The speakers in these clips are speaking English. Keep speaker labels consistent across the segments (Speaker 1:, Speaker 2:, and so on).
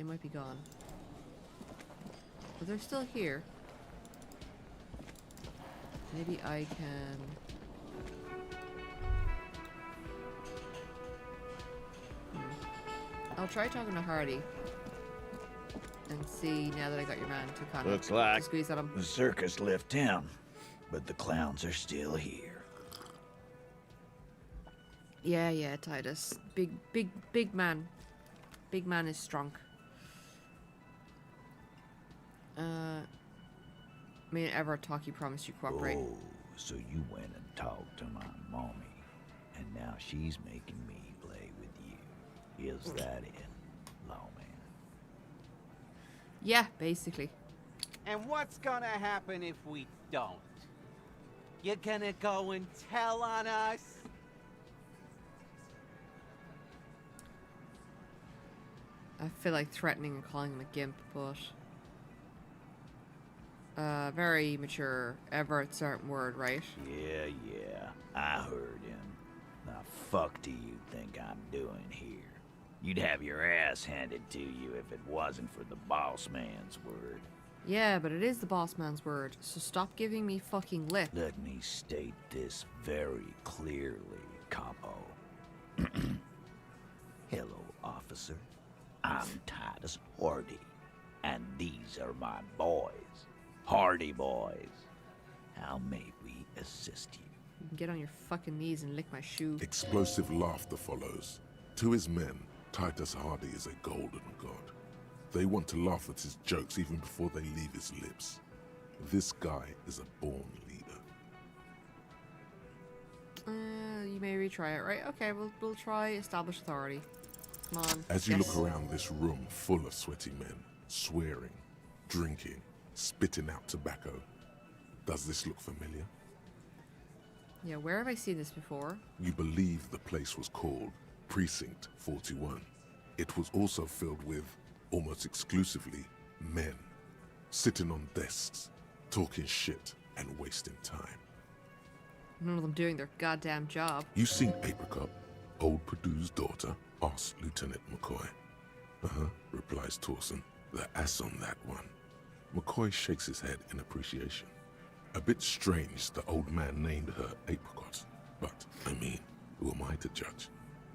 Speaker 1: they might be gone. But they're still here. Maybe I can... I'll try talking to Hardy. And see, now that I got your man, to kind
Speaker 2: Looks
Speaker 1: of
Speaker 2: like
Speaker 1: squeeze at him.
Speaker 2: the circus left town, but the clowns are still here.
Speaker 1: Yeah, Titus. Big man. Big man is strong. Me and Everett talk, you promised you cooperate.
Speaker 2: Oh, so you went and talked to my mommy, and now she's making me play with you. Is that it, lawman?
Speaker 1: Yeah, basically.
Speaker 3: And what's gonna happen if we don't? You're gonna go and tell on us?
Speaker 1: I feel like threatening and calling him a gimp, but... very mature. Everett certain word, right?
Speaker 2: Yeah, I heard him. The fuck do you think I'm doing here? You'd have your ass handed to you if it wasn't for the boss man's word.
Speaker 1: Yeah, but it is the boss man's word, so stop giving me fucking lip.
Speaker 2: Let me state this very clearly, Capo. Hello, officer. I'm Titus Hardy, and these are my boys. Hardy boys. How may we assist you?
Speaker 1: You can get on your fucking knees and lick my shoe.
Speaker 4: Explosive laughter follows. To his men, Titus Hardy is a golden god. They want to laugh at his jokes even before they leave his lips. This guy is a born leader.
Speaker 1: You may retry it, right? Okay, we'll try establish authority. Come on.
Speaker 4: As you
Speaker 1: yes.
Speaker 4: look around this room full of sweaty men, swearing, drinking, spitting out tobacco, does this look familiar?
Speaker 1: Yeah, where have I seen this before?
Speaker 4: You believe the place was called Precinct 41. It was also filled with, almost exclusively, men, sitting on desks, talking shit and wasting time.
Speaker 1: None of them doing their goddamn job.
Speaker 4: You seen Apricot, old Purdue's daughter? Asks Lieutenant McCoy. Replies Torson. The ass on that one. McCoy shakes his head in appreciation. A bit strange the old man named her Apricot. But, I mean, who am I to judge?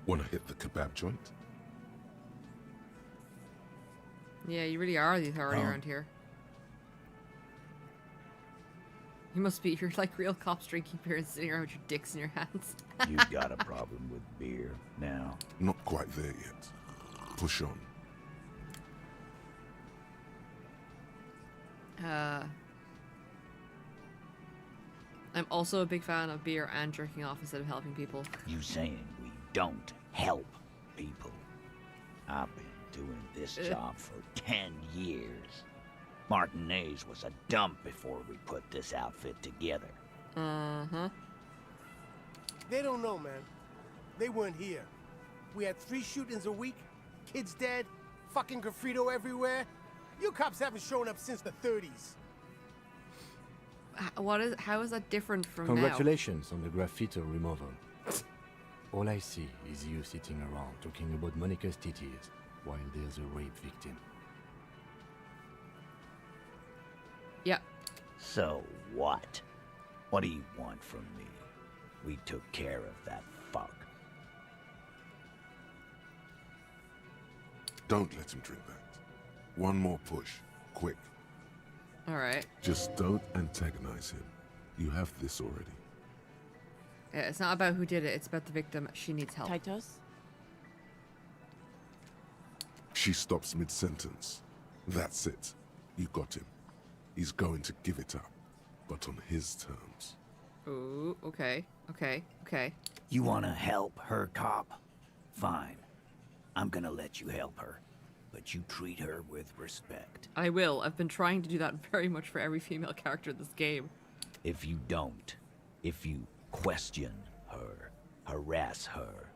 Speaker 4: Wanna hit the kebab joint?
Speaker 1: Yeah, you really are the authority around here. You must be. You're like real cops drinking beer and sitting around with your dicks in your hands.
Speaker 2: You got a problem with beer now?
Speaker 4: Not quite there yet. Push on.
Speaker 1: I'm also a big fan of beer and jerking off instead of helping people.
Speaker 2: You saying we don't help people? I've been doing this job for 10 years. Martinez was a dump before we put this outfit together.
Speaker 1: Uh-huh.
Speaker 5: They don't know, man. They weren't here. We had 3 shootings a week, kids dead, fucking graffito everywhere. You cops haven't shown up since the 30s.
Speaker 1: How is that different from
Speaker 6: Congratulations on the graffito removal. All I see is you sitting around talking about Monica's titties while there's a rape victim.
Speaker 1: Yeah.
Speaker 2: So what? What do you want from me? We took care of that fuck.
Speaker 4: Don't let him drink that. One more push. Quick.
Speaker 1: Alright.
Speaker 4: Just don't antagonize him. You have this already.
Speaker 1: Yeah, it's not about who did it, it's about the victim. She needs help.
Speaker 7: Titus?
Speaker 4: She stops mid-sentence. That's it. You got him. He's going to give it up, but on his terms.
Speaker 1: Ooh, okay.
Speaker 2: You wanna help her, cop? Fine. I'm gonna let you help her. But you treat her with respect.
Speaker 1: I will. I've been trying to do that very much for every female character in this game.
Speaker 2: If you don't, if you question her, harass her,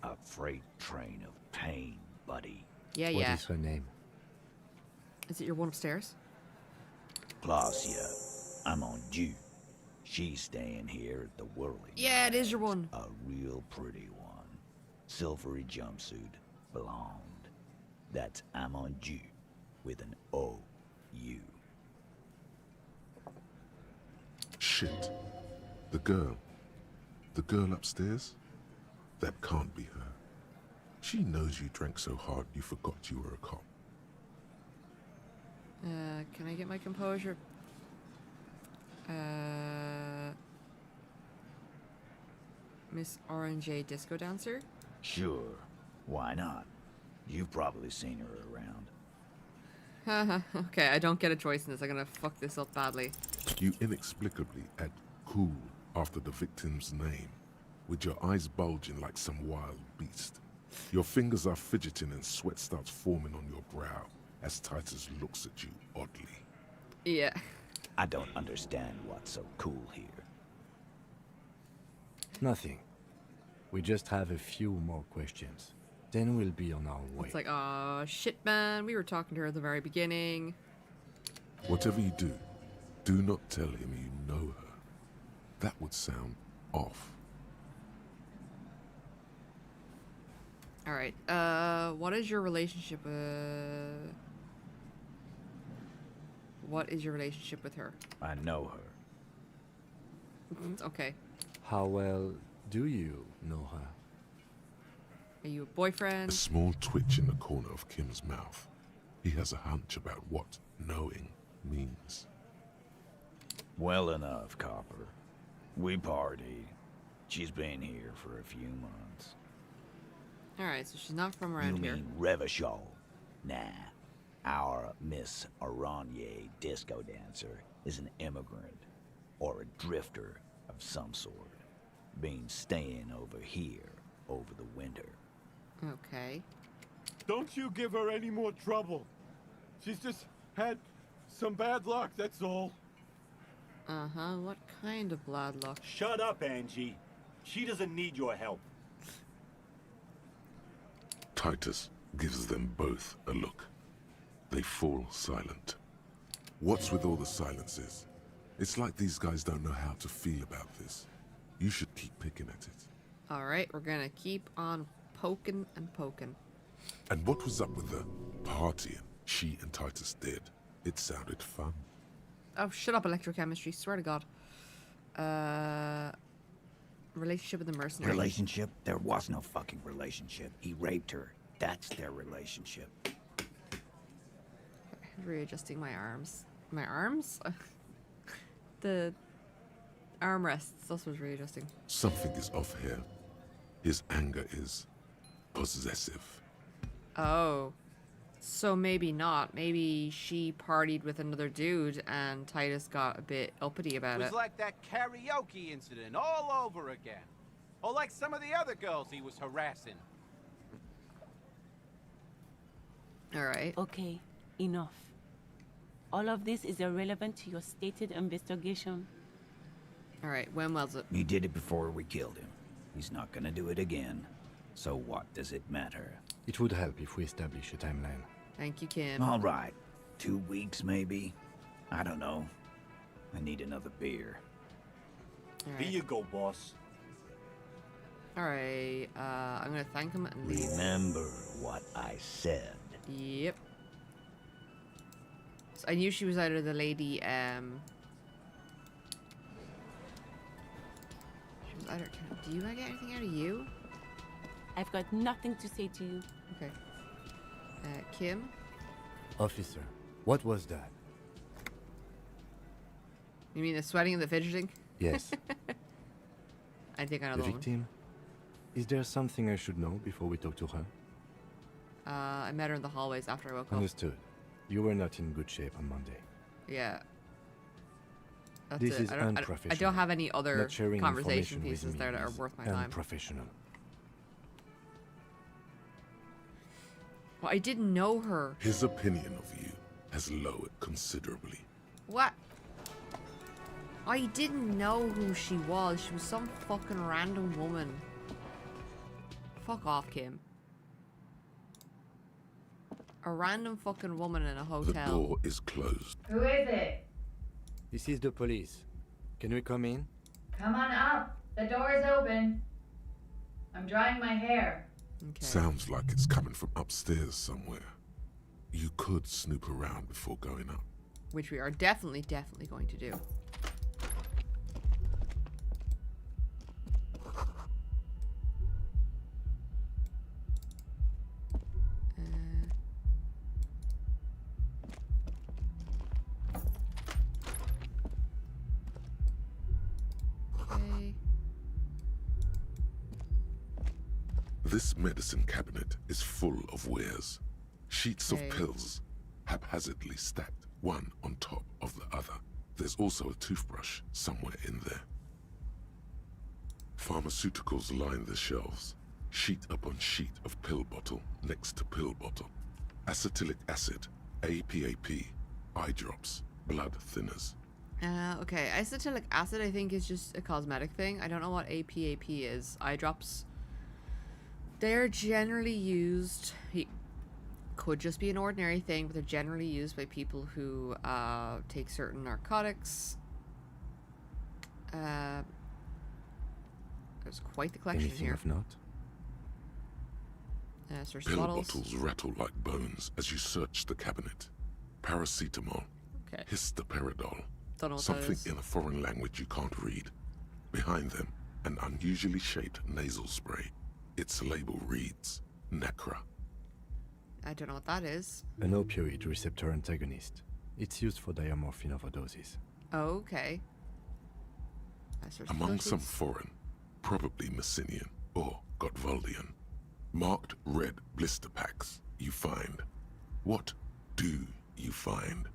Speaker 2: a freight train of pain, buddy.
Speaker 1: Yeah.
Speaker 6: What is her name?
Speaker 1: Is it your one upstairs?
Speaker 2: Clausia, I'm on due. She's staying here at the Whirling.
Speaker 1: Yeah, it is your one.
Speaker 2: A real pretty one. Silvery jumpsuit, blonde. That's Amonju with an O-U.
Speaker 4: Shit. The girl. The girl upstairs? That can't be her. She knows you drank so hard you forgot you were a cop.
Speaker 1: Can I get my composure? Miss Orange Disco Dancer?
Speaker 2: Sure, why not? You've probably seen her around.
Speaker 1: Haha, okay, I don't get a choice in this. I'm gonna fuck this up badly.
Speaker 4: You inexplicably add cool after the victim's name, with your eyes bulging like some wild beast. Your fingers are fidgeting and sweat starts forming on your brow as Titus looks at you oddly.
Speaker 1: Yeah.
Speaker 2: I don't understand what's so cool here.
Speaker 6: Nothing. We just have a few more questions. Then we'll be on our way.
Speaker 1: It's like, oh shit, man. We were talking to her at the very beginning.
Speaker 4: Whatever you do not tell him you know her. That would sound off.
Speaker 1: Alright, what is your relationship with... What is your relationship with her?
Speaker 2: I know her.
Speaker 1: Okay.
Speaker 6: How well do you know her?
Speaker 1: Are you a boyfriend?
Speaker 4: A small twitch in the corner of Kim's mouth. He has a hunch about what knowing means.
Speaker 2: Well enough, Copper. We party. She's been here for a few months.
Speaker 1: Alright, so she's not from
Speaker 2: You
Speaker 1: around here.
Speaker 2: mean Revachol? Nah. Our Miss Aranye disco dancer is an immigrant or a drifter of some sort. Been staying over here over the winter.
Speaker 1: Okay.
Speaker 7: Don't you give her any more trouble. She's just had some bad luck, that's all.
Speaker 1: Uh-huh, what kind of bad luck?
Speaker 7: Shut up, Angie. She doesn't need your help.
Speaker 4: Titus gives them both a look. They fall silent. What's with all the silences? It's like these guys don't know how to feel about this. You should keep picking at it.
Speaker 1: Alright, we're gonna keep on poking and poking.
Speaker 4: And what was up with the partying she and Titus did? It sounded fun.
Speaker 1: Oh, shut up, electrochemistry. Swear to God. Relationship with the mercenary.
Speaker 2: Relationship? There was no fucking relationship. He raped her. That's their relationship.
Speaker 1: Readjusting my arms. My arms? The armrests. That's what's readjusting.
Speaker 4: Something is off here. His anger is possessive.
Speaker 1: Oh. So maybe not. Maybe she partied with another dude and Titus got a bit uppity about
Speaker 3: It was
Speaker 1: it.
Speaker 3: like that karaoke incident all over again. Or like some of the other girls he was harassing.
Speaker 1: Alright.
Speaker 8: Okay, enough. All of this is irrelevant to your stated investigation.
Speaker 1: Alright, when was it?
Speaker 2: He did it before we killed him. He's not gonna do it again. So what does it matter?
Speaker 6: It would help if we establish a timeline.
Speaker 1: Thank you, Kim.
Speaker 2: All right. 2 weeks, maybe? I don't know. I need another beer.
Speaker 7: Here you go, boss.
Speaker 1: Alright, I'm gonna thank him and leave.
Speaker 2: Remember what I said.
Speaker 1: Yep. So I knew she was either the lady, she was either, do you get anything out of you?
Speaker 8: I've got nothing to say to you.
Speaker 1: Okay. Kim?
Speaker 6: Officer, what was that?
Speaker 1: You mean the sweating and the fidgeting?
Speaker 6: Yes,
Speaker 1: I think I know
Speaker 6: the
Speaker 1: the one.
Speaker 6: victim? Is there something I should know before we talk to her?
Speaker 1: I met her in the hallways after I woke up.
Speaker 6: Understood. You were not in good shape on Monday.
Speaker 1: Yeah. That's
Speaker 6: This
Speaker 1: it.
Speaker 6: is
Speaker 1: I don't
Speaker 6: unprofessional.
Speaker 1: have any other
Speaker 6: Not sharing
Speaker 1: conversation
Speaker 6: information with
Speaker 1: pieces
Speaker 6: me
Speaker 1: there that are
Speaker 6: is
Speaker 1: worth my time.
Speaker 6: unprofessional.
Speaker 1: Well, I didn't know her.
Speaker 4: His opinion of you has lowered considerably.
Speaker 1: What? I didn't know who she was. She was some fucking random woman. Fuck off, Kim. A random fucking woman in a
Speaker 4: The
Speaker 1: hotel.
Speaker 4: door is closed.
Speaker 9: Who is it?
Speaker 6: This is the police. Can we come in?
Speaker 9: Come on up. The door is open. I'm drying my hair.
Speaker 1: Okay.
Speaker 4: Sounds like it's coming from upstairs somewhere. You could snoop around before going up.
Speaker 1: Which we are definitely going to do. Okay.
Speaker 4: This medicine cabinet is full of wares. Sheets
Speaker 1: Okay.
Speaker 4: of pills, haphazardly stacked one on top of the other. There's also a toothbrush somewhere in there. Pharmaceuticals line the shelves, sheet upon sheet of pill bottle next to pill bottle. Acetylic acid, APAP, eye drops, blood thinners.
Speaker 1: Okay, acetylic acid I think is just a cosmetic thing. I don't know what APAP is. Eye drops. They're generally used... Could just be an ordinary thing, but they're generally used by people who take certain narcotics. There's quite the collection
Speaker 6: Anything
Speaker 1: here.
Speaker 6: of note?
Speaker 1: Search
Speaker 4: Pill
Speaker 1: bottles.
Speaker 4: bottles rattle like bones as you search the cabinet. Paracetamol,
Speaker 1: Okay.
Speaker 4: histoperidol,
Speaker 1: Don't know what that
Speaker 4: something
Speaker 1: is.
Speaker 4: in a foreign language you can't read. Behind them, an unusually shaped nasal spray. Its label reads, Nacra.
Speaker 1: I don't know what that is.
Speaker 6: An opioid receptor antagonist. It's used for diamorphine overdoses.
Speaker 1: Okay. I searched
Speaker 4: Among some
Speaker 1: facilities.
Speaker 4: foreign, probably Messinian or Gotwaldian, marked red blister packs you find. What do you find?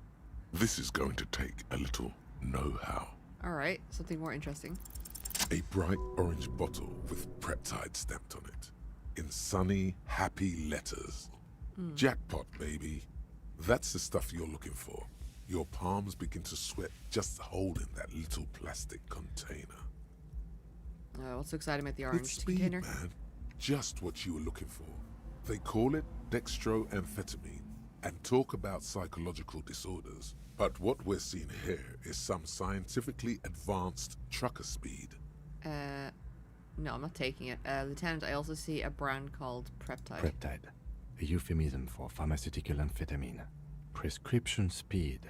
Speaker 4: This is going to take a little know-how.
Speaker 1: Alright, something more interesting.
Speaker 4: A bright orange bottle with peptide stamped on it. In sunny, happy letters. Jackpot, baby. That's the stuff you're looking for. Your palms begin to sweat just holding that little plastic container.
Speaker 1: What's so exciting about the orange
Speaker 4: It's speed,
Speaker 1: container?
Speaker 4: man. Just what you were looking for. They call it dextroamphetamine and talk about psychological disorders. But what we're seeing here is some scientifically advanced trucker speed.
Speaker 1: No, I'm not taking it. Lieutenant, I also see a brand called Preptide.
Speaker 6: Preptide. A euphemism for pharmaceutical amphetamine. Prescription speed.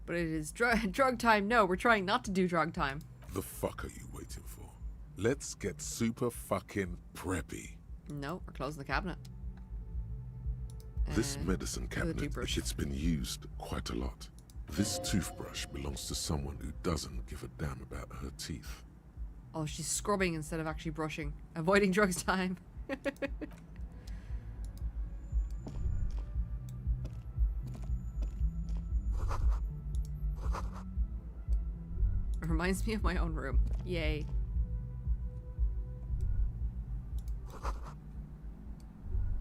Speaker 1: But it is drug time. No, we're trying not to do drug time.
Speaker 4: The fuck are you waiting for? Let's get super fucking preppy.
Speaker 1: No, we're closing the cabinet.
Speaker 4: This medicine
Speaker 1: look at the
Speaker 4: cabinet,
Speaker 1: toothbrush.
Speaker 4: it's been used quite a lot. This toothbrush belongs to someone who doesn't give a damn about her teeth.
Speaker 1: Oh, she's scrubbing instead of actually brushing. Avoiding drugs time. It reminds me of my own room. Yay.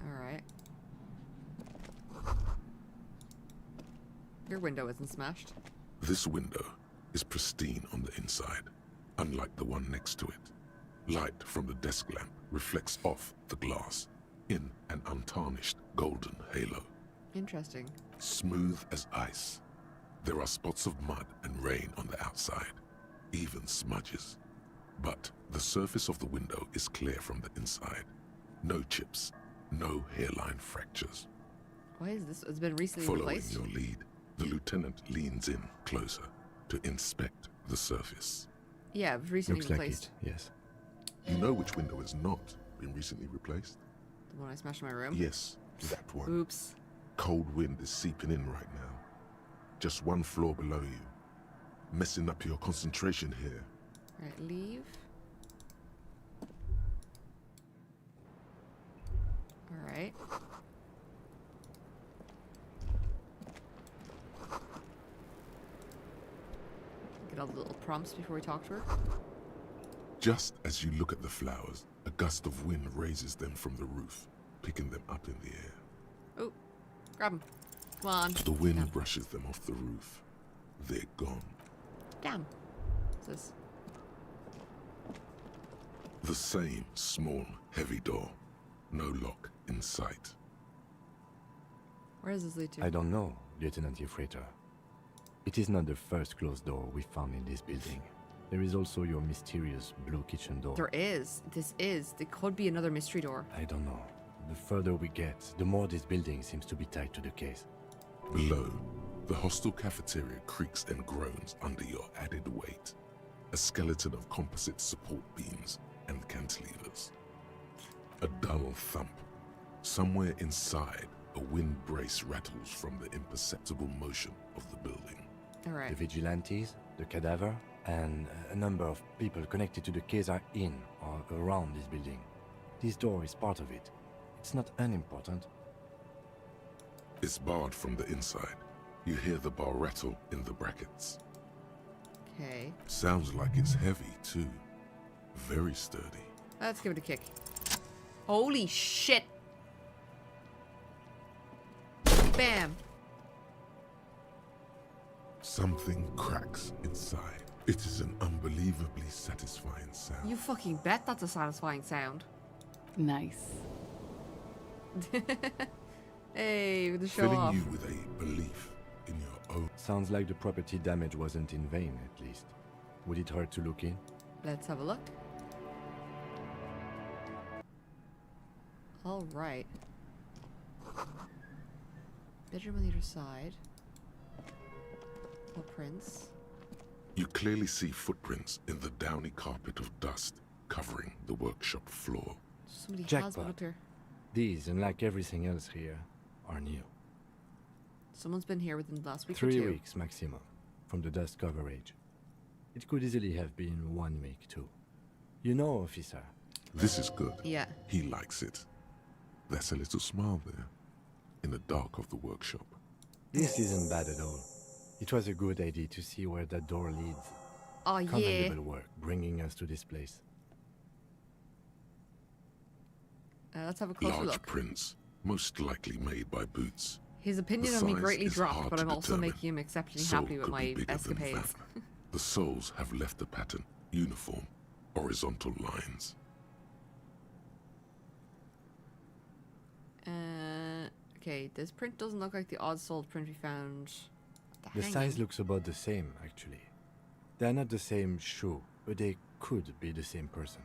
Speaker 1: Alright. Your window isn't smashed.
Speaker 4: This window is pristine on the inside, unlike the one next to it. Light from the desk lamp reflects off the glass in an untarnished golden halo.
Speaker 1: Interesting.
Speaker 4: Smooth as ice. There are spots of mud and rain on the outside, even smudges. But the surface of the window is clear from the inside. No chips, no hairline fractures.
Speaker 1: Why is this? It's been recently
Speaker 4: Following
Speaker 1: replaced.
Speaker 4: your lead, the lieutenant leans in closer to inspect the surface.
Speaker 1: Yeah, it was recently
Speaker 6: Looks like
Speaker 1: replaced.
Speaker 6: it, yes.
Speaker 4: You know which window has not been recently replaced?
Speaker 1: The one I smashed in my room?
Speaker 4: Yes, that one.
Speaker 1: Oops.
Speaker 4: Cold wind is seeping in right now. Just one floor below you. Messing up your concentration here.
Speaker 1: Alright, leave. Alright. Get all the little prompts before we talk to her.
Speaker 4: Just as you look at the flowers, a gust of wind raises them from the roof, picking them up in the air.
Speaker 1: Oh, grab him. Come on.
Speaker 4: The wind
Speaker 1: Damn.
Speaker 4: brushes them off the roof. They're gone.
Speaker 1: Damn. What's this?
Speaker 4: The same small, heavy door. No lock in sight.
Speaker 1: Where does this lead to?
Speaker 6: I don't know, Lieutenant Yefreiter. It is not the first closed door we found in this building. There is also your mysterious blue kitchen door.
Speaker 1: There is. This is. There could be another mystery door.
Speaker 6: I don't know. the further we get, the more this building seems to be tied to the case.
Speaker 4: Below, the hostel cafeteria creaks and groans under your added weight. A skeleton of composite support beams and cantilevers. A dull thump. Somewhere inside, a wind brace rattles from the imperceptible motion of the building.
Speaker 6: The
Speaker 1: Alright.
Speaker 6: vigilantes, the cadaver, and a number of people connected to the case are in or around this building. This door is part of it. It's not unimportant.
Speaker 4: It's barred from the inside. You hear the bar rattle in the brackets.
Speaker 1: Okay.
Speaker 4: Sounds like it's heavy, too. Very sturdy.
Speaker 1: Let's give it a kick. Holy shit! Bam!
Speaker 4: Something cracks inside. It is an unbelievably satisfying sound.
Speaker 1: You fucking bet that's a satisfying sound.
Speaker 10: Nice.
Speaker 1: Hey, with the show
Speaker 4: Filling
Speaker 1: off.
Speaker 4: you with a belief in your own.
Speaker 6: Sounds like the property damage wasn't in vain, at least. Would it hurt to look in?
Speaker 1: Let's have a look. All right. Bedroom on the other side. Footprints.
Speaker 4: You clearly see footprints in the downy carpet of dust covering the workshop floor.
Speaker 1: Somebody has
Speaker 6: Jackpot.
Speaker 1: looked here.
Speaker 6: These, unlike everything else here, are new.
Speaker 1: Someone's been here within the last week or
Speaker 6: 3
Speaker 1: two.
Speaker 6: weeks maximum, from the dust coverage. It could easily have been 1 week too. You know, officer.
Speaker 4: This is good.
Speaker 1: Yeah.
Speaker 4: He likes it. That's a little smile there, in the dark of the workshop.
Speaker 6: This isn't bad at all. It was a good idea to see where that door leads.
Speaker 1: Oh yeah.
Speaker 6: Commendable work, bringing us to this place.
Speaker 1: Let's have a closer
Speaker 4: Large
Speaker 1: look.
Speaker 4: prints, most likely made by Boots.
Speaker 1: His opinion
Speaker 4: The
Speaker 1: on me
Speaker 4: size
Speaker 1: greatly
Speaker 4: is
Speaker 1: dropped,
Speaker 4: hard
Speaker 1: but
Speaker 4: to
Speaker 1: I'm also
Speaker 4: determine.
Speaker 1: making him exceptionally
Speaker 4: Soul
Speaker 1: happy with
Speaker 4: could be
Speaker 1: my
Speaker 4: bigger than
Speaker 1: escapades.
Speaker 4: that. The soles have left a pattern, uniform, horizontal lines.
Speaker 1: Okay, this print doesn't look like the odd-soled print we found. at
Speaker 6: The
Speaker 1: hanging.
Speaker 6: size looks about the same, actually. They're not the same shoe, but they could be the same person.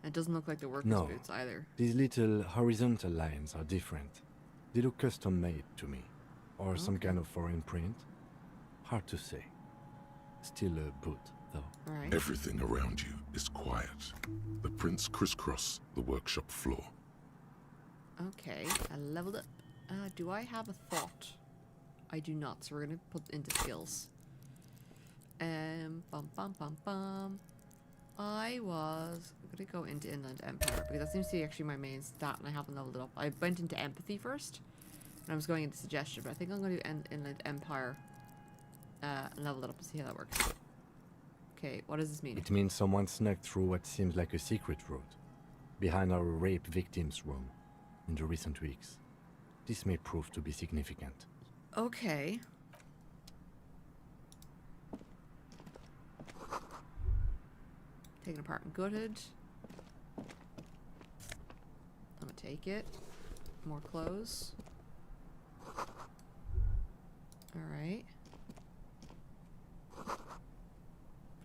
Speaker 1: It doesn't look like the workers'
Speaker 6: No.
Speaker 1: boots either.
Speaker 6: These little horizontal lines are different. They look custom-made to me. Or some
Speaker 1: Okay.
Speaker 6: kind of foreign print. Hard to say. Still a boot, though.
Speaker 1: Alright.
Speaker 4: Everything around you is quiet. The prints crisscross the workshop floor.
Speaker 1: Okay, I leveled up. Do I have a thought? I do not, so we're gonna put into skills. Bum bum bum bum. I was gonna go into Inland Empire because that seems to be actually my main stat, and I haven't leveled it up. I went into Empathy first, and I was going into Suggestion, but I think I'm gonna do Inland Empire and level it up to see how that works. Okay, what does this mean?
Speaker 6: It means someone snuck through what seems like a secret route. Behind our rape victim's room. In the recent weeks. This may prove to be significant.
Speaker 1: Okay. Taken apart and gutted. I'm gonna take it. More clothes. Alright.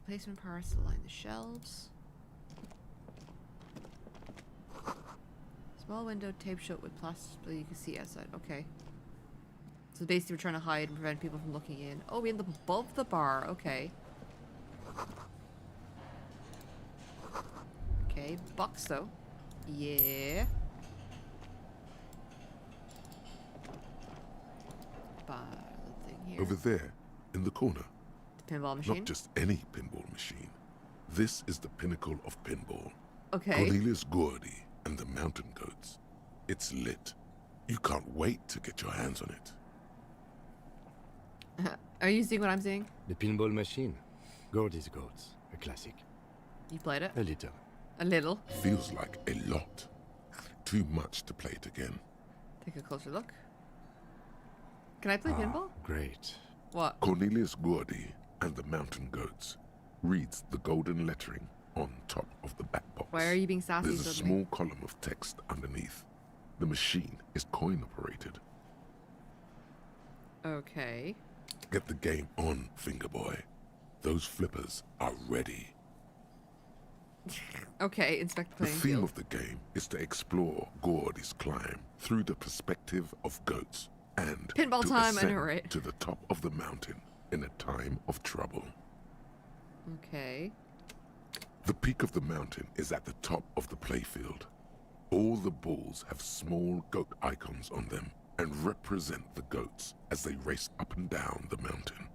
Speaker 1: Replacement parts to line the shelves. Small window taped shut with plastic so you can see outside. Okay. So basically we're trying to hide and prevent people from looking in. Oh, we end up above the bar. Okay. Okay, box though. Yeah. Bar thing here.
Speaker 4: Over there, in the corner,
Speaker 1: The pinball machine.
Speaker 4: not just any pinball machine. This is the pinnacle of pinball.
Speaker 1: Okay.
Speaker 4: Cornelius Gordy and the Mountain Goats. It's lit. You can't wait to get your hands on it.
Speaker 1: Are you seeing what I'm seeing?
Speaker 6: The pinball machine. Gordy's Goats. A classic.
Speaker 1: You played it?
Speaker 6: A little.
Speaker 1: A little.
Speaker 4: Feels like a lot. Too much to play it again.
Speaker 1: Take a closer look. Can I play pinball?
Speaker 6: Great.
Speaker 1: What?
Speaker 4: Cornelius Gordy and the Mountain Goats reads the golden lettering on top of the back box.
Speaker 1: Why are you being sassy
Speaker 4: There's a
Speaker 1: suddenly?
Speaker 4: small column of text underneath. The machine is coin operated.
Speaker 1: Okay.
Speaker 4: Get the game on, Fingerboy. Those flippers are ready.
Speaker 1: Okay, inspect the
Speaker 4: The
Speaker 1: playing
Speaker 4: theme
Speaker 1: field.
Speaker 4: of the game is to explore Gordy's climb through the perspective of goats and
Speaker 1: Pinball
Speaker 4: to
Speaker 1: time, I know,
Speaker 4: ascend
Speaker 1: right?
Speaker 4: to the top of the mountain in a time of trouble.
Speaker 1: Okay.
Speaker 4: The peak of the mountain is at the top of the playfield. All the balls have small goat icons on them and represent the goats as they race up and down the mountain.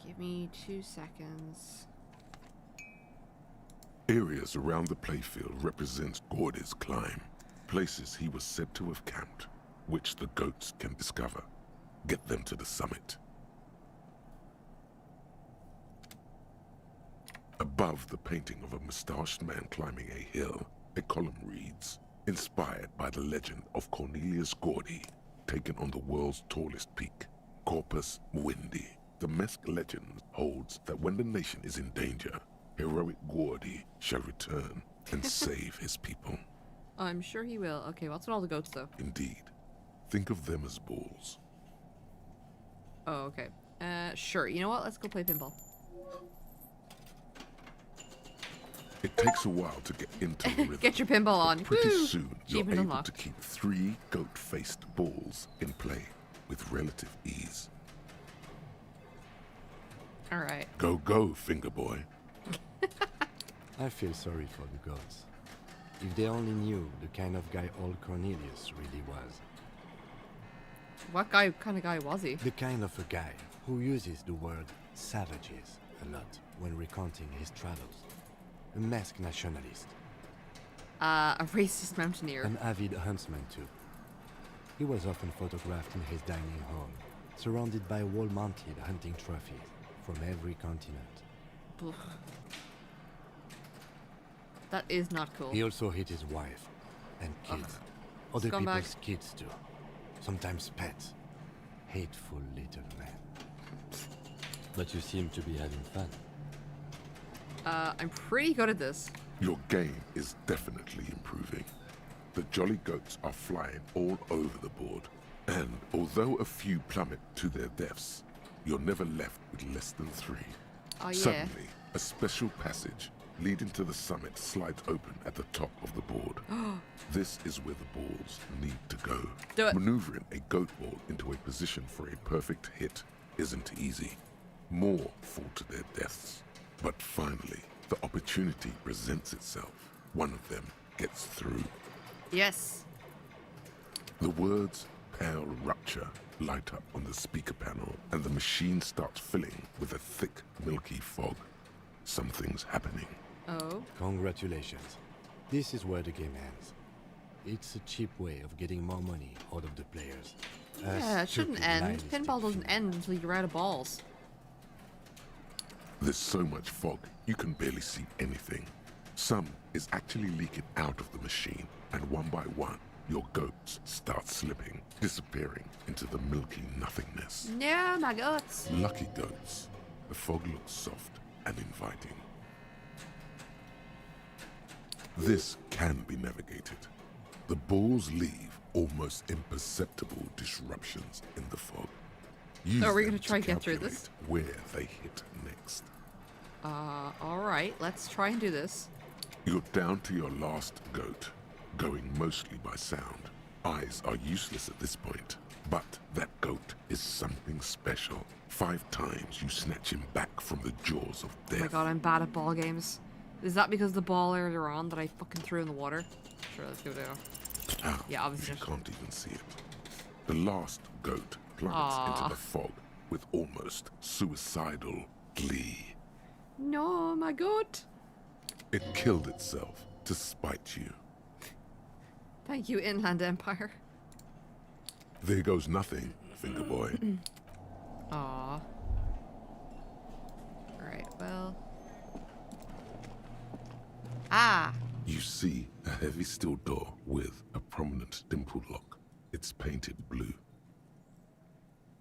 Speaker 1: Give me 2 seconds.
Speaker 4: Areas around the playfield represent Gordy's climb, places he was said to have camped, which the goats can discover. Get them to the summit. Above the painting of a mustached man climbing a hill, a column reads, "Inspired by the legend of Cornelius Gordy, taken on the world's tallest peak, Corpus Muindi. The Mesk legend holds that when the nation is in danger, heroic Gordy shall return and save his people."
Speaker 1: I'm sure he will. Okay, what's with all the goats, though?
Speaker 4: Indeed. Think of them as bulls.
Speaker 1: Oh, okay. Sure. You know what? Let's go play pinball.
Speaker 4: It takes a while to get into the rhythm.
Speaker 1: Get your pinball on.
Speaker 4: Pretty
Speaker 1: Woo!
Speaker 4: soon, you're
Speaker 1: Achievement
Speaker 4: able
Speaker 1: unlocked.
Speaker 4: to keep 3 goat-faced balls in play with relative ease.
Speaker 1: Alright.
Speaker 4: Go, go, finger boy.
Speaker 6: I feel sorry for the gods. If they only knew the kind of guy old Cornelius really was.
Speaker 1: What kind of guy was he?
Speaker 6: The kind of a guy who uses the word savages a lot when recounting his travels. A masked nationalist.
Speaker 1: A racist mountaineer.
Speaker 6: An avid huntsman too. He was often photographed in his dining hall, surrounded by wall-mounted hunting trophies from every continent.
Speaker 1: Ugh. That is not cool.
Speaker 6: He also hit his wife and kids. Other
Speaker 1: Scumbag.
Speaker 6: people's kids too. Sometimes pets. Hateful little man. But you seem to be having fun.
Speaker 1: I'm pretty good at this.
Speaker 4: Your game is definitely improving. The jolly goats are flying all over the board, and although a few plummet to their deaths, you're never left with less than 3.
Speaker 1: Oh, yeah.
Speaker 4: Suddenly, a special passage leading to the summit slides open at the top of the board. This is where the balls need to go.
Speaker 1: Do it.
Speaker 4: Maneuvering a goat ball into a position for a perfect hit isn't easy. More fall to their deaths. But finally, the opportunity presents itself. One of them gets through.
Speaker 1: Yes.
Speaker 4: The words "Pale Rupture" light up on the speaker panel, and the machine starts filling with a thick, milky fog. Something's happening.
Speaker 1: Oh.
Speaker 6: Congratulations. This is where the game ends. It's a cheap way of getting more money out of the players. A
Speaker 1: Yeah, it shouldn't
Speaker 6: stupid,
Speaker 1: end.
Speaker 6: nihilistic
Speaker 1: Pinball doesn't
Speaker 6: feeling.
Speaker 1: end until you're out of balls.
Speaker 4: There's so much fog, you can barely see anything. Some is actually leaking out of the machine, and one by one, your goats start slipping, disappearing into the milky nothingness.
Speaker 1: No, my goats.
Speaker 4: Lucky goats. The fog looks soft and inviting. This can be navigated. The balls leave almost imperceptible disruptions in the fog. Use
Speaker 1: So are we
Speaker 4: them
Speaker 1: gonna try
Speaker 4: to
Speaker 1: and get through this?
Speaker 4: calculate where they hit next.
Speaker 1: Alright, let's try and do this.
Speaker 4: You're down to your last goat, going mostly by sound. Eyes are useless at this point, but that goat is something special. 5 times you snatch him back from the jaws of
Speaker 1: Oh my
Speaker 4: death.
Speaker 1: god, I'm bad at ball games. Is that because the ball earlier on that I fucking threw in the water? Sure, let's give it a go.
Speaker 4: Ow,
Speaker 1: Yeah, obviously
Speaker 4: you
Speaker 1: not.
Speaker 4: can't even see it. The last goat plummets
Speaker 1: Aw.
Speaker 4: into the fog with almost suicidal glee.
Speaker 1: No, my goat.
Speaker 4: It killed itself to spite you.
Speaker 1: Thank you, Inland Empire.
Speaker 4: There goes nothing, finger boy.
Speaker 1: Aw. Alright, well. Ah!
Speaker 4: You see a heavy steel door with a prominent dimpled lock. It's painted blue.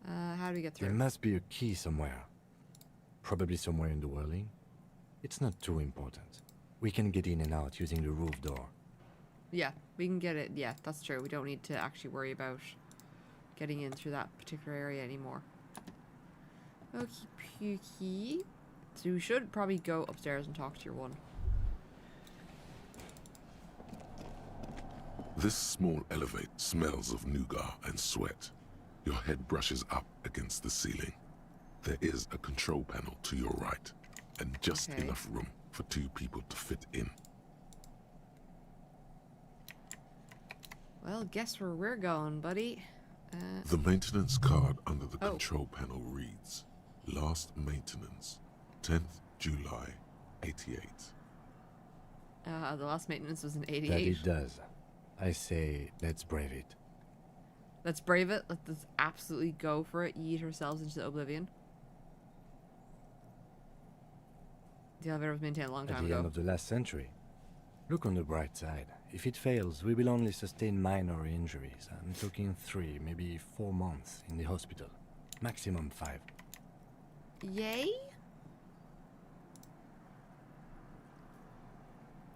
Speaker 1: How do we get
Speaker 6: There
Speaker 1: through?
Speaker 6: must be a key somewhere. Probably somewhere in the whirling. It's not too important. We can get in and out using the roof door.
Speaker 1: Yeah, we can get it. Yeah, that's true. We don't need to actually worry about getting in through that particular area anymore. Okie pokey. So we should probably go upstairs and talk to your one.
Speaker 4: This small elevate smells of nougat and sweat. Your head brushes up against the ceiling. There is a control panel to your right, and just
Speaker 1: Okay.
Speaker 4: enough room for 2 people to fit in.
Speaker 1: Well, guess where we're going, buddy.
Speaker 4: The maintenance card under the
Speaker 1: Oh.
Speaker 4: control panel reads, Last maintenance, 10th July, 88.
Speaker 1: The last maintenance was in
Speaker 6: That
Speaker 1: 88.
Speaker 6: it does. I say, let's brave it.
Speaker 1: Let's brave it. Let's absolutely go for it. Yeet ourselves into oblivion. The elevator was maintained a long
Speaker 6: At
Speaker 1: time
Speaker 6: the end
Speaker 1: ago.
Speaker 6: of the last century. Look on the bright side. If it fails, we will only sustain minor injuries. I'm talking 3, maybe 4 months in the hospital. Maximum 5.
Speaker 1: Yay?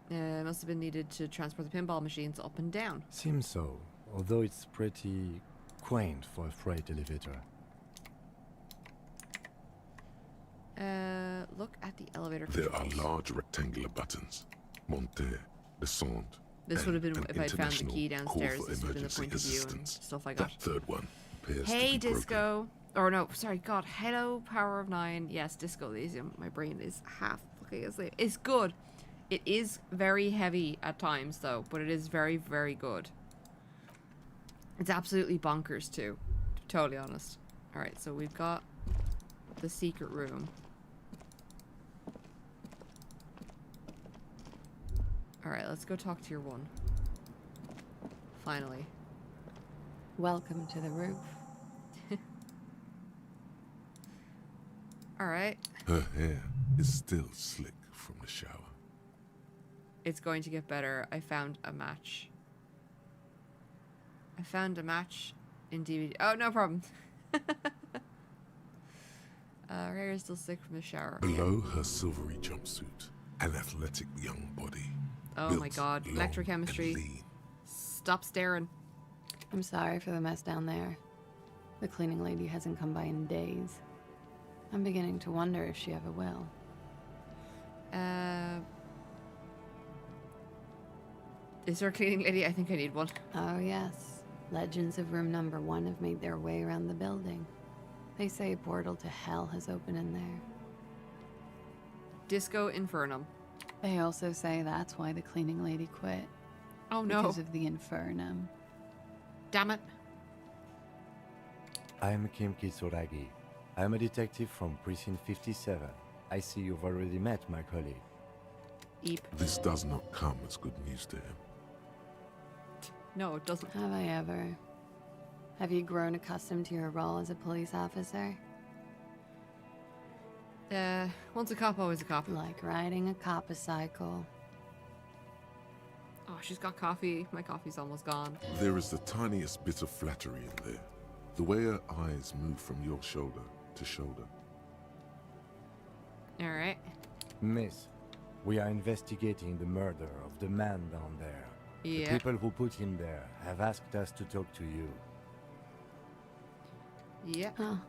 Speaker 1: Must have been needed to transport the pinball machines up and down.
Speaker 6: Seems so, although it's pretty quaint for a freight elevator.
Speaker 1: Look at the elevator
Speaker 4: There are
Speaker 1: controls.
Speaker 4: large rectangular buttons. Monter, descend.
Speaker 1: This would have been
Speaker 4: and
Speaker 1: if I'd found the
Speaker 4: international
Speaker 1: key
Speaker 4: call
Speaker 1: downstairs.
Speaker 4: for
Speaker 1: This would have been the
Speaker 4: emergency
Speaker 1: point of view and
Speaker 4: assistance.
Speaker 1: stuff I got.
Speaker 4: That third one appears
Speaker 1: Hey,
Speaker 4: to be broken.
Speaker 1: Disco. Or no, sorry, God. Hello, Power of 9. Yes, Disco Elysium. My brain is half fucking asleep. It's good. It is very heavy at times, though, but it is very, very good. It's absolutely bonkers, too. To be totally honest. Alright, so we've got the secret room. Alright, let's go talk to your one. Finally.
Speaker 10: Welcome to the roof.
Speaker 1: Alright.
Speaker 4: Her hair is still slick from the shower.
Speaker 1: It's going to get better. I found a match. I found a match in DVD. Oh, no problem. Her hair is still slick from the shower.
Speaker 4: Below her silvery jumpsuit, an athletic young body.
Speaker 1: Oh my
Speaker 4: built
Speaker 1: god.
Speaker 4: long
Speaker 1: Electrochemistry.
Speaker 4: and lean.
Speaker 1: Stop staring.
Speaker 10: I'm sorry for the mess down there. The cleaning lady hasn't come by in days. I'm beginning to wonder if she ever will.
Speaker 1: Is there a cleaning lady? I think I need one.
Speaker 10: Oh, yes. Legends of room number 1 have made their way around the building. They say a portal to hell has opened in there.
Speaker 1: Disco Infernum.
Speaker 10: They also say that's why the cleaning lady quit.
Speaker 1: Oh no.
Speaker 10: Because of the infernum.
Speaker 1: Damn it.
Speaker 6: I'm Kim Kitsuragi. I'm a detective from Precinct 57. I see you've already met my colleague.
Speaker 1: Eep.
Speaker 4: This does not come as good news to him.
Speaker 1: No, it doesn't.
Speaker 10: Have I ever? Have you grown accustomed to your role as a police officer?
Speaker 1: Once a cop, always a cop.
Speaker 10: Like riding a cop-a-cycle.
Speaker 1: Oh, she's got coffee. My coffee's almost gone.
Speaker 4: There is the tiniest bit of flattery in there. The way her eyes move from your shoulder to shoulder.
Speaker 1: Alright.
Speaker 6: Miss, we are investigating the murder of the man down there. The
Speaker 1: Yeah.
Speaker 6: people who put him there have asked us to talk to you.
Speaker 1: Yeah.
Speaker 10: Oh,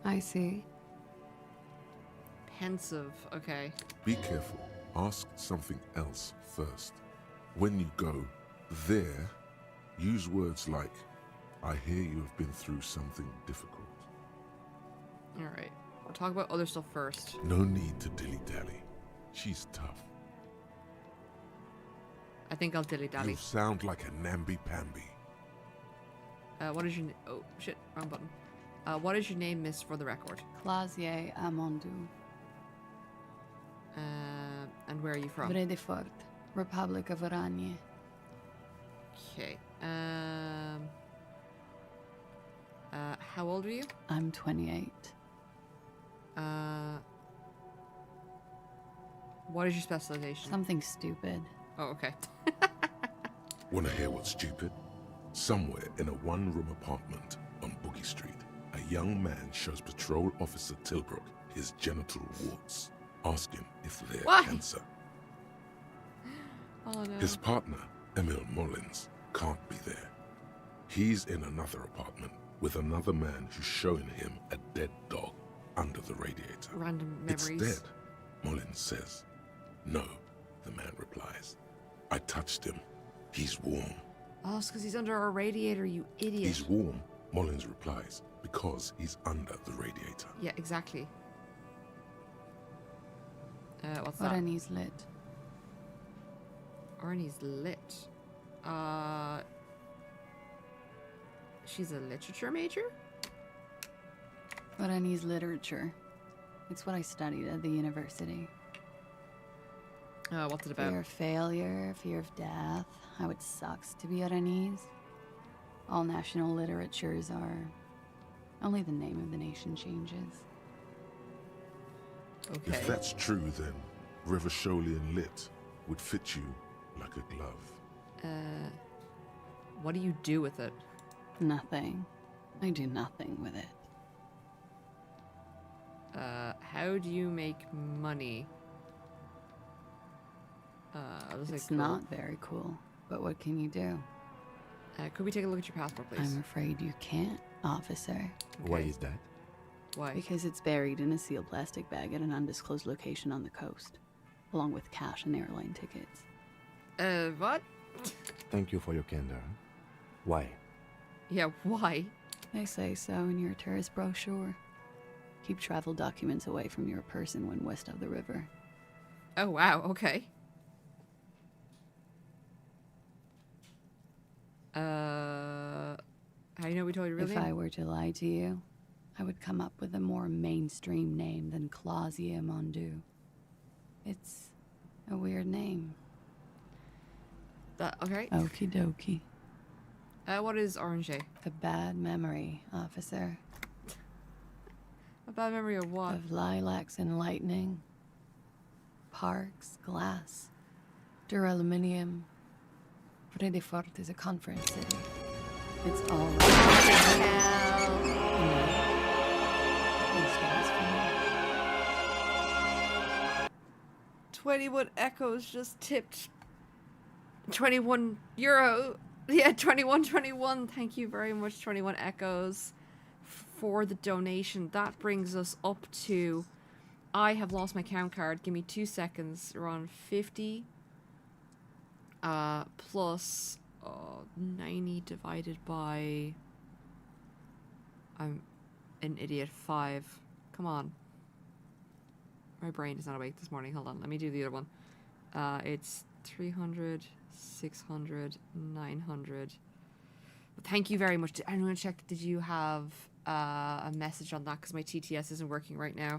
Speaker 10: I see.
Speaker 1: Pensive. Okay.
Speaker 4: Be careful. Ask something else first. When you go there, use words like, I hear you have been through something difficult.
Speaker 1: Alright. We'll talk about other stuff first.
Speaker 4: No need to dilly-dally. She's tough.
Speaker 1: I think I'll dilly-dally.
Speaker 4: You sound like a namby-pamby.
Speaker 1: What is your oh, shit. Wrong button. What is your name, miss, for the record?
Speaker 10: Clausier Amondou.
Speaker 1: And where are you from?
Speaker 10: Vredefort, Republic of Oranje.
Speaker 1: Okay. How old are you?
Speaker 10: I'm 28.
Speaker 1: What is your specialization?
Speaker 10: Something stupid.
Speaker 1: Oh, okay.
Speaker 4: Wanna hear what's stupid? Somewhere in a one-room apartment on Boogie Street, a young man shows Patrol Officer Tilbrook his genital warts, asking if they're
Speaker 1: Why?
Speaker 4: cancer.
Speaker 1: Oh no.
Speaker 4: His partner, Emil Mullins, can't be there. He's in another apartment with another man who's showing him a dead dog. under the radiator.
Speaker 1: Random
Speaker 4: It's
Speaker 1: memories.
Speaker 4: dead, Mullins says. No, the man replies. I touched him. He's warm.
Speaker 1: Oh, it's because he's under a radiator, you idiot.
Speaker 4: He's warm, Mullins replies, because he's under the radiator.
Speaker 1: Yeah, exactly. What's
Speaker 10: What
Speaker 1: that?
Speaker 10: and he's lit.
Speaker 1: Arnie's lit. She's a literature major?
Speaker 10: What and he's literature. It's what I studied at the university.
Speaker 1: What's it about?
Speaker 10: Fear of failure, fear of death, how it sucks to be Aranese. All national literatures are... Only the name of the nation changes.
Speaker 1: Okay.
Speaker 4: If that's true, then Revacholian lit would fit you like a glove.
Speaker 1: What do you do with it?
Speaker 10: Nothing. I do nothing with it.
Speaker 1: How do you make money?
Speaker 10: It's not very cool, but what can you do?
Speaker 1: Could we take a look at your passport, please?
Speaker 10: I'm afraid you can't, officer.
Speaker 6: Why is that?
Speaker 1: Why?
Speaker 10: Because it's buried in a sealed plastic bag at an undisclosed location on the coast, along with cash and airline tickets.
Speaker 1: What?
Speaker 6: Thank you for your candor. Why?
Speaker 1: Yeah, why?
Speaker 10: They say so in your tourist brochure. Keep travel documents away from your person when west of the river.
Speaker 1: Oh, wow, okay. How do you know we told you really?
Speaker 10: If I were to lie to you, I would come up with a more mainstream name than Clausia Mondu. It's a weird name.
Speaker 1: Okay.
Speaker 10: Okie dokie.
Speaker 1: What is Orange?
Speaker 10: A bad memory, officer.
Speaker 1: A bad memory of what?
Speaker 10: Of lilacs and lightning. Parks, glass, duraluminium. Redefort is a conference city. It's all right.
Speaker 1: 21 Echoes just tipped 21 euro. Yeah, 21. Thank you very much, 21 Echoes, for the donation. That brings us up to... I have lost my count card. Give me 2 seconds. We're on 50. Plus 90 divided by... I'm an idiot. 5. Come on. My brain is not awake this morning. Hold on. Let me do the other one. It's 300, 600, 900. Thank you very much. I'm going to check. Did you have a message on that? Because my TTS isn't working right now.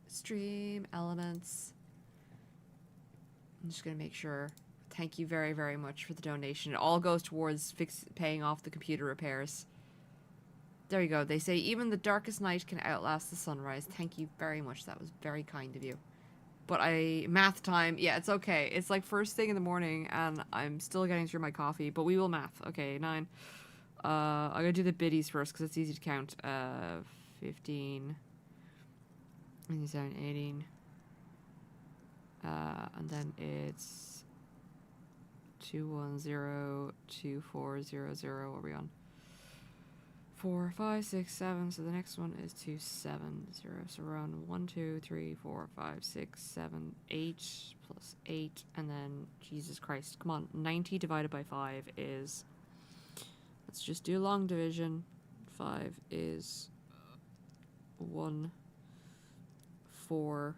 Speaker 1: Stream elements. I'm just going to make sure. Thank you very, very much for the donation. It all goes towards paying off the computer repairs. There you go. They say even the darkest night can outlast the sunrise. Thank you very much. That was very kind of you. But math time. Yeah, it's okay. It's like first thing in the morning and I'm still getting through my coffee. But we will math. Okay, 9. I'm going to do the biddies first because it's easy to count. 15. 18. And then it's 210, 2400. What are we on? 4, 5, 6, 7. So the next one is 270. So we're on 1, 2, 3, 4, 5, 6, 7, 8 plus 8, and then Jesus Christ, come on, 90 divided by 5 is. Let's just do long division. 5 is 1, 4.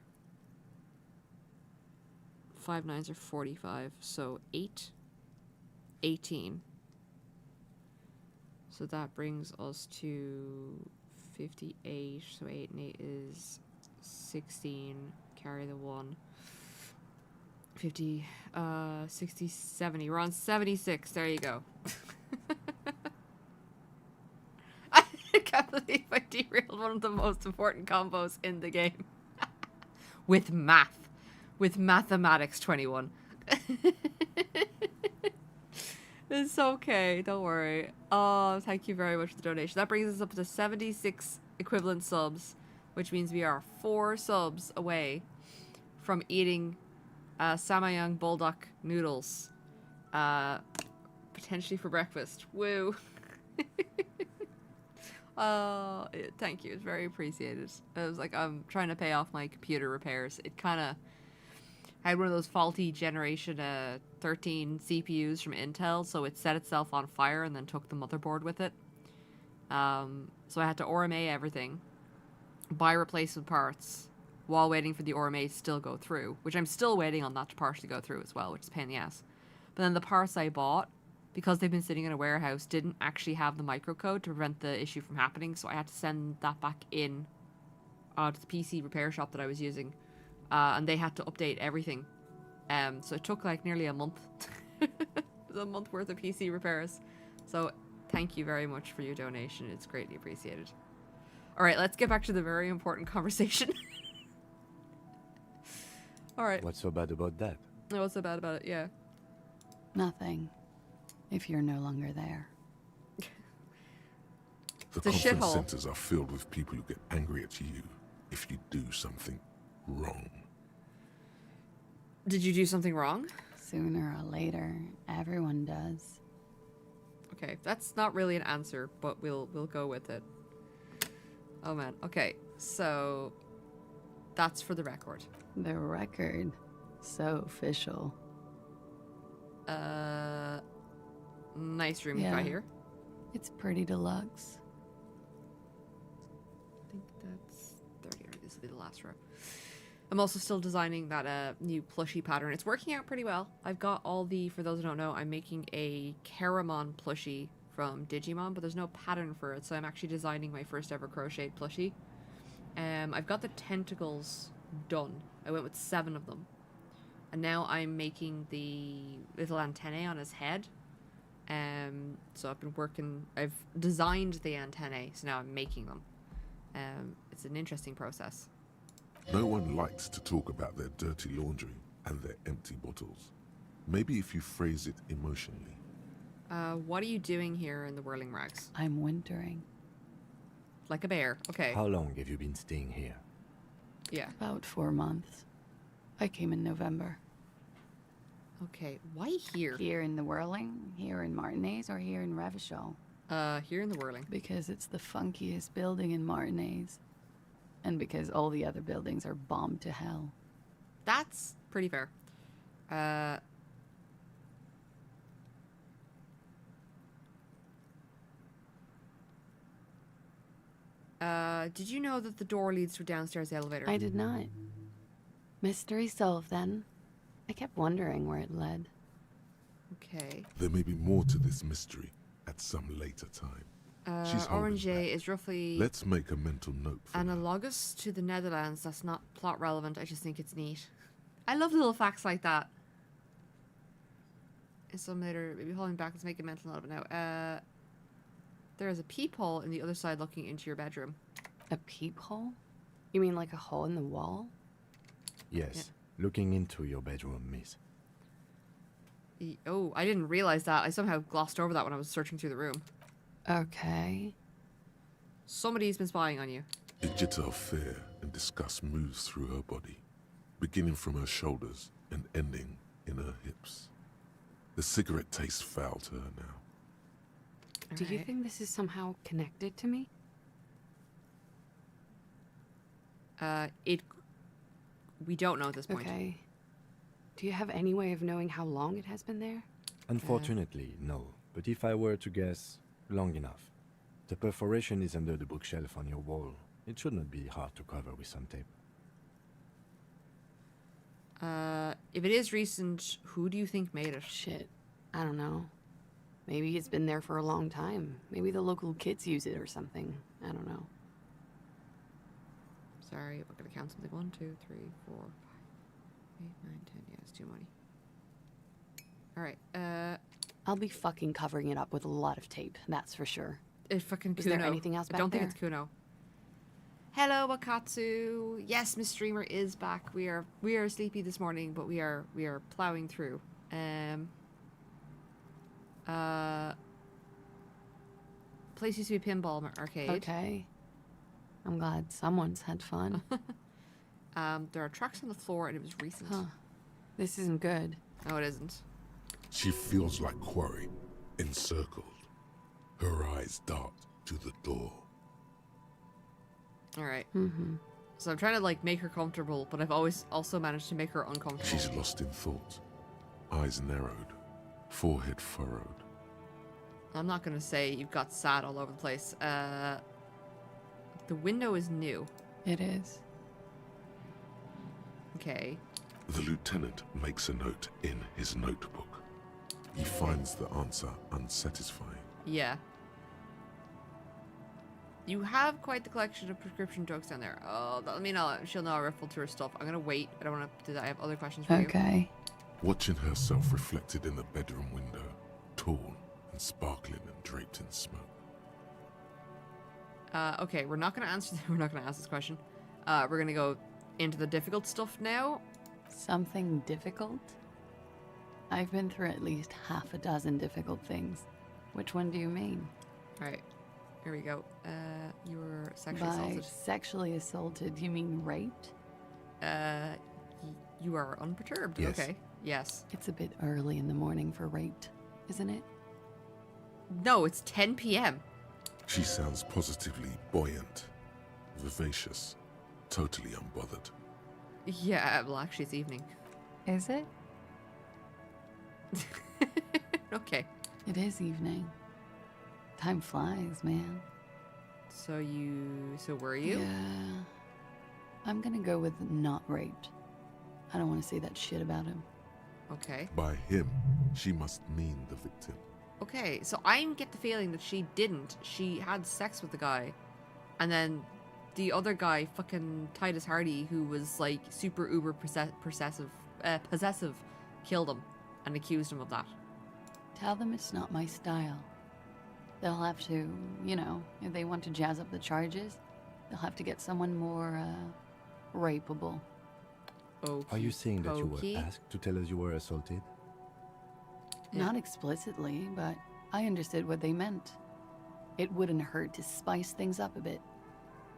Speaker 1: 5 9s are 45, so 8, 18. So that brings us to 58, so 8 and 8 is 16, carry the 1. 50, 60, 70, we're on 76, there you go. I can't believe I derailed one of the most important combos in the game. With math. With mathematics 21. It's okay, don't worry. Oh, thank you very much for the donation. That brings us up to 76 equivalent subs, which means we are 4 subs away from eating Samayang Bulldog noodles. Potentially for breakfast. Woo. Thank you. It's very appreciated. I was like, I'm trying to pay off my computer repairs. It kind of had one of those faulty generation 13 CPUs from Intel, so it set itself on fire and then took the motherboard with it. So I had to RMA everything, buy replacement parts, while waiting for the RMA to still go through, which I'm still waiting on that to partially go through as well, which is a pain in the ass. But then the parts I bought, because they've been sitting in a warehouse, didn't actually have the microcode to prevent the issue from happening, so I had to send that back in to the PC repair shop that I was using, and they had to update everything. So it took like nearly a month. It was a month worth of PC repairs. So thank you very much for your donation. It's greatly appreciated. All right, let's get back to the very important conversation. All right.
Speaker 6: What's so bad about that?
Speaker 1: No, what's so bad about it? Yeah.
Speaker 10: Nothing. If you're no longer there.
Speaker 4: The
Speaker 1: It's a
Speaker 4: conference
Speaker 1: shithole.
Speaker 4: centers are filled with people who get angry at you if you do something wrong.
Speaker 1: Did you do something wrong?
Speaker 10: Sooner or later, everyone does.
Speaker 1: Okay, that's not really an answer, but we'll go with it. Oh man. Okay, so that's for the record.
Speaker 10: The record. So official.
Speaker 1: Nice room you got here.
Speaker 10: It's pretty deluxe.
Speaker 1: I think that's 30. This will be the last row. I'm also still designing that new plushie pattern. It's working out pretty well. I've got all the, for those who don't know, I'm making a Caramon plushie from Digimon, but there's no pattern for it, so I'm actually designing my first ever crocheted plushie. I've got the tentacles done. I went with 7 of them. And now I'm making the little antennae on his head. So I've designed the antennae, so now I'm making them. It's an interesting process.
Speaker 4: No one likes to talk about their dirty laundry and their empty bottles. Maybe if you phrase it emotionally.
Speaker 1: What are you doing here in the Whirling Rags?
Speaker 10: I'm wintering.
Speaker 1: Like a bear. Okay.
Speaker 6: How long have you been staying here?
Speaker 1: Yeah.
Speaker 10: About 4 months. I came in November.
Speaker 1: Okay. Why here?
Speaker 10: Here in the Whirling, here in Martinez, or here in Revachol?
Speaker 1: Here in the Whirling.
Speaker 10: Because it's the funkiest building in Martinez. And because all the other buildings are bombed to hell.
Speaker 1: That's pretty fair. Did you know that the door leads to a downstairs elevator?
Speaker 10: I did not. Mystery solved then. I kept wondering where it led.
Speaker 1: Okay.
Speaker 4: There may be more to this mystery at some later time. She's holding
Speaker 1: Orange
Speaker 4: back.
Speaker 1: is roughly
Speaker 4: Let's make a mental note for her.
Speaker 1: analogous to the Netherlands. That's not plot relevant. I just think it's neat. I love little facts like that. And some later, maybe holding back. Let's make a mental note of it now. There is a peephole in the other side looking into your bedroom.
Speaker 10: A peephole? You mean like a hole in the wall?
Speaker 6: Yes, looking into your bedroom, miss.
Speaker 1: Oh, I didn't realize that. I somehow glossed over that when I was searching through the room.
Speaker 10: Okay.
Speaker 1: Somebody's been spying on you.
Speaker 4: A jitter of fear and disgust moves through her body, beginning from her shoulders and ending in her hips. The cigarette tastes foul to her now.
Speaker 11: Do you think this is somehow connected to me?
Speaker 1: We don't know at this point.
Speaker 11: Okay. Do you have any way of knowing how long it has been there?
Speaker 6: Unfortunately, no. But if I were to guess, long enough. The perforation is under the bookshelf on your wall. It should not be hard to cover with some tape.
Speaker 1: If it is recent, who do you think made it?
Speaker 11: Shit. I don't know. Maybe it's been there for a long time. Maybe the local kids use it or something. I don't know.
Speaker 1: Sorry, I'm gonna count something. 1, 2, 3, 4, 5, 8, 9, 10. Yeah, it's too many. Alright,
Speaker 11: I'll be fucking covering it up with a lot of tape, that's for sure.
Speaker 1: It's fucking Kuno.
Speaker 11: Is there anything else
Speaker 1: I
Speaker 11: back
Speaker 1: don't
Speaker 11: there?
Speaker 1: think it's Kuno. Hello, Wakatsu. Yes, Miss Streamer is back. We are sleepy this morning, but we are plowing through. Place used to be pinball arcade.
Speaker 11: Okay. I'm glad someone's had fun.
Speaker 1: There are tracks on the floor, and it was recent.
Speaker 11: Huh. This isn't good.
Speaker 1: No, it isn't.
Speaker 4: She feels like quarry, encircled. Her eyes dart to the door.
Speaker 1: All right.
Speaker 11: Mm-hmm.
Speaker 1: So I'm trying to like make her comfortable, but I've always also managed to make her uncomfortable.
Speaker 4: She's lost in thought. Eyes narrowed. Forehead furrowed.
Speaker 1: I'm not gonna say you've got sad all over the place. The window is new.
Speaker 11: It is.
Speaker 1: Okay.
Speaker 4: The lieutenant makes a note in his notebook. He finds the answer unsatisfying.
Speaker 1: Yeah. You have quite the collection of prescription drugs down there. Oh, let me know. She'll know I riffled through her stuff. I'm gonna wait. I don't want to do that. I have other questions for you.
Speaker 11: Okay.
Speaker 4: Watching herself reflected in the bedroom window, torn and sparkling and draped in smoke.
Speaker 1: Okay, we're not gonna answer. We're not gonna ask this question. We're gonna go into the difficult stuff now.
Speaker 11: Something difficult? I've been through at least half a dozen difficult things. Which one do you mean?
Speaker 1: All right. Here we go. You were sexually
Speaker 11: By
Speaker 1: assaulted.
Speaker 11: sexually assaulted, you mean raped?
Speaker 1: You are unperturbed.
Speaker 4: Yes.
Speaker 1: Okay. Yes.
Speaker 11: It's a bit early in the morning for raped, isn't it?
Speaker 1: No, it's 10 p.m.
Speaker 4: She sounds positively buoyant, vivacious, totally unbothered.
Speaker 1: Yeah, well, actually, it's evening.
Speaker 11: Is it?
Speaker 1: Okay.
Speaker 11: It is evening. Time flies, man.
Speaker 1: So were you?
Speaker 11: Yeah. I'm gonna go with not raped. I don't want to say that shit about him.
Speaker 1: Okay.
Speaker 4: By him, she must mean the victim.
Speaker 1: Okay, so I get the feeling that she didn't. She had sex with the guy, and then the other guy, fucking Titus Hardy, who was like super uber possessive, killed him and accused him of that.
Speaker 11: Tell them it's not my style. They'll have to, you know, if they want to jazz up the charges, they'll have to get someone more, rapeable.
Speaker 6: Are you saying that you
Speaker 1: Okey-dokey.
Speaker 6: were asked to tell us you were assaulted?
Speaker 1: Yeah.
Speaker 11: Not explicitly, but I understood what they meant. It wouldn't hurt to spice things up a bit.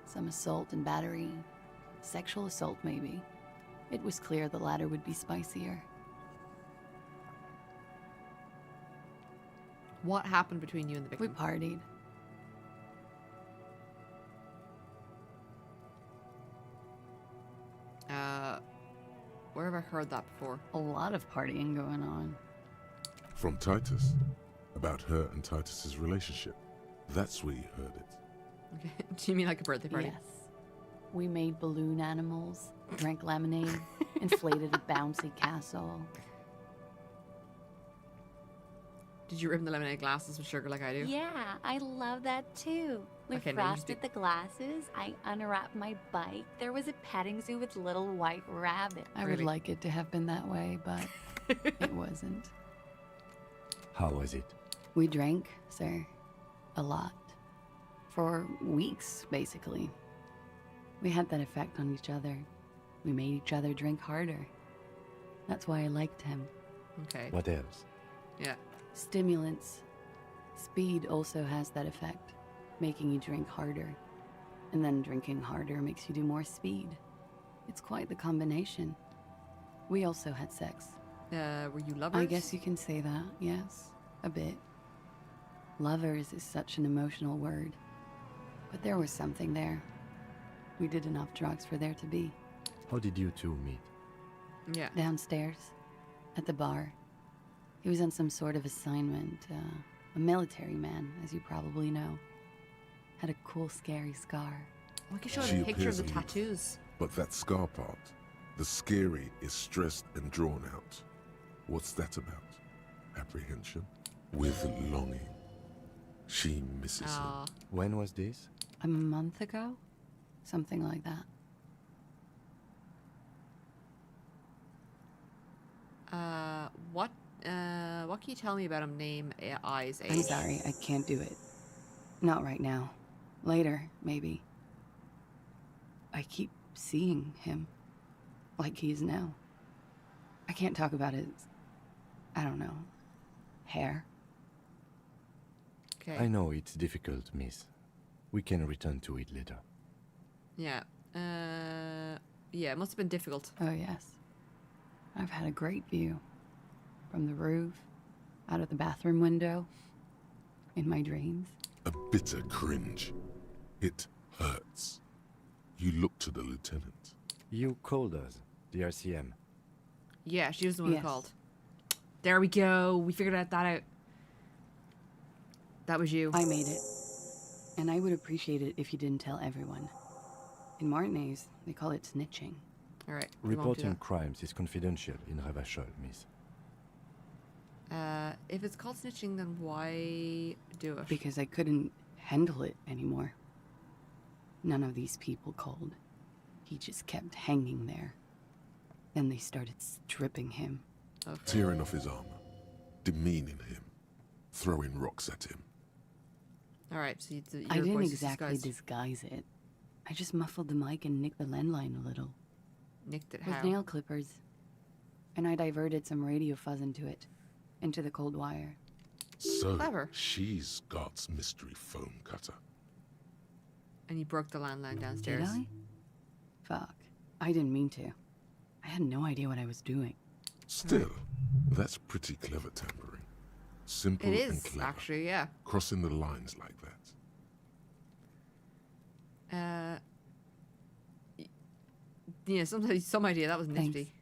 Speaker 11: Some assault and battery. Sexual assault, maybe. It was clear the latter would be spicier.
Speaker 1: What happened between you and the
Speaker 11: We
Speaker 1: victim?
Speaker 11: partied.
Speaker 1: Where have I heard that before?
Speaker 11: A lot of partying going on.
Speaker 4: From Titus, about her and Titus's relationship. That's where you heard it.
Speaker 1: Okay. Do you mean like a birthday party?
Speaker 11: Yes. We made balloon animals, drank lemonade, inflated a bouncy castle.
Speaker 1: Did you rim the lemonade glasses with sugar like I do?
Speaker 12: Yeah, I love that too. We
Speaker 1: Okay, now you
Speaker 12: frosted the glasses. I unwrapped my bike. There was a petting zoo with little white rabbits.
Speaker 11: I would
Speaker 1: Really?
Speaker 11: like it to have been that way, but it wasn't.
Speaker 6: How was it?
Speaker 11: We drank, sir. A lot. For weeks, basically. We had that effect on each other. We made each other drink harder. That's why I liked him.
Speaker 1: Okay.
Speaker 6: What else?
Speaker 1: Yeah.
Speaker 11: Stimulants. Speed also has that effect, making you drink harder. And then drinking harder makes you do more speed. It's quite the combination. We also had sex.
Speaker 1: Were you lovers?
Speaker 11: I guess you can say that, yes. A bit. Lovers is such an emotional word. But there was something there. We did enough drugs for there to be.
Speaker 6: How did you two meet?
Speaker 1: Yeah.
Speaker 11: Downstairs, at the bar. He was on some sort of assignment. A military man, as you probably know. Had a cool, scary scar.
Speaker 1: We can show
Speaker 4: She
Speaker 1: him a picture of
Speaker 4: appears
Speaker 1: the
Speaker 4: aloof.
Speaker 1: tattoos.
Speaker 4: But that scar part, the scary, is stressed and drawn out. What's that about? Apprehension? With longing. She misses him.
Speaker 1: Aw.
Speaker 6: When was this?
Speaker 11: A month ago? Something like that.
Speaker 1: What can you tell me about him? Name, eyes, age?
Speaker 11: I'm sorry, I can't do it. Not right now. Later, maybe. I keep seeing him. Like he is now. I can't talk about his... I don't know. Hair.
Speaker 1: Okay.
Speaker 6: I know it's difficult, miss. We can return to it later.
Speaker 1: Yeah. Yeah, it must have been difficult.
Speaker 11: Oh, yes. I've had a great view. From the roof, out of the bathroom window, in my dreams.
Speaker 4: A bitter cringe. It hurts. You look to the lieutenant.
Speaker 6: You called us, the RCM.
Speaker 1: Yeah, she was the one who
Speaker 11: Yes.
Speaker 1: called. There we go. We figured that out. That was you.
Speaker 11: I made it. And I would appreciate it if you didn't tell everyone. In Martinez, they call it snitching.
Speaker 1: All right. we won't do
Speaker 6: Reporting crimes is confidential in Revachol, miss.
Speaker 1: that. If it's called snitching, then why do it?
Speaker 11: Because I couldn't handle it anymore. None of these people called. He just kept hanging there. Then they started stripping him.
Speaker 1: Okay.
Speaker 4: Tearing off his armor. Demeaning him. Throwing rocks at him.
Speaker 1: All right. So your
Speaker 11: I didn't
Speaker 1: voice is
Speaker 11: exactly
Speaker 1: disguised.
Speaker 11: disguise it. I just muffled the mic and nicked the landline a little.
Speaker 1: Nicked it
Speaker 11: With
Speaker 1: how?
Speaker 11: nail clippers. And I diverted some radio fuzz into it. Into the cold wire.
Speaker 4: So,
Speaker 1: Clever.
Speaker 4: she's God's mystery foam cutter.
Speaker 1: And you broke the landline downstairs.
Speaker 11: Did I? Fuck. I didn't mean to. I had no idea what I was doing.
Speaker 4: Still, that's pretty clever tampering. Simple
Speaker 1: It
Speaker 4: and
Speaker 1: is,
Speaker 4: clever.
Speaker 1: actually, yeah.
Speaker 4: Crossing the lines like that.
Speaker 1: Yeah, some idea. That was nifty.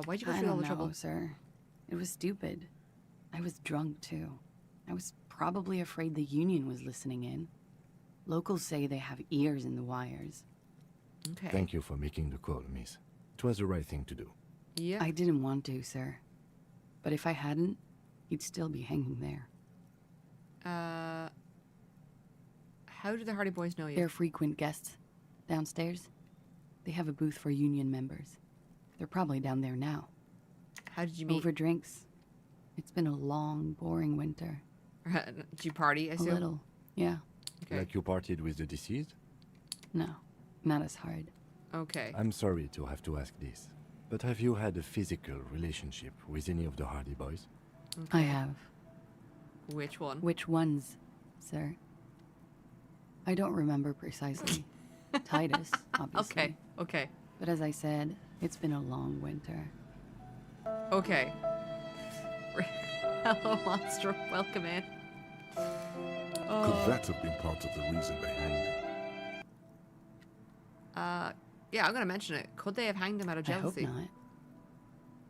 Speaker 1: Why'd you go
Speaker 11: I
Speaker 1: through all
Speaker 11: don't
Speaker 1: the
Speaker 11: know,
Speaker 1: trouble?
Speaker 11: sir. It was stupid. I was drunk, too. I was probably afraid the Union was listening in. Locals say they have ears in the wires.
Speaker 1: Okay.
Speaker 6: Thank you for making the call, miss. It was the right thing to do.
Speaker 1: Yeah.
Speaker 11: I didn't want to, sir. But if I hadn't, he'd still be hanging there.
Speaker 1: How do the Hardy Boys know you?
Speaker 11: They're frequent guests. Downstairs, they have a booth for Union members. They're probably down there now.
Speaker 1: How did you meet?
Speaker 11: Over drinks. It's been a long, boring winter.
Speaker 1: Did you party, I
Speaker 11: A
Speaker 1: assume?
Speaker 11: little, yeah.
Speaker 1: Okay.
Speaker 6: Like you partied with the deceased?
Speaker 11: No, not as hard.
Speaker 1: Okay.
Speaker 6: I'm sorry to have to ask this, but have you had a physical relationship with any of the Hardy Boys?
Speaker 11: I have.
Speaker 1: Which one?
Speaker 11: Which ones, sir? I don't remember precisely. Titus, obviously.
Speaker 1: Okay. Okay.
Speaker 11: But as I said, it's been a long winter.
Speaker 1: Okay. Hello, monster. Welcome in.
Speaker 4: Could that have been part of the reason they hanged him?
Speaker 1: Yeah, I'm gonna mention it. Could they have hanged him out of
Speaker 11: I hope
Speaker 1: jealousy?
Speaker 11: not.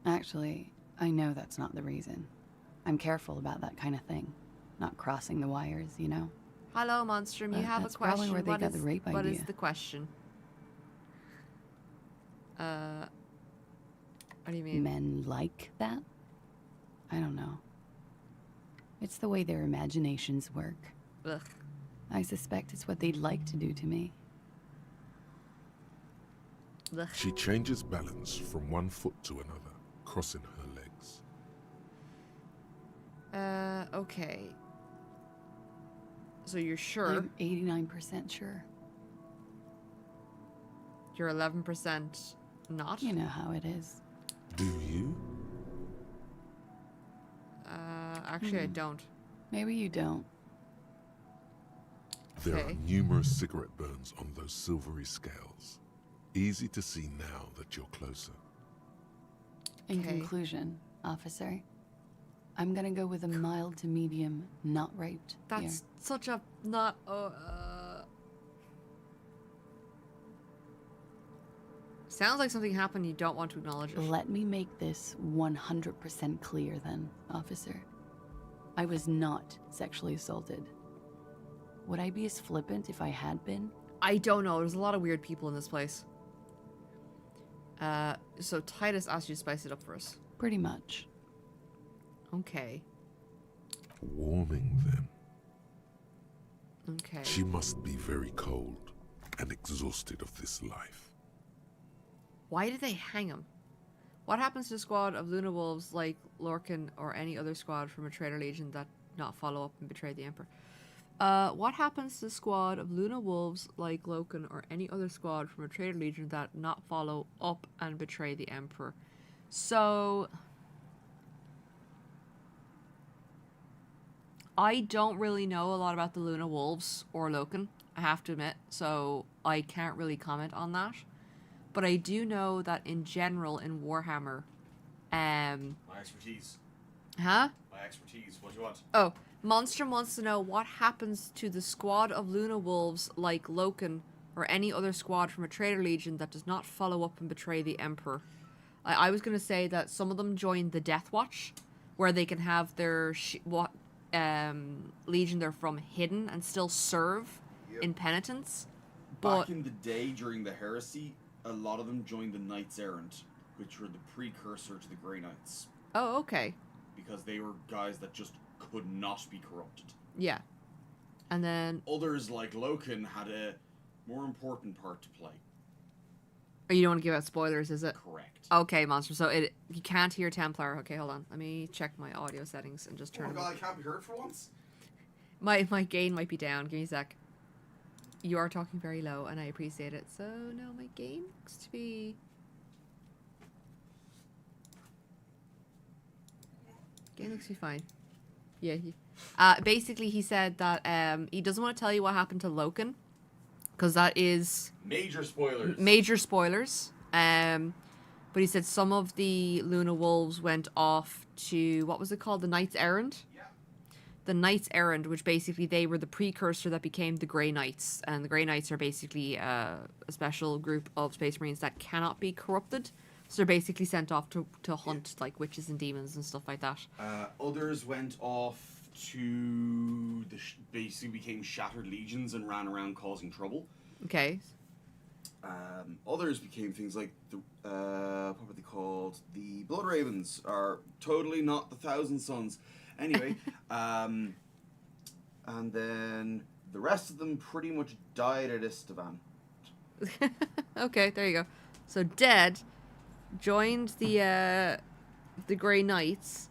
Speaker 11: Actually, I know that's not the reason. I'm careful about that kind of thing. Not crossing the wires, you know?
Speaker 1: Hello, Monstrum. You
Speaker 11: But
Speaker 1: have a
Speaker 11: that's probably
Speaker 1: question.
Speaker 11: where they got the rape
Speaker 1: What is
Speaker 11: idea.
Speaker 1: the question? What do you mean?
Speaker 11: Men like that? I don't know. It's the way their imaginations work.
Speaker 1: Ugh.
Speaker 11: I suspect it's what they'd like to do to me.
Speaker 1: Ugh.
Speaker 4: She changes balance from one foot to another, crossing her legs.
Speaker 1: Okay. So you're sure?
Speaker 11: I'm 89% sure.
Speaker 1: You're 11% not?
Speaker 11: You know how it is.
Speaker 4: Do you?
Speaker 1: Actually, I don't.
Speaker 11: Maybe you don't.
Speaker 4: There
Speaker 1: Okay.
Speaker 4: are numerous cigarette burns on those silvery scales. Easy to see now that you're closer.
Speaker 11: In
Speaker 1: Okay.
Speaker 11: conclusion, officer, I'm gonna go with a mild to medium not raped
Speaker 1: That's such a not. Sounds like something happened you don't want to acknowledge it.
Speaker 11: here. Let me make this 100% clear then, officer. I was not sexually assaulted. Would I be as flippant if I had been?
Speaker 1: I don't know. There's a lot of weird people in this place. So Titus asked you to spice it up for us.
Speaker 11: Pretty much.
Speaker 1: Okay.
Speaker 4: Warming them.
Speaker 1: Okay.
Speaker 4: She must be very cold and exhausted of this life.
Speaker 1: Why did they hang him? What happens to a squad of Luna Wolves like Lorcan or any other squad from a traitor legion that not follow up and betray the Emperor? What happens to a squad of Luna Wolves like Lorcan or any other squad from a traitor legion that not follow up and betray the Emperor? So I don't really know a lot about the Luna Wolves or Lorcan, I have to admit, so I can't really comment on that. But I do know that in general in Warhammer,
Speaker 13: My expertise.
Speaker 1: huh?
Speaker 13: My expertise. What do you want?
Speaker 1: Oh, Monstrum wants to know what happens to the squad of Luna Wolves like Lorcan or any other squad from a traitor legion that does not follow up and betray the Emperor. I was going to say that some of them joined the Death Watch, where they can have their legion they're from hidden and still serve in penitence.
Speaker 13: Back in the day, during the heresy, a lot of them joined the Knights Errant, which were the precursor to the Grey Knights.
Speaker 1: Oh, okay.
Speaker 13: Because they were guys that just could not be corrupted.
Speaker 1: Yeah. And then...
Speaker 13: Others, like Loken, had a more important part to play.
Speaker 1: Oh, you don't want to give out spoilers, is it?
Speaker 13: Correct.
Speaker 1: Okay, Monster. So you can't hear Templar. Okay, hold on. Let me check my audio settings and just turn
Speaker 13: Oh
Speaker 1: it
Speaker 13: my god,
Speaker 1: up.
Speaker 13: I can't be heard for once?
Speaker 1: My gain might be down. Give me a sec. You are talking very low, and I appreciate it. So, no, my gain looks to be... Gain looks to be fine. Yeah. Basically, he said that he doesn't want to tell you what happened to Loken, because that is...
Speaker 13: Major spoilers.
Speaker 1: Major spoilers. But he said some of the Luna Wolves went off to... What was it called? The Knights Errant? The Knights Errant, which basically they were the precursor that became the Grey Knights. And the Grey Knights are basically a special group of Space Marines that cannot be corrupted. So they're basically sent off to hunt like witches and demons and stuff like that.
Speaker 13: Others went off to basically became Shattered Legions and ran around causing trouble.
Speaker 1: Okay.
Speaker 13: Others became things like the what were they called? The Blood Ravens are totally not the Thousand Sons. Anyway, and then the rest of them pretty much died at Istavan.
Speaker 1: Okay, there you go. So Dead joined the Grey Knights.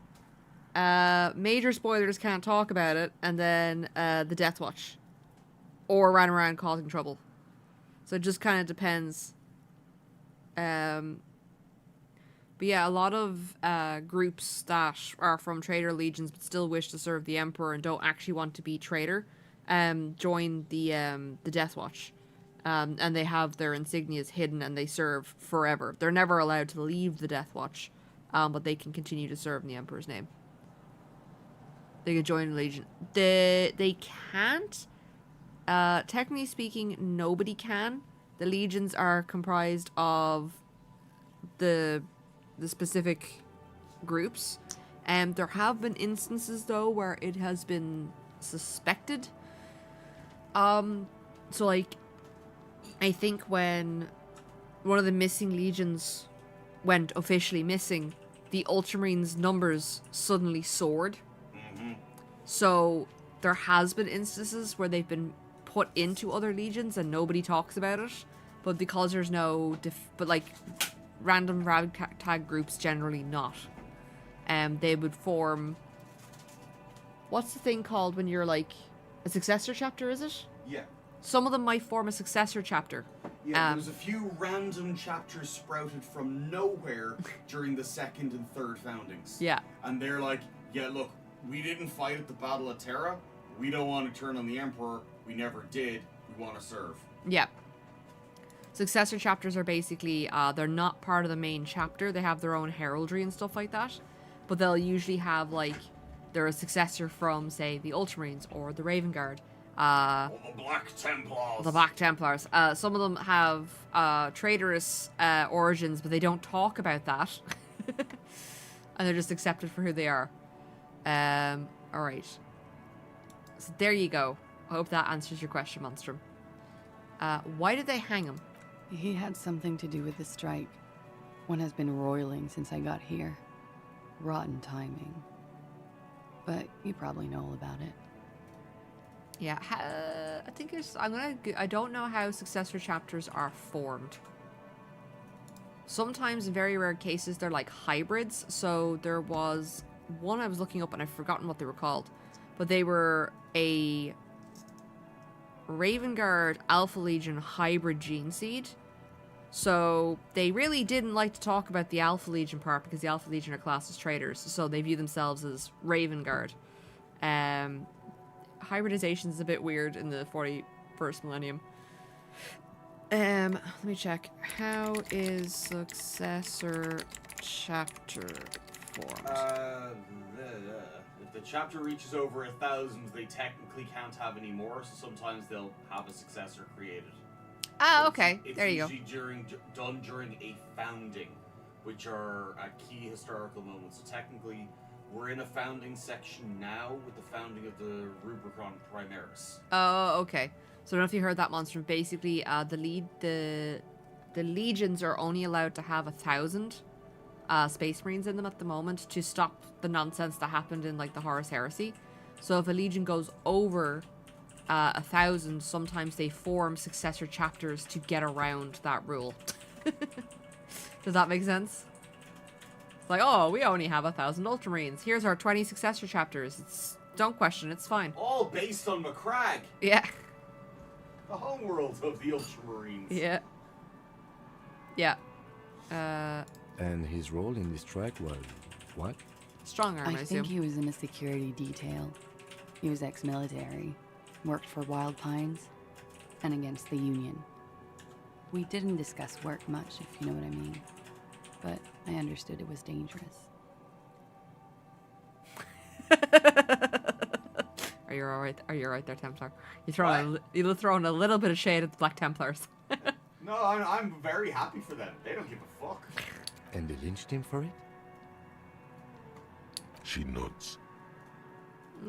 Speaker 1: Major spoilers, can't talk about it. And then the Death Watch, or ran around causing trouble. So it just kind of depends. But yeah, a lot of groups that are from traitor legions but still wish to serve the Emperor and don't actually want to be traitor join the Death Watch. And they have their insignias hidden and they serve forever. They're never allowed to leave the Death Watch, but they can continue to serve in the Emperor's name. They can join the Legion. They can't. Technically speaking, nobody can. The legions are comprised of the specific groups. There have been instances, though, where it has been suspected. So, like, I think when one of the missing legions went officially missing, the Ultramarines' numbers suddenly soared.
Speaker 13: Mm-hmm.
Speaker 1: So there has been instances where they've been put into other legions and nobody talks about it. But because there's no... but, like, random ragtag groups generally not. They would form... What's the thing called when you're, like... A successor chapter, is it?
Speaker 13: Yeah.
Speaker 1: Some of them might form a successor chapter.
Speaker 13: Yeah, there's a few random chapters sprouted from nowhere during the second and third foundings.
Speaker 1: Yeah.
Speaker 13: And they're like, yeah, look, we didn't fight at the Battle of Terra. We don't want to turn on the Emperor. We never did. We want to serve.
Speaker 1: Yeah. Successor chapters are basically, they're not part of the main chapter. They have their own heraldry and stuff like that. But they'll usually have, like, they're a successor from, say, the Ultramarines or the Raven Guard.
Speaker 13: Or the Black Templars.
Speaker 1: The Black Templars. Some of them have traitorous origins, but they don't talk about that. And they're just accepted for who they are. Alright. So there you go. I hope that answers your question, Monstrum. Why did they hang him?
Speaker 11: He had something to do with the strike. One has been roiling since I got here. Rotten timing. But you probably know all about it.
Speaker 1: Yeah, I think it's... I don't know how successor chapters are formed. Sometimes, in very rare cases, they're like hybrids. So there was one I was looking up and I've forgotten what they were called. But they were a Raven Guard Alpha Legion hybrid gene seed. So they really didn't like to talk about the Alpha Legion part because the Alpha Legion are classed as traitors. So they view themselves as Raven Guard. Hybridization is a bit weird in the 41st millennium. Let me check. How is successor chapter formed?
Speaker 13: If the chapter reaches over 1,000, they technically can't have any more, so sometimes they'll have a successor created.
Speaker 1: Ah,
Speaker 14: It's-
Speaker 1: okay.
Speaker 14: It's
Speaker 1: There you go.
Speaker 14: usually done during a founding, which are a key historical moment. So technically, we're in a founding section now with the founding of the Rubicon Primaris.
Speaker 1: Oh, okay. So I don't know if you heard that, Monster. Basically, the legions are only allowed to have 1,000 Space Marines in them at the moment to stop the nonsense that happened in like the Horus Heresy. So if a legion goes over 1,000, sometimes they form successor chapters to get around that rule. Does that make sense? It's like, oh, we only have 1,000 Ultramarines. Here's our 20 successor chapters. Don't question, it's fine.
Speaker 14: All based on McCrag,
Speaker 1: Yeah.
Speaker 14: the homeworld of the Ultramarines.
Speaker 1: Yeah. Yeah.
Speaker 6: And his role in this strike was what?
Speaker 1: Strong arm, I
Speaker 10: I
Speaker 1: assume.
Speaker 10: think he was in a security detail. He was ex-military, worked for Wild Pines, and against the Union. We didn't discuss work much, if you know what I mean. But I understood it was dangerous.
Speaker 1: Are you alright? Are you alright there, Templar? You're throwing a little bit of shade at the Black Templars.
Speaker 14: No, I'm very happy for them. They don't give a fuck.
Speaker 6: And they lynched him for it?
Speaker 4: She nods.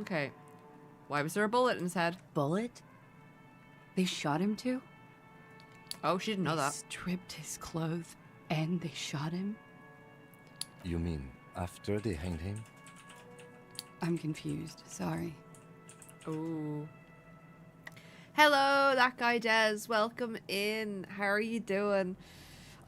Speaker 1: Okay. Why was there a bullet in his head?
Speaker 10: Bullet? They shot him too?
Speaker 1: Oh, she didn't know
Speaker 10: They
Speaker 1: that.
Speaker 10: stripped his clothes and they shot him?
Speaker 6: You mean after they hanged him?
Speaker 10: I'm confused. Sorry.
Speaker 1: Ooh. Hello, that guy Des. Welcome in. How are you doing?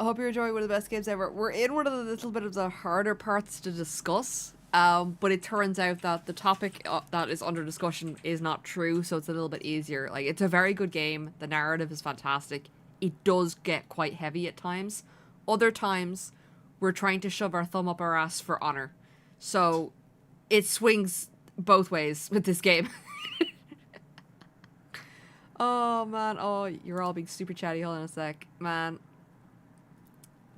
Speaker 1: I hope you're enjoying one of the best games ever. We're in one of the little bit of the harder parts to discuss. But it turns out that the topic that is under discussion is not true, so it's a little bit easier. Like, it's a very good game. The narrative is fantastic. It does get quite heavy at times. Other times, we're trying to shove our thumb up our ass for honor. So, it swings both ways with this game. Oh, man. Oh, you're all being super chatty. Hold on a sec. Man.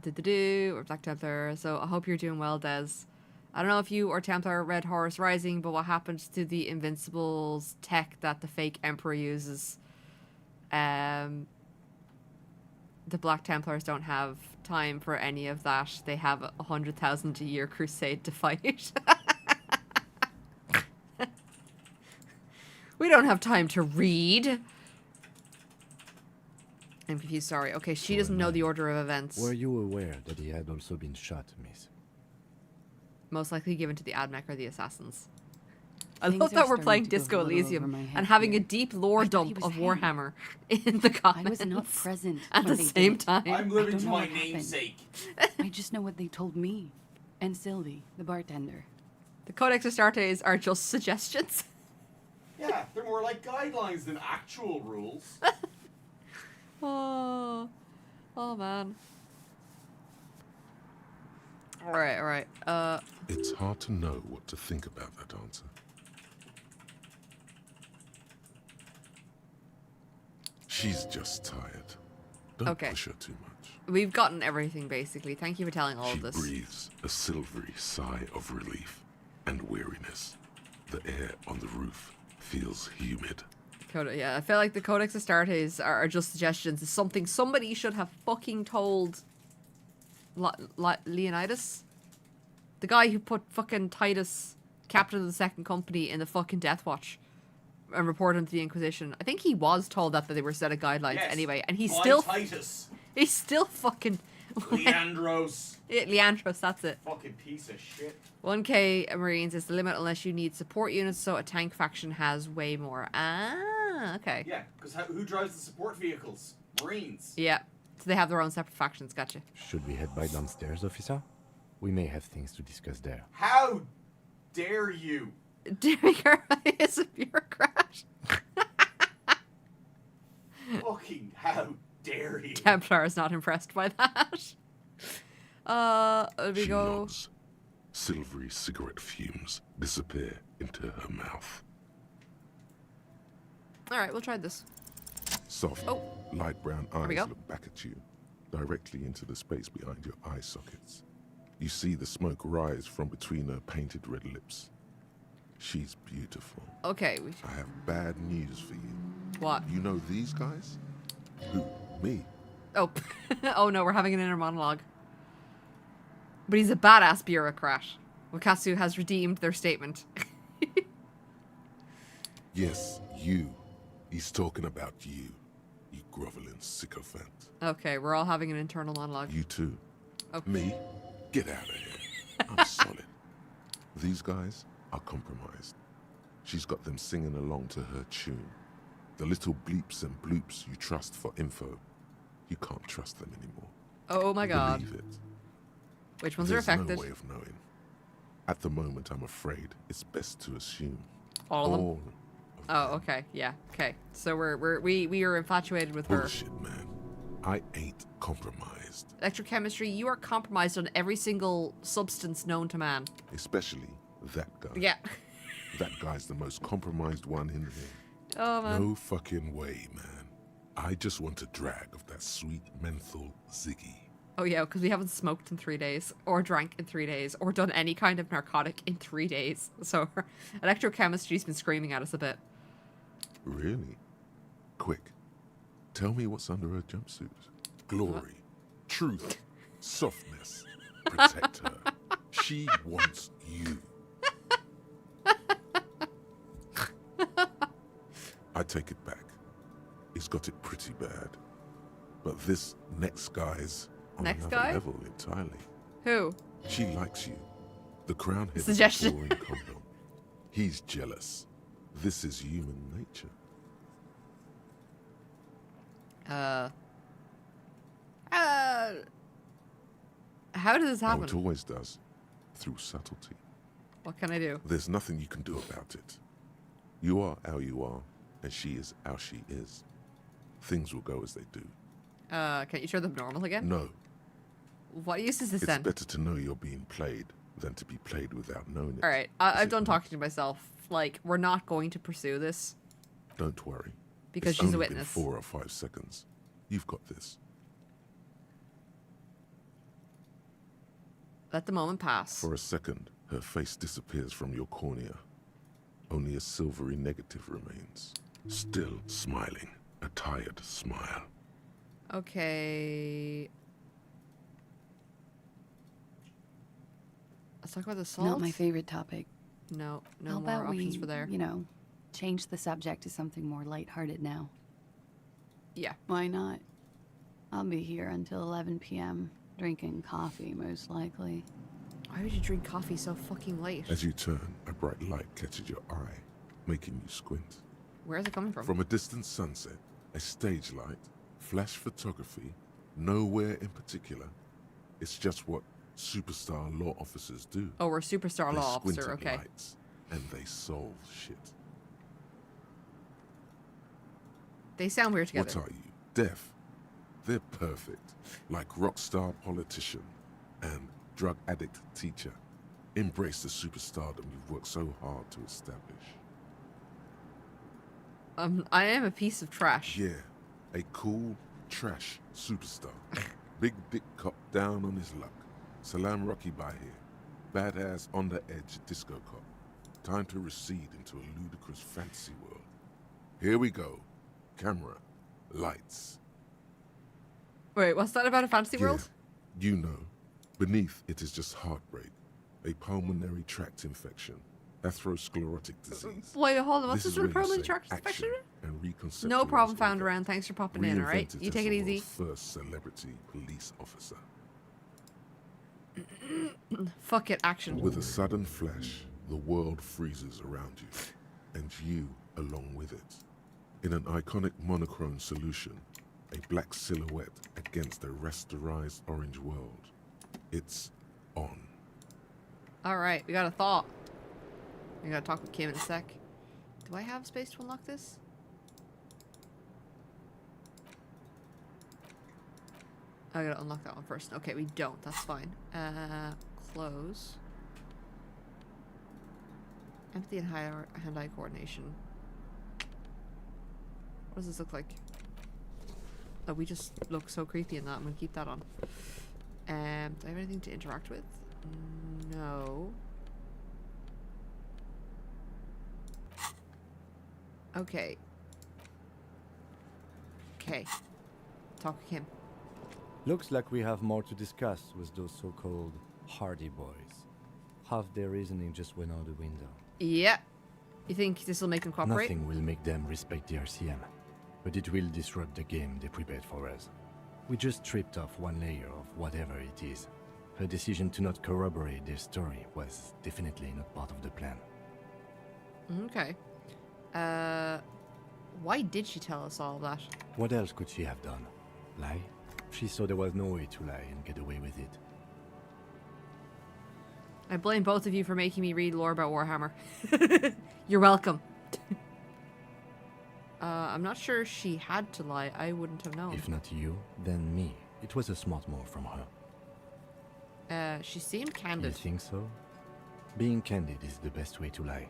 Speaker 1: Or Black Templar. So, I hope you're doing well, Des. I don't know if you or Templar read Horus Rising, but what happened to the Invincibles tech that the fake Emperor uses? The Black Templars don't have time for any of that. They have 100,000 a year crusade to fight. We don't have time to read. I'm confused, sorry. Okay, she doesn't know the order of events.
Speaker 6: Were you aware that he had also been shot, miss?
Speaker 1: Most likely given to the Admech or the Assassins. I
Speaker 10: Things
Speaker 1: love
Speaker 10: are
Speaker 1: that we're
Speaker 10: starting
Speaker 1: playing
Speaker 10: to go a
Speaker 1: Disco
Speaker 10: little over
Speaker 1: Elysium
Speaker 10: my head
Speaker 1: and having
Speaker 10: here.
Speaker 1: a deep lore
Speaker 10: I thought he
Speaker 1: dump
Speaker 10: was
Speaker 1: of
Speaker 10: hanged.
Speaker 1: Warhammer in the comments.
Speaker 10: I was not present
Speaker 1: at
Speaker 10: when
Speaker 1: the
Speaker 10: they
Speaker 1: same
Speaker 10: did it.
Speaker 1: time.
Speaker 14: I'm
Speaker 10: I
Speaker 14: living
Speaker 10: don't
Speaker 14: to
Speaker 10: know
Speaker 14: my
Speaker 10: what happened.
Speaker 14: namesake.
Speaker 10: I just know what they told me. And Sylvie, the bartender.
Speaker 1: The Codex Astartes are just suggestions.
Speaker 14: Yeah, they're more like guidelines than actual rules.
Speaker 1: Oh man. Alright.
Speaker 4: It's hard to know what to think about that answer. She's just tired. Don't
Speaker 1: Okay.
Speaker 4: push her too much.
Speaker 1: We've gotten everything basically. Thank you for telling all
Speaker 4: She
Speaker 1: of this.
Speaker 4: breathes a silvery sigh of relief and weariness. The air on the roof feels humid.
Speaker 1: Yeah, I feel like the Codex Astartes are just suggestions. It's something somebody should have fucking told Leonidas? The guy who put fucking Titus, captain of the Second Company, in the fucking Death Watch and reported him to the Inquisition. I think he was told that they were set of guidelines
Speaker 14: Yes,
Speaker 1: anyway, and he's
Speaker 14: by
Speaker 1: still
Speaker 14: Titus.
Speaker 1: he's still fucking
Speaker 14: Leandros.
Speaker 1: Yeah, Leandros, that's it.
Speaker 14: Fucking piece of shit.
Speaker 1: 1k Marines is the limit unless you need support units, so a tank faction has way more. Ah, okay.
Speaker 14: Yeah, because who drives the support vehicles? Marines.
Speaker 1: Yeah, so they have their own separate factions, gotcha.
Speaker 6: Should we head by downstairs, officer? We may have things to discuss there.
Speaker 14: How dare you?
Speaker 1: Demigar is a bureaucrat.
Speaker 14: Fucking how dare you?
Speaker 1: Templar is not impressed by that. We
Speaker 4: She
Speaker 1: go.
Speaker 4: nods. Silvery cigarette fumes disappear into her mouth.
Speaker 1: Alright, we'll try this.
Speaker 4: Soft, light brown
Speaker 1: we
Speaker 4: eyes
Speaker 1: go.
Speaker 4: look back at you, directly into the space behind your eye sockets. You see the smoke rise from between her painted red lips. She's beautiful.
Speaker 1: Okay.
Speaker 4: I have bad news for you.
Speaker 1: What?
Speaker 4: You know these guys? Who? Me?
Speaker 1: Oh, oh no, we're having an inner monologue. But he's a badass bureaucrat. Wakasu has redeemed their statement.
Speaker 4: Yes, you. He's talking about you. You groveling sycophant.
Speaker 1: Okay, we're all having an internal monologue.
Speaker 4: You too.
Speaker 1: Okay.
Speaker 4: Me? Get out of here. I'm solid. These guys are compromised. She's got them singing along to her tune. The little bleeps and bloops you trust for info. You can't trust them anymore.
Speaker 1: Oh my god.
Speaker 4: Believe it.
Speaker 1: Which ones
Speaker 4: There's
Speaker 1: are affected?
Speaker 4: no way of knowing. At the moment, I'm afraid it's best to assume.
Speaker 1: All of them?
Speaker 4: All
Speaker 1: Oh, okay. Yeah. Okay. So we are infatuated with her.
Speaker 4: Bullshit, man. I ain't compromised.
Speaker 1: Electrochemistry, you are compromised on every single substance known to man.
Speaker 4: Especially that guy.
Speaker 1: Yeah.
Speaker 4: That guy's the most compromised one in here.
Speaker 1: Oh, man.
Speaker 4: No fucking way, man. I just want a drag of that sweet menthol ziggy.
Speaker 1: Oh, yeah, because we haven't smoked in 3 days, or drank in 3 days, or done any kind of narcotic in 3 days. So electrochemistry's been screaming at us a bit.
Speaker 4: Really? Quick. Tell me what's under her jumpsuit. Glory. Truth. Softness. Protect her. She wants you. I take it back. He's got it pretty bad. But this next guy's on
Speaker 1: Next
Speaker 4: another
Speaker 1: guy?
Speaker 4: level entirely.
Speaker 1: Who?
Speaker 4: She likes you. The crown head
Speaker 1: Suggestion.
Speaker 4: is a boring condom. He's jealous. This is human nature.
Speaker 1: How does this
Speaker 4: How
Speaker 1: happen?
Speaker 4: it always does. Through subtlety.
Speaker 1: What can I do?
Speaker 4: There's nothing you can do about it. You are how you are, and she is how she is. Things will go as they do.
Speaker 1: Can you show them normal again?
Speaker 4: No.
Speaker 1: What use is this
Speaker 4: It's
Speaker 1: then?
Speaker 4: better to know you're being played than to be played without knowing it.
Speaker 1: Alright, I've done talking to myself. Like, we're not going to pursue this.
Speaker 4: Don't worry.
Speaker 1: Because
Speaker 4: It's
Speaker 1: she's a
Speaker 4: only been
Speaker 1: witness.
Speaker 4: 4 or 5 seconds. You've got this.
Speaker 1: Let the moment pass.
Speaker 4: For a second, her face disappears from your cornea. Only a silvery negative remains. Still smiling. A tired smile.
Speaker 1: Okay. Let's talk about the salt.
Speaker 11: Not my favorite topic.
Speaker 1: No, no
Speaker 11: How
Speaker 1: more
Speaker 11: about
Speaker 1: options
Speaker 11: we,
Speaker 1: for there.
Speaker 11: you know, change the subject to something more lighthearted now?
Speaker 1: Yeah.
Speaker 11: Why not? I'll be here until 11 p.m. drinking coffee, most likely.
Speaker 1: Why would you drink coffee so fucking late?
Speaker 4: As you turn, a bright light catches your eye, making you squint.
Speaker 1: Where is it coming from?
Speaker 4: From a distant sunset, a stage light, flash photography, nowhere in particular. It's just what superstar law officers do.
Speaker 1: Oh, we're a superstar
Speaker 4: They
Speaker 1: law
Speaker 4: squint
Speaker 1: officer,
Speaker 4: at
Speaker 1: okay.
Speaker 4: lights, and they solve shit.
Speaker 1: They sound weird together.
Speaker 4: What are you, deaf? They're perfect, like rock star politician and drug addict teacher. Embrace the superstardom you've worked so hard to establish.
Speaker 1: I am a piece of trash.
Speaker 4: Yeah, a cool trash superstar. Big dick cop down on his luck. Salam Rocky by here. Badass on the edge disco cop. Time to recede into a ludicrous fantasy world. Here we go. Camera. Lights.
Speaker 1: Wait, what's that about a fantasy
Speaker 4: Yeah,
Speaker 1: world?
Speaker 4: you know. Beneath it is just heartbreak. A pulmonary tract infection. Atherosclerotic disease.
Speaker 1: Wait, hold on. What's
Speaker 4: This
Speaker 1: this
Speaker 4: is
Speaker 1: with
Speaker 4: where you
Speaker 1: permanent
Speaker 4: say
Speaker 1: tract
Speaker 4: action
Speaker 1: infection?
Speaker 4: and reconceptualize
Speaker 1: No problem
Speaker 4: the
Speaker 1: found
Speaker 4: event.
Speaker 1: around. Thanks for popping in, alright?
Speaker 4: Reinvented
Speaker 1: You
Speaker 4: as
Speaker 1: take it
Speaker 4: the
Speaker 1: easy.
Speaker 4: world's first celebrity police officer.
Speaker 1: Fuck it, action.
Speaker 4: With a sudden flash, the world freezes around you, and you along with it. In an iconic monochrome solution, a black silhouette against a rasterized orange world. It's on.
Speaker 1: Alright, we got a thought. We gotta talk with Kim in a sec. Do I have space to unlock this? I gotta unlock that one first. Okay, we don't. That's fine. Close. Empathy and hand-eye coordination. What does this look like? Oh, we just look so creepy in that. I'm gonna keep that on. Do I have anything to interact with? No. Okay. Okay. talk to Kim.
Speaker 6: Looks like we have more to discuss with those so-called Hardy boys. Half their reasoning just went out the window.
Speaker 1: Yeah. You think this will make them cooperate?
Speaker 6: Nothing will make them respect the RCM, but it will disrupt the game they prepared for us. We just stripped off one layer of whatever it is. Her decision to not corroborate their story was definitely not part of the plan.
Speaker 1: Okay. Why did she tell us all that?
Speaker 6: What else could she have done? Lie? She saw there was no way to lie and get away with it.
Speaker 1: I blame both of you for making me read lore about Warhammer. You're welcome. I'm not sure she had to lie. I wouldn't have known.
Speaker 6: If not you, then me. It was a smart move from her.
Speaker 1: She seemed candid.
Speaker 6: You think so? Being candid is the best way to lie.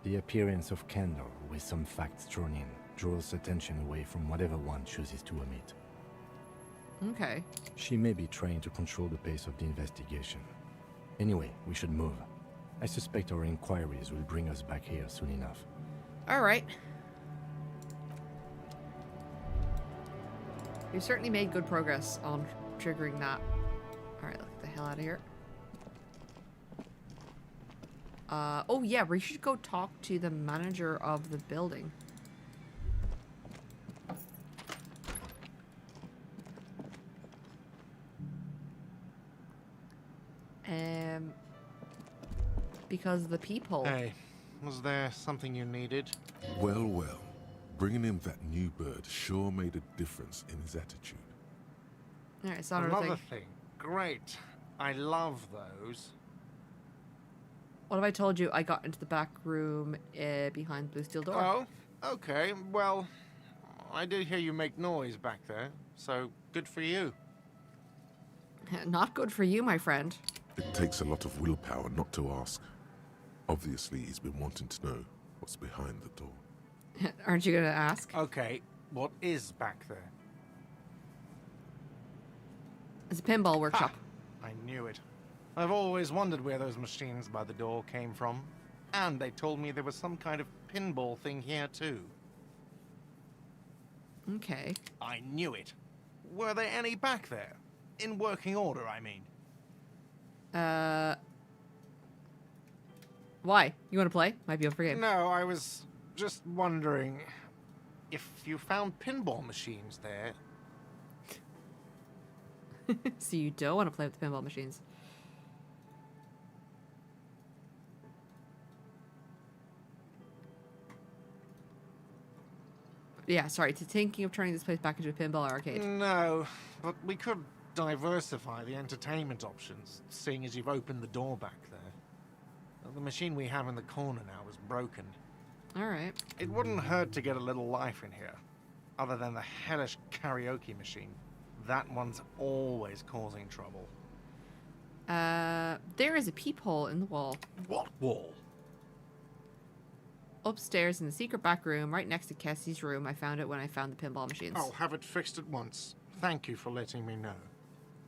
Speaker 6: The appearance of candor with some facts thrown in draws attention away from whatever one chooses to omit.
Speaker 1: Okay.
Speaker 6: She may be trying to control the pace of the investigation. Anyway, we should move. I suspect our inquiries will bring us back here soon enough.
Speaker 1: Alright. We've certainly made good progress on triggering that. Alright, let's get the hell out of here. Oh yeah, we should go talk to the manager of the building. Because the peephole.
Speaker 15: Hey, was there something you needed?
Speaker 4: Well, well. Bringing in that new bird sure made a difference in his attitude.
Speaker 1: Alright, it's not
Speaker 15: Another thing. Great. I love those.
Speaker 1: What have I told you? I got into the back room behind the blue steel door.
Speaker 15: Oh, okay. Well, I did hear you make noise back there, so good for you.
Speaker 1: Not good for you, my friend.
Speaker 4: It takes a lot of willpower not to ask. Obviously, he's been wanting to know what's behind the door.
Speaker 1: Aren't you gonna ask?
Speaker 15: Okay, what is back there?
Speaker 1: It's a pinball workshop.
Speaker 15: I knew it. I've always wondered where those machines by the door came from. And they told me there was some kind of pinball thing here too.
Speaker 1: Okay.
Speaker 15: I knew it. Were there any back there? In working order, I mean.
Speaker 1: Why? You want to play? Might be up for game.
Speaker 15: No, I was just wondering if you found pinball machines there.
Speaker 1: So you don't want to play with the pinball machines. Yeah, sorry, thinking of turning this place back into a pinball arcade.
Speaker 15: No, but we could diversify the entertainment options, seeing as you've opened the door back there. The machine we have in the corner now is broken.
Speaker 1: Alright.
Speaker 15: It wouldn't hurt to get a little life in here, other than the hellish karaoke machine. That one's always causing trouble.
Speaker 1: There is a peephole in the wall.
Speaker 15: What wall?
Speaker 1: Upstairs in the secret back room, right next to Kessie's room. I found it when I found the pinball machines.
Speaker 15: I'll have it fixed at once. Thank you for letting me know.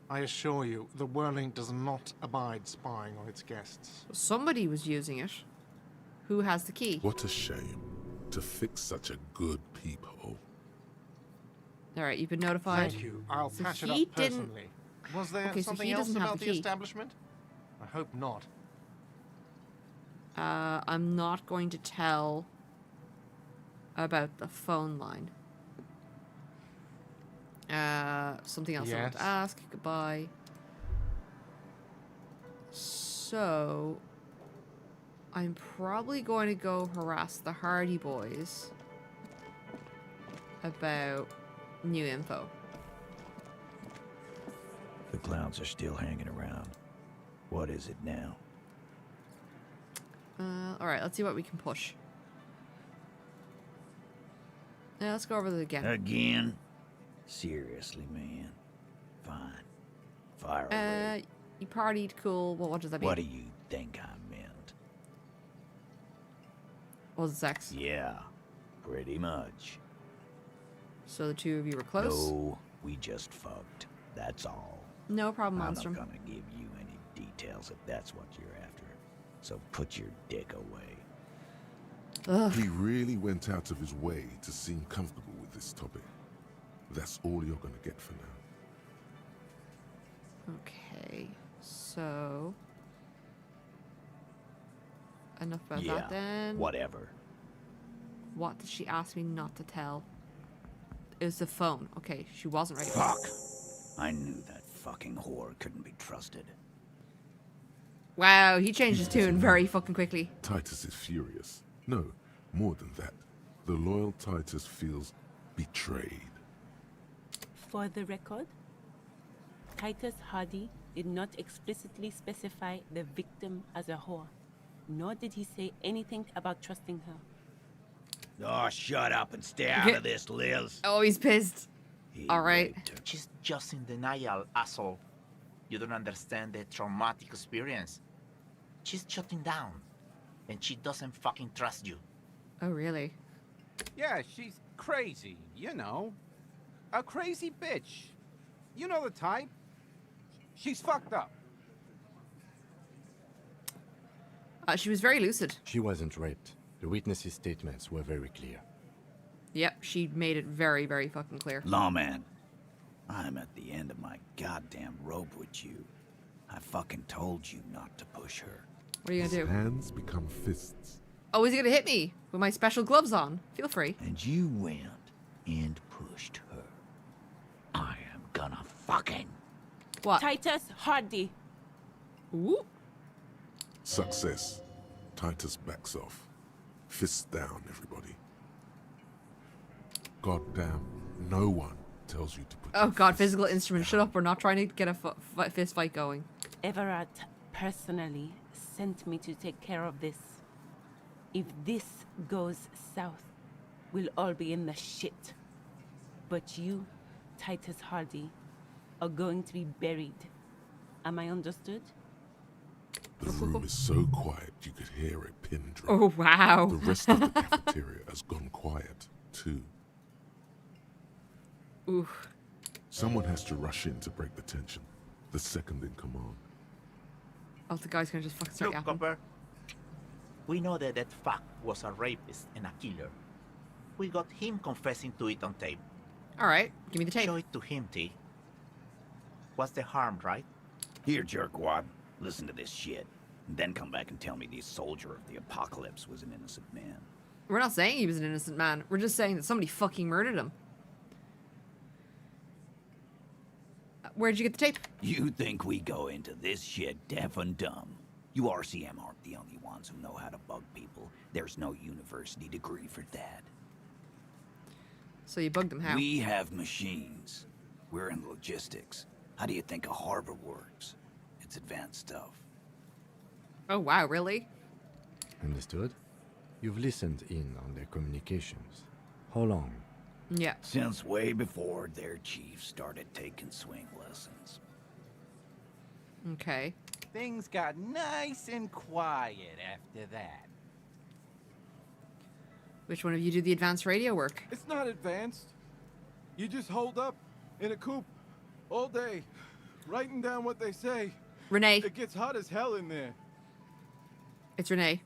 Speaker 15: I assure you, the Whirling does not abide spying on its guests.
Speaker 1: Somebody was using it. Who has the key?
Speaker 4: What a shame to fix such a good peephole.
Speaker 1: Alright, you've been notified.
Speaker 15: Thank you. I'll
Speaker 1: So
Speaker 15: patch it
Speaker 1: he
Speaker 15: up personally. Was there
Speaker 1: Okay, so
Speaker 15: something
Speaker 1: he
Speaker 15: else
Speaker 1: doesn't have
Speaker 15: about
Speaker 1: the
Speaker 15: the
Speaker 1: key.
Speaker 15: establishment? I hope not.
Speaker 1: I'm not going to tell about the phone line. Something else I want to
Speaker 15: Yes.
Speaker 1: ask. Goodbye. So, I'm probably going to go harass the Hardy Boys about new info.
Speaker 2: The clouds are still hanging around. What is it now?
Speaker 1: Alright, let's see what we can push. Yeah, let's go over this again.
Speaker 2: Again? Seriously, man. Fine. Fire away.
Speaker 1: You partied, cool. Well, what does that mean?
Speaker 2: What do you think I meant?
Speaker 1: Was it sex?
Speaker 2: Yeah, pretty much.
Speaker 1: So the two of you were close?
Speaker 2: No, we just fucked. That's all.
Speaker 1: No problem,
Speaker 2: I'm
Speaker 1: Monstrum.
Speaker 2: not gonna give you any details if that's what you're after. So put your dick away.
Speaker 1: Ugh.
Speaker 4: He really went out of his way to seem comfortable with this topic. That's all you're gonna get for now.
Speaker 1: Okay, so enough about
Speaker 2: Yeah,
Speaker 1: that then.
Speaker 2: whatever.
Speaker 1: What did she ask me not to tell? It was the phone. Okay, she wasn't ready.
Speaker 2: Fuck! I knew that fucking whore couldn't be trusted.
Speaker 1: Wow, he changed his tune very fucking quickly.
Speaker 4: Titus is furious. No, more than that. The loyal Titus feels betrayed.
Speaker 8: For the record, Titus Hardy did not explicitly specify the victim as a whore, nor did he say anything about trusting her.
Speaker 2: Oh, shut up and stay out of this, Liz.
Speaker 1: Oh, he's pissed. All right.
Speaker 16: She's just in denial, asshole. You don't understand the traumatic experience. She's shutting down, and she doesn't fucking trust you.
Speaker 1: Oh, really?
Speaker 3: Yeah, she's crazy, you know. A crazy bitch. You know the type. She's fucked up.
Speaker 1: She was very lucid.
Speaker 6: She wasn't raped. The witnesses' statements were very clear.
Speaker 1: Yep, she made it very, very fucking clear.
Speaker 2: Lawman, I'm at the end of my goddamn rope with you. I fucking told you not to push her.
Speaker 1: What are you gonna do?
Speaker 4: Hands become fists.
Speaker 1: Oh, is he gonna hit me with my special gloves on? Feel free.
Speaker 2: And you went and pushed her. I am gonna fucking...
Speaker 1: What?
Speaker 8: Titus Hardy.
Speaker 1: Ooh.
Speaker 4: Success. Titus backs off. Fists down, everybody. Goddamn, no one tells you to put
Speaker 1: Oh god, physical instrument. Shut up. We're not trying to get a fist fight going.
Speaker 8: Everard personally sent me to take care of this. If this goes south, we'll all be in the shit. But you, Titus Hardy, are going to be buried. Am I understood?
Speaker 4: The room is so quiet you could hear a pin drop.
Speaker 1: Oh, wow.
Speaker 4: The rest of the cafeteria has gone quiet, too.
Speaker 1: Ooh.
Speaker 4: Someone has to rush in to break the tension. The second in command.
Speaker 1: Oh, the guy's gonna just fucking start
Speaker 16: Look,
Speaker 1: yapping.
Speaker 16: Copper. We know that that fuck was a rapist and a killer. We got him confessing to it on tape.
Speaker 1: Alright, give me the tape.
Speaker 16: Show it to him, T. What's the harm, right?
Speaker 2: Here, jerkwad. Listen to this shit. And then come back and tell me the soldier of the apocalypse was an innocent man.
Speaker 1: We're not saying he was an innocent man. We're just saying that somebody fucking murdered him. Where'd you get the tape?
Speaker 2: You think we go into this shit deaf and dumb? You RCM aren't the only ones who know how to bug people. There's no university degree for that.
Speaker 1: So you bugged him how?
Speaker 2: We have machines. We're in logistics. How do you think a harbor works? It's advanced stuff.
Speaker 1: Oh wow, really?
Speaker 6: Understood? You've listened in on their communications. How long?
Speaker 1: Yeah.
Speaker 2: Since way before their chief started taking swing lessons.
Speaker 1: Okay.
Speaker 3: Things got nice and quiet after that.
Speaker 1: Which one of you do the advanced radio work?
Speaker 7: It's not advanced. You just hold up in a coop all day, writing down what they say.
Speaker 1: Renee.
Speaker 7: It gets hot as hell in there.
Speaker 1: It's Renee.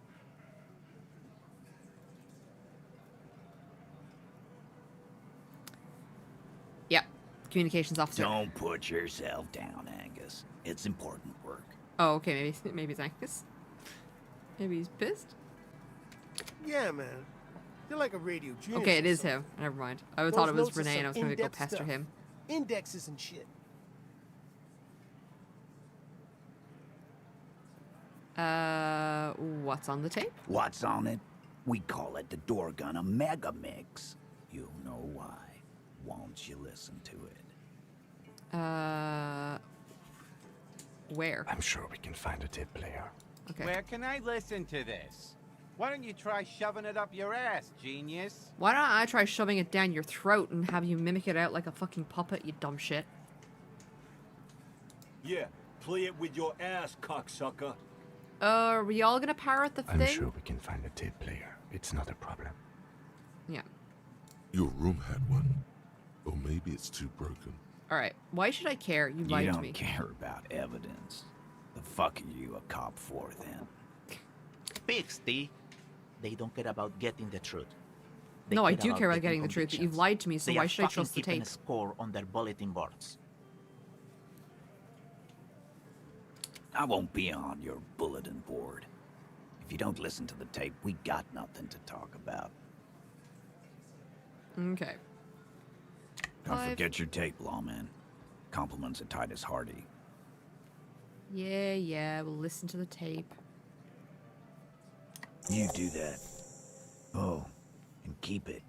Speaker 1: Yep. Communications officer.
Speaker 2: Don't put yourself down, Angus. It's important work.
Speaker 1: Oh, okay, maybe it's Angus. Maybe he's pissed.
Speaker 5: Yeah, man. They're like a radio genius.
Speaker 1: Okay, it
Speaker 5: or
Speaker 1: is
Speaker 5: something.
Speaker 1: him. Never mind. I thought
Speaker 5: Those
Speaker 1: it was
Speaker 5: notes are
Speaker 1: Renee and
Speaker 5: some
Speaker 1: I was gonna go
Speaker 5: in-depth
Speaker 1: pester
Speaker 5: stuff.
Speaker 1: him.
Speaker 5: Indexes and shit.
Speaker 1: What's on the tape?
Speaker 2: What's on it? We call it the door gun a mega mix. You'll know why. Won't you listen to it?
Speaker 1: Where?
Speaker 6: I'm sure we can find a tape player.
Speaker 1: Okay.
Speaker 3: Where can I listen to this? Why don't you try shoving it up your ass, genius?
Speaker 1: Why don't I try shoving it down your throat and have you mimic it out like a fucking puppet, you dumb shit?
Speaker 17: Yeah, play it with your ass, cocksucker.
Speaker 1: Are we all gonna parrot the thing?
Speaker 6: I'm sure we can find a tape player. It's not a problem.
Speaker 1: Yeah.
Speaker 4: Your room had one. Or maybe it's too broken.
Speaker 1: Alright. Why should I care? You lied
Speaker 2: You
Speaker 1: to me.
Speaker 2: don't care about evidence. The fuck are you a cop for, then?
Speaker 16: Pigs, T. They don't care about getting the truth. They
Speaker 1: No, I
Speaker 16: care
Speaker 1: do care about getting the truth, but you've
Speaker 16: convictions.
Speaker 1: lied to me, so
Speaker 16: They
Speaker 1: why
Speaker 16: are
Speaker 1: should I
Speaker 16: fucking
Speaker 1: trust the
Speaker 16: keeping
Speaker 1: tape?
Speaker 16: a score on their bulletin boards.
Speaker 2: I won't be on your bulletin board. If you don't listen to the tape, we got nothing to talk about.
Speaker 1: Okay.
Speaker 2: Don't
Speaker 1: 5.
Speaker 2: forget your tape, lawman. Compliments of Titus Hardy.
Speaker 1: Yeah, we'll listen to the tape.
Speaker 2: You do that. Oh, and keep it.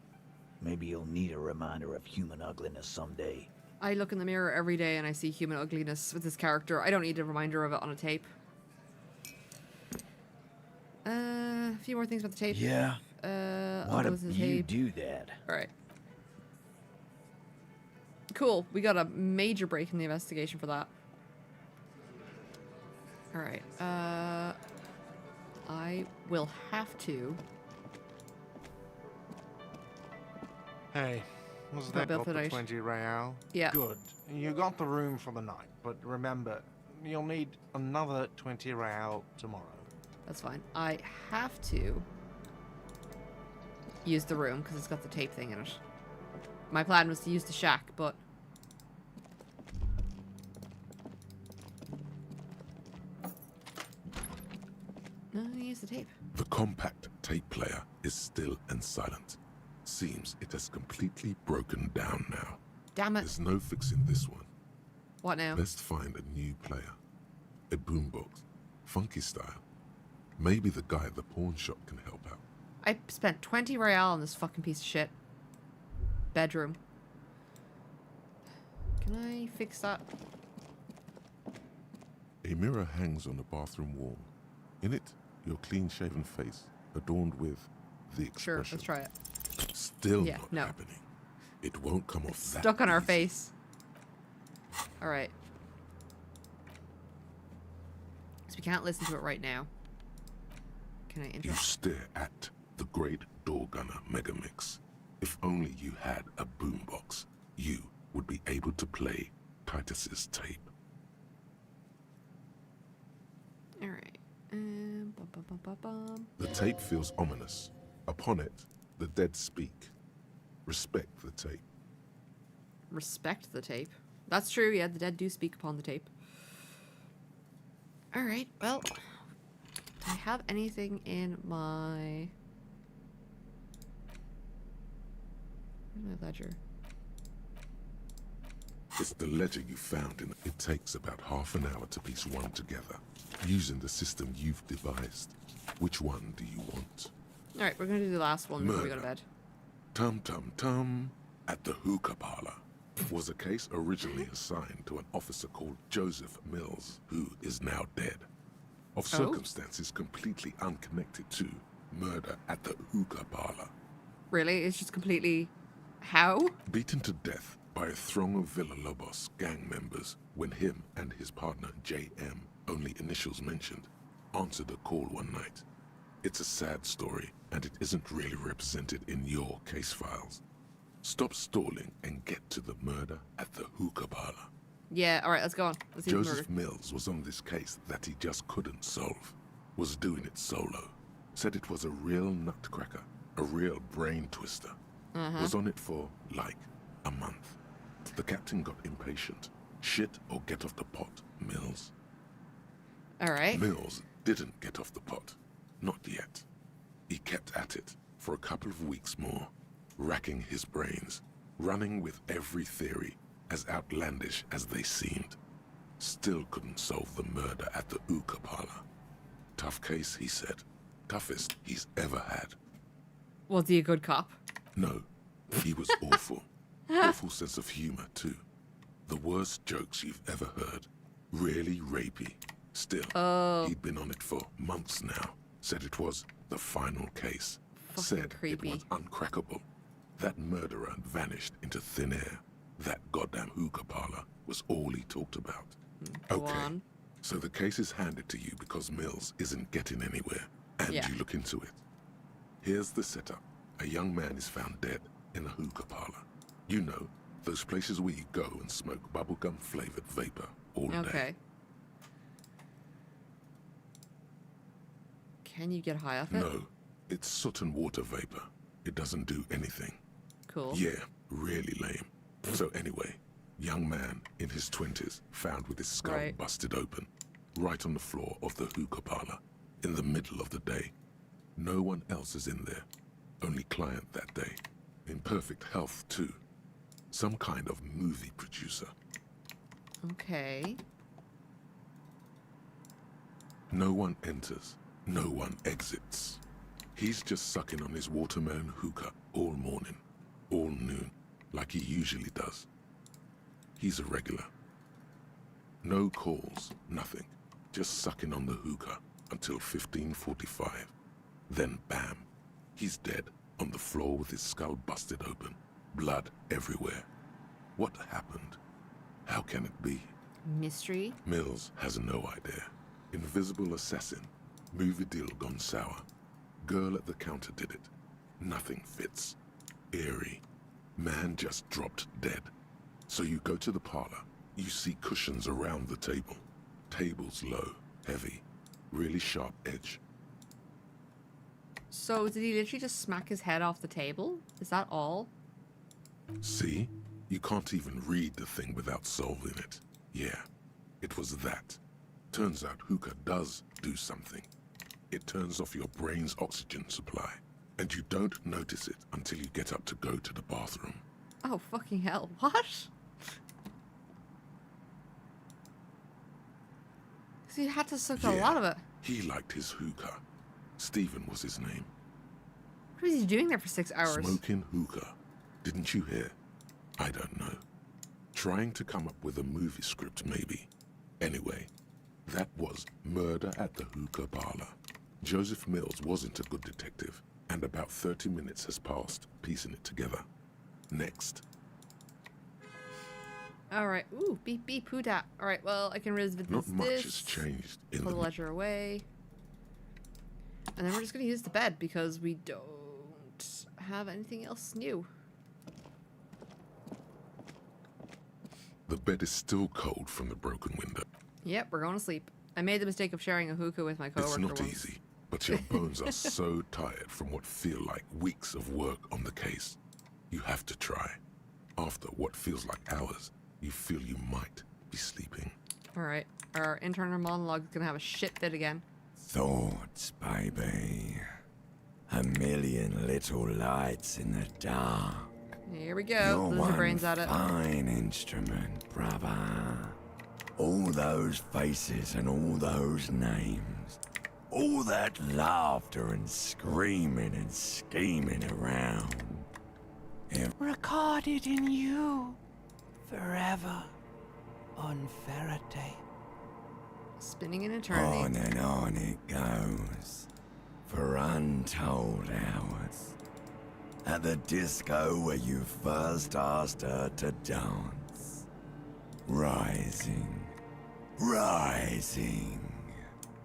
Speaker 2: Maybe you'll need a reminder of human ugliness someday.
Speaker 1: I look in the mirror every day and I see human ugliness with this character. I don't need a reminder of it on a tape. A few more things about the tape.
Speaker 2: Yeah.
Speaker 1: I'll
Speaker 2: Why
Speaker 1: go
Speaker 2: do
Speaker 1: to the
Speaker 2: you
Speaker 1: tape.
Speaker 2: do that?
Speaker 1: Alright. Cool. We got a major break in the investigation for that. Alright. I will have to.
Speaker 15: Hey, was
Speaker 1: Got
Speaker 15: that
Speaker 1: bill
Speaker 15: got
Speaker 1: for
Speaker 15: the
Speaker 1: night.
Speaker 15: 20 real?
Speaker 1: Yeah.
Speaker 15: Good. You got the room for the night, but remember, you'll need another 20 real tomorrow.
Speaker 1: That's fine. I have to use the room because it's got the tape thing in it. My plan was to use the shack, but no, use the tape.
Speaker 4: The compact tape player is still and silent. Seems it has completely broken down now.
Speaker 1: Damn it.
Speaker 4: There's no fixing this one.
Speaker 1: What now?
Speaker 4: Let's find a new player. A boombox. Funky style. Maybe the guy at the pawn shop can help out.
Speaker 1: I spent 20 real on this fucking piece of shit. Bedroom. Can I fix that?
Speaker 4: A mirror hangs on the bathroom wall. In it, your clean-shaven face, adorned with the expression.
Speaker 1: Sure, let's try it.
Speaker 4: Still
Speaker 1: Yeah,
Speaker 4: not
Speaker 1: no.
Speaker 4: happening. It won't come off that
Speaker 1: Stuck on our
Speaker 4: easy.
Speaker 1: face. Alright. So we can't listen to it right now. Can I
Speaker 4: You
Speaker 1: interrupt?
Speaker 4: stare at the great door gunner megamix. If only you had a boombox, you would be able to play Titus's tape.
Speaker 1: Alright. Bum, bum, bum, bum, bum.
Speaker 4: The tape feels ominous. Upon it, the dead speak. Respect the tape.
Speaker 1: Respect the tape. That's true, yeah, the dead do speak upon the tape. Alright, well. Do I have anything in my... Where's my ledger?
Speaker 4: It's the ledger you found in it. Takes about half an hour to piece one together, using the system you've devised. Which one do you want?
Speaker 1: Alright, we're gonna do the last one before we go to
Speaker 4: Murder.
Speaker 1: bed.
Speaker 4: Tum Tum Tum at the hookah parlor was a case originally assigned to an officer called Joseph Mills, who is now dead. Of
Speaker 1: Oh?
Speaker 4: circumstances completely unconnected to murder at the hookah parlor.
Speaker 1: Really? It's just completely... How?
Speaker 4: Beaten to death by a throng of Villalobos gang members when him and his partner J.M., only initials mentioned, answered a call one night. It's a sad story, and it isn't really represented in your case files. Stop stalling and get to the murder at the hookah parlor.
Speaker 1: Yeah, alright, let's go on. Let's see the murder.
Speaker 4: Joseph Mills was on this case that he just couldn't solve. Was doing it solo. Said it was a real nutcracker, a real brain twister. Was on it for, like, a month. The captain got impatient. Shit or get off the pot, Mills.
Speaker 1: Alright.
Speaker 4: Mills didn't get off the pot. Not yet. He kept at it for a couple of weeks more, racking his brains, running with every theory, as outlandish as they seemed. Still couldn't solve the murder at the hookah parlor. Tough case, he said. Toughest he's ever had.
Speaker 1: Was he a good cop?
Speaker 4: No, he was awful. Awful sense of humor, too. The worst jokes you've ever heard. Really rapey. Still, he'd been on it for months now. Said it was the final case. Said
Speaker 1: creepy.
Speaker 4: it was uncrackable. That murderer vanished into thin air. That goddamn hookah parlor was all he talked about.
Speaker 1: Go
Speaker 4: Okay,
Speaker 1: on.
Speaker 4: so the case is handed to you because Mills isn't getting anywhere, and
Speaker 1: Yeah.
Speaker 4: you look into it. Here's the setup. A young man is found dead in a hookah parlor. You know, those places where you go and smoke bubblegum-flavored vapor all day.
Speaker 1: Okay. Can you get high off it?
Speaker 4: No, it's soot and water vapor. it doesn't do anything.
Speaker 1: Cool.
Speaker 4: Yeah, really lame. So anyway, young man in his 20s found with his skull busted open, right on the floor of the hookah parlor, in the middle of the day. No one else is in there, only client that day. In perfect health too. Some kind of movie producer.
Speaker 1: Okay.
Speaker 4: No one enters, no one exits. He's just sucking on his watermelon hookah all morning, all noon, like he usually does. He's a regular. No calls, nothing. Just sucking on the hookah until 15:45. Then bam, he's dead on the floor with his skull busted open, blood everywhere. What happened? How can it be?
Speaker 1: Mystery?
Speaker 4: Mills has no idea. Invisible assassin. Movie deal gone sour. Girl at the counter did it. Nothing fits. Eerie. Man just dropped dead. So you go to the parlor. You see cushions around the table. Table's low, heavy, really sharp edge.
Speaker 1: So did he literally just smack his head off the table? Is that all?
Speaker 4: See? You can't even read the thing without solving it. Yeah, it was that. Turns out hookah does do something. It turns off your brain's oxygen supply, and you don't notice it until you get up to go to the bathroom.
Speaker 1: Oh, fucking hell. What? So you had to suck a lot of it.
Speaker 4: He liked his hookah. Stephen was his name.
Speaker 1: What was he doing there for 6 hours?
Speaker 4: Smoking hookah. Didn't you hear? I don't know. Trying to come up with a movie script, maybe. Anyway, that was Murder at the Hookah Parlor. Joseph Mills wasn't a good detective, and about 30 minutes has passed piecing it together. Next.
Speaker 1: Alright. Ooh, beep beep, who dat? Alright, well, I can revisit
Speaker 4: Not much
Speaker 1: this.
Speaker 4: has changed in
Speaker 1: Pull the ledger away. And then we're just gonna use the bed because we don't have anything else new.
Speaker 4: The bed is still cold from the broken window.
Speaker 1: Yep, we're going to sleep. I made the mistake of sharing a hookah with my coworker.
Speaker 4: It's not
Speaker 1: once.
Speaker 4: easy, but your bones are so tired from what feel like weeks of work on the case. You have to try. After what feels like hours, you feel you might be sleeping.
Speaker 1: Alright, our internal monologue is gonna have a shit fit again.
Speaker 18: Thoughts, baby. A million little lights in the dark.
Speaker 1: Here we go.
Speaker 18: You're
Speaker 1: Lose your brains at it.
Speaker 18: fine instrument, brother. All those faces and all those names. All that laughter and screaming and scheming around.
Speaker 19: Recorded in you. Forever. On Faraday.
Speaker 1: Spinning in eternity.
Speaker 18: On and on it goes. For untold hours. At the disco where you first asked her to dance. Rising. Rising.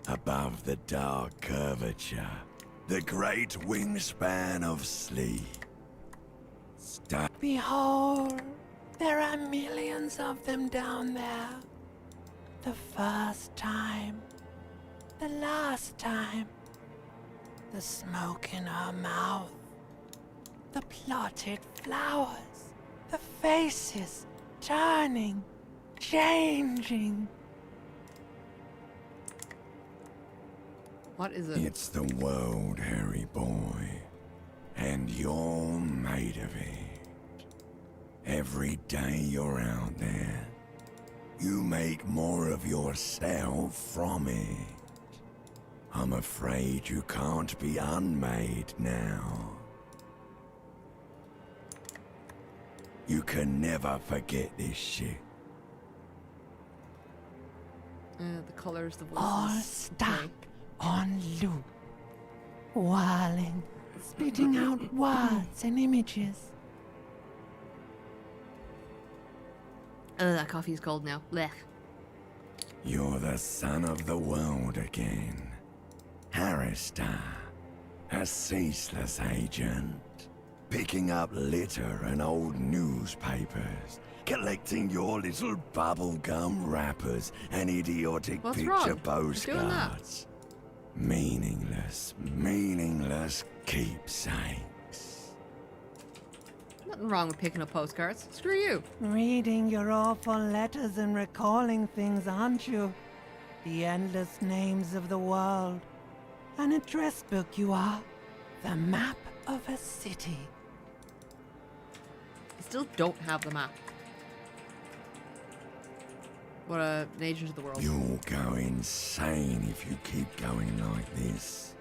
Speaker 18: Above the dark curvature. The great wingspan of sleep.
Speaker 19: Behold, there are millions of them down there. The first time. The last time. The smoke in her mouth. The plotted flowers. The faces turning, changing.
Speaker 1: What is it?
Speaker 18: It's the world, Harry boy. And you're made of it. Every day you're out there, you make more of yourself from it. I'm afraid you can't be unmade now. You can never forget this shit.
Speaker 1: The colors, the voices.
Speaker 19: All stuck on loop. Whirling, spitting out words and images.
Speaker 1: Oh, that coffee's cold now. Blech.
Speaker 18: You're the son of the world again. Harrister, a ceaseless agent. Picking up litter and old newspapers. Collecting your little bubblegum wrappers and idiotic
Speaker 1: What's
Speaker 18: picture
Speaker 1: wrong? You're doing that.
Speaker 18: postcards. Meaningless, meaningless keepsakes.
Speaker 1: Nothing wrong with picking up postcards. Screw you.
Speaker 19: Reading your awful letters and recalling things, aren't you? The endless names of the world. An address book you are. The map of a city.
Speaker 1: I still don't have the map. What a nature of the world.
Speaker 18: You'll go insane if you keep going like this.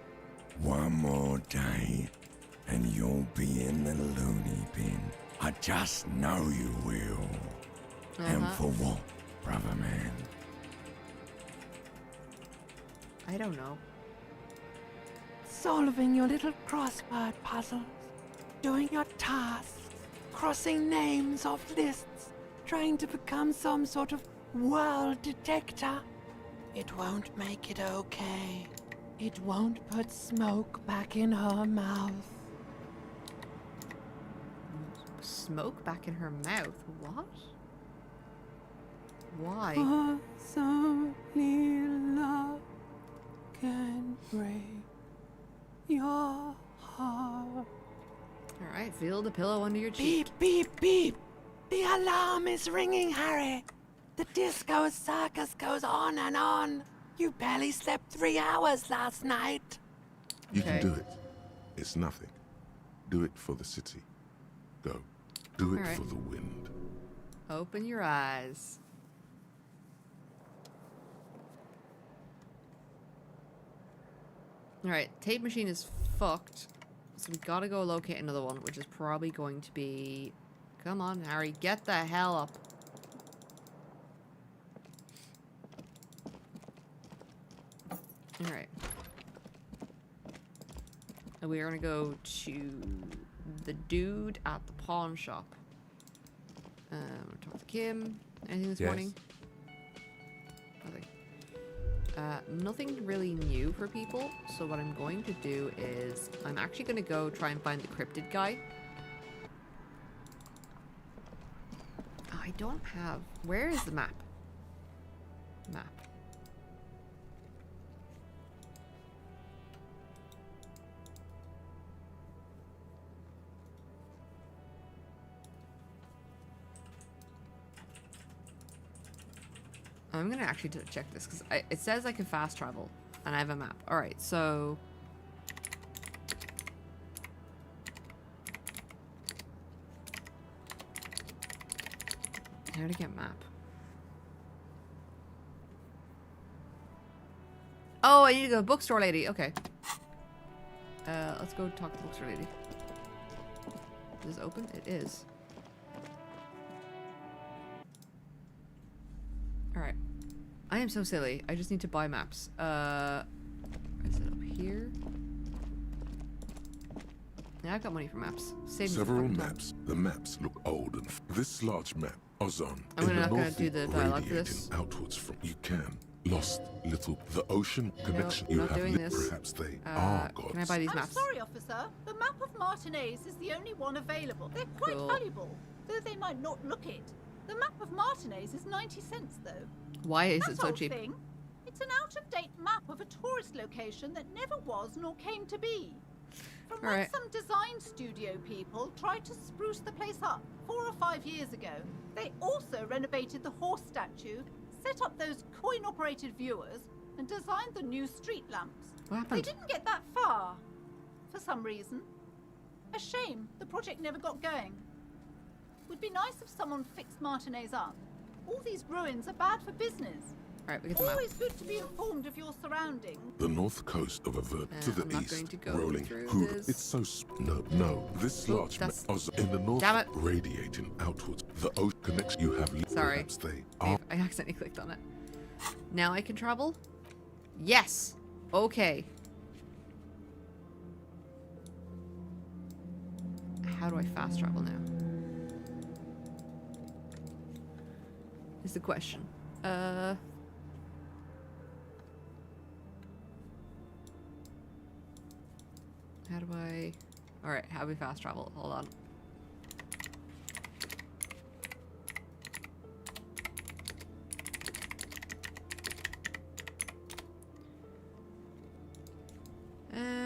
Speaker 18: One more day, and you'll be in the loony bin. I just know you will. And for what, brother man?
Speaker 1: I don't know.
Speaker 19: Solving your little crossword puzzles. Doing your tasks. Crossing names off lists. Trying to become some sort of world detector. It won't make it okay. It won't put smoke back in her mouth.
Speaker 1: Smoke back in her mouth? What? Why?
Speaker 19: So love can break your heart.
Speaker 1: Alright, feel the pillow under your cheek.
Speaker 19: Beep, beep, beep. The alarm is ringing, Harry. The disco circus goes on and on. You barely slept 3 hours last night.
Speaker 4: You can do it. It's nothing. Do it for the city. Go. Do it for the wind.
Speaker 1: Open your eyes. Alright, tape machine is fucked. So we gotta go locate another one, which is probably going to be... Come on, Harry, get the hell up. Alright. And we are gonna go to the dude at the pawn shop. Talk to Kim. Anything this morning? Nothing. Nothing really new for people. So what I'm going to do is I'm actually gonna go try and find the cryptid guy. Oh, I don't have. Where is the map? Map. I'm gonna actually check this because it says I can fast travel and I have a map. Alright, so... How to get map? Oh, I need to go to the bookstore lady. Okay. Let's go talk to the bookstore lady. Is this open? It is. Alright. I am so silly. I just need to buy maps. Is it up here? Yeah, I've got money for maps. Save
Speaker 4: Several maps. The maps look old and this large map, Ozon.
Speaker 1: I'm not gonna do the dialogue for this.
Speaker 4: Outwards from you can. Lost little the ocean connection you
Speaker 1: not
Speaker 4: have
Speaker 1: doing this.
Speaker 4: Perhaps they are gods.
Speaker 1: Can I buy these maps?
Speaker 20: I'm sorry, officer. The map of Martinez is the only one available. They're quite valuable, though they might not look it. The map of Martinez is 90 cents, though.
Speaker 1: Why is
Speaker 20: That
Speaker 1: it so
Speaker 20: old
Speaker 1: cheap?
Speaker 20: Thing, it's an out-of-date map of a tourist location that never was nor came to be. From when some design studio people tried to spruce the place up 4 or 5 years ago, they also renovated the horse statue, set up those coin-operated viewers, and designed the new street lamps.
Speaker 1: What happened?
Speaker 20: They didn't get that far, for some reason. A shame the project never got going. Would be nice if someone fixed Martinez up. All these ruins are bad for business.
Speaker 1: Alright, we get the map.
Speaker 20: Always good to be informed of your surroundings.
Speaker 4: The north coast of Avert to the
Speaker 1: I'm not
Speaker 4: east,
Speaker 1: going to go
Speaker 4: rolling
Speaker 1: through
Speaker 4: Hoover.
Speaker 1: this.
Speaker 4: It's so no. This large map in the north, radiating outwards. The ocean connects you have.
Speaker 1: Sorry.
Speaker 4: Perhaps they are.
Speaker 1: I accidentally clicked on it. Now I can travel? Yes! Okay. How do I fast travel now? Is the question. How do I... Alright, how do we fast travel? Hold on.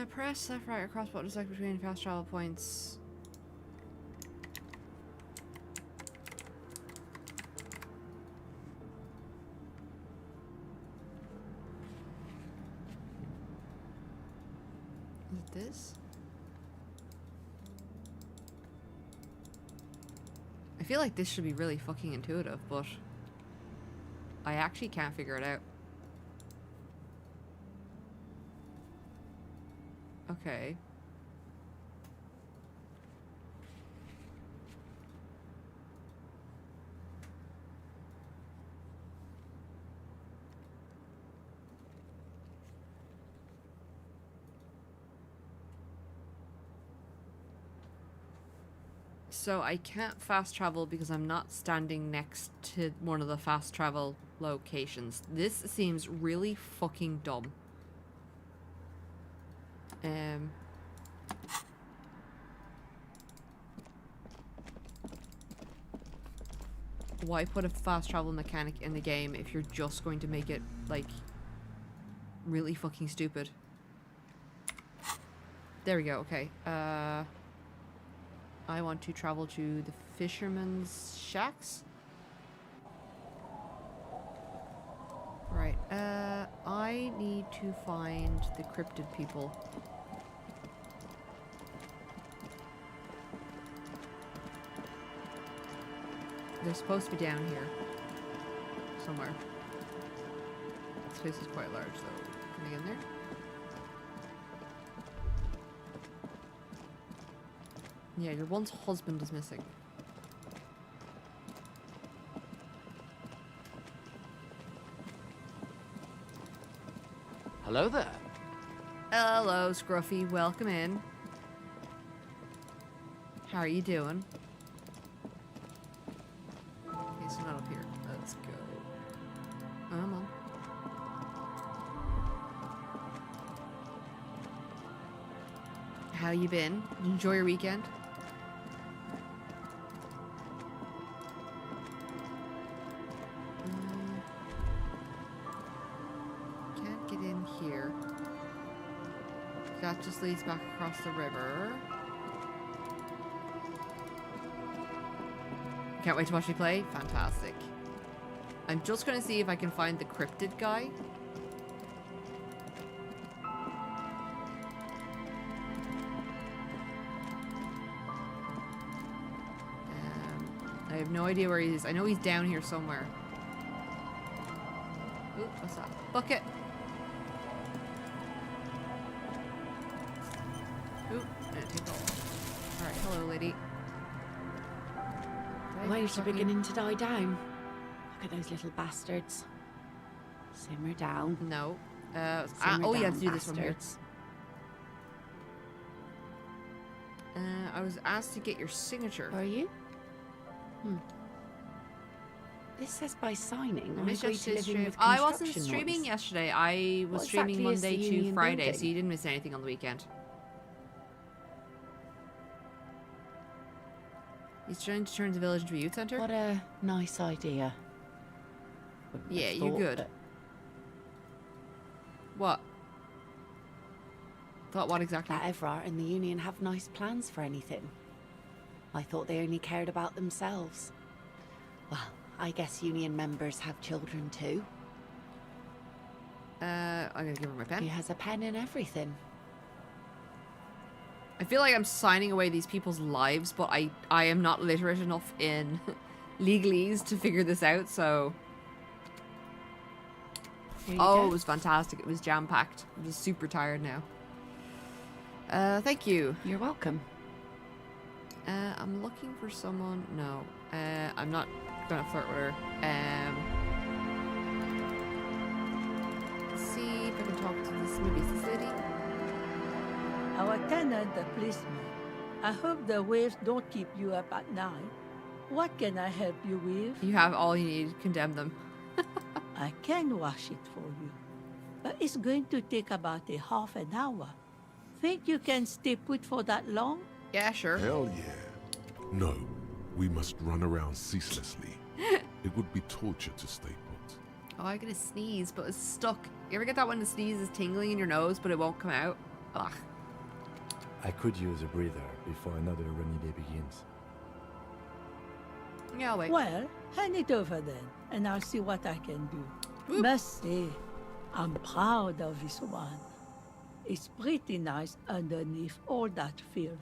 Speaker 1: Press left, right, or cross button to select between fast travel points. this? I feel like this should be really fucking intuitive, but I actually can't figure it out. Okay. So I can't fast travel because I'm not standing next to one of the fast travel locations. This seems really fucking dumb. Why put a fast travel mechanic in the game if you're just going to make it, like, really fucking stupid? There we go, okay. I want to travel to the fisherman's shacks. Right, I need to find the cryptid people. They're supposed to be down here. Somewhere. This place is quite large, though. Can I get in there? Yeah, your once husband is missing.
Speaker 21: Hello there.
Speaker 1: Hello, Scruffy. Welcome in. How are you doing? Okay, so not up here. Let's go. Come on. How you been? Did you enjoy your weekend? Can't get in here. That just leads back across the river. Can't wait to watch you play. Fantastic. I'm just going to see if I can find the cryptid guy. I have no idea where he is. I know he's down here somewhere. Ooh, what's that? Bucket! Ooh, I'm gonna take off. Alright, hello, lady.
Speaker 11: Waves are beginning to die down. Look at those little bastards. Simmer down.
Speaker 1: No.
Speaker 11: Simmer
Speaker 1: oh,
Speaker 11: down,
Speaker 1: yeah, let's do this one here.
Speaker 11: bastards.
Speaker 1: I was asked to get your signature.
Speaker 11: Are you? This says by signing.
Speaker 1: I missed
Speaker 11: agreed to
Speaker 1: yesterday's
Speaker 11: live in
Speaker 1: stream.
Speaker 11: with
Speaker 1: I wasn't
Speaker 11: construction
Speaker 1: streaming
Speaker 11: noise.
Speaker 1: yesterday. I was
Speaker 11: What
Speaker 1: streaming
Speaker 11: exactly is
Speaker 1: Monday
Speaker 11: the
Speaker 1: to
Speaker 11: Union
Speaker 1: Friday,
Speaker 11: building?
Speaker 1: so you didn't miss anything on the weekend. He's trying to turn the village into a youth center?
Speaker 11: What a nice idea. Wouldn't have
Speaker 1: Yeah, you're
Speaker 11: thought
Speaker 1: good.
Speaker 11: that-
Speaker 1: What? Thought what exactly?
Speaker 11: That Everard and the Union have nice plans for anything. I thought they only cared about themselves. Well, I guess Union members have children too.
Speaker 1: I'm gonna give her my pen.
Speaker 11: He has a pen and everything.
Speaker 1: I feel like I'm signing away these people's lives, but I am not literate enough in legalese to figure this out, so...
Speaker 11: Here you
Speaker 1: Oh,
Speaker 11: go.
Speaker 1: it was fantastic. It was jam-packed. I'm just super tired now. Thank you.
Speaker 11: You're welcome.
Speaker 1: I'm looking for someone... No. I'm not gonna flirt with her. Let's see if I can talk to this... Maybe it's this lady?
Speaker 22: Our tenant pleased me. I hope the waves don't keep you up at night. What can I help you with?
Speaker 1: You have all you need. Condemn them.
Speaker 22: I can wash it for you, but it's going to take about a half an hour. Think you can stay put for that long?
Speaker 1: Yeah, sure.
Speaker 4: Hell yeah. No, we must run around ceaselessly. It would be torture to stay put.
Speaker 1: Oh, I'm gonna sneeze, but it's stuck. You ever get that when the sneeze is tingling in your nose, but it won't come out? Ugh.
Speaker 6: I could use a breather before another rainy day begins.
Speaker 1: Yeah, I'll wait.
Speaker 22: Well, hand it over then, and I'll see what I can do. Must say, I'm proud of this one. It's pretty nice underneath all that filth.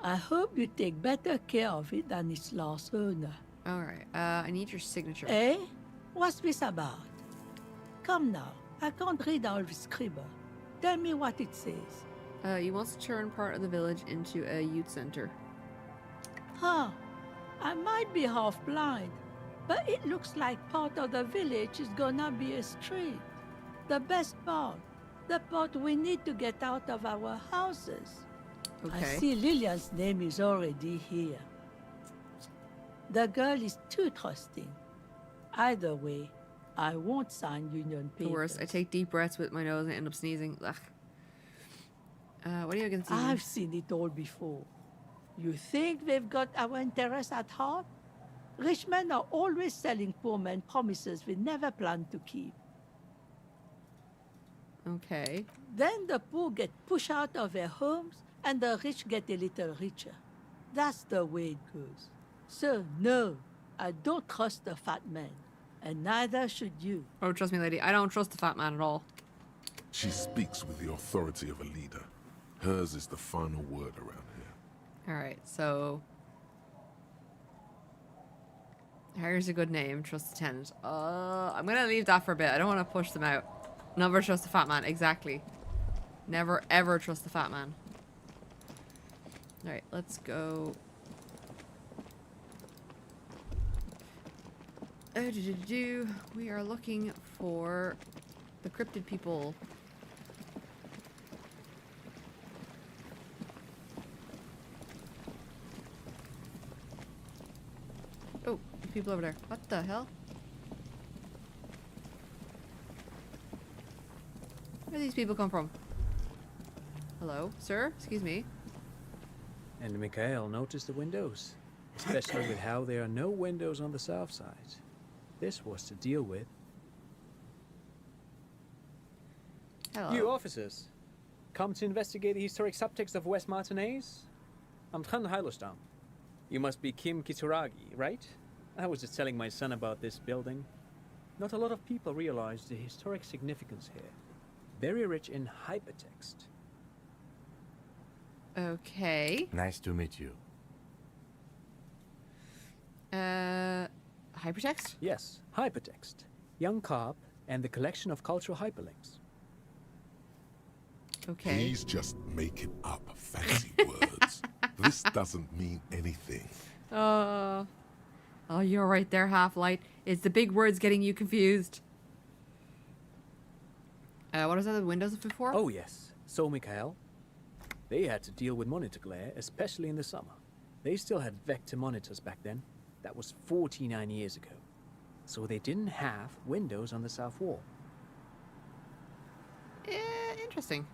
Speaker 22: I hope you take better care of it than its last owner.
Speaker 1: Alright, I need your signature.
Speaker 22: Eh? What's this about? Come now, I can't read all the scribble. Tell me what it says.
Speaker 1: You want to turn part of the village into a youth center.
Speaker 22: Huh. I might be half blind, but it looks like part of the village is gonna be a street. The best part. The part we need to get out of our houses.
Speaker 1: Okay.
Speaker 22: I see Lillian's name is already here. The girl is too trusting. Either way, I won't sign union papers.
Speaker 1: The worst. I take deep breaths with my nose and end up sneezing. Ugh. What are you against sneezing?
Speaker 22: I've seen it all before. You think they've got our interests at heart? Rich men are always selling poor men promises they never plan to keep.
Speaker 1: Okay.
Speaker 22: Then the poor get pushed out of their homes and the rich get a little richer. That's the way it goes. So, no, I don't trust the fat man, and neither should you.
Speaker 1: Oh, trust me, lady. I don't trust the fat man at all.
Speaker 4: She speaks with the authority of a leader. Hers is the final word around here.
Speaker 1: Alright, so... Harry's a good name. Trust the tenant. I'm gonna leave that for a bit. I don't want to push them out. Never trust the fat man. Exactly. Never, ever trust the fat man. Alright, let's go. We are looking for the cryptid people. Oh, there's people over there. What the hell? Where do these people come from? Hello, sir? Excuse me.
Speaker 9: And Mikhail noticed the windows, especially with how there are no windows on the south side. This was to deal with.
Speaker 1: Hello.
Speaker 9: You officers, come to investigate the historic subtext of West Martinez? I'm Tran Heilostam. You must be Kim Kituragi, right? I was just telling my son about this building. Not a lot of people realize the historic significance here. Very rich in hypertext.
Speaker 1: Okay.
Speaker 6: Nice to meet you.
Speaker 1: Hypertext?
Speaker 9: Yes, hypertext. Young Carp and the collection of cultural hyperlinks.
Speaker 1: Okay.
Speaker 4: He's just making up fancy words. This doesn't mean anything.
Speaker 1: Oh, you're right there, Half-Light. It's the big words getting you confused. What is that the windows before?
Speaker 9: Oh yes. So Mikhail, they had to deal with monitor glare, especially in the summer. They still had vector monitors back then. That was 49 years ago. So they didn't have windows on the south wall.
Speaker 1: Interesting.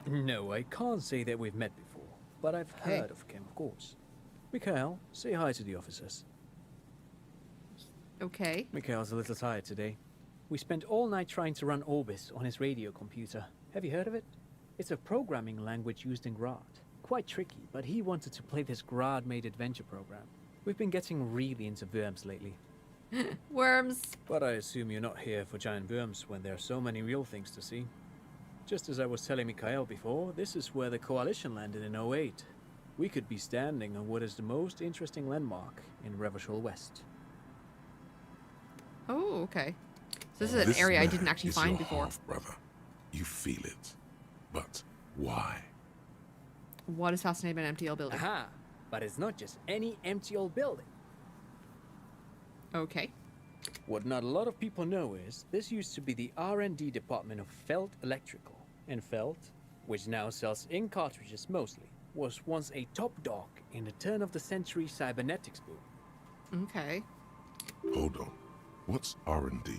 Speaker 9: No, I can't say that we've met before, but I've heard of Kim, of course. Mikhail, say hi to the officers.
Speaker 1: Okay.
Speaker 9: Mikhail's a little tired today. We spent all night trying to run Orbis on his radio computer. Have you heard of it? It's a programming language used in Grad. Quite tricky, but he wanted to play this Grad-made adventure program. We've been getting really into worms lately.
Speaker 1: Worms.
Speaker 9: But I assume you're not here for giant worms when there are so many real things to see. Just as I was telling Mikhail before, this is where the Coalition landed in 08. We could be standing on what is the most interesting landmark in Revachol West.
Speaker 1: Oh, okay. So this is an area I didn't actually find before.
Speaker 4: Brother, you feel it, but why?
Speaker 1: What is fascinating about an empty old building?
Speaker 9: Aha! But it's not just any empty old building.
Speaker 1: Okay.
Speaker 9: What not a lot of people know is this used to be the R&D department of Felt Electrical. And Felt, which now sells ink cartridges mostly, was once a top dog in the turn-of-the-century cybernetics boom.
Speaker 1: Okay.
Speaker 4: Hold on. What's R&D?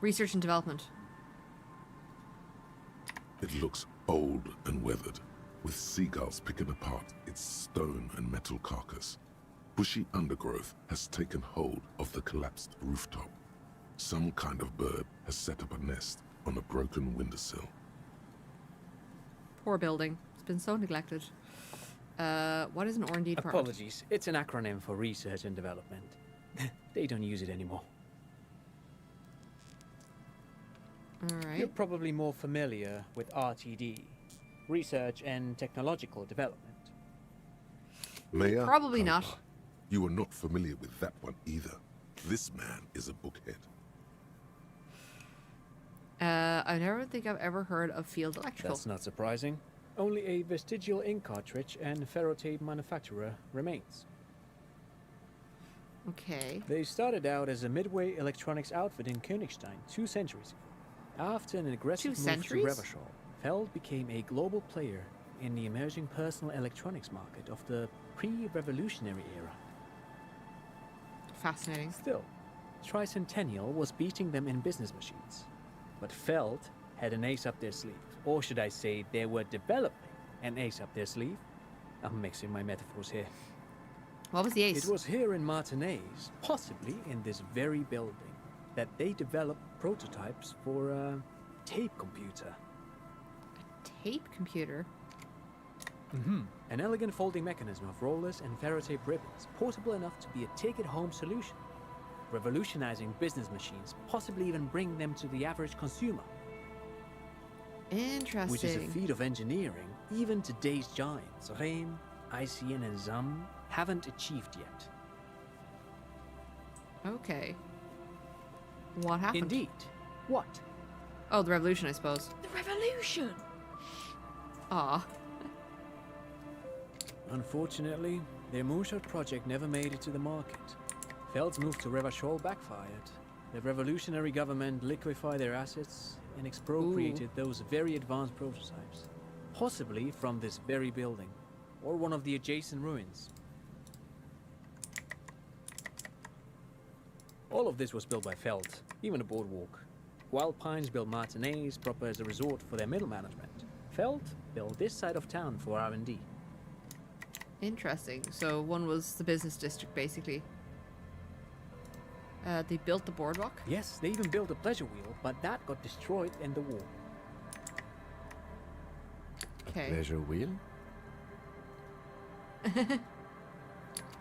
Speaker 1: Research and development.
Speaker 4: It looks old and weathered, with seagulls picking apart its stone and metal carcass. Bushy undergrowth has taken hold of the collapsed rooftop. Some kind of bird has set up a nest on a broken windowsill.
Speaker 1: Poor building. It's been so neglected. What is an R&D department?
Speaker 9: Apologies, it's an acronym for research and development. They don't use it anymore.
Speaker 1: Alright.
Speaker 9: You're probably more familiar with RTD, Research and Technological Development.
Speaker 4: Mayor?
Speaker 1: Probably not.
Speaker 4: Harper, you are not familiar with that one either. This man is a bookhead.
Speaker 1: I never think I've ever heard of field electrical.
Speaker 9: That's not surprising. Only a vestigial ink cartridge and ferrotape manufacturer remains.
Speaker 1: Okay.
Speaker 9: They started out as a midway electronics outfit in Königstein 2 centuries ago. After an aggressive move to Revachol, Feld became a global player in the emerging personal electronics market of the pre-revolutionary era.
Speaker 1: Fascinating.
Speaker 9: Still, Tricentennial was beating them in business machines. But Feld had an ace up their sleeve. Or should I say, they were developing an ace up their sleeve? I'm mixing my metaphors here.
Speaker 1: What was the ace?
Speaker 9: It was here in Martinez, possibly in this very building, that they developed prototypes for a tape computer.
Speaker 1: A tape computer?
Speaker 9: Mm-hmm. An elegant folding mechanism of rollers and ferrotape ribbons, portable enough to be a take-it-home solution, revolutionizing business machines, possibly even bringing them to the average consumer.
Speaker 1: Interesting.
Speaker 9: Which is a feat of engineering even today's giants, Rehm, ICN and ZAM, haven't achieved yet.
Speaker 1: Okay. What happened?
Speaker 9: Indeed. What?
Speaker 1: Oh, the revolution, I suppose.
Speaker 22: The revolution!
Speaker 1: Aw.
Speaker 9: Unfortunately, their moonshot project never made it to the market. Feld's move to Revachol backfired. The revolutionary government liquefied their assets and expropriated those very advanced prototypes, possibly from this very building, or one of the adjacent ruins. All of this was built by Feld, even the boardwalk. Wild Pines built Martinez proper as a resort for their middle management. Feld built this side of town for R&D.
Speaker 1: Interesting. So one was the business district, basically. They built the boardwalk?
Speaker 9: Yes, they even built a pleasure wheel, but that got destroyed in the war.
Speaker 1: Okay.
Speaker 6: Pleasure wheel?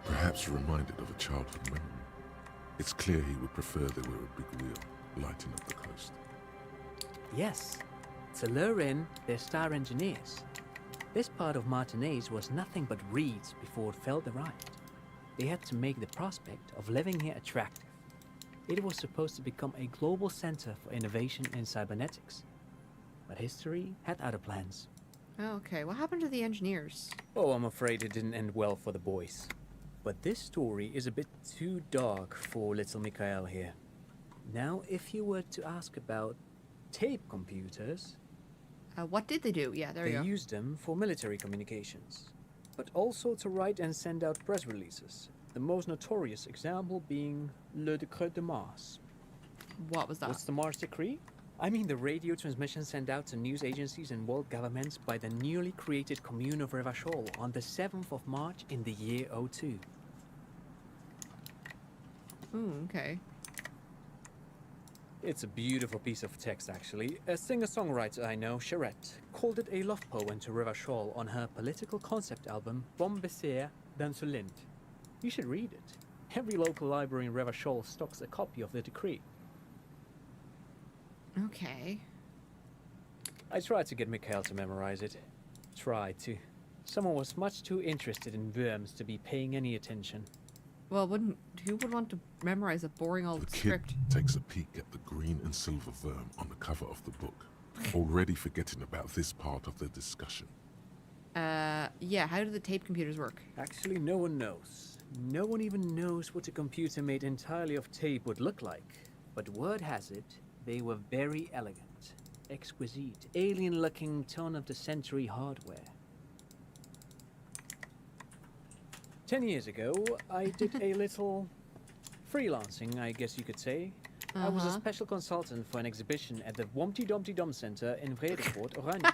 Speaker 4: Perhaps reminded of a childhood memory. It's clear he would prefer there were a big wheel lighting up the coast.
Speaker 9: Yes, to lure in their star engineers. This part of Martinez was nothing but reeds before Feld arrived. They had to make the prospect of living here attractive. It was supposed to become a global center for innovation in cybernetics. But history had other plans.
Speaker 1: Oh, okay. What happened to the engineers?
Speaker 9: Oh, I'm afraid it didn't end well for the boys. But this story is a bit too dark for little Mikhail here. Now, if you were to ask about tape computers...
Speaker 1: what did they do? Yeah, there you go.
Speaker 9: They used them for military communications, but also to write and send out press releases. The most notorious example being Le Décret de Mars.
Speaker 1: What was that?
Speaker 9: What's the Mars Decree? I mean the radio transmission sent out to news agencies and world governments by the newly created commune of Revachol on the 7th of March in the year 02.
Speaker 1: Okay.
Speaker 9: It's a beautiful piece of text, actually. A singer-songwriter I know, Charette, called it a love poem to Revachol on her political concept album, Vom Beseer dans ce Lind. You should read it. Every local library in Revachol stocks a copy of the decree.
Speaker 1: Okay.
Speaker 9: I tried to get Mikhail to memorize it. Tried to. Someone was much too interested in worms to be paying any attention.
Speaker 1: Well, who would want to memorize a boring old
Speaker 4: The
Speaker 1: script?
Speaker 4: kid takes a peek at the green and silver worm on the cover of the book, already forgetting about this part of the discussion.
Speaker 1: Yeah, how do the tape computers work?
Speaker 9: Actually, no one knows. No one even knows what a computer made entirely of tape would look like. But word has it, they were very elegant, exquisite, alien-looking turn-of-the-century hardware. 10 years ago, I did a little freelancing, I guess you could say. I was a special consultant for an exhibition at the Wompty Dumpty Dum Center in Vredevoort, Oranje.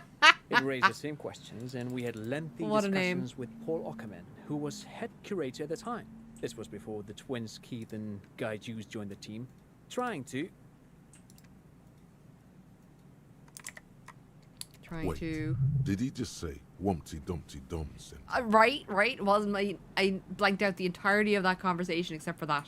Speaker 9: It raised the same questions, and we had lengthy discussions with Paul Ockerman, who was head curator at the time. This was before the twins Keith and Guy Hughes joined the team, trying to...
Speaker 4: Wait, did he just say Wumpty Dumpty Dum Center?
Speaker 1: Right. Wasn't I blanked out the entirety of that conversation except for that.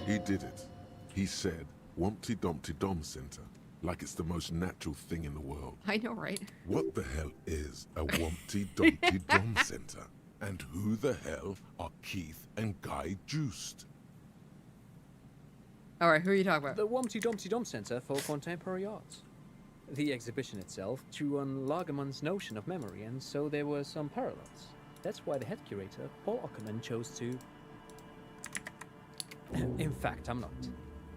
Speaker 4: He did it. He said Wumpty Dumpty Dum Center. like it's the most natural thing in the world.
Speaker 1: I know, right?
Speaker 4: What the hell is a Wumpty Dumpty Dom Center? And who the hell are Keith and Guy Juiced?
Speaker 1: Alright, who are you talking about?
Speaker 9: The Wumpty Dumpty Dum Center for Contemporary Art. The exhibition itself drew on Lagerman's notion of memory, and so there were some parallels. That's why the head curator, Paul Ockerman, chose to... In fact, I'm not.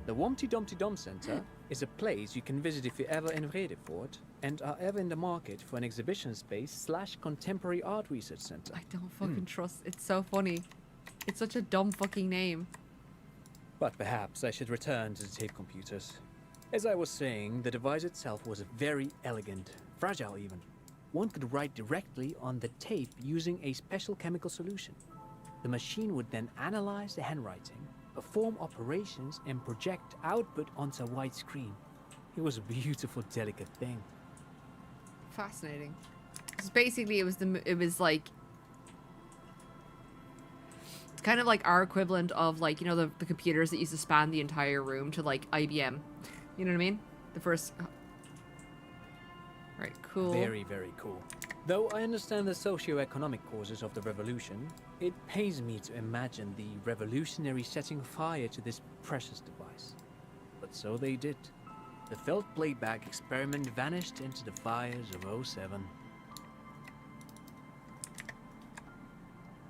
Speaker 9: The Wumpty Dumpty Dum Center is a place you can visit if you're ever in Vredefort and are ever in the market for an exhibition space / contemporary art research center.
Speaker 1: I don't fucking trust. It's so funny. It's such a dumb fucking name.
Speaker 9: But perhaps I should return to the tape computers. As I was saying, the device itself was very elegant, fragile even. One could write directly on the tape using a special chemical solution. The machine would then analyze the handwriting, perform operations, and project output onto a white screen. It was a beautiful, delicate thing.
Speaker 1: Fascinating. Because basically, it was like... It's kind of like our equivalent of, like, you know, the computers that used to span the entire room to, like, IBM. You know what I mean? The first... Right, cool.
Speaker 9: Very, very cool. Though I understand the socio-economic causes of the revolution, it pains me to imagine the revolutionary setting fire to this precious device. But so they did. The felt playback experiment vanished into the fires of '07.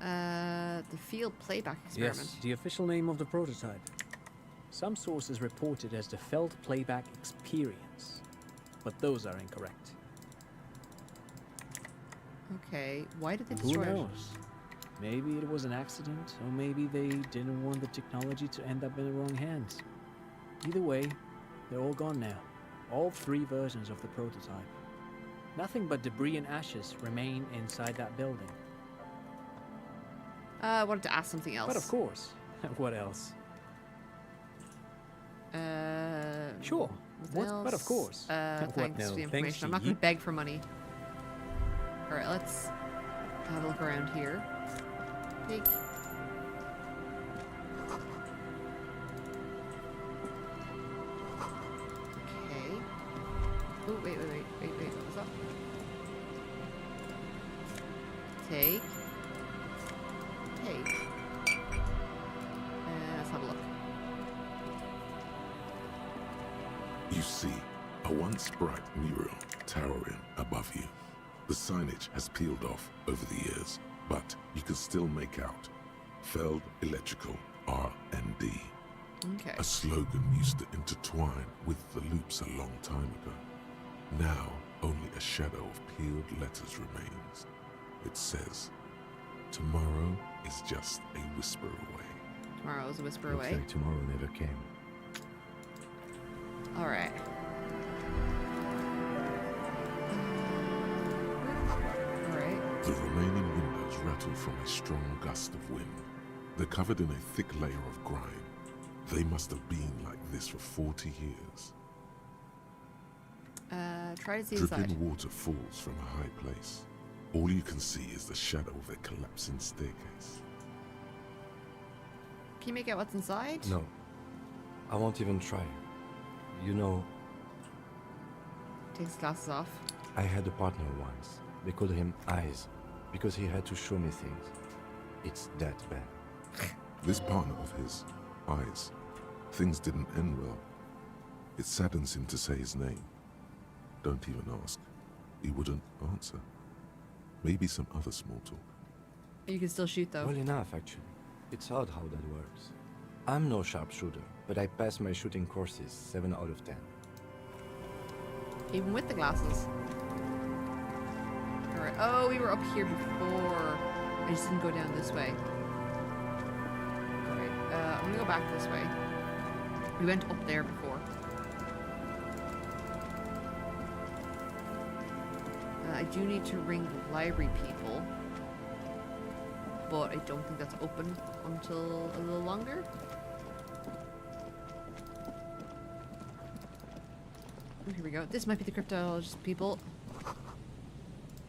Speaker 1: The field playback experiment.
Speaker 9: Yes, the official name of the prototype. Some sources report it as the felt playback experience, but those are incorrect.
Speaker 1: Okay, why did they
Speaker 9: Who
Speaker 1: destroy it?
Speaker 9: knows? Maybe it was an accident, or maybe they didn't want the technology to end up in the wrong hands. Either way, they're all gone now. All 3 versions of the prototype. Nothing but debris and ashes remain inside that building.
Speaker 1: I wanted to ask something else.
Speaker 9: But of course. What else? Sure. What? But of course. What
Speaker 1: Thanks
Speaker 9: now?
Speaker 1: for the
Speaker 9: Thanks
Speaker 1: information.
Speaker 9: to
Speaker 1: I'm not
Speaker 9: you?
Speaker 1: going to beg for money. Alright, let's have a look around here. Take. Okay. Oh, wait, what was that? Take. Let's have a look.
Speaker 4: You see, a once bright mural towering above you. The signage has peeled off over the years, but you can still make out Feld Electrical R&D.
Speaker 1: Okay.
Speaker 4: A slogan used to intertwine with the loops a long time ago. Now, only a shadow of peeled letters remains. It says, tomorrow is just a whisper away.
Speaker 1: Tomorrow is a whisper
Speaker 6: Looks
Speaker 1: away.
Speaker 6: like tomorrow never came.
Speaker 1: Alright. Alright.
Speaker 4: The remaining windows rattle from a strong gust of wind. They're covered in a thick layer of grime. They must have been like this for 40 years.
Speaker 1: Try to see
Speaker 4: Dripping
Speaker 1: inside.
Speaker 4: water falls from a high place. All you can see is the shadow of a collapsing staircase.
Speaker 1: Can you make out what's inside?
Speaker 6: No. I won't even try. You know,
Speaker 1: Takes his glasses off.
Speaker 6: I had a partner once. They called him Eyes, because he had to show me things. It's that bad.
Speaker 4: This partner of his, Eyes, things didn't end well. It saddens him to say his name. Don't even ask. He wouldn't answer. Maybe some other small talk.
Speaker 1: You can still shoot though.
Speaker 6: Well enough, actually. It's odd how that works. I'm no sharpshooter, but I passed my shooting courses 7 out of 10.
Speaker 1: Even with the glasses. Alright. Oh, we were up here before. I just didn't go down this way. Alright. I'm gonna go back this way. We went up there before. I do need to ring the library people. But I don't think that's open until a little longer. Oh, here we go. This might be the cryptologist people.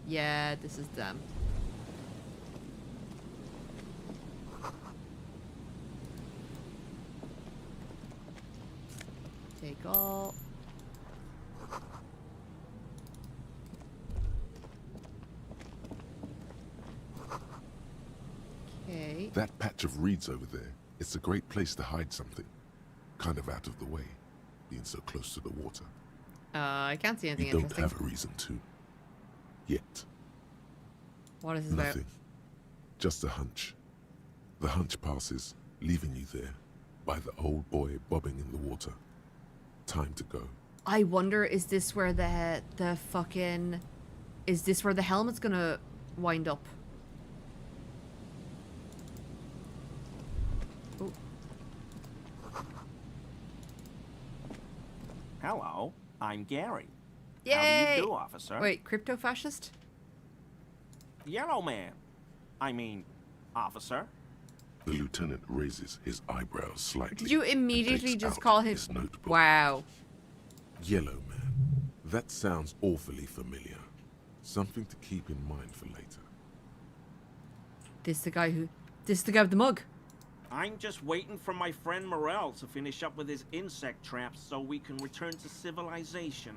Speaker 1: Yeah, this is them. Take all.
Speaker 4: That patch of reeds over there, it's a great place to hide something. Kind of out of the way, being so close to the water.
Speaker 1: I can't see anything
Speaker 4: You don't
Speaker 1: interesting.
Speaker 4: have a reason to. Yet.
Speaker 1: What is this
Speaker 4: Nothing.
Speaker 1: about?
Speaker 4: Just a hunch. The hunch passes, leaving you there, by the old boy bobbing in the water. Time to go.
Speaker 1: I wonder, is this where the fucking... Is this where the helmet's gonna wind up? Oh.
Speaker 12: Hello, I'm Gary.
Speaker 1: Yay!
Speaker 12: How do you do, officer?
Speaker 1: Wait, crypto-fascist?
Speaker 12: Yellow man. I mean, officer.
Speaker 4: The lieutenant raises his eyebrows slightly.
Speaker 1: Did you
Speaker 4: and
Speaker 1: immediately
Speaker 4: takes
Speaker 1: just
Speaker 4: out
Speaker 1: call him...
Speaker 4: his notebook.
Speaker 1: Wow.
Speaker 4: Yellow man. That sounds awfully familiar. Something to keep in mind for later.
Speaker 1: This is the guy with the mug.
Speaker 12: I'm just waiting for my friend Morel to finish up with his insect traps so we can return to civilization.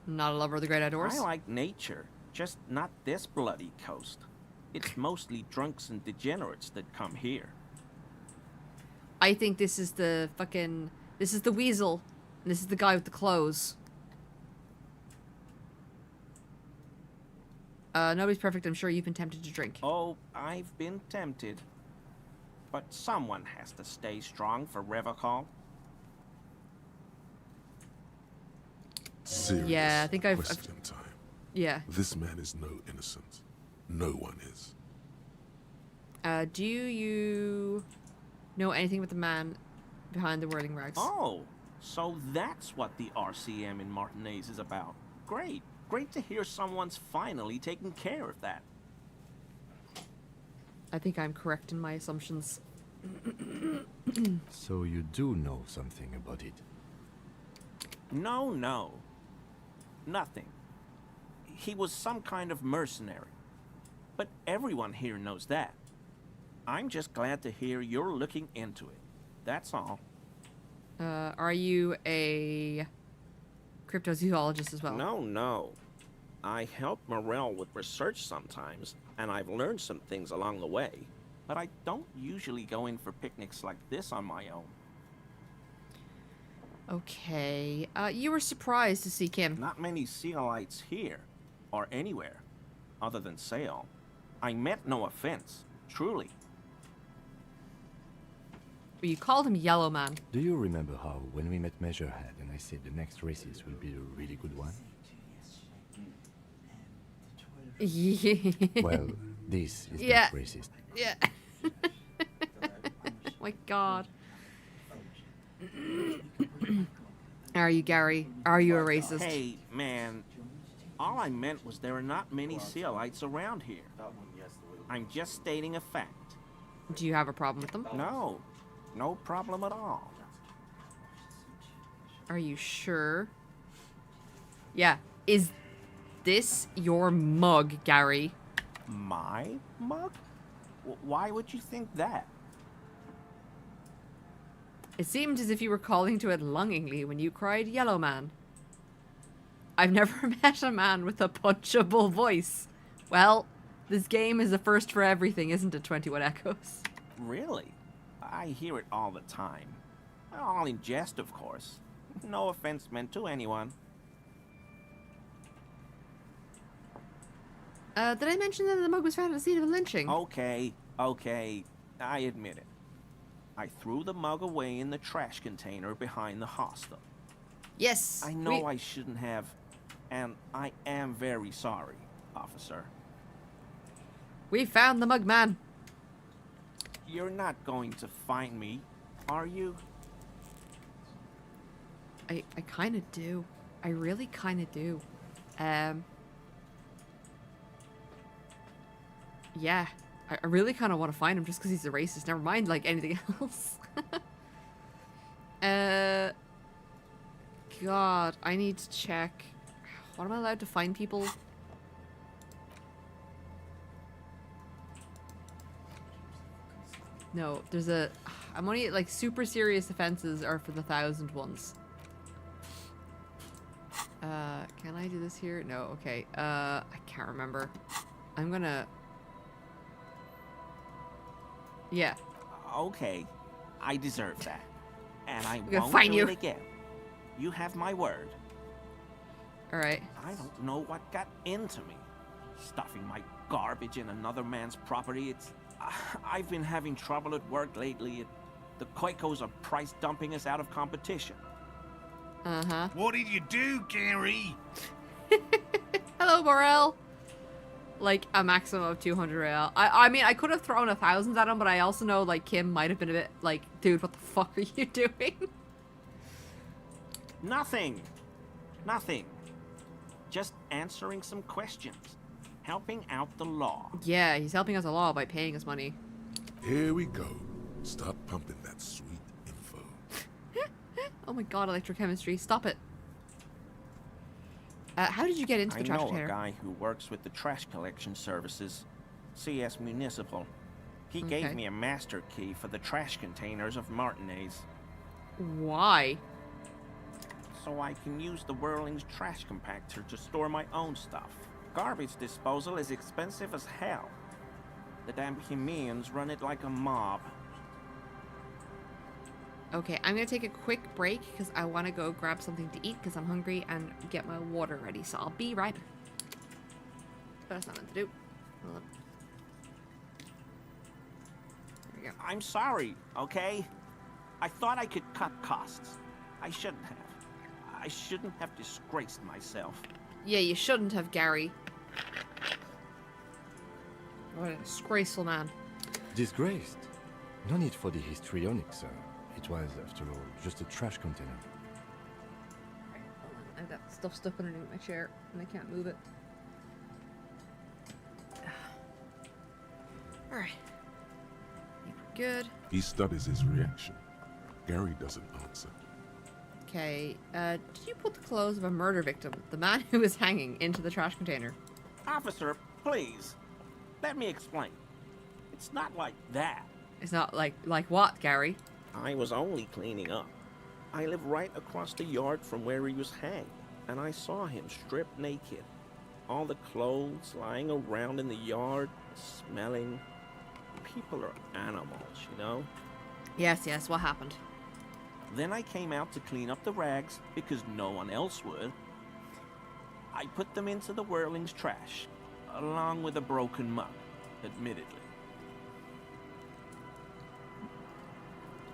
Speaker 1: Not a lover of the great outdoors.
Speaker 12: I like nature, just not this bloody coast. It's mostly drunks and degenerates that come here.
Speaker 1: I think this is the fucking... This is the weasel. And this is the guy with the clothes. Nobody's perfect. I'm sure you've been tempted to drink.
Speaker 12: Oh, I've been tempted. But someone has to stay strong for Revocall.
Speaker 4: Serious
Speaker 1: Yeah, I think I've...
Speaker 4: question time.
Speaker 1: Yeah.
Speaker 4: This man is no innocent. No one is.
Speaker 1: Do you know anything about the man behind the whirling rags?
Speaker 12: Oh, so that's what the RCM in Martinez is about. Great. Great to hear someone's finally taking care of that.
Speaker 1: I think I'm correct in my assumptions.
Speaker 6: So you do know something about it?
Speaker 12: No. Nothing. He was some kind of mercenary. But everyone here knows that. I'm just glad to hear you're looking into it. That's all.
Speaker 1: Are you a cryptozoologist as well?
Speaker 12: No. I help Morel with research sometimes, and I've learned some things along the way. But I don't usually go in for picnics like this on my own.
Speaker 1: Okay. You were surprised to see Kim.
Speaker 12: Not many Sealites here, or anywhere, other than Sail. I meant no offense, truly.
Speaker 1: You called him Yellow Man.
Speaker 6: Do you remember how, when we met Measurehead and I said the next races will be a really good one?
Speaker 1: Yeah.
Speaker 6: Well, this is
Speaker 1: Yeah.
Speaker 6: not racist.
Speaker 1: Yeah. My God. Are you, Gary? Are you a racist?
Speaker 12: Hey, man. All I meant was there are not many Sealites around here. I'm just stating a fact.
Speaker 1: Do you have a problem with them?
Speaker 12: No. No problem at all.
Speaker 1: Are you sure? Yeah. Is this your mug, Gary?
Speaker 12: My mug? Why would you think that?
Speaker 1: It seemed as if you were calling to it longingly when you cried Yellow Man. I've never met a man with a punchable voice. Well, this game is a first for everything, isn't it, 21 Echoes?
Speaker 12: Really? I hear it all the time. All in jest, of course. No offense meant to anyone.
Speaker 1: Did I mention that the mug was found at the scene of a lynching?
Speaker 12: Okay. I admit it. I threw the mug away in the trash container behind the hostel.
Speaker 1: Yes.
Speaker 12: I know I shouldn't have, and I am very sorry, officer.
Speaker 1: We found the mug man.
Speaker 12: You're not going to find me, are you?
Speaker 1: I kind of do. I really kind of do. Yeah. I really kind of want to find him just because he's a racist. Never mind, like, anything else. God, I need to check. What am I allowed to find people? No, there's a... I'm only, like, super serious offenses are for the 1,000 ones. Can I do this here? No, okay. I can't remember. I'm gonna... Yeah.
Speaker 12: Okay, I deserve that. And I
Speaker 1: gonna
Speaker 12: won't
Speaker 1: fine
Speaker 12: do
Speaker 1: you.
Speaker 12: it again. You have my word.
Speaker 1: Alright.
Speaker 12: I don't know what got into me. Stuffing my garbage in another man's property. I've been having trouble at work lately. The Quakos are price dumping us out of competition.
Speaker 1: Uh-huh.
Speaker 18: What did you do, Gary?
Speaker 1: Hello, Morel. Like, a maximum of 200 real. I mean, I could have thrown 1,000 at him, but I also know, like, Kim might have been a bit like, dude, what the fuck are you doing?
Speaker 12: Nothing. Nothing. Just answering some questions. Helping out the law.
Speaker 1: Yeah, he's helping us a lot by paying us money.
Speaker 4: Here we go. Start pumping that sweet info.
Speaker 1: Oh my god, electrochemistry. Stop it. How did you get into the trash
Speaker 12: I know
Speaker 1: container?
Speaker 12: a guy who works with the trash collection services. CS Municipal. He
Speaker 1: Okay.
Speaker 12: gave me a master key for the trash containers of Martinez.
Speaker 1: Why?
Speaker 12: So I can use the Whirling's trash compactor to store my own stuff. Garbage disposal is expensive as hell. The damn Bohemians run it like a mob.
Speaker 1: Okay, I'm gonna take a quick break because I want to go grab something to eat because I'm hungry and get my water ready. So I'll be right back. But that's not meant to do. Hold on. There we go.
Speaker 12: I'm sorry, okay? I thought I could cut costs. I shouldn't have. I shouldn't have disgraced myself.
Speaker 1: Yeah, you shouldn't have, Gary. What a disgraceful man.
Speaker 6: Disgraced? No need for the histrionics, sir. It was, after all, just a trash container.
Speaker 1: Right, hold on. I've got stuff stuck underneath my chair and I can't move it. Alright. Good.
Speaker 4: He studies his reaction. Gary doesn't answer.
Speaker 1: Okay, did you put the clothes of a murder victim, the man who was hanging, into the trash container?
Speaker 12: Officer, please. Let me explain. It's not like that.
Speaker 1: It's not like what, Gary?
Speaker 12: I was only cleaning up. I live right across the yard from where he was hanged, and I saw him stripped naked. All the clothes lying around in the yard, smelling. People are animals, you know?
Speaker 1: Yes, yes, what happened?
Speaker 12: Then I came out to clean up the rags because no one else would. I put them into the Whirling's trash, along with a broken mug, admittedly.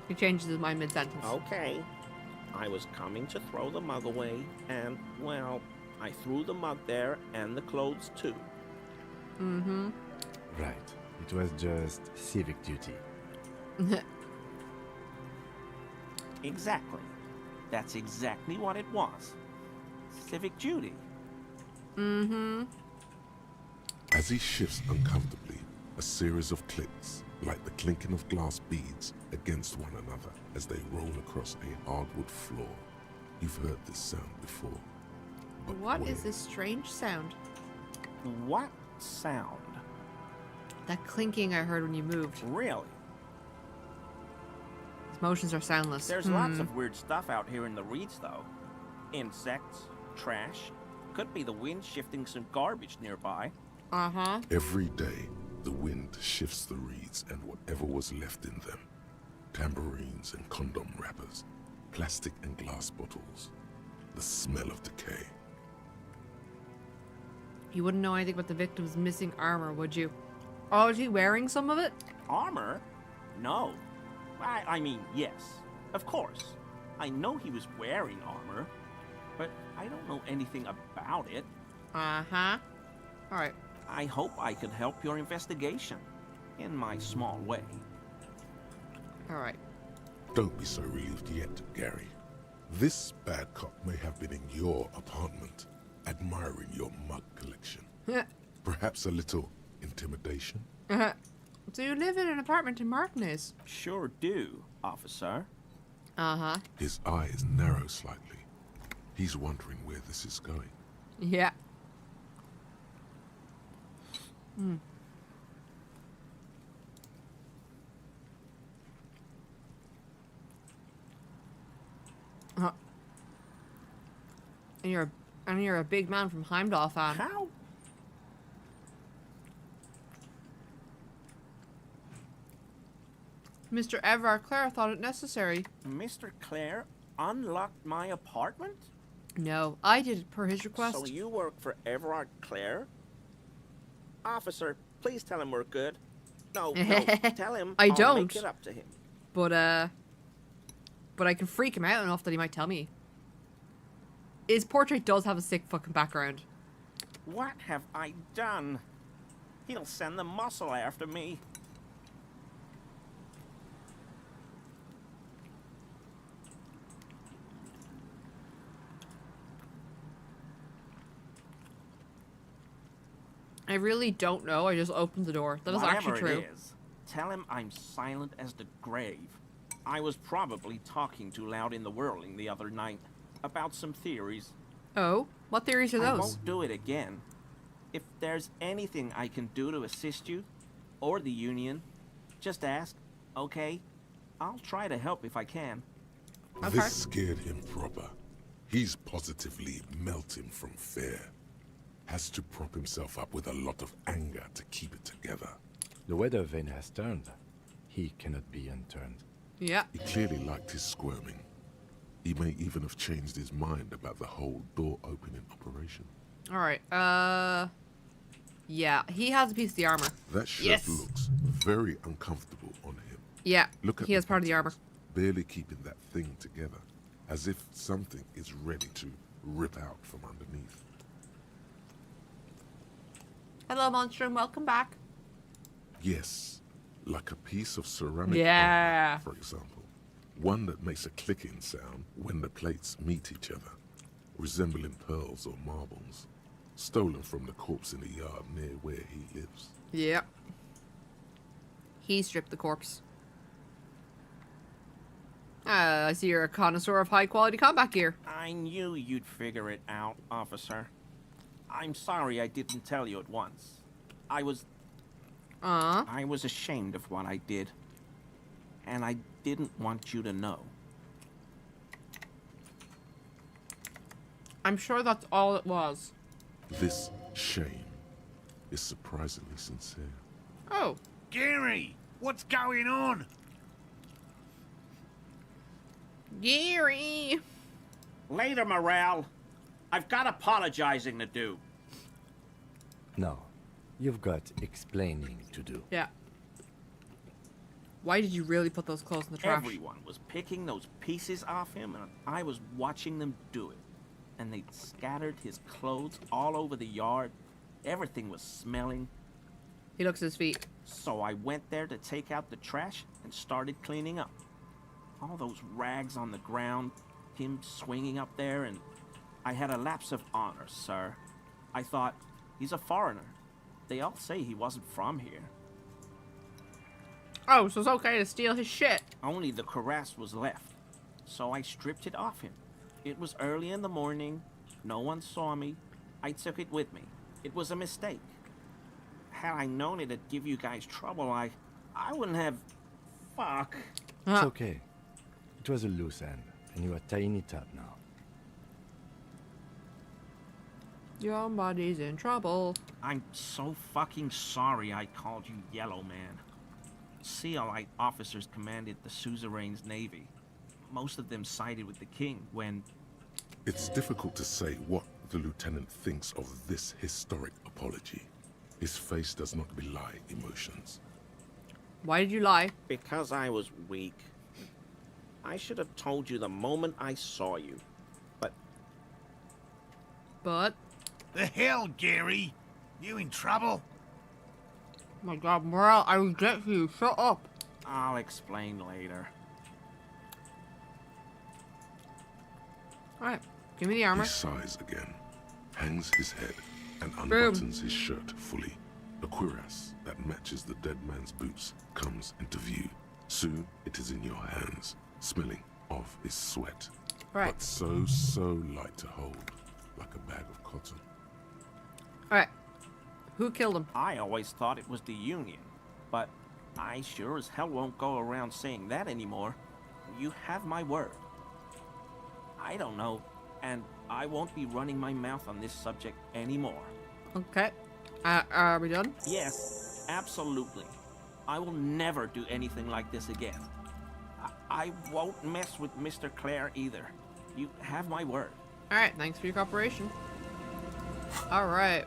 Speaker 1: He changes his mind mid-sentence.
Speaker 12: Okay. I was coming to throw the mug away, and, well, I threw the mug there and the clothes too.
Speaker 1: Mm-hmm.
Speaker 6: Right. It was just civic duty.
Speaker 12: Exactly. That's exactly what it was. Civic duty.
Speaker 1: Mm-hmm.
Speaker 4: As he shifts uncomfortably, a series of clicks, like the clinking of glass beads against one another as they roll across a hardwood floor. You've heard this sound before. But
Speaker 1: What
Speaker 4: where?
Speaker 1: is this strange sound?
Speaker 12: What sound?
Speaker 1: That clinking I heard when you moved.
Speaker 12: Really?
Speaker 1: His motions are soundless.
Speaker 12: There's lots of weird stuff out here in the reeds, though. Insects, trash. Could be the wind shifting some garbage nearby.
Speaker 1: Uh-huh.
Speaker 4: Every day, the wind shifts the reeds and whatever was left in them. Tambourines and condom wrappers, plastic and glass bottles. The smell of decay.
Speaker 1: You wouldn't know anything about the victim's missing armor, would you? Oh, is he wearing some of it?
Speaker 12: Armor? No. I mean, yes. Of course. I know he was wearing armor, but I don't know anything about it.
Speaker 1: Uh-huh. Alright.
Speaker 12: I hope I can help your investigation, in my small way.
Speaker 1: Alright.
Speaker 4: Don't be so relieved yet, Gary. This bad cop may have been in your apartment, admiring your mug collection. Perhaps a little intimidation?
Speaker 1: Uh-huh. So you live in an apartment in Martinez?
Speaker 12: Sure do, officer.
Speaker 1: Uh-huh.
Speaker 4: His eyes narrow slightly. He's wondering where this is going.
Speaker 1: Yeah. Hmm. And you're a big man from Heimdall fan.
Speaker 12: How?
Speaker 1: Mr. Everard Clare thought it necessary.
Speaker 12: Mr. Clare unlocked my apartment?
Speaker 1: No, I did it per his request.
Speaker 12: So you work for Everard Clare? Officer, please tell him we're good. No, tell him
Speaker 1: I
Speaker 12: I'll
Speaker 1: don't.
Speaker 12: make it up to him.
Speaker 1: But I can freak him out enough that he might tell me. His portrait does have a sick fucking background.
Speaker 12: What have I done? He'll send the muscle after me.
Speaker 1: I really don't know. I just opened the door. That is actually true.
Speaker 12: Whatever it is, tell him I'm silent as the grave. I was probably talking too loud in the whirling the other night about some theories.
Speaker 1: Oh? What theories are
Speaker 12: I
Speaker 1: those?
Speaker 12: won't do it again. If there's anything I can do to assist you, or the Union, just ask, okay? I'll try to help if I can.
Speaker 1: Okay.
Speaker 4: This scared him proper. He's positively melting from fear. Has to prop himself up with a lot of anger to keep it together.
Speaker 6: The weather vane has turned. He cannot be unturned.
Speaker 1: Yeah.
Speaker 4: He clearly liked his squirming. He may even have changed his mind about the whole door opening operation.
Speaker 1: Alright, yeah, he has a piece of the armor.
Speaker 4: That shirt
Speaker 1: Yes.
Speaker 4: looks very uncomfortable on him.
Speaker 1: Yeah,
Speaker 4: Look at
Speaker 1: he has part of the armor.
Speaker 4: barely keeping that thing together, as if something is ready to rip out from underneath.
Speaker 1: Hello, Monstrum. Welcome back.
Speaker 4: Yes, like a piece of ceramic
Speaker 1: Yeah.
Speaker 4: armor, for example. One that makes a clicking sound when the plates meet each other, resembling pearls or marbles, stolen from the corpse in the yard near where he lives.
Speaker 1: Yep. He stripped the corpse. I see you're a connoisseur of high-quality combat gear.
Speaker 12: I knew you'd figure it out, officer. I'm sorry I didn't tell you at once. I was ashamed of what I did. And I didn't want you to know.
Speaker 1: I'm sure that's all it was.
Speaker 4: This shame is surprisingly sincere.
Speaker 1: Oh.
Speaker 17: Gary, what's going on?
Speaker 1: Gary!
Speaker 12: Later, Morale. I've got apologizing to do.
Speaker 6: No, you've got explaining to do.
Speaker 1: Yeah. Why did you really put those clothes in the trash?
Speaker 12: Everyone was picking those pieces off him, and I was watching them do it. And they'd scattered his clothes all over the yard. Everything was smelling.
Speaker 1: He looks at his feet.
Speaker 12: So I went there to take out the trash and started cleaning up. All those rags on the ground, him swinging up there, and I had a lapse of honor, sir. I thought, he's a foreigner. They all say he wasn't from here.
Speaker 1: Oh, so it's okay to steal his shit.
Speaker 12: Only the cuirass was left, so I stripped it off him. It was early in the morning. No one saw me. I took it with me. It was a mistake. Had I known it'd give you guys trouble, I wouldn't have... Fuck.
Speaker 6: It's okay. It was a loose end, and you are tying it up now.
Speaker 1: Your body's in trouble.
Speaker 12: I'm so fucking sorry I called you Yellow Man. CLI officers commanded the suzerain's navy. Most of them sided with the king when...
Speaker 4: It's difficult to say what the lieutenant thinks of this historic apology. His face does not belie emotions.
Speaker 1: Why did you lie?
Speaker 12: Because I was weak. I should have told you the moment I saw you.
Speaker 1: But?
Speaker 17: The hell, Gary? You in trouble?
Speaker 1: Oh my god, Morale, I will get you. Shut up.
Speaker 12: I'll explain later.
Speaker 1: Alright, give me the armor.
Speaker 4: He sighs again, hangs his head, and unbuttons his shirt fully. A cuirass that matches the dead man's boots comes into view. Soon it is in your hands, smelling of his sweat.
Speaker 1: Right.
Speaker 4: But so light to hold, like a bag of cotton.
Speaker 1: Alright. Who killed him?
Speaker 12: I always thought it was the Union, but I sure as hell won't go around saying that anymore. You have my word. I don't know, and I won't be running my mouth on this subject anymore.
Speaker 1: Okay. Are we done?
Speaker 12: Yes, absolutely. I will never do anything like this again. I won't mess with Mr. Clare either. You have my word.
Speaker 1: Alright, thanks for your cooperation. Alright.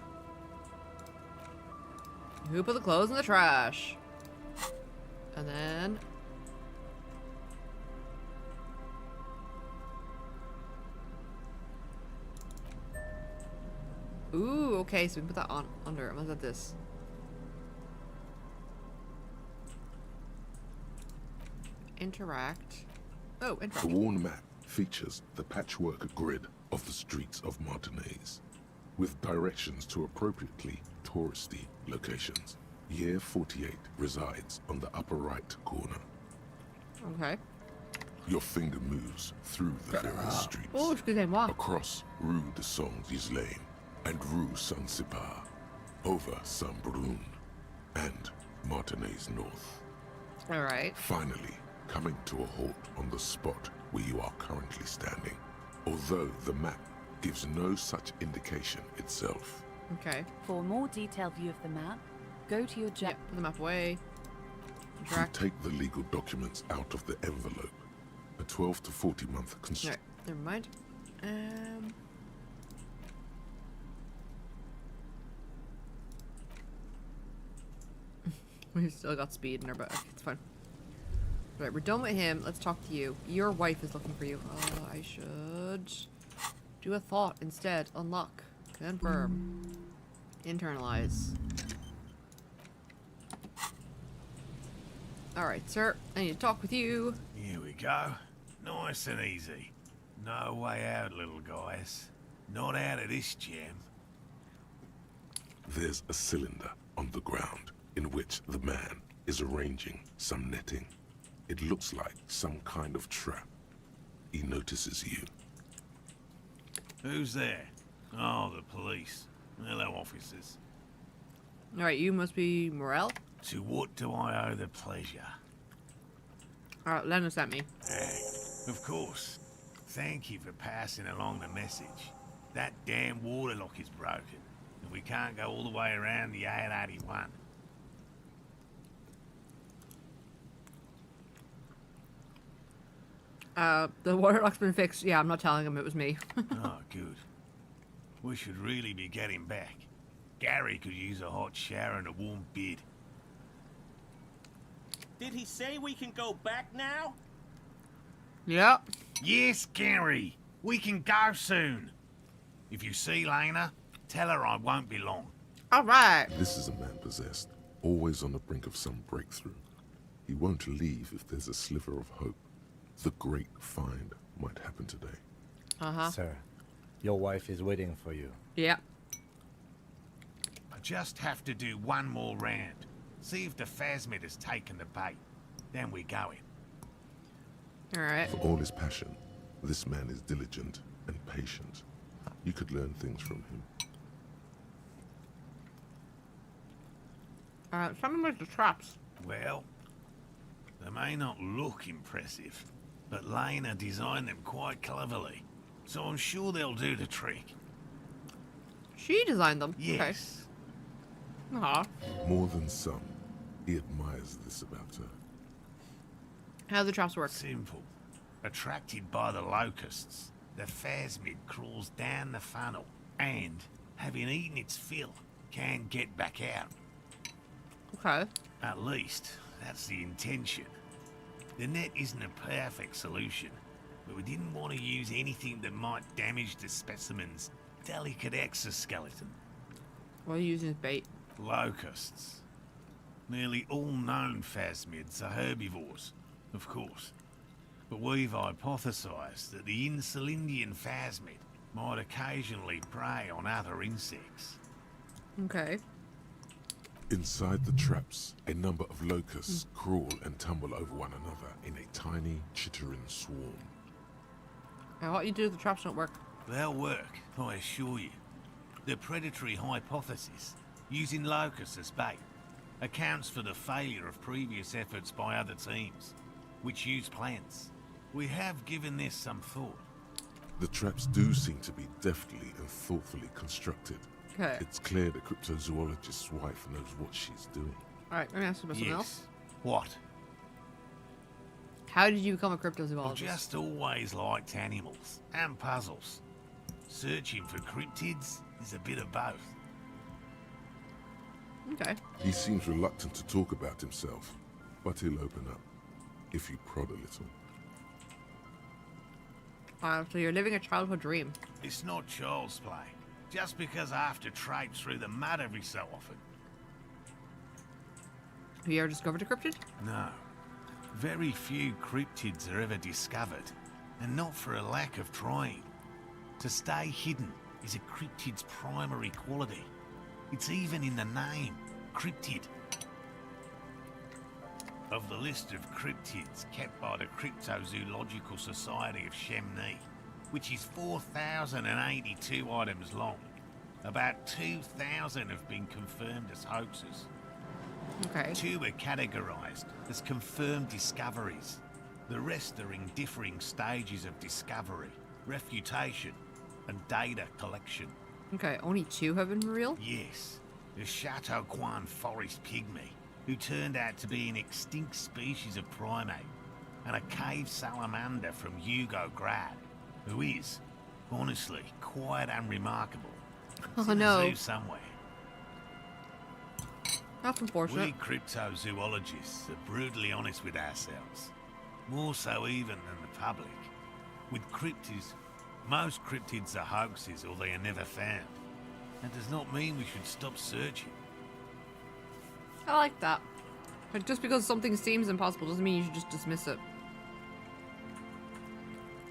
Speaker 1: Who put the clothes in the trash? And then... Ooh, okay, so we can put that on under. I'm gonna get this. Interact. Oh, interact.
Speaker 4: The worn map features the patchwork grid of the streets of Martinez, with directions to appropriately touristy locations. Year 48 resides on the upper right corner.
Speaker 1: Okay.
Speaker 4: Your finger moves through the various streets.
Speaker 1: Oh, excusez-moi.
Speaker 4: Across Rue de Saint-Ghislain and Rue Saint-Cypar, over Saint-Brun and Martinez North.
Speaker 1: Alright.
Speaker 4: Finally, coming to a halt on the spot where you are currently standing, although the map gives no such indication itself.
Speaker 1: Okay.
Speaker 10: For a more detailed view of the map, go to your
Speaker 1: put the map away.
Speaker 4: You take the legal documents out of the envelope. A 12 to 40 month construction.
Speaker 1: No, never mind. We still got speed in our back. It's fine. Right, we're done with him. Let's talk to you. Your wife is looking for you. I should do a thought instead. Unlock. Confirm. Internalize. Alright, sir. I need to talk with you.
Speaker 17: Here we go. Nice and easy. No way out, little guys. Not out of this jam.
Speaker 4: There's a cylinder on the ground in which the man is arranging some netting. It looks like some kind of trap. He notices you.
Speaker 17: Who's there? Oh, the police. Hello, officers.
Speaker 1: Alright, you must be Morel?
Speaker 17: To what do I owe the pleasure?
Speaker 1: Alright, Lena sent me.
Speaker 17: Hey, of course. Thank you for passing along the message. That damn water lock is broken, and we can't go all the way around the 881.
Speaker 1: The water lock's been fixed. Yeah, I'm not telling him it was me.
Speaker 17: Oh, good. We should really be getting back. Gary could use a hot shower and a warm bed.
Speaker 12: Did he say we can go back now?
Speaker 1: Yeah.
Speaker 17: Yes, Gary. We can go soon. If you see Lena, tell her I won't be long.
Speaker 1: Alright.
Speaker 4: This is a man possessed, always on the brink of some breakthrough. He won't leave if there's a sliver of hope. The great find might happen today.
Speaker 1: Uh-huh.
Speaker 6: Sir, your wife is waiting for you.
Speaker 1: Yeah.
Speaker 17: I just have to do one more round. See if the phasmid has taken the bait. Then we go in.
Speaker 1: Alright.
Speaker 4: For all his passion, this man is diligent and patient. You could learn things from him.
Speaker 1: Tell me about the traps.
Speaker 17: Well, they may not look impressive, but Lena designed them quite cleverly, so I'm sure they'll do the trick.
Speaker 1: She designed them?
Speaker 17: Yes.
Speaker 1: Okay. Aw.
Speaker 4: More than some, he admires this about her.
Speaker 1: How do the traps work?
Speaker 17: Simple. Attracted by the locusts, the phasmid crawls down the funnel and, having eaten its fill, can get back out.
Speaker 1: Okay.
Speaker 17: At least, that's the intention. The net isn't a perfect solution, but we didn't want to use anything that might damage the specimen's delicate exoskeleton.
Speaker 1: What are you using as bait?
Speaker 17: Locusts. Nearly all known phasmids are herbivores, of course. But we've hypothesized that the Insulindian phasmid might occasionally prey on other insects.
Speaker 1: Okay.
Speaker 4: Inside the traps, a number of locusts crawl and tumble over one another in a tiny, chittering swarm.
Speaker 1: Now, what you do if the traps don't work?
Speaker 17: They'll work, I assure you. The predatory hypothesis, using locusts as bait, accounts for the failure of previous efforts by other teams, which use plants. We have given this some thought.
Speaker 4: The traps do seem to be deftly and thoughtfully constructed.
Speaker 1: Okay.
Speaker 4: It's clear the cryptozoologist's wife knows what she's doing.
Speaker 1: Alright, let me ask you about something else.
Speaker 17: What?
Speaker 1: How did you become a
Speaker 17: I've
Speaker 1: cryptozoologist?
Speaker 17: just always liked animals and puzzles. Searching for cryptids is a bit of both.
Speaker 1: Okay.
Speaker 4: He seems reluctant to talk about himself, but he'll open up if you prod a little.
Speaker 1: Wow, so you're living a childhood dream.
Speaker 17: It's not child's play. Just because I have to traipse through the mud every so often.
Speaker 1: Have you ever discovered a cryptid?
Speaker 17: No. Very few cryptids are ever discovered, and not for a lack of trying. To stay hidden is a cryptid's primary quality. It's even in the name, cryptid. Of the list of cryptids kept by the Cryptozoological Society of Chemnee, which is 4,082 items long, about 2,000 have been confirmed as hoaxes.
Speaker 1: Okay.
Speaker 17: 2 are categorized as confirmed discoveries. The rest are in differing stages of discovery, refutation, and data collection.
Speaker 1: Okay, only 2 have been real?
Speaker 17: Yes, the Chateau Quan forest pygmy, who turned out to be an extinct species of primate, and a cave salamander from Hugo Grad, who is, honestly, quite unremarkable. It's
Speaker 1: Oh
Speaker 17: in a
Speaker 1: no.
Speaker 17: zoo somewhere.
Speaker 1: That's unfortunate.
Speaker 17: We cryptozoologists are brutally honest with ourselves. More so even than the public. With cryptids, most cryptids are hoaxes or they are never found. That does not mean we should stop searching.
Speaker 1: I like that. But just because something seems impossible doesn't mean you should just dismiss it.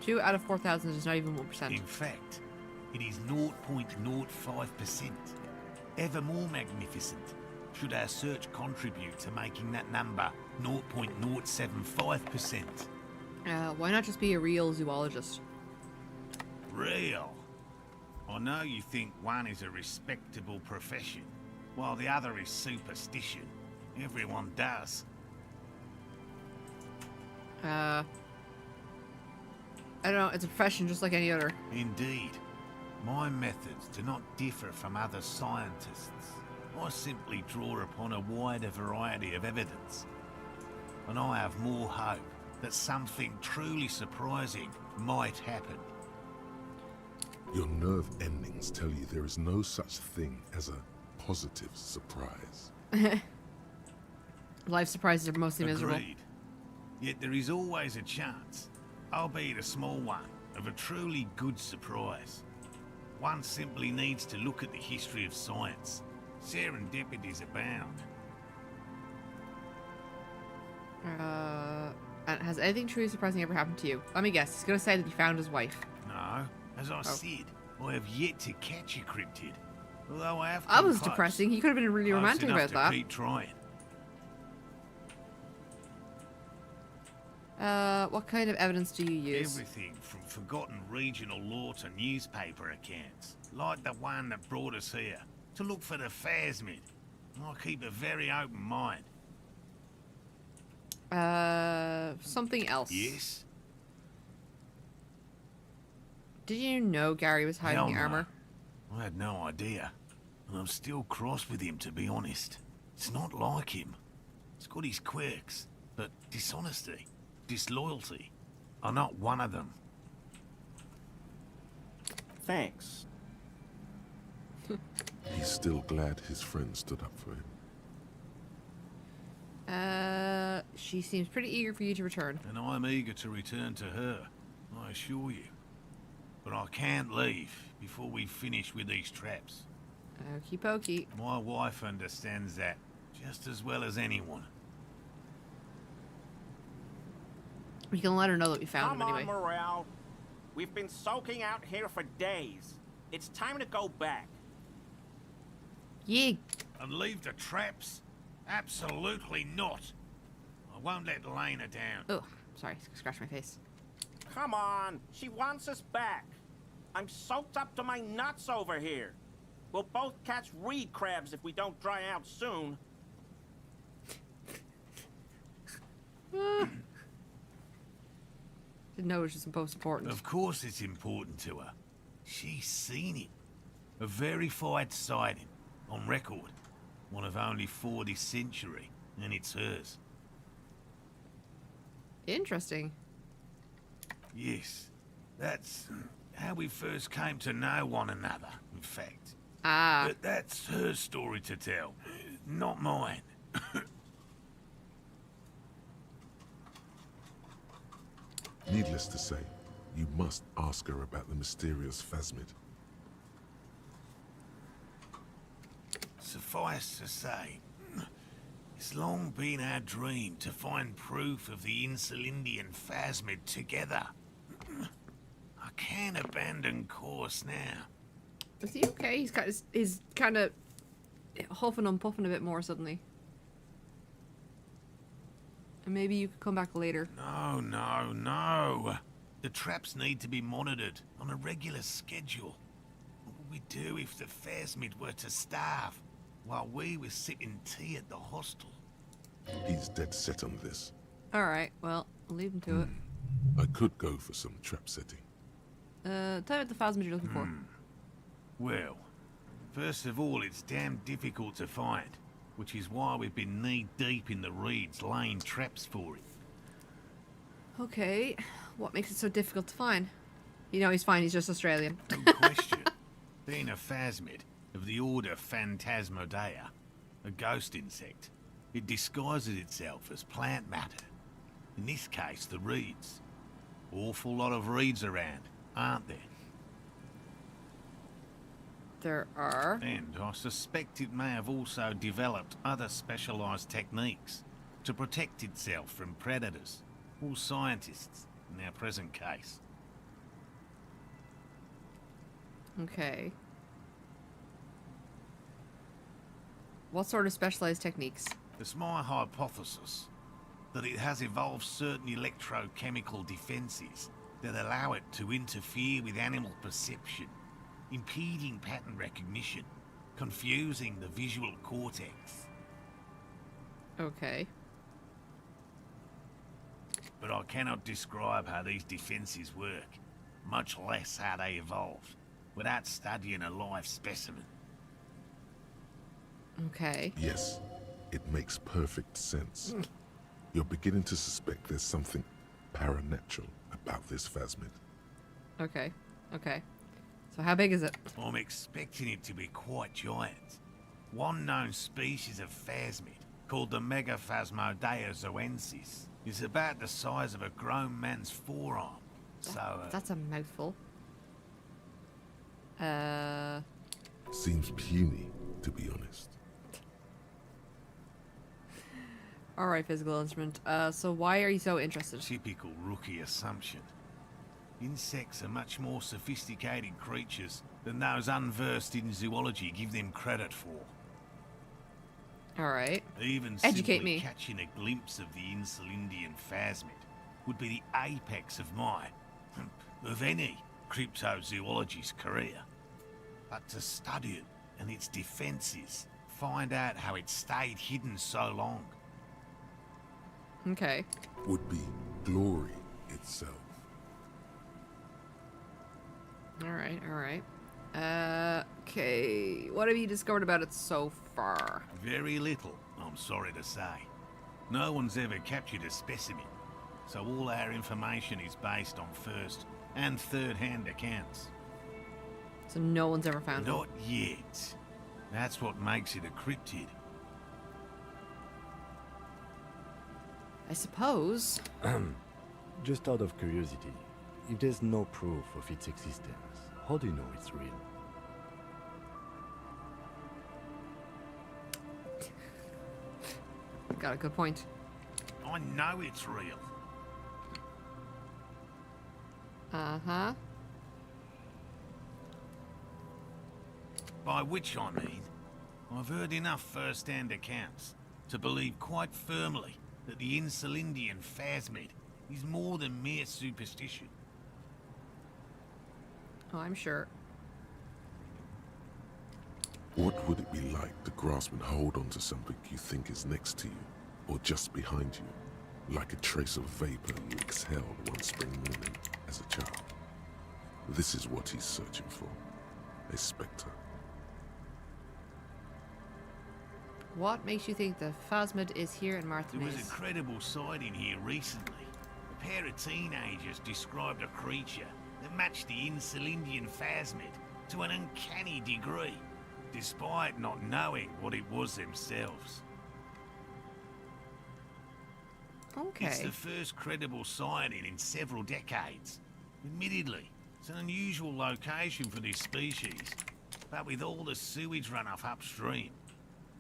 Speaker 1: 2 out of 4,000 is not even 1%.
Speaker 17: In fact, it is 0.05%. Ever more magnificent should our search contribute to making that number 0.075%.
Speaker 1: Why not just be a real zoologist?
Speaker 17: Real. I know you think one is a respectable profession, while the other is superstition. Everyone does.
Speaker 1: I don't know, it's a profession just like any other.
Speaker 17: Indeed. My methods do not differ from other scientists. I simply draw upon a wider variety of evidence. And I have more hope that something truly surprising might happen.
Speaker 4: Your nerve endings tell you there is no such thing as a positive surprise.
Speaker 1: Life surprises are mostly miserable.
Speaker 17: Agreed. Yet there is always a chance, albeit a small one, of a truly good surprise. One simply needs to look at the history of science. Serendipities abound.
Speaker 1: And has anything truly surprising ever happened to you? Let me guess, he's gonna say that he found his wife.
Speaker 17: No, as I said, I have yet to catch a cryptid. Although I have
Speaker 1: That
Speaker 17: come
Speaker 1: was
Speaker 17: close.
Speaker 1: depressing. He could have been really
Speaker 17: Close
Speaker 1: romantic
Speaker 17: enough
Speaker 1: about
Speaker 17: to
Speaker 1: that.
Speaker 17: keep trying.
Speaker 1: What kind of evidence do you use?
Speaker 17: Everything from forgotten regional lore to newspaper accounts, like the one that brought us here, to look for the Phasmid. I keep a very open mind.
Speaker 1: Something else.
Speaker 17: Yes?
Speaker 1: Did you know Gary was hiding
Speaker 17: Hell
Speaker 1: the
Speaker 17: no.
Speaker 1: armor?
Speaker 17: I had no idea. And I'm still cross with him, to be honest. It's not like him. It's got his quirks, but dishonesty, disloyalty are not one of them.
Speaker 12: Thanks.
Speaker 4: He's still glad his friend stood up for him.
Speaker 1: She seems pretty eager for you to return.
Speaker 17: And I'm eager to return to her, I assure you. But I can't leave before we finish with these traps.
Speaker 1: Okie pokey.
Speaker 17: My wife understands that just as well as anyone.
Speaker 1: We can let her know that we found
Speaker 12: Come
Speaker 1: him anyway.
Speaker 12: on, Morale. We've been soaking out here for days. It's time to go back.
Speaker 1: Yeah.
Speaker 17: And leave the traps? Absolutely not. I won't let Lena down.
Speaker 1: Oh, sorry. Scratch my face.
Speaker 12: Come on. She wants us back. I'm soaked up to my nuts over here. We'll both catch reed crabs if we don't dry out soon.
Speaker 1: Didn't know it was just most important.
Speaker 17: Of course it's important to her. She's seen it. A verified sighting. On record. One of only 4 this century. And it's hers.
Speaker 1: Interesting.
Speaker 17: Yes, that's how we first came to know one another, in fact.
Speaker 1: Ah.
Speaker 17: But that's her story to tell, not mine.
Speaker 4: Needless to say, you must ask her about the mysterious phasmid.
Speaker 17: Suffice to say, it's long been our dream to find proof of the Insulindian phasmid together. I can't abandon course now.
Speaker 1: Is he okay? He's kind of huffing and puffing a bit more suddenly. And maybe you could come back later.
Speaker 17: No, no, no. The traps need to be monitored on a regular schedule. What would we do if the phasmid were to starve while we were sipping tea at the hostel?
Speaker 4: He's dead set on this.
Speaker 1: Alright, well, I'll leave him to it.
Speaker 4: I could go for some trap setting.
Speaker 1: Tell me what the phasmid you're looking for.
Speaker 17: Well, first of all, it's damn difficult to find, which is why we've been knee-deep in the reeds laying traps for it.
Speaker 1: Okay, what makes it so difficult to find? You know, he's fine, he's just Australian.
Speaker 17: No question. Being a phasmid of the order Phantasmodea, a ghost insect, it disguises itself as plant matter. In this case, the reeds. Awful lot of reeds around, aren't there?
Speaker 1: There are.
Speaker 17: And I suspect it may have also developed other specialised techniques to protect itself from predators or scientists in our present case.
Speaker 1: Okay. What sort of specialised techniques?
Speaker 17: It's my hypothesis that it has evolved certain electrochemical defences that allow it to interfere with animal perception, impeding pattern recognition, confusing the visual cortex.
Speaker 1: Okay.
Speaker 17: But I cannot describe how these defences work, much less how they evolved, without studying a live specimen.
Speaker 1: Okay.
Speaker 4: Yes, it makes perfect sense. You're beginning to suspect there's something paranatural about this phasmid.
Speaker 1: Okay. Okay. So how big is it?
Speaker 17: I'm expecting it to be quite giant. One known species of phasmid, called the Megaphasmodea zoensis, is about the size of a grown man's forearm. So,
Speaker 1: That's a mouthful.
Speaker 4: Seems puny, to be honest.
Speaker 1: Alright, physical instrument. So why are you so interested?
Speaker 17: Typical rookie assumption. Insects are much more sophisticated creatures than those unversed in zoology give them credit for.
Speaker 1: Alright.
Speaker 17: Even
Speaker 1: Educate
Speaker 17: simply
Speaker 1: me.
Speaker 17: catching a glimpse of the Insulindian phasmid would be the apex of my, of any, cryptozoologist's career. But to study it and its defences, find out how it stayed hidden so long.
Speaker 1: Okay.
Speaker 4: Would be glory itself.
Speaker 1: Alright, alright. Okay. What have you discovered about it so far?
Speaker 17: Very little, I'm sorry to say. No one's ever captured a specimen, so all our information is based on first and third-hand accounts.
Speaker 1: So no one's ever found it?
Speaker 17: Not yet. That's what makes it a cryptid.
Speaker 1: I suppose.
Speaker 6: Just out of curiosity, if there's no proof of its existence, how do you know it's real?
Speaker 1: Got a good point.
Speaker 17: I know it's real.
Speaker 1: Uh-huh.
Speaker 17: By which I mean, I've heard enough first-hand accounts to believe quite firmly that the Insulindian phasmid is more than mere superstition.
Speaker 1: Oh, I'm sure.
Speaker 4: What would it be like to grasp and hold onto something you think is next to you, or just behind you, like a trace of vapor you exhaled one spring morning as a child? This is what he's searching for. A spectre.
Speaker 1: What makes you think the phasmid is here in
Speaker 17: There was
Speaker 1: Martinez?
Speaker 17: a credible sighting here recently. A pair of teenagers described a creature that matched the Insulindian phasmid to an uncanny degree, despite not knowing what it was themselves.
Speaker 1: Okay.
Speaker 17: It's the first credible sighting in several decades. Admittedly, it's an unusual location for this species, but with all the sewage runoff upstream,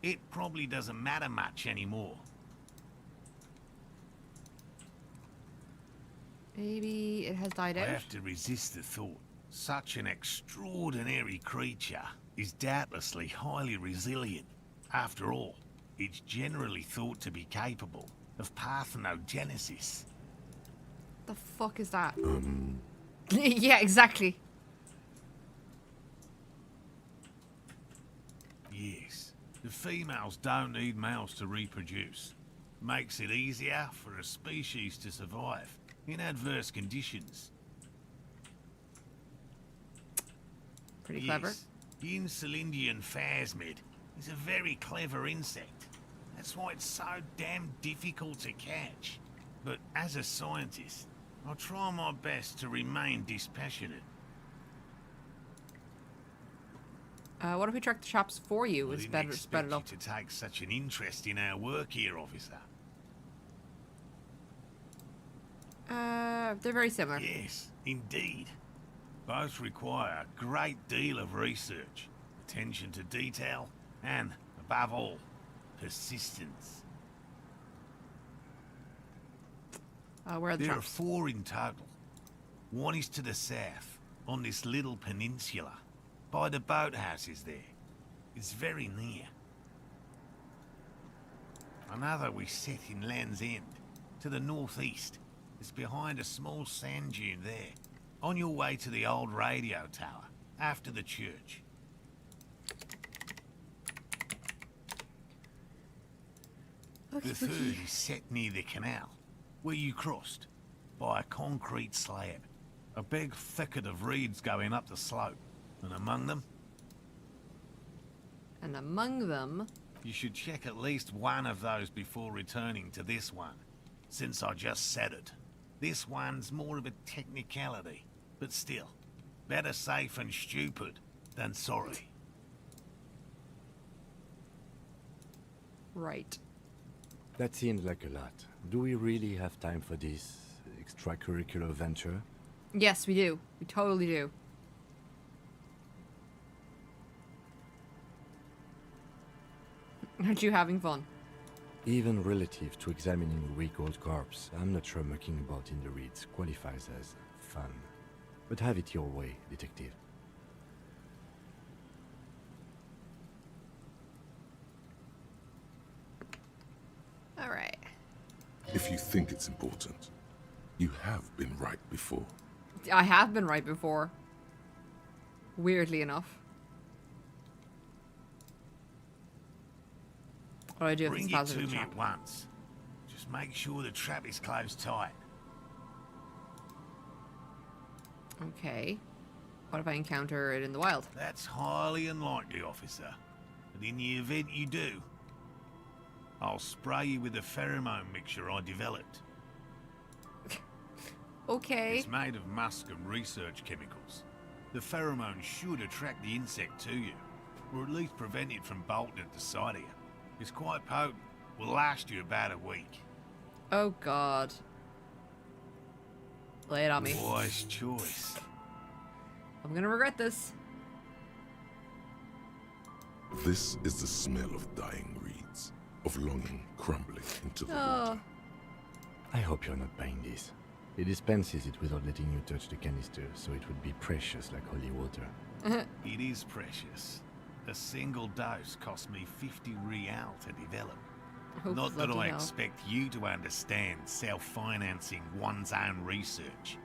Speaker 17: it probably doesn't matter much anymore.
Speaker 1: Maybe it has died
Speaker 17: I
Speaker 1: out?
Speaker 17: have to resist the thought. Such an extraordinary creature is doubtlessly highly resilient. After all, it's generally thought to be capable of parthenogenesis.
Speaker 1: The fuck is that? Yeah, exactly.
Speaker 17: Yes, the females don't need males to reproduce. Makes it easier for a species to survive in adverse conditions.
Speaker 1: Pretty clever.
Speaker 17: The Insulindian phasmid is a very clever insect. That's why it's so damn difficult to catch. But as a scientist, I'll try my best to remain dispassionate.
Speaker 1: What if we track the shops for you? It's better to spread it up.
Speaker 17: To take such an interest in our work here, officer.
Speaker 1: They're very similar.
Speaker 17: Yes, indeed. Both require a great deal of research, attention to detail, and, above all, persistence.
Speaker 1: Where are the
Speaker 17: There are
Speaker 1: traps?
Speaker 17: 4 in total. One is to the south, on this little peninsula, by the boathouses there. It's very near. Another we set in Land's End, to the northeast. It's behind a small sand dune there, on your way to the old radio tower, after the church. The third is set near the canal, where you crossed, by a concrete slab. A big thicket of reeds going up the slope, and among them...
Speaker 1: And among them...
Speaker 17: You should check at least one of those before returning to this one, since I just said it. This one's more of a technicality, but still, better safe and stupid than sorry.
Speaker 1: Right.
Speaker 6: That seems like a lot. Do we really have time for this extracurricular venture?
Speaker 1: Yes, we do. We totally do. Aren't you having fun?
Speaker 6: Even relative to examining a weak old corpse, I'm not sure mucking about in the reeds qualifies as fun. But have it your way, detective.
Speaker 1: All right.
Speaker 4: If you think it's important, you have been right before.
Speaker 1: I have been right before. Weirdly enough. What do I do if
Speaker 17: Bring
Speaker 1: it's
Speaker 17: it to
Speaker 1: positive
Speaker 17: me
Speaker 1: trap?
Speaker 17: at once. Just make sure the trap is closed tight.
Speaker 1: Okay. What if I encounter it in the wild?
Speaker 17: That's highly unlikely, officer. But in the event you do, I'll spray you with a pheromone mixture I developed.
Speaker 1: Okay.
Speaker 17: It's made of musk and research chemicals. The pheromone should attract the insect to you, or at least prevent it from bolting at the sight of you. It's quite potent. Will last you about a week.
Speaker 1: Oh god. Lay it on me.
Speaker 17: Wise choice.
Speaker 1: I'm gonna regret this.
Speaker 4: This is the smell of dying reeds, of longing crumbling into the water.
Speaker 6: I hope you're not buying this. It dispenses it without letting you touch the canister, so it would be precious like holy water.
Speaker 17: It is precious. A single dose cost me 50 real to develop.
Speaker 1: Oh,
Speaker 17: Not that
Speaker 1: bloody
Speaker 17: I
Speaker 1: hell.
Speaker 17: expect you to understand self-financing one's own research.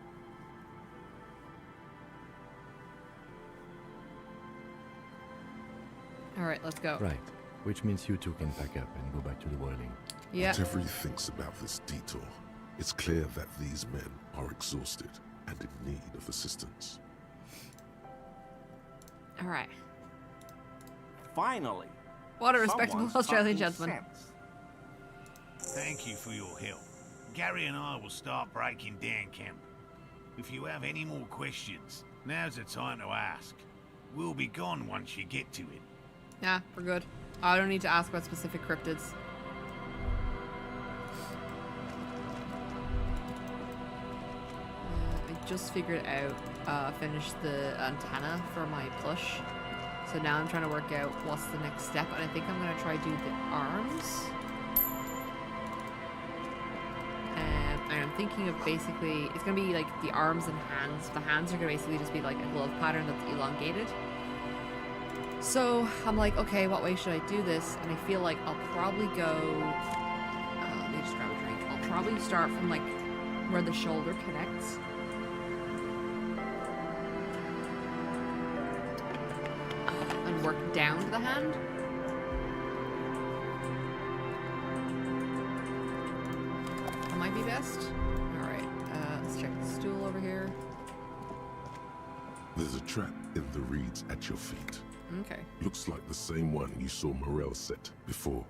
Speaker 1: Alright, let's go.
Speaker 6: Right, which means you two can pack up and go back to the boiling.
Speaker 1: Yeah.
Speaker 4: Whatever he thinks about this detour, it's clear that these men are exhausted and in need of assistance.
Speaker 1: Alright.
Speaker 12: Finally.
Speaker 1: What a respectable
Speaker 12: someone's
Speaker 1: Australian
Speaker 12: talking
Speaker 1: gentleman.
Speaker 12: sense.
Speaker 17: Thank you for your help. Gary and I will start breaking down camp. If you have any more questions, now's the time to ask. We'll be gone once you get to it.
Speaker 1: Yeah, we're good. I don't need to ask about specific cryptids. I just figured out, finished the antenna for my plush. So now I'm trying to work out what's the next step, and I think I'm going to try do the arms. And I'm thinking of basically, it's going to be like the arms and hands. The hands are going to basically just be like a glove pattern that's elongated. So I'm like, okay, what way should I do this? And I feel like I'll probably go, let me just grab a drink. I'll probably start from like where the shoulder connects. And work down to the hand. That might be best. All right, let's check the stool over here.
Speaker 4: There's a trap in the reeds at your feet.
Speaker 1: Okay.
Speaker 4: Looks like the same one you saw Morel set before.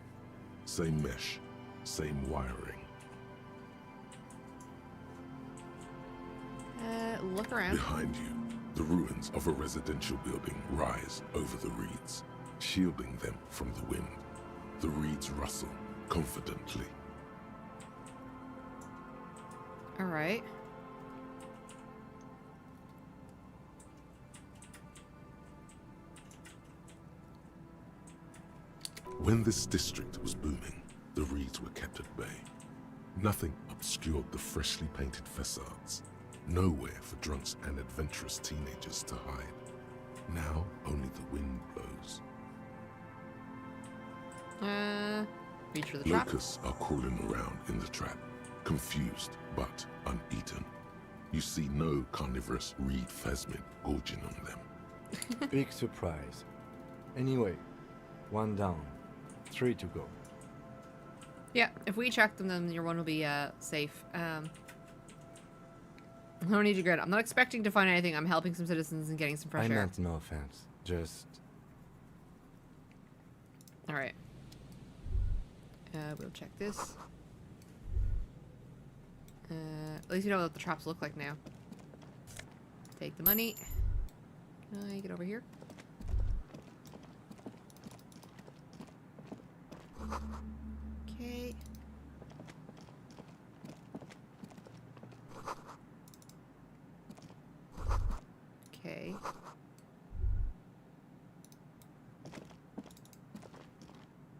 Speaker 4: Same mesh, same wiring.
Speaker 1: Look around.
Speaker 4: Behind you, the ruins of a residential building rise over the reeds, shielding them from the wind. The reeds rustle confidently.
Speaker 1: All right.
Speaker 4: When this district was booming, the reeds were kept at bay. Nothing obscured the freshly painted facades. Nowhere for drunks and adventurous teenagers to hide. Now only the wind blows.
Speaker 1: Reach for the trap.
Speaker 4: Locusts are crawling around in the trap, confused but uneaten. You see no carnivorous reed phasmid gorging on them.
Speaker 6: Big surprise. Anyway, 1 down, 3 to go.
Speaker 1: Yeah, if we check them, then your one will be safe. I don't need to grit. I'm not expecting to find anything. I'm helping some citizens and getting some fresh air.
Speaker 6: I meant no offense. Just...
Speaker 1: Alright. We'll check this. At least you know what the traps look like now. Take the money. Can I get over here? Okay. Okay.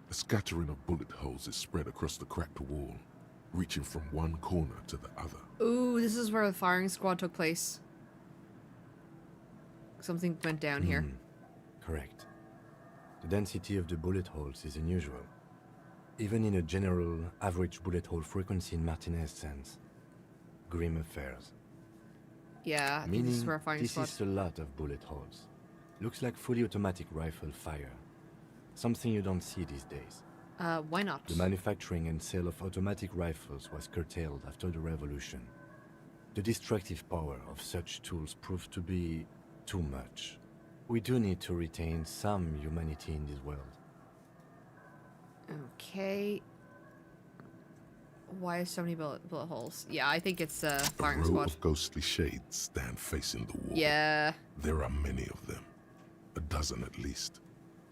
Speaker 4: A scattering of bullet holes is spread across the cracked wall, reaching from one corner to the other.
Speaker 1: Ooh, this is where the firing squad took place. Something went down here.
Speaker 6: Correct. The density of the bullet holes is unusual. Even in a general average bullet hole frequency in Martinez sense. Grim affairs.
Speaker 1: Yeah, I think this is where firing squad...
Speaker 6: This is a lot of bullet holes. Looks like fully automatic rifle fire. Something you don't see these days.
Speaker 1: Why not?
Speaker 6: The manufacturing and sale of automatic rifles was curtailed after the revolution. The destructive power of such tools proved to be too much. We do need to retain some humanity in this world.
Speaker 1: Okay. Why so many bullet holes? Yeah, I think it's firing
Speaker 4: squad. A row
Speaker 1: squad.
Speaker 4: of ghostly shades stand facing the wall.
Speaker 1: Yeah.
Speaker 4: There are many of them. A dozen at least.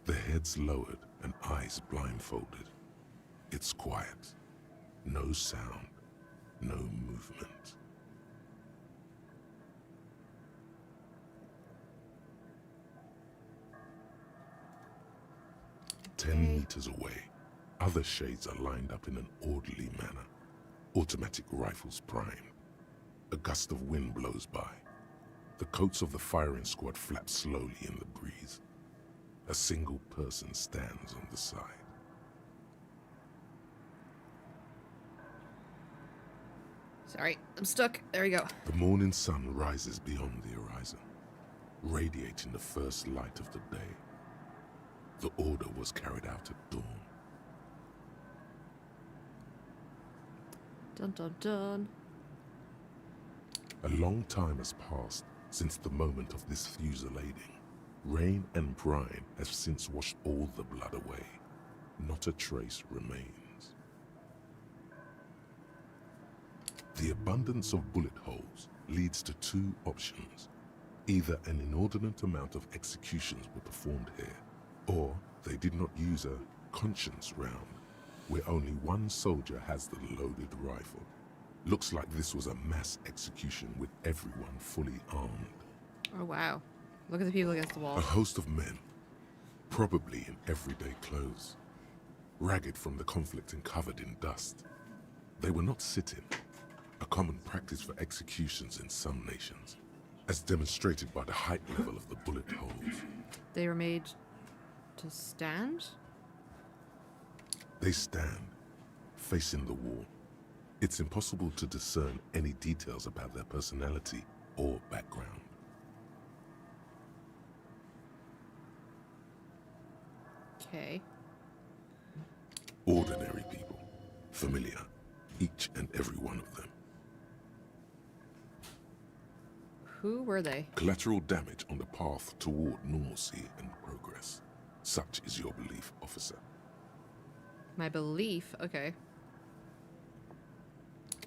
Speaker 4: Their heads lowered and eyes blindfolded. It's quiet. No sound. No movement. Okay. 10 meters away, other shades are lined up in an orderly manner. Automatic rifles primed. A gust of wind blows by. The coats of the firing squad flap slowly in the breeze. A single person stands on the side.
Speaker 1: Sorry, I'm stuck. There we go.
Speaker 4: The morning sun rises beyond the horizon, radiating the first light of the day. The order was carried out at dawn.
Speaker 1: Dun dun dun.
Speaker 4: A long time has passed since the moment of this fusillading. Rain and brine have since washed all the blood away. Not a trace remains. The abundance of bullet holes leads to two options. Either an inordinate amount of executions were performed here, or they did not use a conscience round, where only one soldier has the loaded rifle. Looks like this was a mass execution with everyone fully armed.
Speaker 1: Oh wow. Look at the people against the wall.
Speaker 4: A host of men, probably in everyday clothes, ragged from the conflict and covered in dust. They were not sitting, a common practice for executions in some nations, as demonstrated by the height level of the bullet holes.
Speaker 1: They were made to stand?
Speaker 4: They stand, facing the wall. It's impossible to discern any details about their personality or background.
Speaker 1: Okay.
Speaker 4: Ordinary people, familiar, each and every one of them.
Speaker 1: Who were they?
Speaker 4: Collateral damage on the path toward normalcy and progress. Such is your belief, officer.
Speaker 1: My belief? Okay.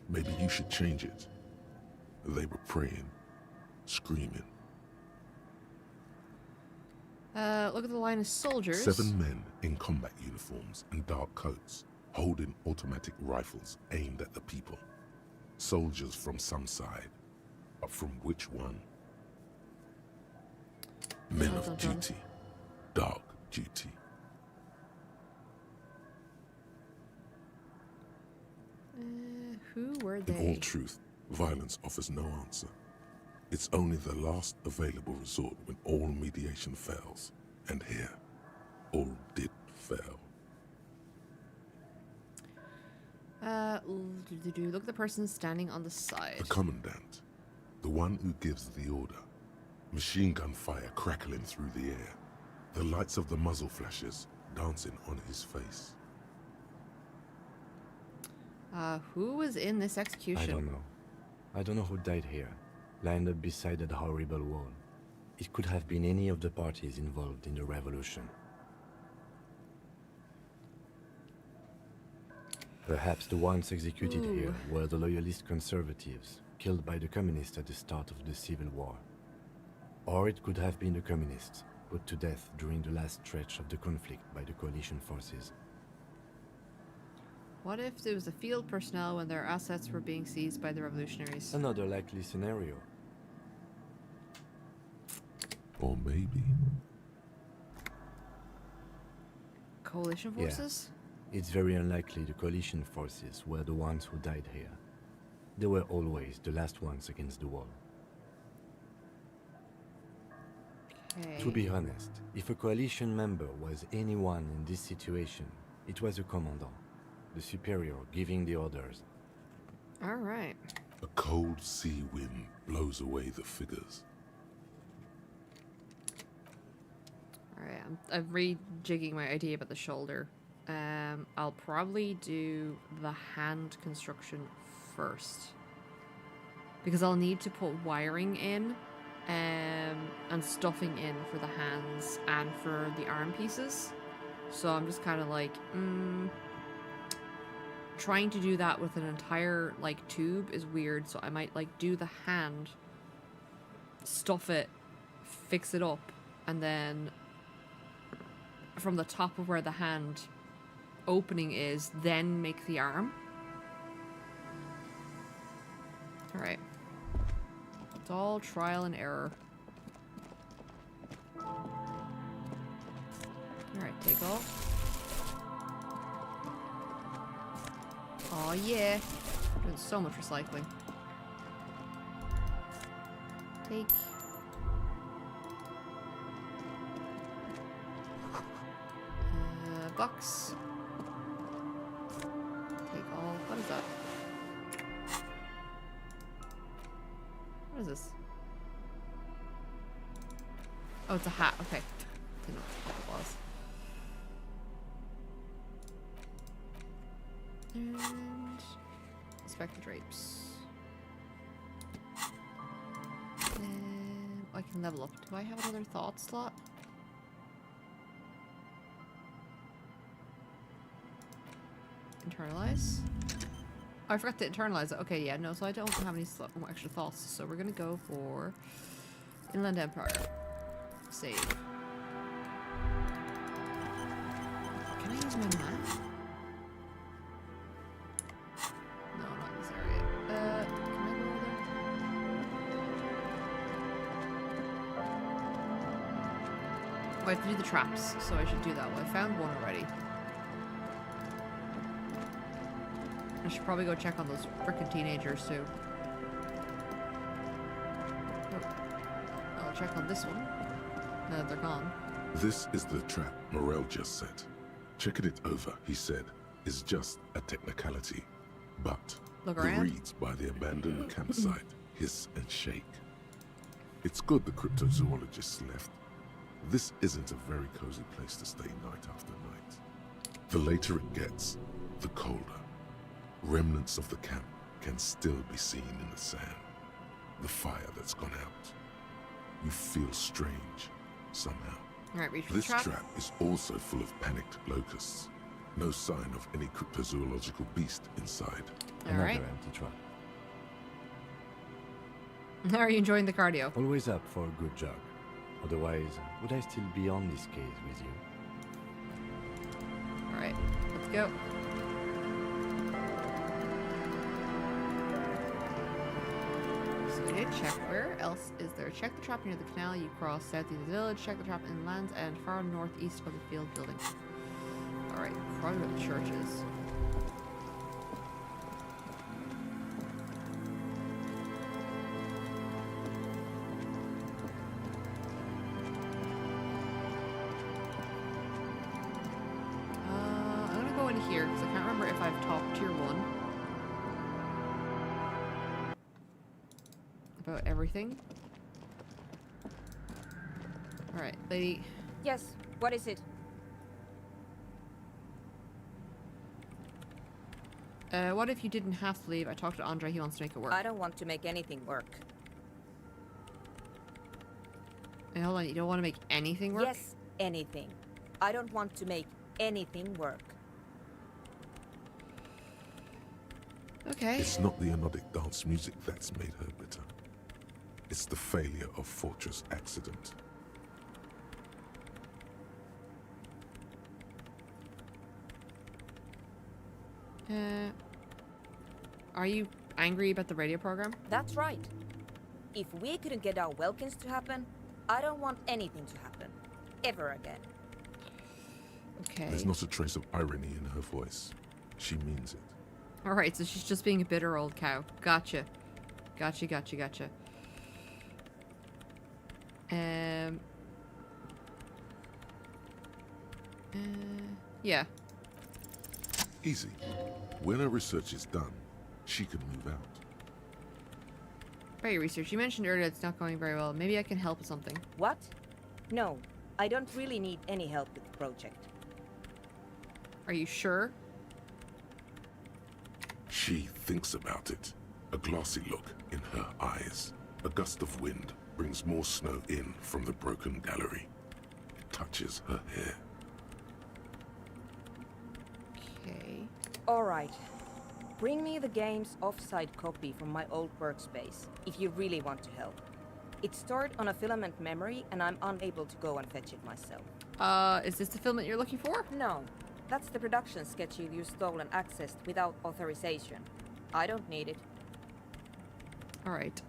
Speaker 4: Maybe you should change it. They were praying, screaming.
Speaker 1: Look at the line of soldiers.
Speaker 4: 7 men in combat uniforms and dark coats, holding automatic rifles aimed at the people. Soldiers from some side, but from which one? Men of duty, dark duty.
Speaker 1: Who were they?
Speaker 4: In all truth, violence offers no answer. It's only the last available resort when all mediation fails. And here, all did fail.
Speaker 1: Look at the person standing on the side.
Speaker 4: The commandant, the one who gives the order. Machine gun fire crackling through the air. The lights of the muzzle flashes dancing on his face.
Speaker 1: Who was in this execution?
Speaker 6: I don't know. I don't know who died here, lined up beside that horrible wall. It could have been any of the parties involved in the revolution. Perhaps the ones executed here were the loyalist conservatives, killed by the communists at the start of the Civil War. Or it could have been the communists, put to death during the last stretch of the conflict by the coalition forces.
Speaker 1: What if there was the field personnel when their assets were being seized by the revolutionaries?
Speaker 6: Another likely scenario.
Speaker 4: Or maybe...
Speaker 1: Coalition forces?
Speaker 6: Yeah. It's very unlikely the coalition forces were the ones who died here. They were always the last ones against the wall.
Speaker 1: Okay.
Speaker 6: To be honest, if a coalition member was anyone in this situation, it was a commandant, the superior giving the orders.
Speaker 1: All right.
Speaker 4: A cold sea wind blows away the figures.
Speaker 1: All right, I'm rejigging my idea about the shoulder. I'll probably do the hand construction first, because I'll need to put wiring in and stuffing in for the hands and for the arm pieces. So I'm just kind of like, trying to do that with an entire like tube is weird. So I might like do the hand, stuff it, fix it up, and then from the top of where the hand opening is, then make the arm. Alright. It's all trial and error. Alright, take off. Oh yeah. Doing so much recycling. Take. Box. Take all. What is that? What is this? Oh, it's a hat. Okay. Didn't know what it was. And inspect the drapes. And I can level up. Do I have another thought slot? Internalize. I forgot to internalize it. Okay, yeah, no, so I don't have any more extra thoughts. So we're gonna go for Inland Empire. Save. Can I use my map? No, not in this area. Can I go over there? Oh, I have to do the traps, so I should do that. Well, I found one already. I should probably go check on those frickin' teenagers too. Oh. I'll check on this one. Now that they're gone.
Speaker 4: This is the trap Morel just set. Checking it over, he said, is just a technicality. But
Speaker 1: Look
Speaker 4: the
Speaker 1: around.
Speaker 4: reeds by the abandoned campsite hiss and shake. It's good the cryptozoologists left. This isn't a very cozy place to stay night after night. The later it gets, the colder. Remnants of the camp can still be seen in the sand. The fire that's gone out. You feel strange, somehow.
Speaker 1: Alright, reach for
Speaker 4: This
Speaker 1: the
Speaker 4: trap is also full of panicked locusts. No sign of any cryptozoological beast inside.
Speaker 1: Alright.
Speaker 6: Another empty trap.
Speaker 1: How are you enjoying the cardio?
Speaker 6: Always up for a good jog. Otherwise, would I still be on this case with you?
Speaker 1: Alright, let's go. So we need to check where else is there. Check the trap near the canal you cross southeast of the village. Check the trap inland and far northeast of the field building. Alright, probably where the church is. I'm gonna go in here because I can't remember if I've talked tier 1 about everything. Alright, lady.
Speaker 13: Yes, what is it?
Speaker 1: What if you didn't have to leave? I talked to Andre, he wants to make it work.
Speaker 13: I don't want to make anything work.
Speaker 1: Hey, hold on, you don't want to make anything work?
Speaker 13: Yes, anything. I don't want to make anything work.
Speaker 1: Okay.
Speaker 4: It's not the anodic dance music that's made her bitter. It's the failure of Fortress Accident.
Speaker 1: Are you angry about the radio program?
Speaker 13: That's right. If we couldn't get our Welkins to happen, I don't want anything to happen. Ever again.
Speaker 1: Okay.
Speaker 4: There's not a trace of irony in her voice. She means it.
Speaker 1: Alright, so she's just being a bitter old cow. Gotcha. Gotcha, gotcha, gotcha. Yeah.
Speaker 4: Easy. When her research is done, she can move out.
Speaker 1: About your research, you mentioned earlier it's not going very well. Maybe I can help with something.
Speaker 13: What? No, I don't really need any help with the project.
Speaker 1: Are you sure?
Speaker 4: She thinks about it. A glassy look in her eyes. A gust of wind brings more snow in from the broken gallery. It touches her hair.
Speaker 1: Okay.
Speaker 13: Alright. Bring me the game's offsite copy from my old workspace, if you really want to help. It's stored on a filament memory, and I'm unable to go and fetch it myself.
Speaker 1: Is this the filament you're looking for?
Speaker 13: No. That's the production schedule you stole and accessed without authorization. I don't need it.
Speaker 1: Alright,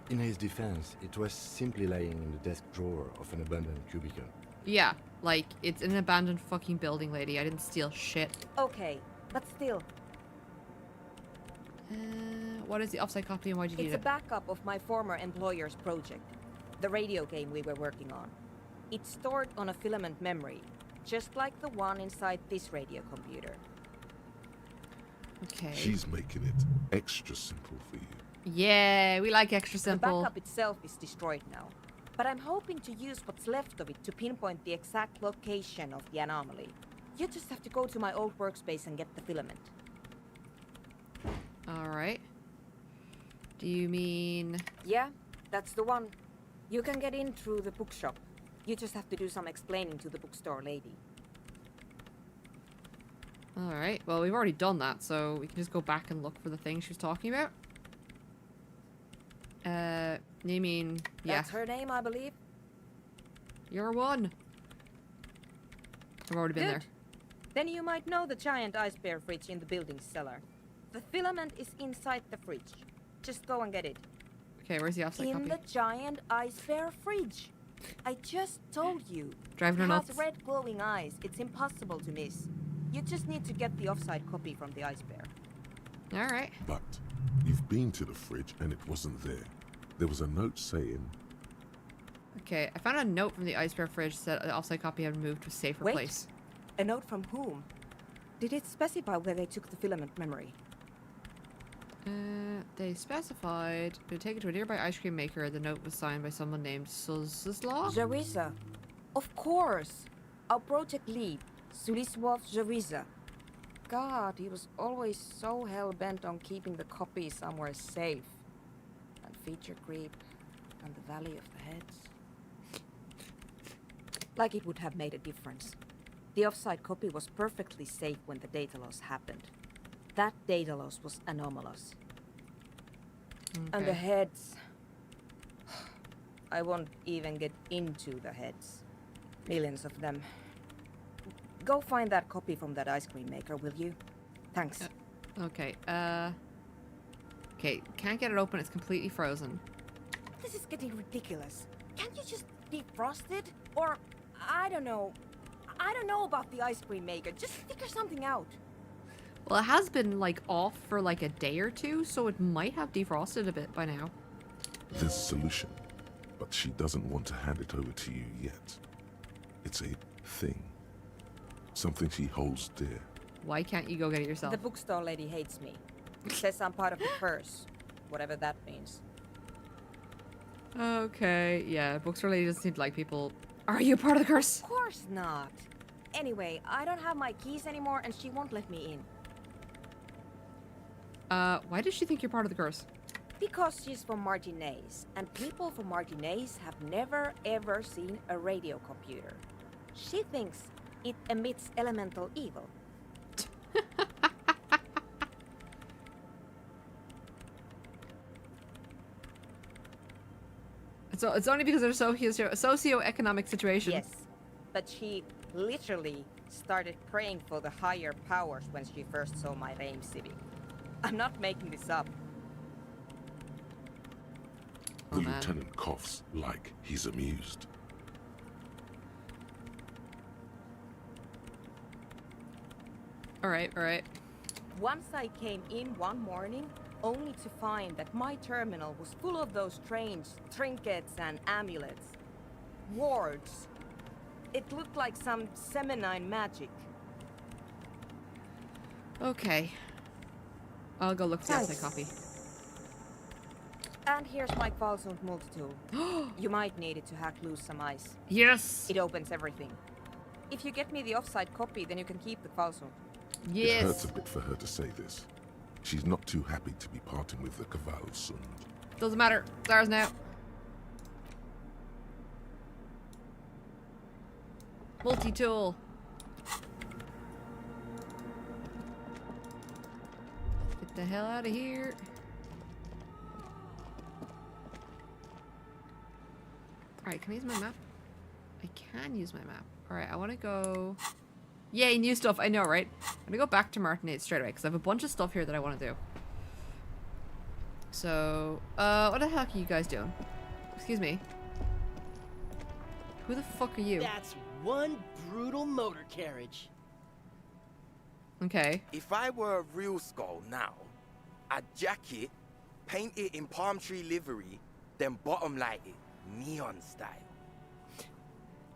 Speaker 6: In his defense, it was simply lying in the desk drawer of an abandoned cubicle.
Speaker 1: yeah, like, it's an abandoned fucking building, lady. I didn't steal shit.
Speaker 13: Okay, but still.
Speaker 1: What is the offsite copy and why did you need
Speaker 13: It's a
Speaker 1: it?
Speaker 13: backup of my former employer's project, the radio game we were working on. It's stored on a filament memory, just like the one inside this radio computer.
Speaker 1: Okay.
Speaker 4: She's making it extra simple for you.
Speaker 1: Yeah, we like extra simple.
Speaker 13: The backup itself is destroyed now, but I'm hoping to use what's left of it to pinpoint the exact location of the anomaly. You just have to go to my old workspace and get the filament.
Speaker 1: Alright. Do you mean...
Speaker 13: Yeah, that's the one. You can get in through the bookshop. You just have to do some explaining to the bookstore lady.
Speaker 1: Alright, well, we've already done that, so we can just go back and look for the thing she was talking about. You mean, yeah.
Speaker 13: That's her name, I believe.
Speaker 1: You're one. I've already been there.
Speaker 13: Then you might know the giant ice bear fridge in the building cellar. The filament is inside the fridge. Just go and get it.
Speaker 1: Okay, where's the offside copy?
Speaker 13: In the giant ice bear fridge. I just told you.
Speaker 1: Driving her
Speaker 13: It has
Speaker 1: nuts.
Speaker 13: red glowing eyes. It's impossible to miss. You just need to get the offside copy from the ice bear.
Speaker 1: Alright.
Speaker 4: But you've been to the fridge and it wasn't there. There was a note saying...
Speaker 1: Okay, I found a note from the ice bear fridge that said the offside copy had moved to a safer place.
Speaker 13: A note from whom? Did it specify where they took the filament memory?
Speaker 1: They specified to take it to a nearby ice cream maker. The note was signed by someone named Suzislav?
Speaker 13: Jariza. Of course. Our project lead, Suliswov Jariza. God, he was always so hell-bent on keeping the copy somewhere safe. And feature creep, and the Valley of the Heads. Like it would have made a difference. The offside copy was perfectly safe when the data loss happened. That data loss was anomalous. And the heads... I won't even get into the heads. Millions of them. Go find that copy from that ice cream maker, will you? Thanks.
Speaker 1: Okay, okay, can't get it open, it's completely frozen.
Speaker 13: This is getting ridiculous. Can't you just defrost it? Or, I don't know. I don't know about the ice cream maker. Just figure something out.
Speaker 1: Well, it has been, like, off for, like, a day or two, so it might have defrosted a bit by now.
Speaker 4: There's a solution, but she doesn't want to hand it over to you yet. It's a thing. Something she holds dear.
Speaker 1: Why can't you go get it yourself?
Speaker 13: The bookstore lady hates me. Says I'm part of the curse. Whatever that means.
Speaker 1: Okay, yeah, bookstore lady doesn't seem to like people. Are you part of the curse?
Speaker 13: Of course not. Anyway, I don't have my keys anymore and she won't let me in.
Speaker 1: Why does she think you're part of the curse?
Speaker 13: Because she's from Martinez, and people from Martinez have never ever seen a radio computer. She thinks it emits elemental evil.
Speaker 1: So it's only because of a socio-economic situation.
Speaker 13: Yes, but she literally started praying for the higher powers when she first saw my lame civic. I'm not making this up.
Speaker 4: The lieutenant coughs like he's amused.
Speaker 1: Alright, alright.
Speaker 13: Once I came in one morning, only to find that my terminal was full of those strange trinkets and amulets. Wards. It looked like some Semenine magic.
Speaker 1: Okay. I'll go look for the outside copy.
Speaker 13: And here's my Kvalsund multi-tool. You might need it to hack loose some ice.
Speaker 1: Yes!
Speaker 13: It opens everything. If you get me the offside copy, then you can keep the Kvalsund.
Speaker 1: Yes!
Speaker 4: It hurts a bit for her to say this. She's not too happy to be parting with the Kvalsund.
Speaker 1: Doesn't matter. It's ours now. Multi-tool. Get the hell out of here. Alright, can I use my map? I can use my map. Alright, I want to go... Yay, new stuff. I know, right? I'm going to go back to Martinez straight away, because I have a bunch of stuff here that I want to do. So, what the heck are you guys doing? Excuse me. Who the fuck are you?
Speaker 14: That's one brutal motor carriage.
Speaker 1: Okay.
Speaker 21: If I were a real skull now, I'd jack it, paint it in palm tree livery, then bottom light it, neon style.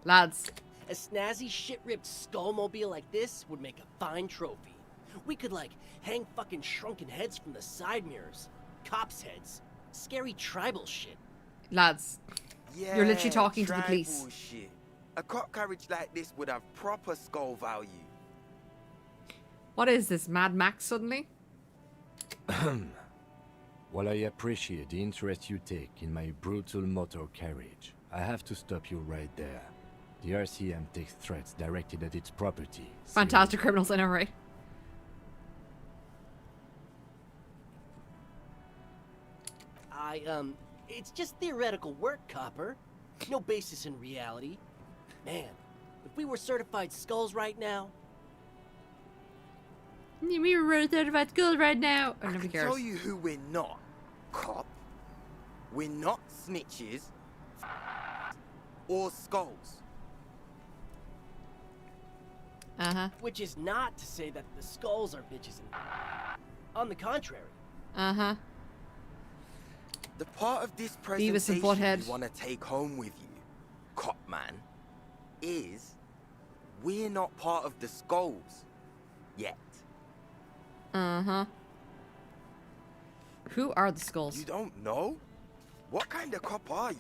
Speaker 1: Lads.
Speaker 14: A snazzy shit-ripped skullmobile like this would make a fine trophy. We could, like, hang fucking shrunken heads from the side mirrors. Cops' heads. Scary tribal shit.
Speaker 1: Lads.
Speaker 21: Yeah,
Speaker 1: You're literally talking to the police.
Speaker 21: Shit. A cop carriage like this would have proper skull value.
Speaker 1: What is this, Mad Max suddenly?
Speaker 6: While I appreciate the interest you take in my brutal motor carriage, I have to stop you right there. The RCM takes threats directed at its property.
Speaker 1: Fantastic criminals, I know, right?
Speaker 14: It's just theoretical work, Copper. No basis in reality. Man, if we were certified skulls right now...
Speaker 1: We were certified skulls right now. Oh, nobody cares.
Speaker 21: Tell you who we're not, cop. We're not snitches or skulls.
Speaker 1: Uh-huh.
Speaker 14: Which is not to say that the skulls are bitches and... On the contrary.
Speaker 1: Uh-huh.
Speaker 21: The part of this
Speaker 1: Beavis and
Speaker 21: presentation
Speaker 1: Butthead.
Speaker 21: you want to take home with you, cop man, is we're not part of the skulls yet.
Speaker 1: Uh-huh. Who are the skulls?
Speaker 21: You don't know? What kind of cop are you?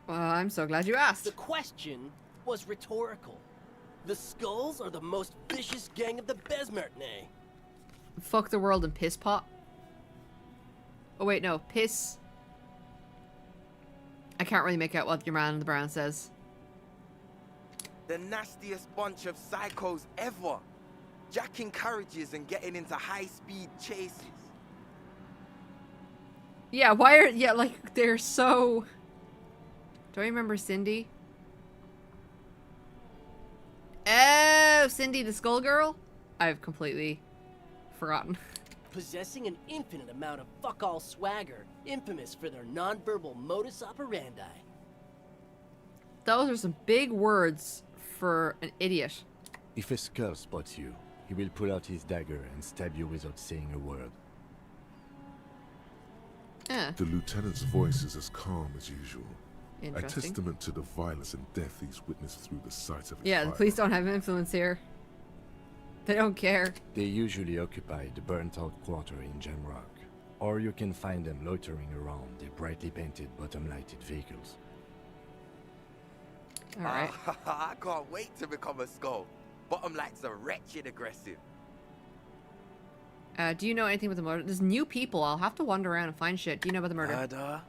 Speaker 1: Well, I'm so glad you asked.
Speaker 14: The question was rhetorical. The skulls are the most vicious gang of the Besmertnay.
Speaker 1: Fuck the world and piss pot. Oh wait, no, piss. I can't really make out what your man in the brown says.
Speaker 21: The nastiest bunch of psychos ever. Jacking carriages and getting into high-speed chases.
Speaker 1: Yeah, why are... Yeah, like, they're so... Do I remember Cindy? Oh, Cindy the Skull Girl? I've completely forgotten.
Speaker 14: Possessing an infinite amount of fuck-all swagger, infamous for their nonverbal modus operandi.
Speaker 1: Those are some big words for an idiot.
Speaker 6: If a skull spots you, he will pull out his dagger and stab you without saying a word.
Speaker 4: The lieutenant's voice is as calm as usual. A
Speaker 1: Interesting.
Speaker 4: testament to the violence and death he's witnessed through the sight of his
Speaker 1: Yeah, the
Speaker 4: fire.
Speaker 1: police don't have influence here. They don't care.
Speaker 6: They usually occupy the burnt-out quarter in Jamrock, or you can find them loitering around the brightly painted bottom-lighted vehicles.
Speaker 1: Alright.
Speaker 21: I can't wait to become a skull. Bottom lights are wretched aggressive.
Speaker 1: Do you know anything about the murder? There's new people. I'll have to wander around and find shit. Do you know about the murder?
Speaker 21: Murder?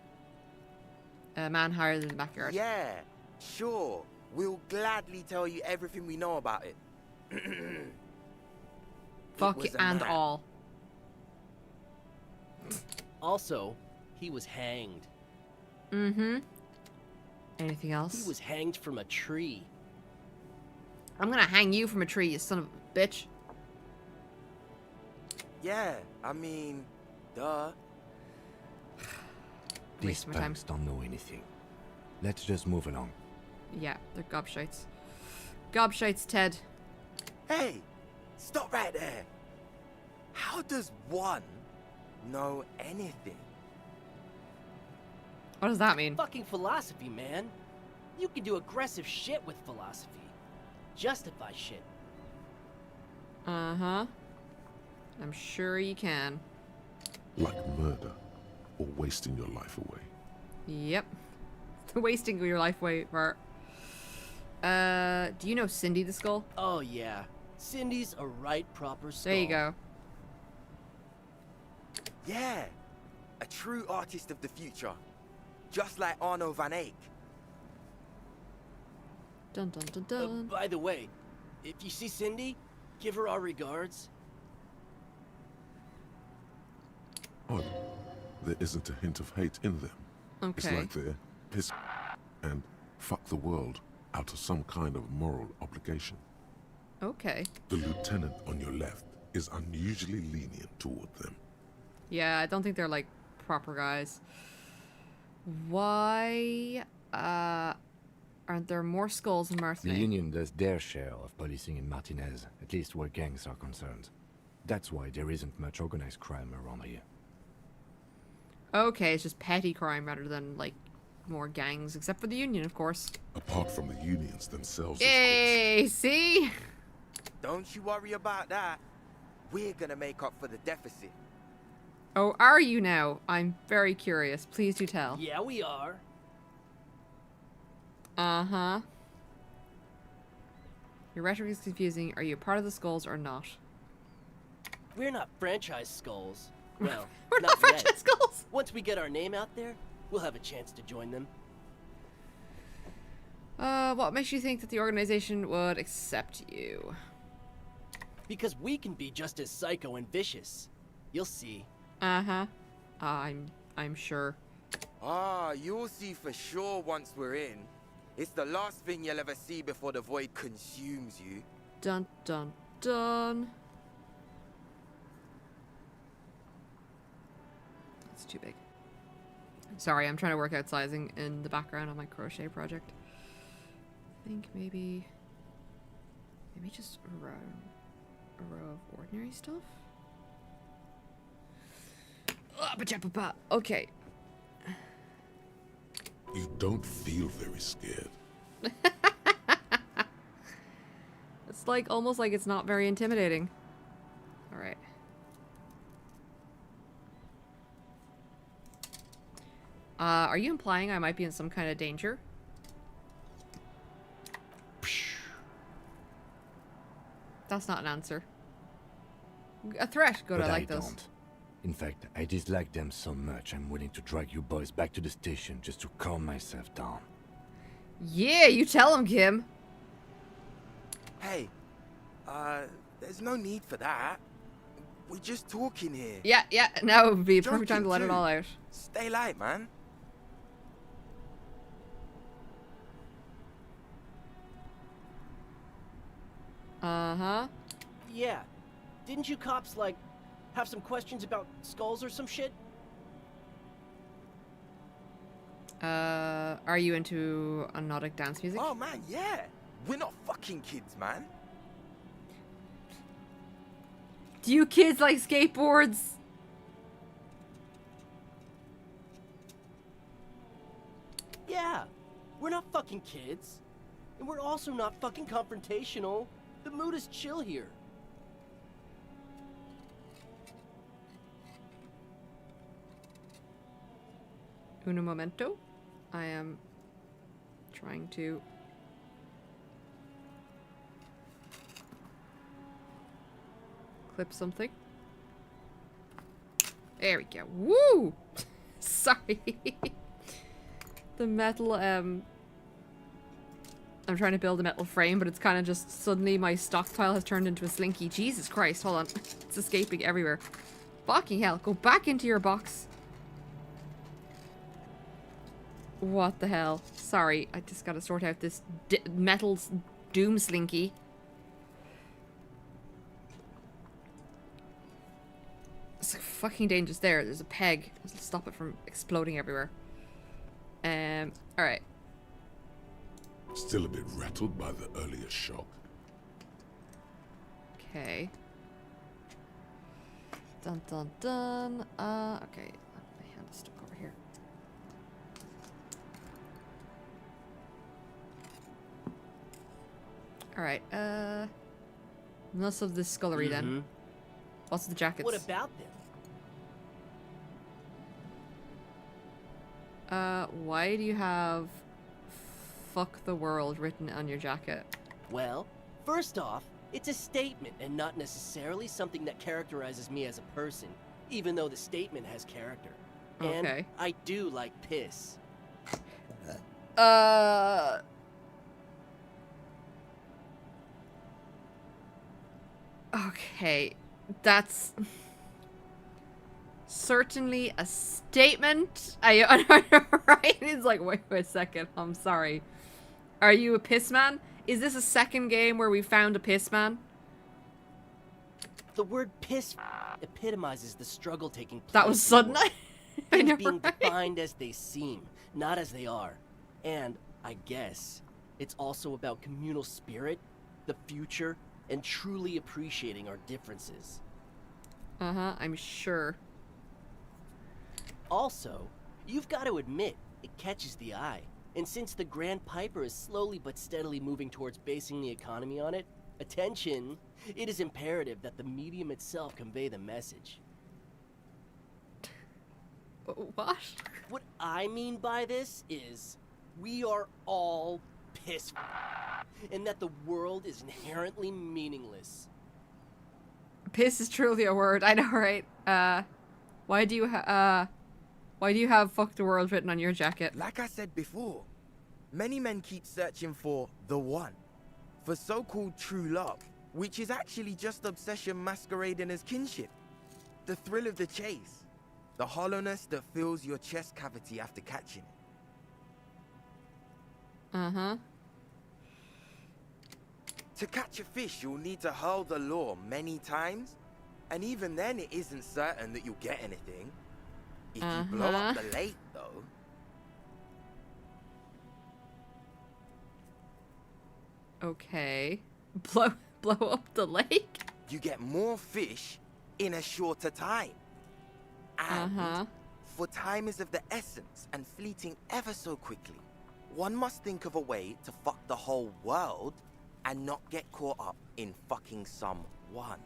Speaker 1: Man hired in the backyard.
Speaker 21: Yeah, sure. We'll gladly tell you everything we know about it.
Speaker 1: Fuck
Speaker 21: was a
Speaker 1: and
Speaker 21: man.
Speaker 1: all.
Speaker 14: Also, he was hanged.
Speaker 1: Mm-hmm. Anything else?
Speaker 14: He was hanged from a tree.
Speaker 1: I'm gonna hang you from a tree, you son of a bitch.
Speaker 21: Yeah, I mean, duh.
Speaker 6: These
Speaker 1: Waste my time.
Speaker 6: punks don't know anything. Let's just move along.
Speaker 1: Yeah, they're gobshites. Gobshites, Ted.
Speaker 21: Hey, stop right there. How does one know anything?
Speaker 1: What does that mean?
Speaker 14: Fucking philosophy, man. You can do aggressive shit with philosophy. Justify shit.
Speaker 1: Uh-huh. I'm sure you can.
Speaker 4: Like murder, or wasting your life away.
Speaker 1: Yep. The wasting of your life away part. Do you know Cindy the Skull?
Speaker 14: Oh, yeah. Cindy's a right proper skull.
Speaker 1: There you go.
Speaker 21: Yeah, a true artist of the future. Just like Arno van Eyck.
Speaker 1: Dun dun dun dun.
Speaker 14: By the way, if you see Cindy, give her our regards.
Speaker 4: Odd. There isn't a hint of hate in them. It's
Speaker 1: Okay.
Speaker 4: like they're piss and fuck the world out of some kind of moral obligation.
Speaker 1: Okay.
Speaker 4: The lieutenant on your left is unusually lenient toward them.
Speaker 1: Yeah, I don't think they're, like, proper guys. Why, aren't there more skulls in
Speaker 6: The
Speaker 1: Martha?
Speaker 6: Union does their share of policing in Martinez, at least where gangs are concerned. That's why there isn't much organized crime around here.
Speaker 1: Okay, it's just petty crime rather than, like, more gangs, except for the Union, of course.
Speaker 4: Apart from the unions themselves,
Speaker 1: Yay! See?
Speaker 21: Don't you worry about that. We're gonna make up for the deficit.
Speaker 1: Oh, are you now? I'm very curious. Please do tell.
Speaker 14: Yeah, we are.
Speaker 1: Uh-huh. Your rhetoric is confusing. Are you a part of the skulls or not?
Speaker 14: We're not franchise skulls. Well,
Speaker 1: We're not
Speaker 14: yet.
Speaker 1: franchise skulls!
Speaker 14: Once we get our name out there, we'll have a chance to join them.
Speaker 1: What makes you think that the organization would accept you?
Speaker 14: Because we can be just as psycho and vicious. You'll see.
Speaker 1: Uh-huh. I'm I'm sure.
Speaker 21: Ah, you'll see for sure once we're in. It's the last thing you'll ever see before the void consumes you.
Speaker 1: Dun dun dun. That's too big. Sorry, I'm trying to work out sizing in the background on my crochet project. I think maybe just a row of ordinary stuff. Okay.
Speaker 4: You don't feel very scared.
Speaker 1: It's like almost like it's not very intimidating. All right. Are you implying I might be in some kind of danger? That's not an answer. A threat. Good, I like those.
Speaker 6: Don't. In fact, I dislike them so much I'm willing to drag you boys back to the station just to calm myself down.
Speaker 1: Yeah, you tell him, Kim.
Speaker 21: Hey, there's no need for that. We're just talking here.
Speaker 1: Yeah, now would be a perfect time
Speaker 21: Joking
Speaker 1: to let it
Speaker 21: too.
Speaker 1: all out.
Speaker 21: Stay light, man.
Speaker 1: Uh-huh.
Speaker 14: Yeah. Didn't you cops, like, have some questions about skulls or some shit?
Speaker 1: Are you into hypnotic dance music?
Speaker 21: Oh, man, yeah. We're not fucking kids, man.
Speaker 1: Do you kids like skateboards?
Speaker 14: Yeah. We're not fucking kids. And we're also not fucking confrontational. The mood is chill here.
Speaker 1: Uno momento. I am trying to... clip something. There we go. Woo! Sorry. The metal, I'm trying to build a metal frame, but it's kind of just suddenly my stockpile has turned into a slinky. Jesus Christ, hold on. It's escaping everywhere. Fucking hell, go back into your box. What the hell? Sorry, I just gotta sort out this metal doom slinky. It's fucking dangerous there. There's a peg. It'll stop it from exploding everywhere. Alright.
Speaker 4: Still a bit rattled by the earlier shock.
Speaker 1: Okay. Dun dun dun. Okay. My hand is stuck over here. Alright, enough of this scullery then. What's the jackets?
Speaker 14: What about them?
Speaker 1: Why do you have "fuck the world" written on your jacket?
Speaker 14: Well, first off, it's a statement and not necessarily something that characterizes me as a person, even though the statement has character. And
Speaker 1: Okay.
Speaker 14: I do like piss.
Speaker 1: Okay, that's certainly a statement. I right? It's like, wait a second. I'm sorry. Are you a piss man? Is this a second game where we found a piss man?
Speaker 14: The word piss epitomizes the struggle taking place.
Speaker 1: That was sudden.
Speaker 14: Things being defined as they seem, not as they are. And I guess it's also about communal spirit, the future, and truly appreciating our differences.
Speaker 1: Uh-huh, I'm sure.
Speaker 14: Also, you've got to admit, it catches the eye. And since the Grand Piper is slowly but steadily moving towards basing the economy on it, attention, it is imperative that the medium itself convey the message.
Speaker 1: What?
Speaker 14: What I mean by this is, we are all piss and that the world is inherently meaningless.
Speaker 1: Piss is truly a word. I know, right? Why do you have "fuck the world" written on your jacket?
Speaker 21: Like I said before, many men keep searching for the one, for so-called true love, which is actually just obsession masquerading as kinship. The thrill of the chase, The hollowness that fills your chest cavity after catching it.
Speaker 1: Uh-huh.
Speaker 21: To catch a fish, you'll need to hurl the lure many times, and even then it isn't certain that you'll get anything. If you blow up the lake, though...
Speaker 1: Okay. Blow up the lake?
Speaker 21: You get more fish in a shorter time. And for time is of the essence and fleeting ever so quickly, one must think of a way to fuck the whole world and not get caught up in fucking someone.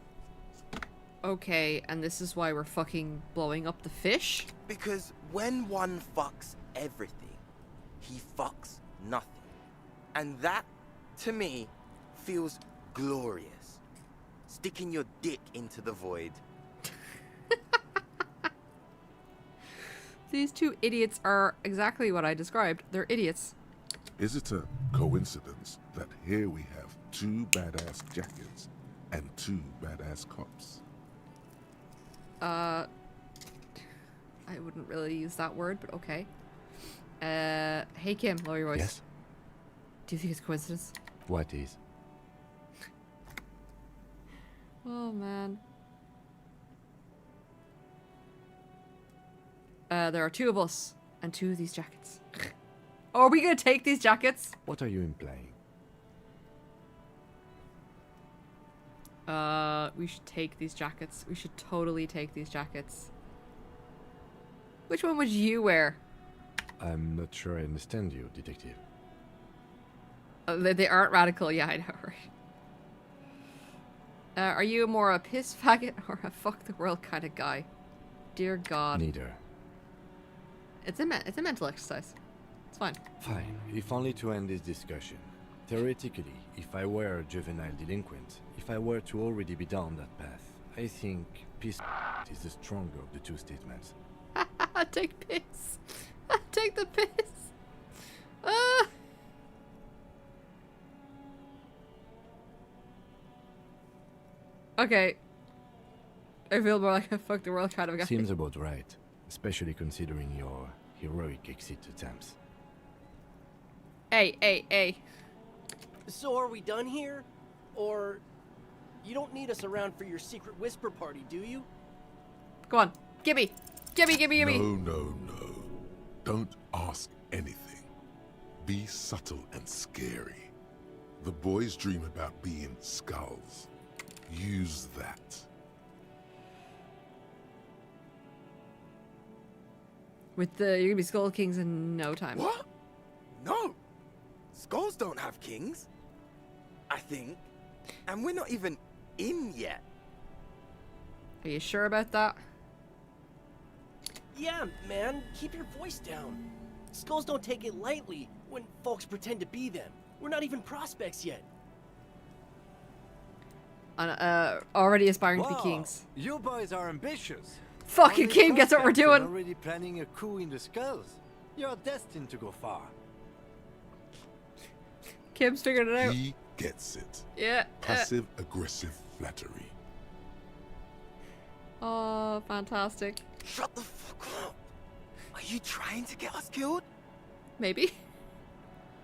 Speaker 1: Okay, and this is why we're fucking blowing up the fish?
Speaker 21: Because when one fucks everything, he fucks nothing. And that, to me, feels glorious. Sticking your dick into the void.
Speaker 1: These two idiots are exactly what I described. They're idiots.
Speaker 4: Is it a coincidence that here we have 2 badass jackets and 2 badass cops?
Speaker 1: I wouldn't really use that word, but okay. Hey Kim, lower your voice.
Speaker 6: Yes?
Speaker 1: Do you think it's a coincidence?
Speaker 6: What is?
Speaker 1: Oh man. There are 2 of us and 2 of these jackets. Oh, are we gonna take these jackets?
Speaker 6: What are you implying?
Speaker 1: We should take these jackets. We should totally take these jackets. Which one would you wear?
Speaker 6: I'm not sure I understand you, detective.
Speaker 1: They aren't radical, yeah, I know, right? Are you more a piss faggot or a fuck the world kind of guy? Dear God.
Speaker 6: Neither.
Speaker 1: It's a mental exercise. It's fine.
Speaker 6: Fine, if only to end this discussion. Theoretically, if I were a juvenile delinquent, if I were to already be down that path, I think piss is the stronger of the 2 statements.
Speaker 1: Take piss. Take the piss. Okay. I feel more like a fuck the world kind of guy.
Speaker 6: Seems about right, especially considering your heroic exit attempts.
Speaker 1: Hey.
Speaker 14: So are we done here? Or you don't need us around for your secret whisper party, do you?
Speaker 1: Go on. Gimme.
Speaker 4: No. Don't ask anything. Be subtle and scary. The boys dream about being skulls. Use that.
Speaker 1: You're gonna be Skull Kings in no time.
Speaker 21: What? No. Skulls don't have kings. I think. And we're not even in yet.
Speaker 1: Are you sure about that?
Speaker 14: Yeah, man, keep your voice down. Skulls don't take it lightly when folks pretend to be them. We're not even prospects yet.
Speaker 1: Already aspiring to be
Speaker 7: Wow,
Speaker 1: kings.
Speaker 7: You boys are ambitious.
Speaker 1: Fucking Kim gets what we're doing.
Speaker 7: Already planning a coup in the skulls. You're destined to go far.
Speaker 1: Kim's figured it out.
Speaker 4: He gets it.
Speaker 1: Yeah.
Speaker 4: Passive-aggressive flattery.
Speaker 1: Oh, fantastic.
Speaker 21: Shut the fuck up. Are you trying to get us killed?
Speaker 1: Maybe.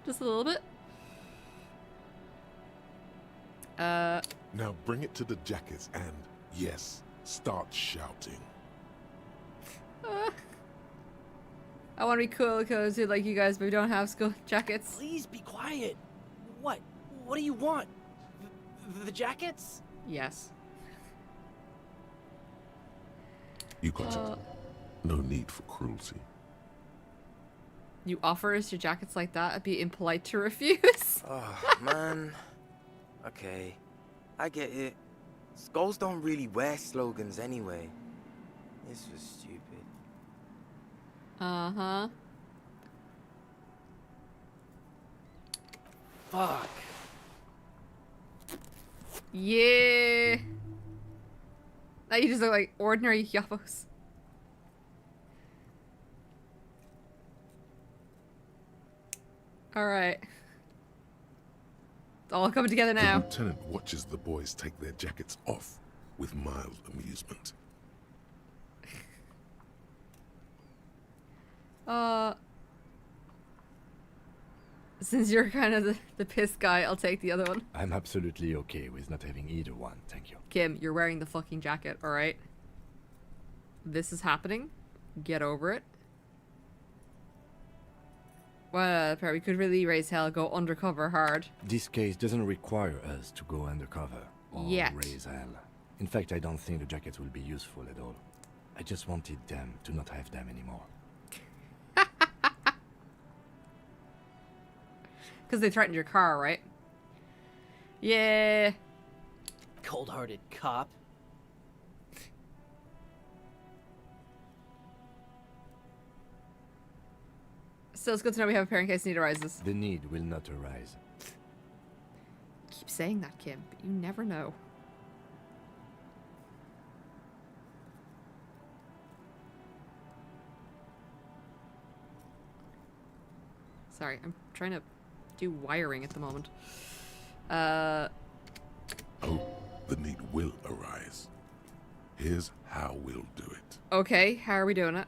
Speaker 1: Just a little bit.
Speaker 4: Now bring it to the jackets and, yes, start shouting.
Speaker 1: I want to be cool because we like you guys, but we don't have skull jackets.
Speaker 14: Please be quiet. What? What do you want? The jackets?
Speaker 1: Yes.
Speaker 4: You got it. No need for cruelty.
Speaker 1: You offer us your jackets like that? It'd be impolite to refuse.
Speaker 21: Oh, man. Okay. I get it. Skulls don't really wear slogans anyway. This was stupid.
Speaker 1: Uh-huh.
Speaker 14: Fuck.
Speaker 1: Yeah. Now you just look like ordinary yappos. Alright. It's all coming together now.
Speaker 4: The lieutenant watches the boys take their jackets off with mild amusement.
Speaker 1: Since you're kind of the piss guy, I'll take the other one.
Speaker 6: I'm absolutely okay with not having either one, thank you.
Speaker 1: Kim, you're wearing the fucking jacket, alright? This is happening. Get over it. Well, we could really raise hell, go undercover hard.
Speaker 6: This case doesn't require us to go undercover or
Speaker 1: Yet.
Speaker 6: raise hell. In fact, I don't think the jackets will be useful at all. I just wanted them to not have them anymore.
Speaker 1: Because they threatened your car, right? Yeah.
Speaker 14: Cold-hearted cop.
Speaker 1: Still, it's good to know we have a pair in case need arises.
Speaker 6: The need will not arise.
Speaker 1: Keep saying that, Kim, but you never know. Sorry, I'm trying to do wiring at the moment.
Speaker 4: Oh, the need will arise. Here's how we'll do it.
Speaker 1: Okay, how are we doing it?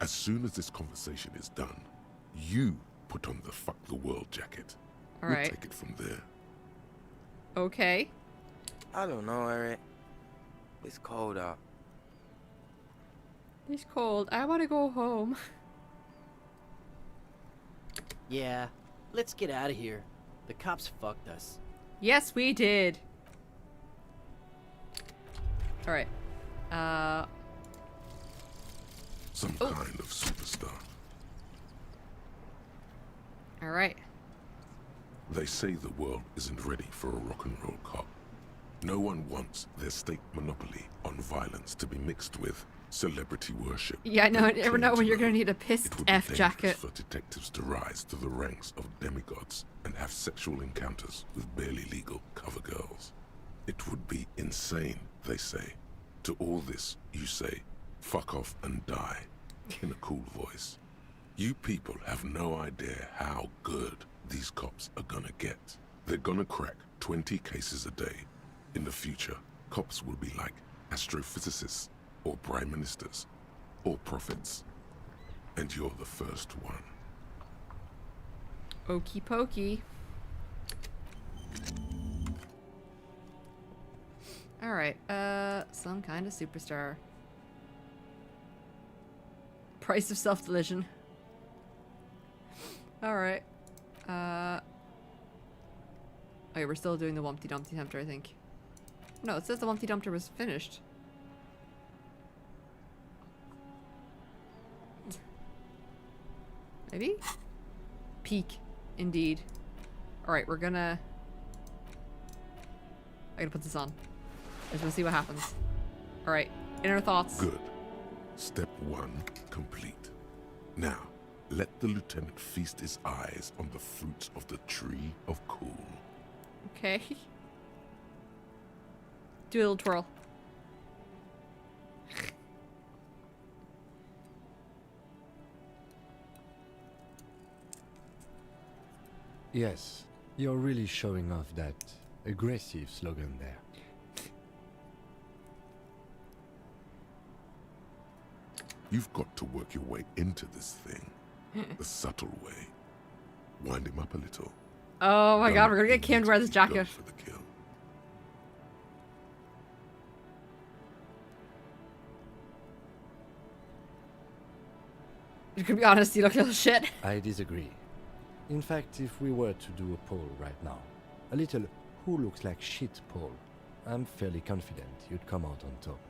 Speaker 4: As soon as this conversation is done, you put on the fuck the world jacket.
Speaker 1: All
Speaker 4: We'll
Speaker 1: right.
Speaker 4: take it from there.
Speaker 1: Okay.
Speaker 21: I don't know, Eric. It's cold out.
Speaker 1: It's cold. I want to go home.
Speaker 14: Yeah, let's get out of here. The cops fucked us.
Speaker 1: Yes, we did. All right.
Speaker 4: Some kind of superstar.
Speaker 1: All right.
Speaker 4: They say the world isn't ready for a rock and roll cop. No one wants their state monopoly on violence to be mixed with celebrity worship.
Speaker 1: Yeah, no, I never know
Speaker 4: Claim
Speaker 1: when
Speaker 4: to
Speaker 1: you're gonna need a pissed
Speaker 4: it would be
Speaker 1: F
Speaker 4: dangerous
Speaker 1: jacket.
Speaker 4: for detectives to rise to the ranks of demigods and have sexual encounters with barely legal cover girls. It would be insane, they say. To all this, you say, fuck off and die, in a cool voice. You people have no idea how good these cops are gonna get. They're gonna crack 20 cases a day. In the future, cops will be like astrophysicists, or prime ministers, or prophets. And you're the first one.
Speaker 1: Okey pokey. Alright, some kind of superstar. Price of self-delusion. Alright. Oh yeah, we're still doing the Wumpty Dumpty Tempter, I think. No, it says the Wumpty Dumpter was finished. Maybe? Peak. Indeed. Alright, we're gonna... I gotta put this on. I just wanna see what happens. Alright, inner thoughts.
Speaker 4: Good. Step 1 complete. Now, let the lieutenant feast his eyes on the fruits of the tree of cool.
Speaker 1: Okay. Do a little twirl.
Speaker 6: Yes, you're really showing off that aggressive slogan there.
Speaker 4: You've got to work your way into this thing. The subtle way. Wind him up a little.
Speaker 1: Oh my god,
Speaker 4: Don't
Speaker 1: we're gonna get Kim to wear this
Speaker 4: immediately
Speaker 1: jacket.
Speaker 4: go for the kill.
Speaker 1: To be honest, you look a little shit.
Speaker 6: I disagree. In fact, if we were to do a poll right now, a little who looks like shit poll, I'm fairly confident you'd come out on top.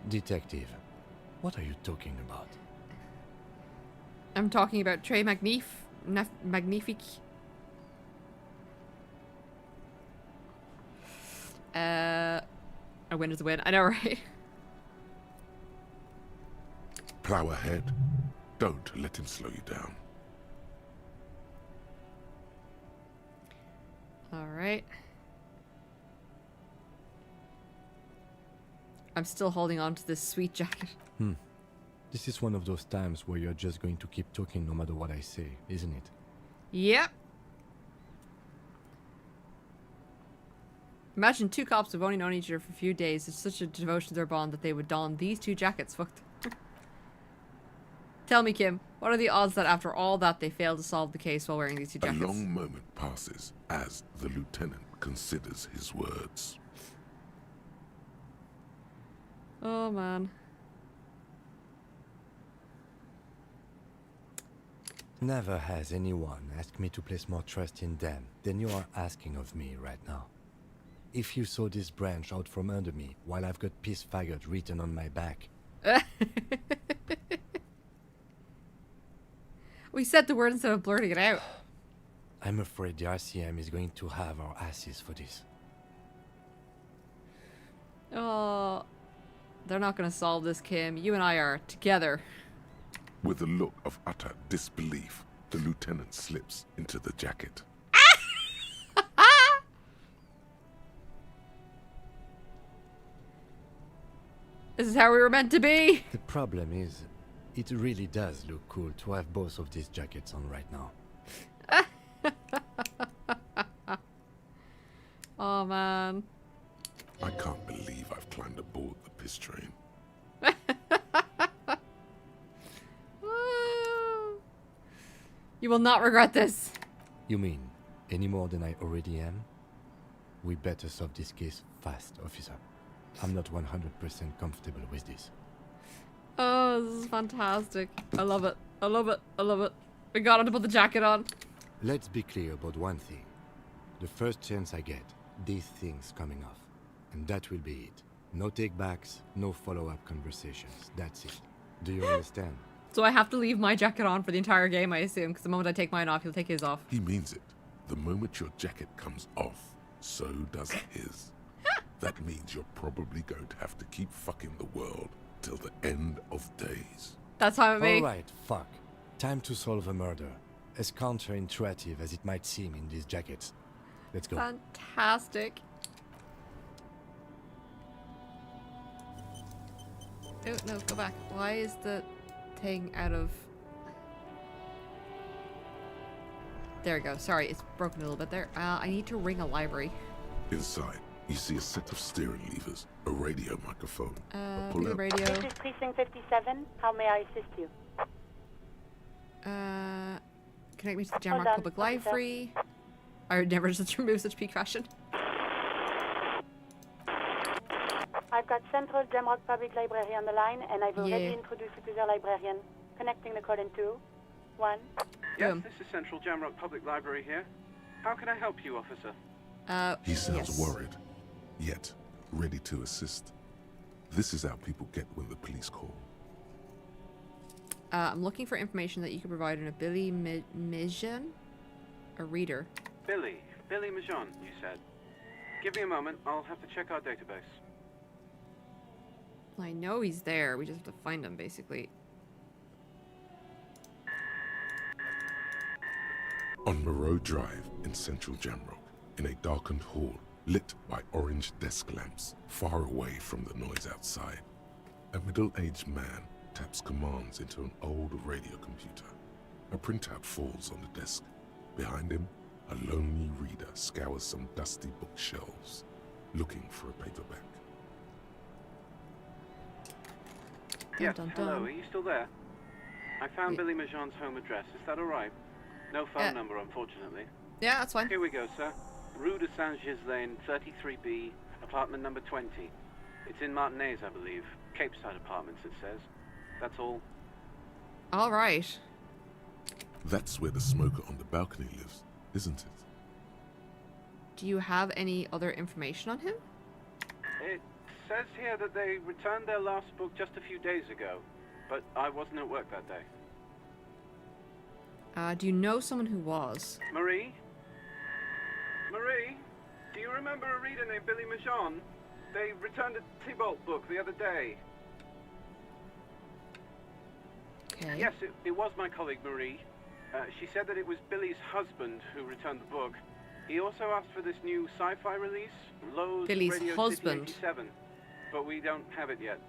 Speaker 6: Detective, what are you talking about?
Speaker 1: I'm talking about Trey Magnifique. A win is a win. I know, right?
Speaker 4: Plow ahead. Don't let him slow you down.
Speaker 1: Alright. I'm still holding on to this sweet jacket.
Speaker 6: This is one of those times where you're just going to keep talking no matter what I say, isn't it?
Speaker 1: Yep. Imagine two cops who've only known each other for a few days. It's such a devotion to their bond that they would don these two jackets. Fucked. Tell me, Kim, what are the odds that after all that they fail to solve the case while wearing these two jackets?
Speaker 4: A long moment passes as the lieutenant considers his words.
Speaker 1: Oh, man.
Speaker 6: Never has anyone asked me to place more trust in them than you are asking of me right now. If you saw this branch out from under me while I've got piss faggot written on my back.
Speaker 1: We said the word instead of blurting it out.
Speaker 6: I'm afraid the RCM is going to have our asses for this.
Speaker 1: Oh, they're not going to solve this, Kim. You and I are together.
Speaker 4: With a look of utter disbelief, the lieutenant slips into the jacket.
Speaker 1: This is how we were meant to be.
Speaker 6: The problem is, it really does look cool to have both of these jackets on right now.
Speaker 1: Oh, man.
Speaker 4: I can't believe I've climbed aboard the piss train.
Speaker 1: You will not regret this.
Speaker 6: You mean, any more than I already am? We better solve this case fast, officer. I'm not 100% comfortable with this.
Speaker 1: Oh, this is fantastic. I love it. I love it. I love it. We got him to put the jacket on.
Speaker 6: Let's be clear about one thing. The first chance I get, these things coming off. And that will be it. No take-backs, no follow-up conversations. That's it. Do you understand?
Speaker 1: So I have to leave my jacket on for the entire game, I assume, because the moment I take mine off, he'll take his off.
Speaker 4: He means it. The moment your jacket comes off, so does his. That means you're probably going to have to keep fucking the world till the end of days.
Speaker 1: That's how it be.
Speaker 6: Alright, fuck. Time to solve a murder. As counterintuitive as it might seem in these jackets. Let's go.
Speaker 1: Fantastic. Oh, no, go back. Why is the thing out of... There we go. Sorry, it's broken a little bit there. I need to ring a library.
Speaker 4: Inside, you see a set of steering levers, a radio microphone, a
Speaker 1: the radio.
Speaker 5: This is Precinct 57. How may I assist you?
Speaker 1: Connect me to the Jamrock
Speaker 5: Hold on,
Speaker 1: Public
Speaker 5: officer.
Speaker 1: Library. I would never just remove such peak fashion.
Speaker 5: I've got Central Jamrock Public Library on the line, and I've already
Speaker 1: Yeah.
Speaker 5: introduced you to the librarian. Connecting the call in 2, 1.
Speaker 8: Yes, this is Central Jamrock Public Library here. How can I help you, officer?
Speaker 4: He sounds
Speaker 1: yes.
Speaker 4: worried, yet ready to assist. This is how people get when the police call.
Speaker 1: I'm looking for information that you can provide on a Billy Mijan, a reader.
Speaker 8: Billy Majon, you said. Give me a moment, I'll have to check our database.
Speaker 1: I know he's there. We just have to find him, basically.
Speaker 4: On Moreau Drive in central Jamrock, in a darkened hall lit by orange desk lamps far away from the noise outside, a middle-aged man taps commands into an old radio computer. A printout falls on the desk. Behind him, a lonely reader scours some dusty bookshelves, looking for a paperback.
Speaker 8: Yes, hello, are you still there? I found Billy Majon's home address, is that alright? No phone number, unfortunately.
Speaker 1: Yeah, that's fine.
Speaker 8: Here we go, sir. Rue de Saint-Ghislain, 33B, apartment number 20. It's in Martinez, I believe. Cape Side Apartments, it says. That's all.
Speaker 1: All right.
Speaker 4: That's where the smoker on the balcony lives, isn't it?
Speaker 1: Do you have any other information on him?
Speaker 8: It says here that they returned their last book just a few days ago, but I wasn't at work that day.
Speaker 1: Do you know someone who was?
Speaker 8: Marie? Marie? Do you remember a reader named Billy Majon? They returned a Tybalt book the other day.
Speaker 1: Okay.
Speaker 8: Yes, it was my colleague Marie. She said that it was Billy's husband who returned the book. He also asked for this new sci-fi release, Lowe's
Speaker 1: Billy's
Speaker 8: Radio
Speaker 1: husband.
Speaker 8: City 87, but we don't have it yet.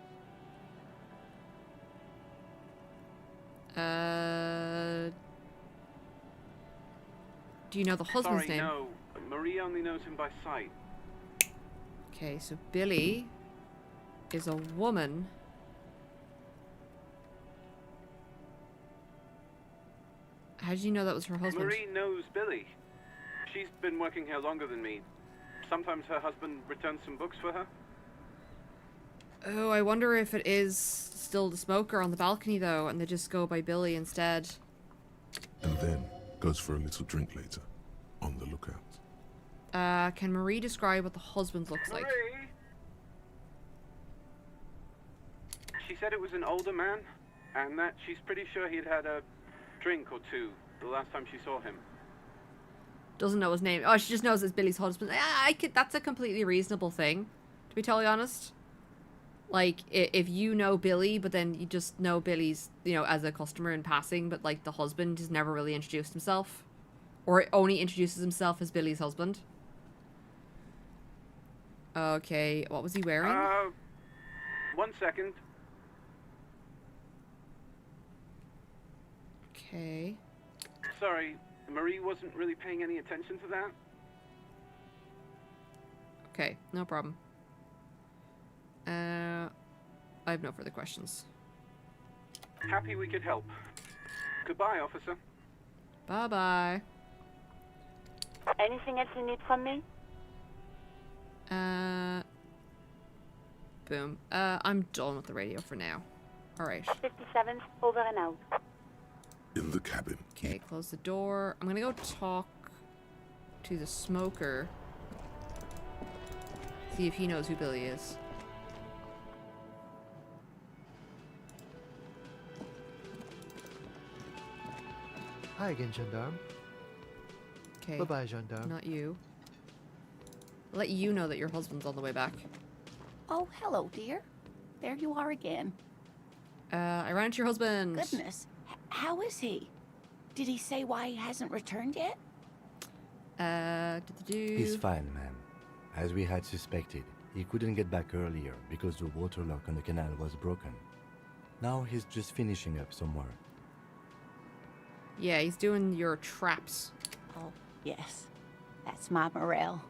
Speaker 1: Do you know the husband's
Speaker 8: Sorry,
Speaker 1: name?
Speaker 8: no. Marie only knows him by sight.
Speaker 1: Okay, so Billy is a woman. How did you know that was her husband?
Speaker 8: Marie knows Billy. She's been working here longer than me. Sometimes her husband returns some books for her.
Speaker 1: Oh, I wonder if it is still the smoker on the balcony, though, and they just go by Billy instead.
Speaker 4: And then goes for a little drink later. On the lookout.
Speaker 1: Can Marie describe what the husband looks like?
Speaker 8: Marie? She said it was an older man, and that she's pretty sure he'd had a drink or two the last time she saw him.
Speaker 1: Doesn't know his name. Oh, she just knows it's Billy's husband. That's a completely reasonable thing, to be totally honest. Like, if you know Billy, but then you just know Billy's, you know, as a customer in passing, but, like, the husband has never really introduced himself. Or only introduces himself as Billy's husband. Okay, what was he wearing?
Speaker 8: 1 second.
Speaker 1: Okay.
Speaker 8: Sorry, Marie wasn't really paying any attention to that.
Speaker 1: Okay, no problem. I have no further questions.
Speaker 8: Happy we could help. Goodbye, officer.
Speaker 1: Bye-bye.
Speaker 5: Anything else you need from me?
Speaker 1: Boom. I'm done with the radio for now. Alright.
Speaker 5: 57, over and out.
Speaker 4: In the cabin.
Speaker 1: Okay, close the door. I'm gonna go talk to the smoker. See if he knows who Billy is.
Speaker 3: Hi again, gendarme.
Speaker 1: Okay.
Speaker 3: Bye-bye, gendarme.
Speaker 1: Not you. I'll let you know that your husband's on the way back.
Speaker 16: Oh, hello, dear. There you are again.
Speaker 1: I ran into your husband.
Speaker 16: Goodness. How is he? Did he say why he hasn't returned yet?
Speaker 6: He's fine, ma'am. As we had suspected, he couldn't get back earlier because the water lock on the canal was broken. Now he's just finishing up some work.
Speaker 1: Yeah, he's doing your traps.
Speaker 16: Oh, yes. That's my Morel.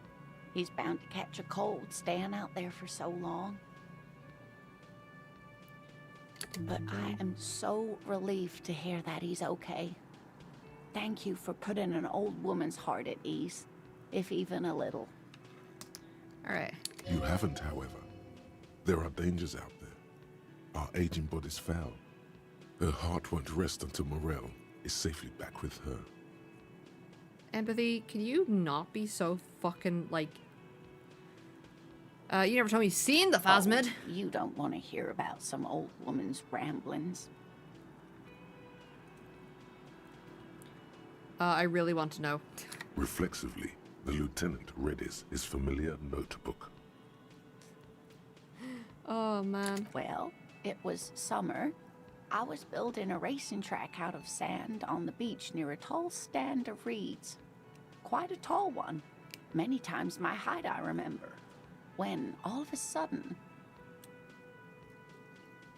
Speaker 16: He's bound to catch a cold staying out there for so long. But I am so relieved to hear that he's okay. Thank you for putting an old woman's heart at ease, if even a little.
Speaker 1: Alright.
Speaker 4: You haven't, however. There are dangers out there. Our aging body's foul. Her heart won't rest until Morel is safely back with her.
Speaker 1: Empathy, can you not be so fucking, like... you never told me you've seen the Phasmid.
Speaker 16: Oh, you don't want to hear about some old woman's ramblings.
Speaker 1: I really want to know.
Speaker 4: Reflexively, the lieutenant read his familiar notebook.
Speaker 1: Oh, man.
Speaker 16: Well, it was summer. I was building a racing track out of sand on the beach near a tall stand of reeds. Quite a tall one. Many times my height, I remember. When, all of a sudden...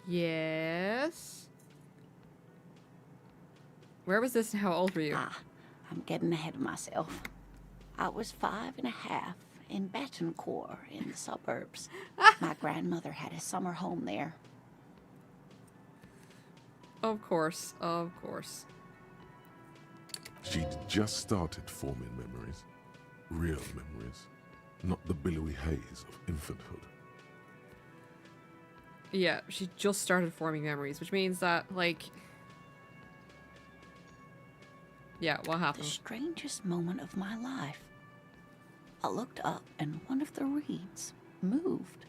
Speaker 1: Yes? Where was this and how old were you?
Speaker 16: I'm getting ahead of myself. I was 5.5 in Betancourt in the suburbs. My grandmother had a summer home there.
Speaker 1: Of course, of course.
Speaker 4: She'd just started forming memories. Real memories. Not the billowy haze of infanthood.
Speaker 1: Yeah, she just started forming memories, which means that, like... Yeah, what happened?
Speaker 16: The strangest moment of my life. I looked up and one of the reeds moved.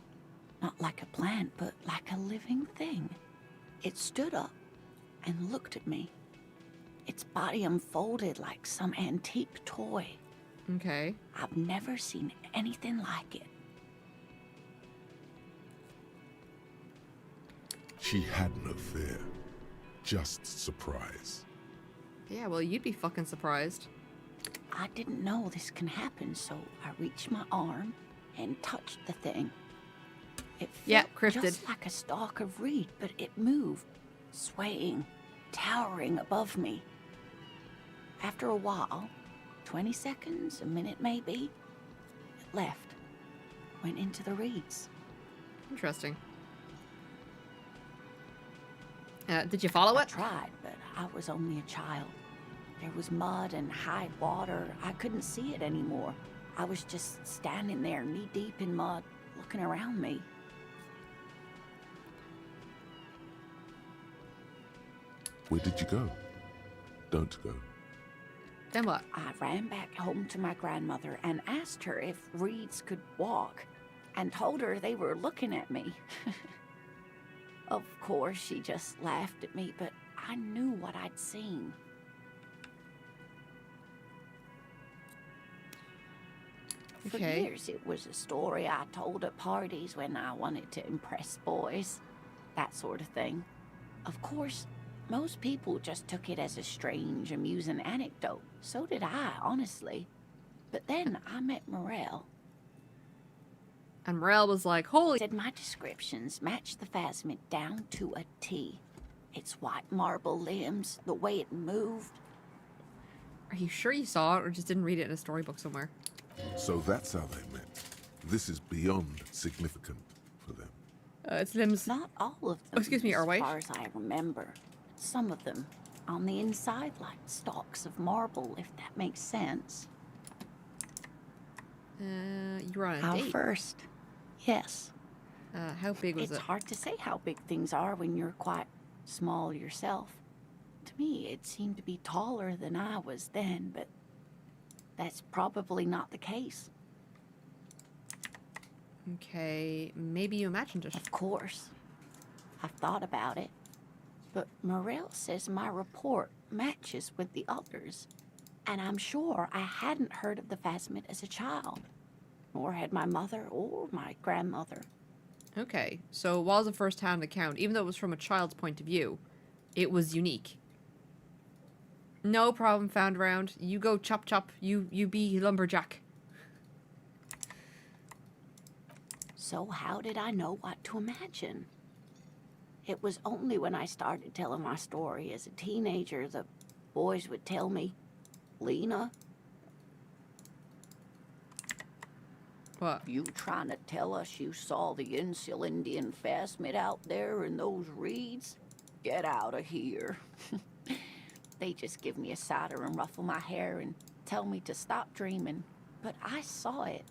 Speaker 16: Not like a plant, but like a living thing. It stood up and looked at me. Its body unfolded like some antique toy.
Speaker 1: Okay.
Speaker 16: I've never seen anything like it.
Speaker 4: She had no fear. Just surprise.
Speaker 1: Yeah, well, you'd be fucking surprised.
Speaker 16: I didn't know this can happen, so I reached my arm and touched the thing. It felt just like a stalk of reed, but it moved, swaying, towering above me. After a while, 20 seconds, a minute maybe, it left. went into the reeds.
Speaker 1: Interesting. Did you follow it?
Speaker 16: I tried, but I was only a child. There was mud and high water. I couldn't see it anymore. I was just standing there, knee-deep in mud, looking around me.
Speaker 4: Where did you go? Don't go.
Speaker 1: Then what?
Speaker 16: I ran back home to my grandmother and asked her if reeds could walk, and told her they were looking at me. Of course, she just laughed at me, but I knew what I'd seen. For years, it was a story I told at parties when I wanted to impress boys. That sort of thing. Of course, most people just took it as a strange, amusing anecdote. So did I, honestly. But then I met Morel.
Speaker 1: And Morel was like, holy...
Speaker 16: Said my descriptions match the phasmid down to a T. Its white marble limbs, the way it moved.
Speaker 1: Are you sure you saw it or just didn't read it in a storybook somewhere?
Speaker 4: So that's how they met. This is beyond significant for them.
Speaker 1: Its limbs...
Speaker 16: Not all of them,
Speaker 1: oh, excuse me, Arway.
Speaker 16: As far as I remember. Some of them on the inside like stalks of marble, if that makes sense.
Speaker 1: You were on a
Speaker 16: How
Speaker 1: date.
Speaker 16: first? Yes.
Speaker 1: How big was it?
Speaker 16: It's hard to say how big things are when you're quite small yourself. To me, it seemed to be taller than I was then, but that's probably not the case.
Speaker 1: Okay, maybe you imagined it.
Speaker 16: Of course. I've thought about it. But Morel says my report matches with the others. And I'm sure I hadn't heard of the phasmid as a child. Nor had my mother or my grandmother.
Speaker 1: Okay, so it was a first-hand account. Even though it was from a child's point of view, it was unique. No problem found around. You go chop chop. You be lumberjack.
Speaker 16: So how did I know what to imagine? It was only when I started telling my story as a teenager the boys would tell me, Lena,
Speaker 1: what?
Speaker 16: You trying to tell us you saw the Insulindian phasmid out there in those reeds? Get out of here. They just give me a cider and ruffle my hair and tell me to stop dreaming. But I saw it.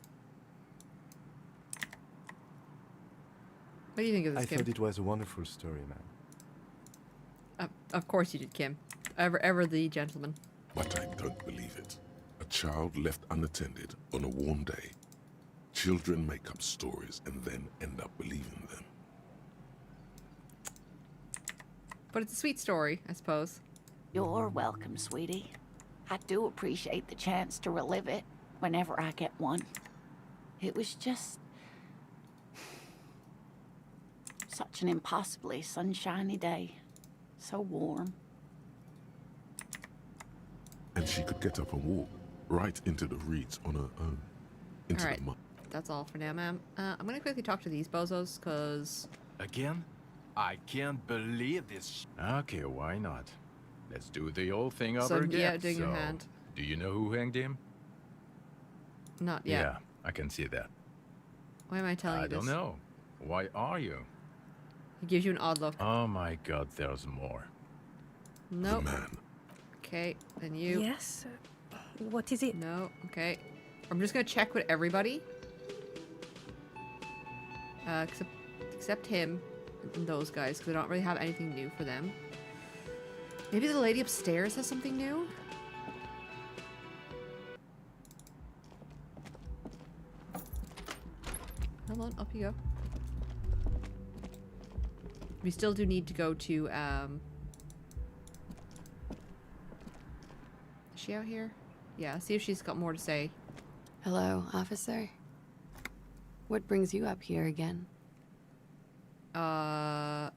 Speaker 1: What do you think of this,
Speaker 6: I
Speaker 1: Kim?
Speaker 6: thought it was a wonderful story, man.
Speaker 1: Of course you did, Kim. Ever the gentleman.
Speaker 4: But I don't believe it. A child left unattended on a warm day. Children make up stories and then end up believing them.
Speaker 1: But it's a sweet story, I suppose.
Speaker 16: You're welcome, sweetie. I do appreciate the chance to relive it whenever I get one. It was just such an impossibly sunshiny day. So warm.
Speaker 4: And she could get up and walk right into the reeds on her own. Into
Speaker 1: Alright,
Speaker 4: the mud.
Speaker 1: that's all for now, ma'am. I'm gonna quickly talk to these bozos, cause...
Speaker 2: Again? I can't believe this. Okay, why not? Let's do the old thing over again.
Speaker 1: Yeah, doing your hand.
Speaker 2: Do you know who hanged him?
Speaker 1: Not yet.
Speaker 2: Yeah, I can see that.
Speaker 1: Why am I telling you this?
Speaker 2: I don't know. Why are you?
Speaker 1: He gives you an odd look.
Speaker 2: Oh my god, there's more.
Speaker 1: Nope. Okay, then you.
Speaker 13: Yes. What is it?
Speaker 1: No. Okay. I'm just gonna check with everybody. Except him and those guys, because I don't really have anything new for them. Maybe the lady upstairs has something new? Come on, up you go. We still do need to go to, is she out here? Yeah, see if she's got more to say.
Speaker 11: Hello, officer. What brings you up here again?
Speaker 1: The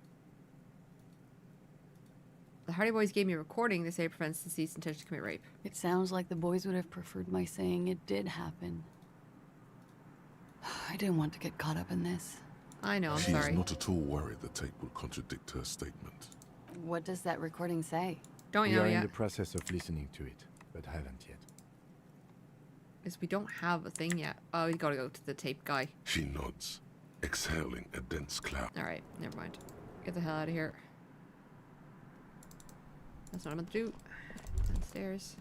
Speaker 1: Hardy Boys gave me a recording. They say it prevents deceased intention to commit rape.
Speaker 11: It sounds like the boys would have preferred my saying it did happen. I didn't want to get caught up in this.
Speaker 1: I know, I'm
Speaker 4: She
Speaker 1: sorry.
Speaker 4: is not at all worried the tape will contradict her statement.
Speaker 11: What does that recording say?
Speaker 1: Don't you know yet?
Speaker 6: We are in the process of listening to it, but haven't yet.
Speaker 1: Okay, then you.
Speaker 6: What?
Speaker 1: No, okay. I'm just gonna check with everybody. is we don't have a thing yet. Oh, we gotta go to the tape guy.
Speaker 4: She nods, exhaling a dense cloud.
Speaker 1: Alright, never mind. Get the hell out of here. That's what I'm gonna do. Downstairs.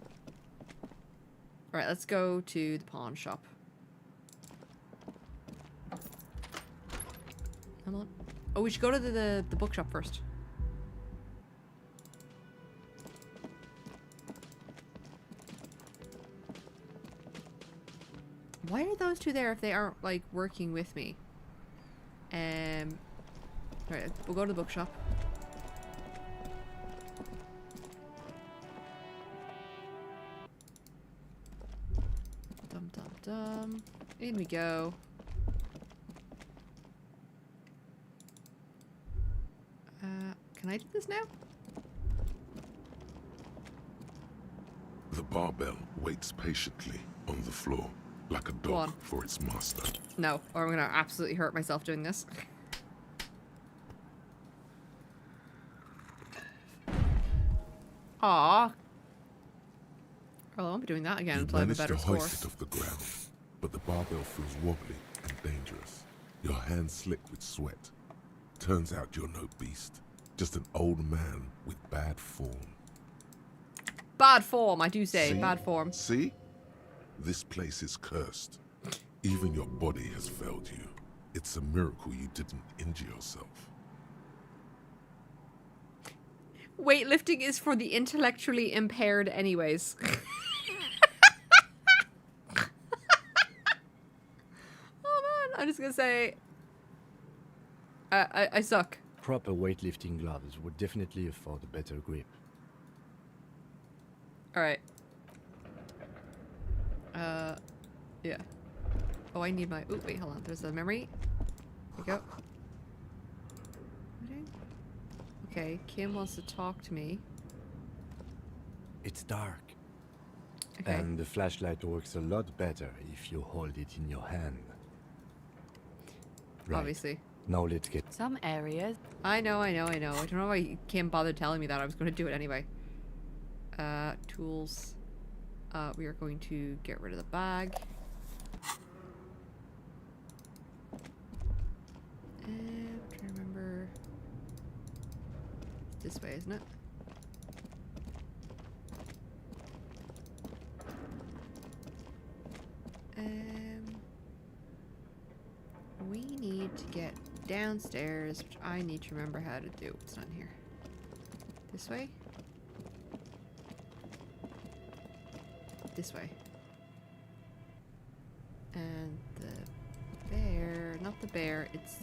Speaker 1: Alright, let's go to the pawn shop. Come on. Oh, we should go to the bookshop first. Why are those two there if they aren't, like, working with me? Alright, we'll go to the bookshop. Dum dum dum. In we go. Can I do this now?
Speaker 4: The barbell waits patiently on the floor, like a dog for its master.
Speaker 1: No, or I'm gonna absolutely hurt myself doing this. Aww. Well, I won't be doing that again until I have a better score.
Speaker 4: You manage to hoist it off the ground, but the barbell feels wobbly and dangerous. Your hands slick with sweat. Turns out you're no beast, just an old man with bad form.
Speaker 1: Bad form, I do say.
Speaker 4: See?
Speaker 1: Bad form.
Speaker 4: See? This place is cursed. Even your body has failed you. It's a miracle you didn't injure yourself.
Speaker 1: Weightlifting is for the intellectually impaired anyways. Oh man, I'm just gonna say I suck.
Speaker 6: Proper weightlifting gloves would definitely afford a better grip.
Speaker 1: Alright. Yeah. Oh, I need my... Oh, wait, hold on. There's a memory. There we go. Okay, Kim wants to talk to me.
Speaker 6: It's dark.
Speaker 1: Okay.
Speaker 6: And the flashlight works a lot better if you hold it in your hand. Right.
Speaker 1: Obviously.
Speaker 6: Now let's get...
Speaker 11: Some areas.
Speaker 1: I know. I don't know why Kim bothered telling me that. I was going to do it anyway. Tools. We are going to get rid of the bag. I'm trying to remember. This way, isn't it? We need to get downstairs, which I need to remember how to do. It's not here. This way? This way. And the bear, not the bear, it's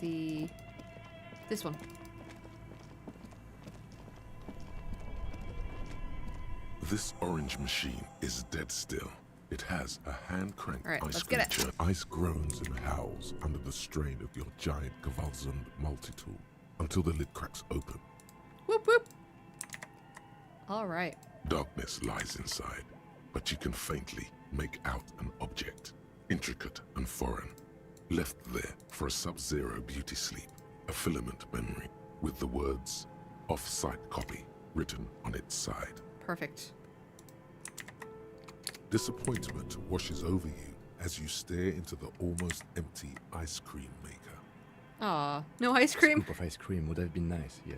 Speaker 1: this one.
Speaker 4: This orange machine is dead still. It has a hand-cranked ice
Speaker 1: get it.
Speaker 4: cream. Ice groans and howls under the strain of your giant Gewaltsund multi-tool until the lid cracks open.
Speaker 1: Whoop whoop. All right.
Speaker 4: Darkness lies inside, but you can faintly make out an object, intricate and foreign, left there for a sub-zero beauty sleep, a filament memory with the words "off-site copy" written on its side.
Speaker 1: Perfect.
Speaker 4: Disappointment washes over you as you stare into the almost empty ice cream maker.
Speaker 1: Aw, no ice cream?
Speaker 6: A scoop of ice cream would have been nice, yes.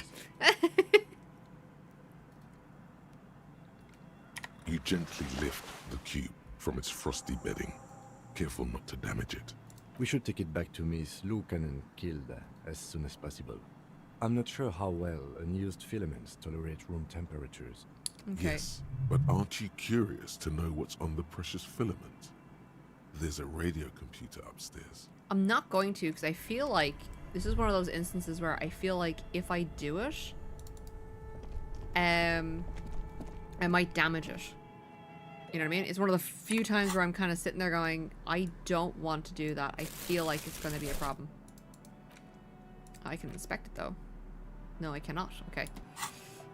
Speaker 4: You gently lift the cube from its frosty bedding, careful not to damage it.
Speaker 6: We should take it back to Miss Lukanen killed as soon as possible. I'm not sure how well unused filaments tolerate room temperatures.
Speaker 1: Okay.
Speaker 4: Yes, but aren't you curious to know what's on the precious filament? There's a radio computer upstairs.
Speaker 1: I'm not going to, because I feel like this is one of those instances where I feel like if I do it, I might damage it. You know what I mean? It's one of the few times where I'm kind of sitting there going, I don't want to do that. I feel like it's going to be a problem. I can inspect it though. No, I cannot. Okay.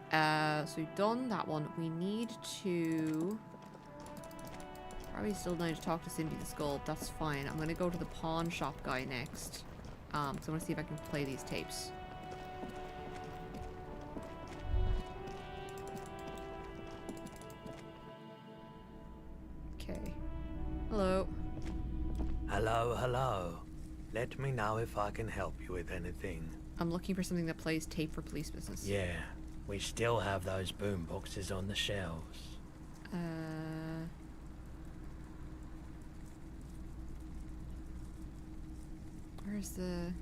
Speaker 1: So we've done that one. We need to... Probably still need to talk to Cindy the Skull. That's fine. I'm going to go to the pawn shop guy next. So I want to see if I can play these tapes. Okay. Hello.
Speaker 15: Hello. Let me know if I can help you with anything.
Speaker 1: I'm looking for something that plays tape for police business.
Speaker 15: Yeah, we still have those boom boxes on the shelves.
Speaker 1: Where's the...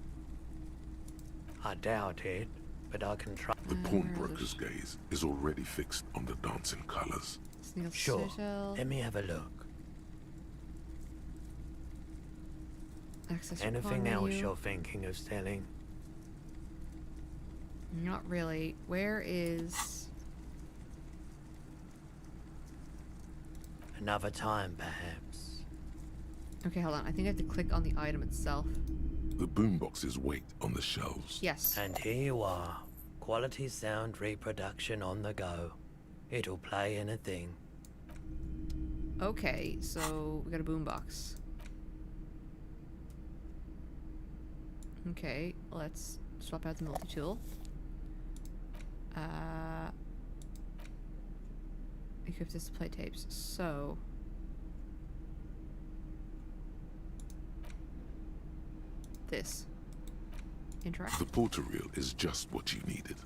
Speaker 15: I doubt it, but I can try.
Speaker 4: The pawnbroker's gaze is already fixed on the dancing colors.
Speaker 15: Sure, let me have a look.
Speaker 1: Access
Speaker 15: Anything else
Speaker 1: menu.
Speaker 15: you're thinking of selling?
Speaker 1: Not really. Where is...
Speaker 15: Another time, perhaps.
Speaker 1: Okay, hold on. I think I have to click on the item itself.
Speaker 4: The boomboxes wait on the shelves.
Speaker 1: Yes.
Speaker 15: And here you are. Quality sound reproduction on the go. It'll play anything.
Speaker 1: Okay, so we got a boombox. Okay, let's swap out the multi-tool. Equip this to play tapes. So... this. Interact.
Speaker 4: The porter reel is just what you needed.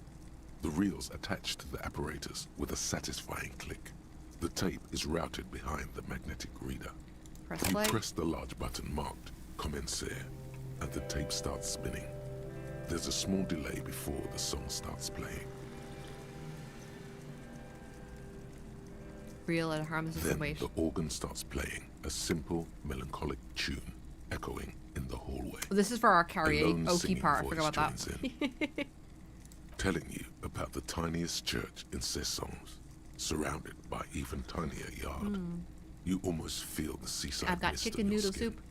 Speaker 4: The reels attached to the apparatus with a satisfying click. The tape is routed behind the magnetic reader.
Speaker 1: Press
Speaker 4: You
Speaker 1: play.
Speaker 4: press the large button marked Commencer, and the tape starts spinning. There's a small delay before the song starts playing.
Speaker 1: Reel at a harmless
Speaker 4: Then
Speaker 1: weight.
Speaker 4: the organ starts playing a simple, melancholic tune echoing in the hallway.
Speaker 1: This is for our
Speaker 4: A lone
Speaker 1: karaoke
Speaker 4: singing
Speaker 1: part. I
Speaker 4: voice
Speaker 1: forgot about
Speaker 4: joins
Speaker 1: that.
Speaker 4: in, telling you about the tiniest church in Cessons, surrounded by even tinier yard. You almost feel the seaside
Speaker 1: I've got
Speaker 4: mist
Speaker 1: chicken
Speaker 4: on your
Speaker 1: noodle
Speaker 4: skin.
Speaker 1: soup.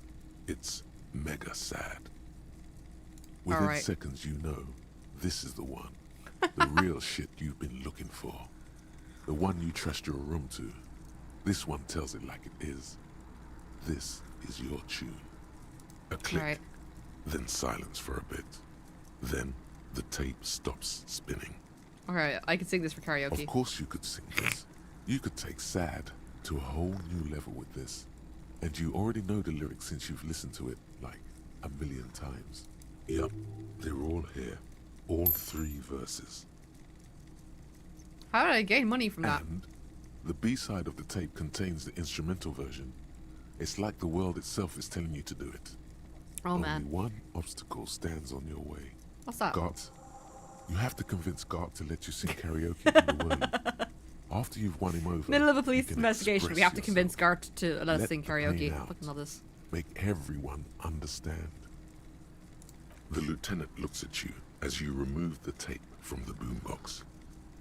Speaker 4: It's mega sad. Within
Speaker 1: Alright.
Speaker 4: seconds, you know this is the one. The real shit you've been looking for. The one you trust your room to. This one tells it like it is. This is your tune. A click,
Speaker 1: Right.
Speaker 4: then silence for a bit. Then the tape stops spinning.
Speaker 1: Alright, I can sing this for karaoke.
Speaker 4: Of course you could sing this. You could take sad to a whole new level with this. And you already know the lyrics since you've listened to it like a million times. Yup, they're all here. All 3 verses.
Speaker 1: How did I gain money from that?
Speaker 4: And the B-side of the tape contains the instrumental version. It's like the world itself is telling you to do it.
Speaker 1: Oh,
Speaker 4: Only
Speaker 1: man.
Speaker 4: one obstacle stands on your way.
Speaker 1: What's that?
Speaker 4: Gart. You have to convince Gart to let you sing karaoke in the way. After you've won him over,
Speaker 1: Middle of a
Speaker 4: you
Speaker 1: police
Speaker 4: can
Speaker 1: investigation. We have to
Speaker 4: express
Speaker 1: convince Gart to let us
Speaker 4: Let
Speaker 1: sing
Speaker 4: the pain
Speaker 1: karaoke.
Speaker 4: out.
Speaker 1: Fucking love this.
Speaker 4: Make everyone understand. The lieutenant looks at you as you remove the tape from the boombox.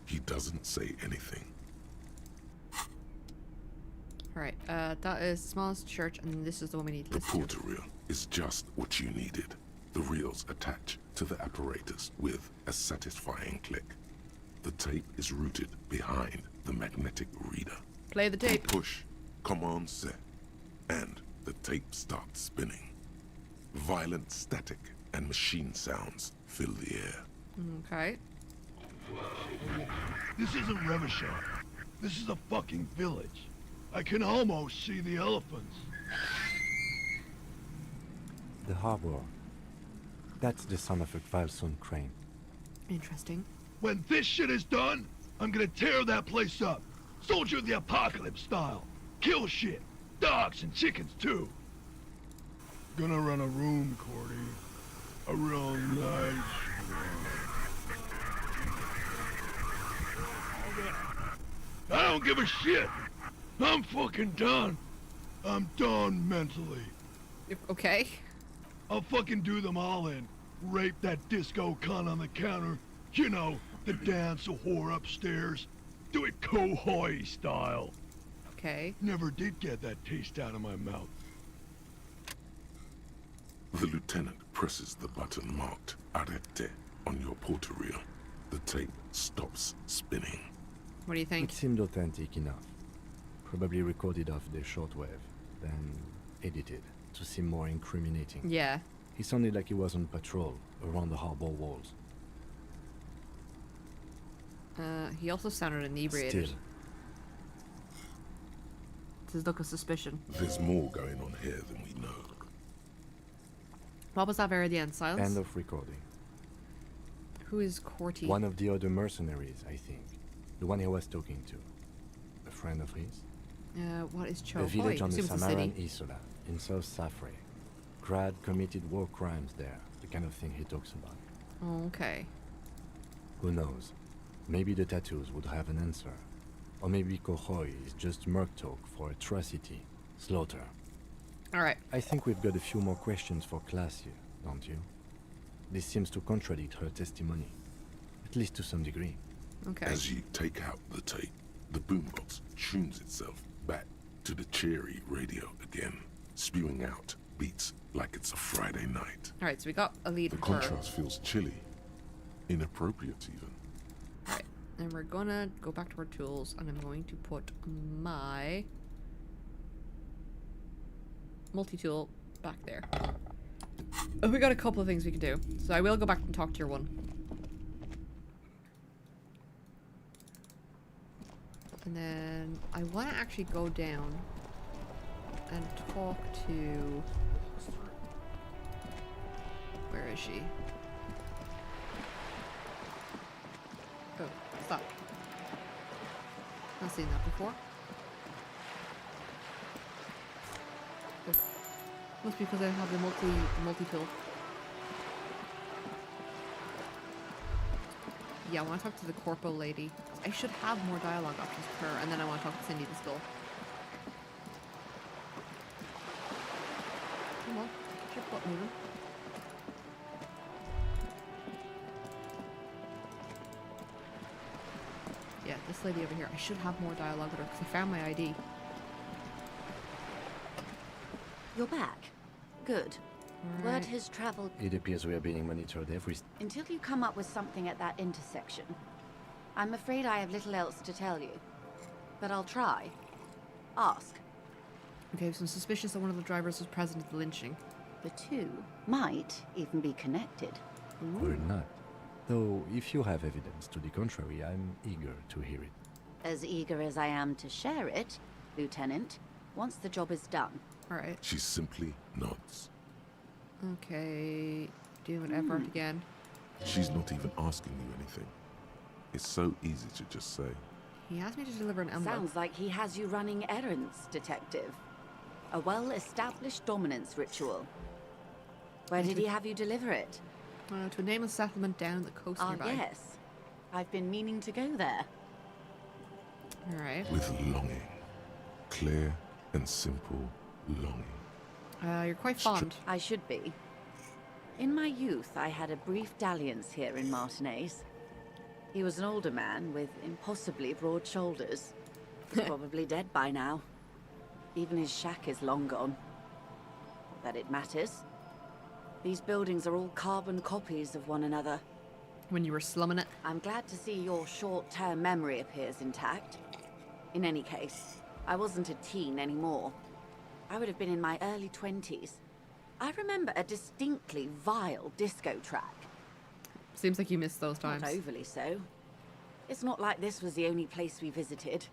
Speaker 4: He doesn't say anything.
Speaker 1: Alright, that is the smallest church, and this is the one we need to
Speaker 4: The
Speaker 1: listen to.
Speaker 4: porter reel is just what you needed. The reels attach to the apparatus with a satisfying click. The tape is routed behind the magnetic reader.
Speaker 1: Play the tape.
Speaker 4: You push, command set, and the tape starts spinning. Violent static and machine sounds fill the air.
Speaker 1: Okay.
Speaker 19: This isn't Revachon. This is a fucking village. I can almost see the elephants.
Speaker 6: The harbor. That's the son of a Valson crane.
Speaker 1: Interesting.
Speaker 19: When this shit is done, I'm gonna tear that place up. Soldier of the apocalypse style. Kill shit. Dogs and chickens too. Gonna run a room, Cordy. A real nice room. I don't give a shit. I'm fucking done. I'm done mentally.
Speaker 1: Okay.
Speaker 19: I'll fucking do them all in. Rape that disco cunt on the counter. You know, the dance a whore upstairs. Do it Kohoi style.
Speaker 1: Okay.
Speaker 19: Never did get that taste out of my mouth.
Speaker 4: The lieutenant presses the button marked Arrête on your porter reel. The tape stops spinning.
Speaker 1: What do you think?
Speaker 6: It seemed authentic enough. Probably recorded off the shortwave, then edited to seem more incriminating.
Speaker 1: Yeah.
Speaker 6: He sounded like he was on patrol around the harbor walls.
Speaker 1: He also sounded inebriated.
Speaker 6: Still,
Speaker 1: This is look of suspicion.
Speaker 4: There's more going on here than we know.
Speaker 1: What was that very the end? Silence?
Speaker 6: End of recording.
Speaker 1: Who is Corty?
Speaker 6: One of the other mercenaries, I think. The one he was talking to. A friend of his?
Speaker 1: What is Cho?
Speaker 6: A village on the
Speaker 1: Assume it's a
Speaker 6: Samaran
Speaker 1: city.
Speaker 6: Isola, in South Safre. Grad committed war crimes there, the kind of thing he talks about.
Speaker 1: Oh, okay.
Speaker 6: Who knows? Maybe the tattoos would have an answer. Or maybe Kohoi is just merc talk for atrocity, slaughter.
Speaker 1: Alright.
Speaker 6: I think we've got a few more questions for class here, don't you? This seems to contradict her testimony, at least to some degree.
Speaker 1: Okay.
Speaker 4: As you take out the tape, the boombox tunes itself back to the cheery radio again, spewing out beats like it's a Friday night.
Speaker 1: Alright, so we got a lead
Speaker 4: The
Speaker 1: for her.
Speaker 4: contrast feels chilly, inappropriate even.
Speaker 1: Alright, and we're gonna go back to our tools, and I'm going to put my multi-tool back there. Oh, we got a couple of things we can do. So I will go back and talk to your one. And then I want to actually go down and talk to... Where is she? Oh, stop. Not seen that before. Oh. Must be because I have the multi-tool. Yeah, I want to talk to the corpo lady. I should have more dialogue options with her, and then I want to talk to Cindy the Skull. Come on, get your butt moving. Yeah, this lady over here. I should have more dialogue with her because I found my ID.
Speaker 16: You're back. Good. Word has traveled.
Speaker 6: It appears we are being monitored every...
Speaker 16: Until you come up with something at that intersection. I'm afraid I have little else to tell you. But I'll try. Ask.
Speaker 1: Okay, so I'm suspicious that one of the drivers was present at the lynching.
Speaker 16: The two might even be connected.
Speaker 6: Or not. Though, if you have evidence to the contrary, I'm eager to hear it.
Speaker 16: As eager as I am to share it, Lieutenant, once the job is done.
Speaker 1: Alright.
Speaker 4: She simply nods.
Speaker 1: Okay, do an effort again.
Speaker 4: She's not even asking you anything. It's so easy to just say.
Speaker 1: He asked me to deliver an envelope.
Speaker 16: Sounds like he has you running errands, Detective. A well-established dominance ritual. Where did he have you deliver it?
Speaker 1: To a nameless settlement down the coast nearby.
Speaker 16: Yes. I've been meaning to go there.
Speaker 1: Alright.
Speaker 4: With longing. Clear and simple longing.
Speaker 1: You're quite fond.
Speaker 16: I should be. In my youth, I had a brief dalliance here in Martinez. He was an older man with impossibly broad shoulders. He's probably dead by now. Even his shack is long gone. Not that it matters. These buildings are all carbon copies of one another.
Speaker 1: When you were slumming it?
Speaker 16: I'm glad to see your short-term memory appears intact. In any case, I wasn't a teen anymore. I would have been in my early 20s. I remember a distinctly vile disco track.
Speaker 1: Seems like you missed those times.
Speaker 16: Not overly so. It's not like this was the only place we visited.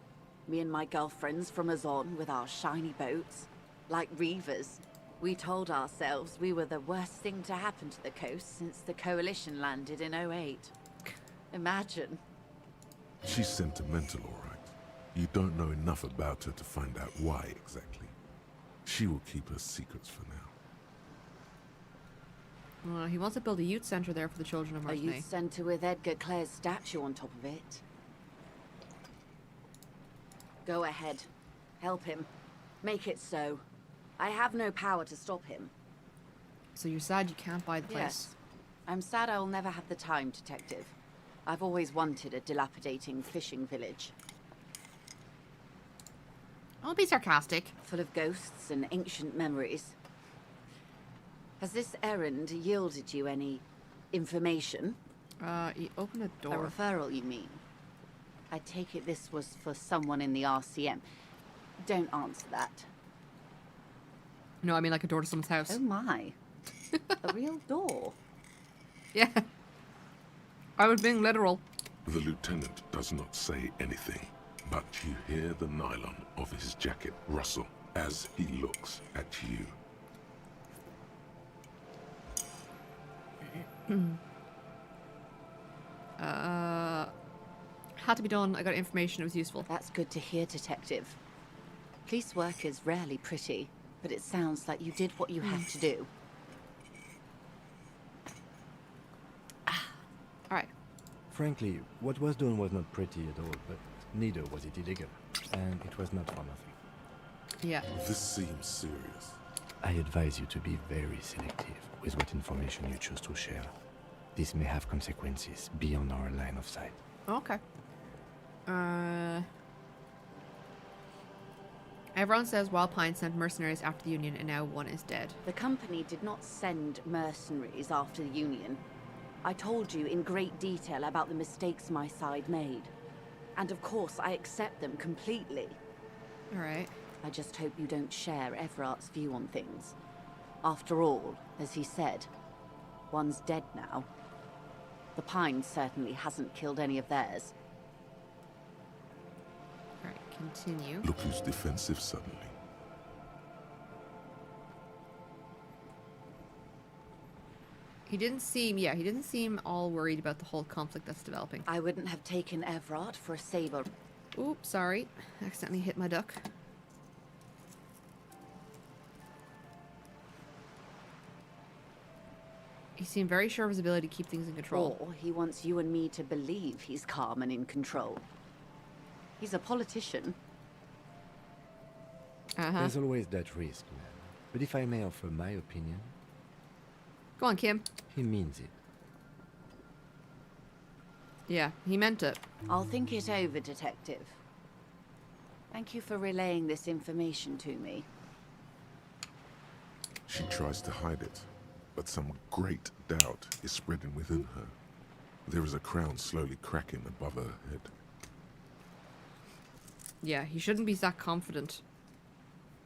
Speaker 16: Me and my girlfriends from Azon with our shiny boats. Like reavers. We told ourselves we were the worst thing to happen to the coast since the Coalition landed in 08. Imagine.
Speaker 4: She's sentimental, all right. You don't know enough about her to find out why exactly. She will keep her secrets for now.
Speaker 1: He wants to build a youth center there for the children of
Speaker 16: A
Speaker 1: Martinez.
Speaker 16: youth center with Edgar Clare's statue on top of it. Go ahead. Help him. Make it so. I have no power to stop him.
Speaker 1: So you're sad you can't buy the place?
Speaker 16: Yes. I'm sad I'll never have the time, Detective. I've always wanted a dilapidating fishing village.
Speaker 1: Don't be sarcastic.
Speaker 16: Full of ghosts and ancient memories. Has this errand yielded you any information?
Speaker 1: You open a door.
Speaker 16: A referral, you mean? I take it this was for someone in the RCM. Don't answer that.
Speaker 1: No, I mean like a door to someone's house.
Speaker 16: Oh my. A real door?
Speaker 1: Yeah. I was being literal.
Speaker 4: The lieutenant does not say anything, but you hear the nylon of his jacket rustle as he looks at you.
Speaker 1: Had to be done. I got information. It was useful.
Speaker 16: That's good to hear, Detective. Police work is rarely pretty, but it sounds like you did what you had to do.
Speaker 1: Alright.
Speaker 6: Frankly, what was done was not pretty at all, but neither was it illegal. And it was not for nothing.
Speaker 1: Yeah.
Speaker 4: This seems serious.
Speaker 6: I advise you to be very selective with what information you choose to share. This may have consequences beyond our line of sight.
Speaker 1: Okay. Everyone says Wild Pine sent mercenaries after the Union and now one is dead.
Speaker 16: The company did not send mercenaries after the Union. I told you in great detail about the mistakes my side made. And of course, I accept them completely.
Speaker 1: Alright.
Speaker 16: I just hope you don't share Everart's view on things. After all, as he said, one's dead now. The Pine certainly hasn't killed any of theirs.
Speaker 1: Alright, continue.
Speaker 4: Look who's defensive suddenly.
Speaker 1: He didn't seem all worried about the whole conflict that's developing.
Speaker 16: I wouldn't have taken Everart for a saber.
Speaker 1: Oops, sorry. Accidentally hit my duck. He seemed very sure of his ability to keep things in control.
Speaker 16: Or he wants you and me to believe he's calm and in control. He's a politician.
Speaker 6: There's always that risk, man. But if I may offer my opinion...
Speaker 1: Go on, Kim.
Speaker 6: He means it.
Speaker 1: Yeah, he meant it.
Speaker 16: I'll think it over, Detective. Thank you for relaying this information to me.
Speaker 4: She tries to hide it, but some great doubt is spreading within her. There is a crown slowly cracking above her head.
Speaker 1: Yeah, he shouldn't be that confident.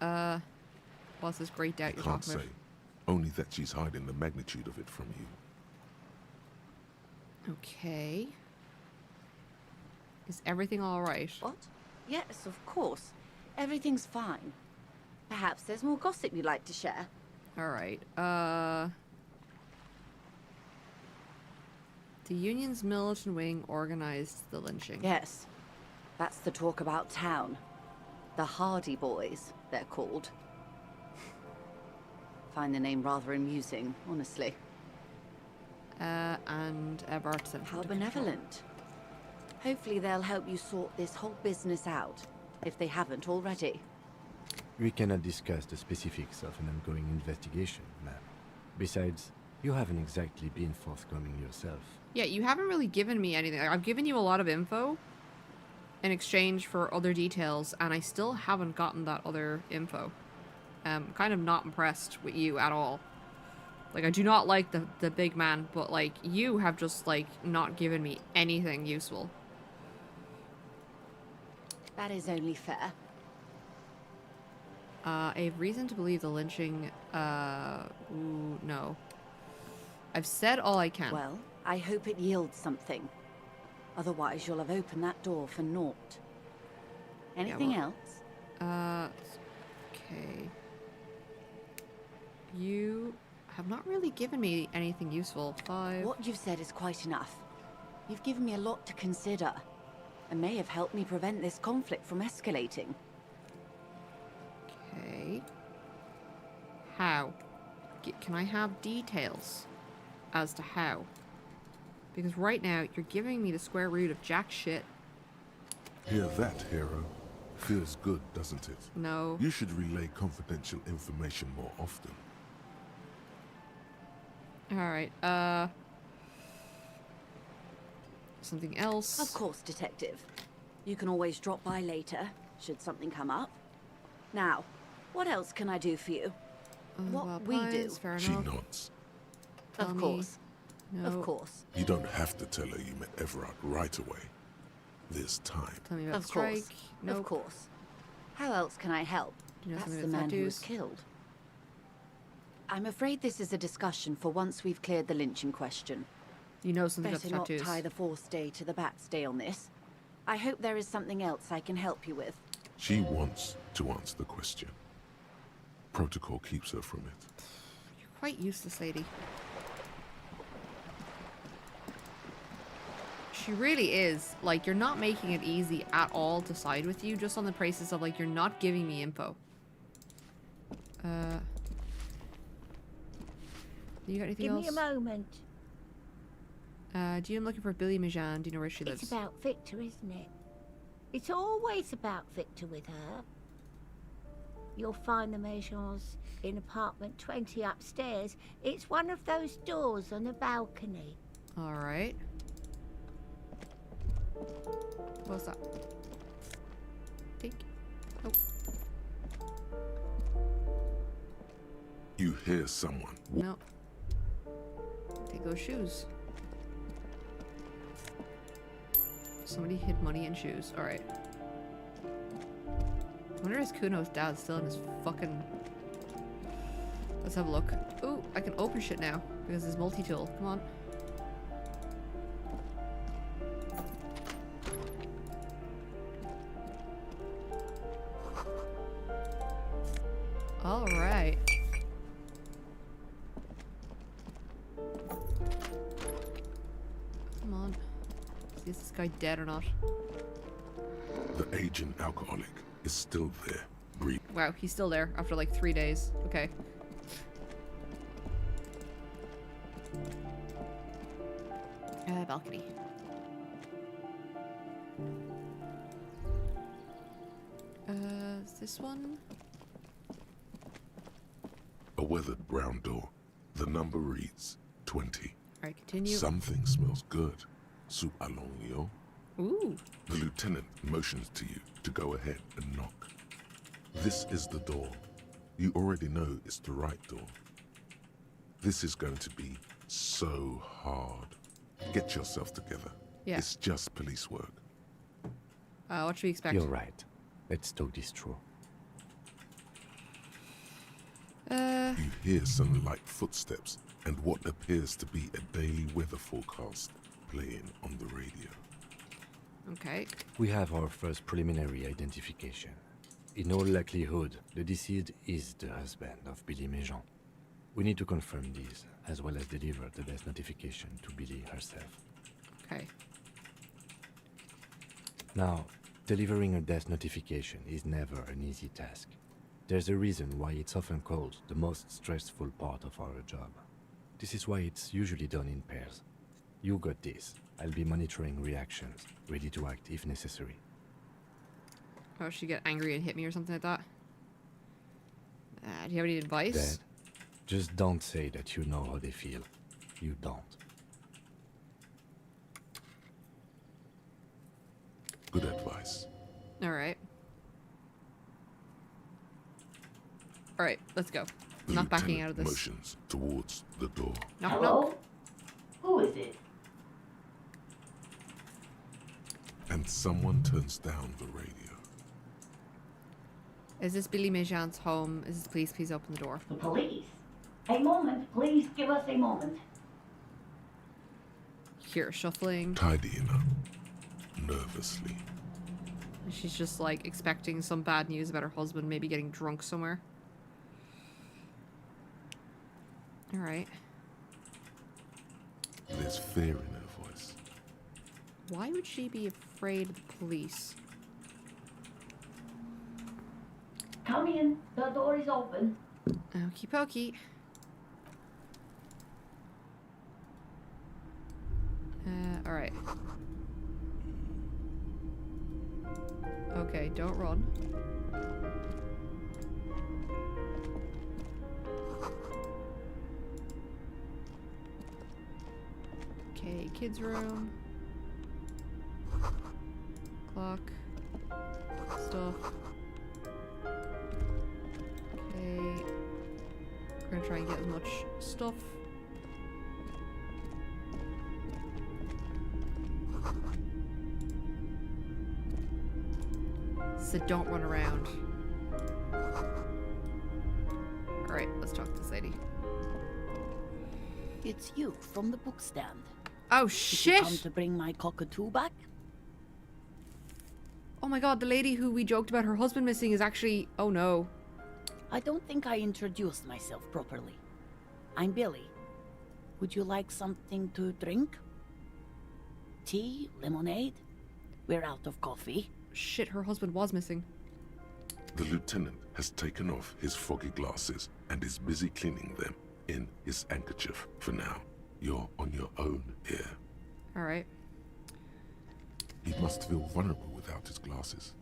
Speaker 1: What's this great doubt you're
Speaker 4: Can't
Speaker 1: talking
Speaker 4: say.
Speaker 1: about?
Speaker 4: Only that she's hiding the magnitude of it from you.
Speaker 1: Okay. Is everything alright?
Speaker 16: What? Yes, of course. Everything's fine. Perhaps there's more gossip you'd like to share.
Speaker 1: Alright, the Union's militant wing organized the lynching.
Speaker 16: Yes. That's the talk about town. The Hardy Boys, they're called. Find the name rather amusing, honestly.
Speaker 1: And Everart sent
Speaker 16: How
Speaker 1: them to control.
Speaker 16: benevolent. Hopefully they'll help you sort this whole business out, if they haven't already.
Speaker 6: We cannot discuss the specifics of an ongoing investigation, ma'am. Besides, you haven't exactly been forthcoming yourself.
Speaker 1: Yeah, you haven't really given me anything. Like, I've given you a lot of info in exchange for other details, and I still haven't gotten that other info. Kind of not impressed with you at all. Like, I do not like the big man, but, like, you have just, like, not given me anything useful.
Speaker 16: That is only fair.
Speaker 1: I have reason to believe the lynching, ooh, no. I've said all I can.
Speaker 16: Well, I hope it yields something. Otherwise, you'll have opened that door for naught. Anything else?
Speaker 1: Okay. You have not really given me anything useful. 5.
Speaker 16: What you've said is quite enough. You've given me a lot to consider, and may have helped me prevent this conflict from escalating.
Speaker 1: Okay. How? Can I have details as to how? Because right now, you're giving me the square root of jack shit.
Speaker 4: Hear that, hero? Feels good, doesn't it?
Speaker 1: No.
Speaker 4: You should relay confidential information more often.
Speaker 1: Alright, something else?
Speaker 16: Of course, Detective. You can always drop by later, should something come up. Now, what else can I do for you? What we do.
Speaker 4: She nods.
Speaker 16: Of course.
Speaker 1: No.
Speaker 16: Of course.
Speaker 4: You don't have to tell her you met Everard right away. There's time.
Speaker 1: Tell me about
Speaker 16: Of
Speaker 1: strike.
Speaker 16: course.
Speaker 1: Nope.
Speaker 16: Of course. How else can I help?
Speaker 1: Do you know
Speaker 16: That's
Speaker 1: something
Speaker 16: the
Speaker 1: about
Speaker 16: man who was
Speaker 1: tattoos?
Speaker 16: killed. I'm afraid this is a discussion for once we've cleared the lynching question.
Speaker 1: You know something
Speaker 16: Better
Speaker 1: about
Speaker 16: not
Speaker 1: tattoos.
Speaker 16: tie the fourth day to the Bat's day on this. I hope there is something else I can help you with.
Speaker 4: She wants to answer the question. Protocol keeps her from it.
Speaker 1: You're quite useless, lady. She really is. Like, you're not making it easy at all to side with you, just on the basis of, like, you're not giving me info. You got anything else?
Speaker 20: Give me a moment.
Speaker 1: I'm looking for Billy Majan. Do you know where she lives?
Speaker 20: It's about Victor, isn't it? It's always about Victor with her. You'll find the Majans in apartment 20 upstairs. It's one of those doors on the balcony.
Speaker 1: Alright. What's that? Take. Oh.
Speaker 4: You hear someone.
Speaker 1: No. Take those shoes. Somebody hid money in shoes. Alright. I wonder if Kuno's dad's still in his fucking... Let's have a look. Ooh, I can open shit now because it's multi-tool. Come on. Alright. Come on. See, is this guy dead or not?
Speaker 4: The aging alcoholic is still there. Breathe.
Speaker 1: Wow, he's still there after like 3 days. Okay. Balcony. Is this one?
Speaker 4: A weathered brown door. The number reads 20.
Speaker 1: Alright, continue.
Speaker 4: Something smells good. Soup alongio.
Speaker 1: Ooh.
Speaker 4: The lieutenant motions to you to go ahead and knock. This is the door. You already know it's the right door. This is going to be so hard. Get yourself together.
Speaker 1: Yeah.
Speaker 4: It's just police work.
Speaker 1: What should we expect?
Speaker 6: You're right. Let's talk this through.
Speaker 4: You hear some light footsteps and what appears to be a daily weather forecast playing on the radio.
Speaker 1: Okay.
Speaker 6: We have our first preliminary identification. In all likelihood, the deceased is the husband of Billy Majan. We need to confirm this, as well as deliver the death notification to Billy herself.
Speaker 1: Okay.
Speaker 6: Now, delivering a death notification is never an easy task. There's a reason why it's often called the most stressful part of our job. This is why it's usually done in pairs. You got this. I'll be monitoring reactions, ready to act if necessary.
Speaker 1: Oh, she get angry and hit me or something like that? Do you have any advice?
Speaker 6: Dad, just don't say that you know how they feel. You don't.
Speaker 4: Good advice.
Speaker 1: Alright. Alright, let's go. I'm not backing out of this.
Speaker 4: Motions towards the door.
Speaker 1: Knock,
Speaker 20: Hello?
Speaker 1: knock.
Speaker 20: Who is it?
Speaker 4: And someone turns down the radio.
Speaker 1: Is this Billy Majan's home? Is this police? Please open the door.
Speaker 20: The police? A moment, please give us a moment.
Speaker 1: Here, shuffling.
Speaker 4: Tidying up. Nervously.
Speaker 1: She's just like expecting some bad news about her husband maybe getting drunk somewhere. Alright.
Speaker 4: There's fear in her voice.
Speaker 1: Why would she be afraid of the police?
Speaker 20: Come in, the door is open.
Speaker 1: Okie pokey. Alright. Okay, don't run. Okay, kids' room. Clock. Stuff. Okay. We're gonna try and get as much stuff. So don't run around. Alright, let's talk to this lady.
Speaker 16: It's you from the book stand.
Speaker 1: Oh
Speaker 16: Did
Speaker 1: shit!
Speaker 16: you come to bring my cockatoo back?
Speaker 1: Oh my god, the lady who we joked about her husband missing is actually... Oh no.
Speaker 16: I don't think I introduced myself properly. I'm Billy. Would you like something to drink? tea, lemonade? We're out of coffee.
Speaker 1: Shit, her husband was missing.
Speaker 4: The lieutenant has taken off his foggy glasses and is busy cleaning them in his handkerchief for now. You're on your own here.
Speaker 1: Alright.
Speaker 4: He must feel vulnerable without his glasses.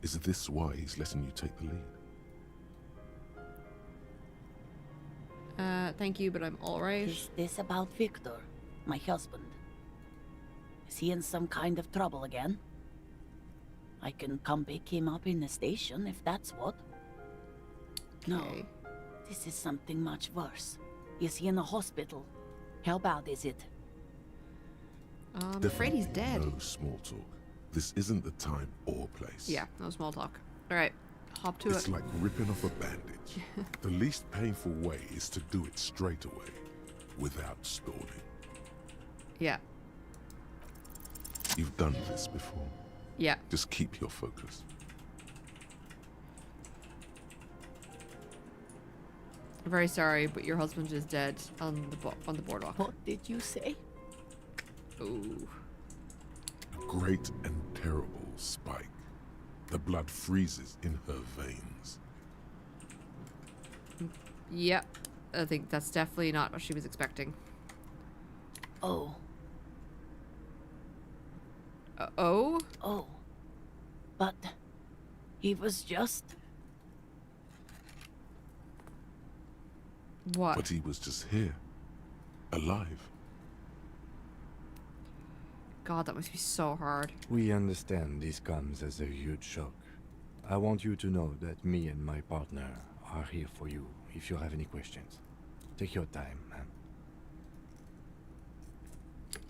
Speaker 4: Is this why he's letting you take the lead?
Speaker 1: Thank you, but I'm alright.
Speaker 16: Is this about Victor, my husband? Is he in some kind of trouble again? I can come pick him up in the station if that's what. No, this is something much worse. Is he in the hospital? How bad is it?
Speaker 1: I'm afraid he's dead.
Speaker 4: No small talk. This isn't the time or place.
Speaker 1: Yeah, no small talk. Alright, hop to
Speaker 4: It's
Speaker 1: it.
Speaker 4: like ripping off a bandage. The least painful way is to do it straight away, without stalling.
Speaker 1: Yeah.
Speaker 4: You've done this before.
Speaker 1: Yeah.
Speaker 4: Just keep your focus.
Speaker 1: I'm very sorry, but your husband is dead on the boardwalk.
Speaker 16: What did you say?
Speaker 1: Ooh.
Speaker 4: Great and terrible spike. The blood freezes in her veins.
Speaker 1: Yep. I think that's definitely not what she was expecting.
Speaker 16: Oh.
Speaker 1: Oh?
Speaker 16: Oh. But he was just...
Speaker 1: What?
Speaker 4: But he was just here. Alive.
Speaker 1: God, that must be so hard.
Speaker 6: We understand this comes as a huge shock. I want you to know that me and my partner are here for you if you have any questions. Take your time, man.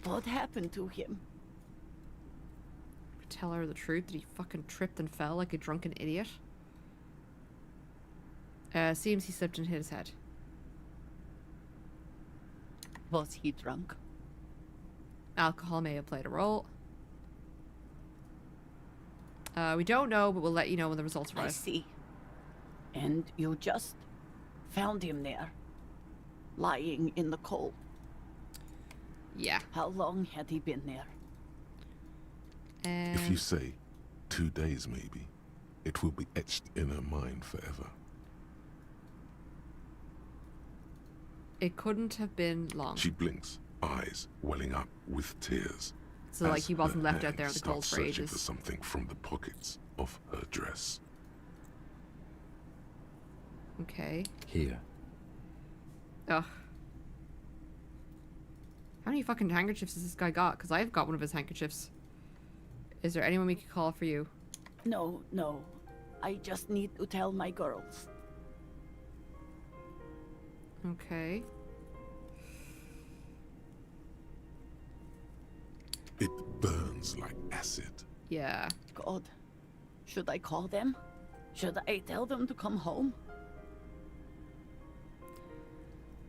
Speaker 16: What happened to him?
Speaker 1: Tell her the truth. Did he fucking tripped and fell like a drunken idiot? Seems he slipped and hit his head.
Speaker 16: Was he drunk?
Speaker 1: Alcohol may have played a role. We don't know, but we'll let you know when the results arrive.
Speaker 16: I see. And you just found him there, lying in the cold.
Speaker 1: Yeah.
Speaker 16: How long had he been there?
Speaker 4: If you say 2 days maybe, it will be etched in her mind forever.
Speaker 1: It couldn't have been long.
Speaker 4: She blinks, eyes welling up with tears.
Speaker 1: So like
Speaker 4: as
Speaker 1: he wasn't
Speaker 4: her
Speaker 1: left out there in
Speaker 4: hand
Speaker 1: the cold
Speaker 4: starts
Speaker 1: for
Speaker 4: searching
Speaker 1: ages.
Speaker 4: for something from the pockets of her dress.
Speaker 1: Okay.
Speaker 6: Here.
Speaker 1: Ugh. How many fucking handkerchiefs has this guy got? Because I've got one of his handkerchiefs. Is there anyone we could call for you?
Speaker 16: No, no. I just need to tell my girls.
Speaker 1: Okay.
Speaker 4: It burns like acid.
Speaker 1: Yeah.
Speaker 16: God. Should I call them? Should I tell them to come home?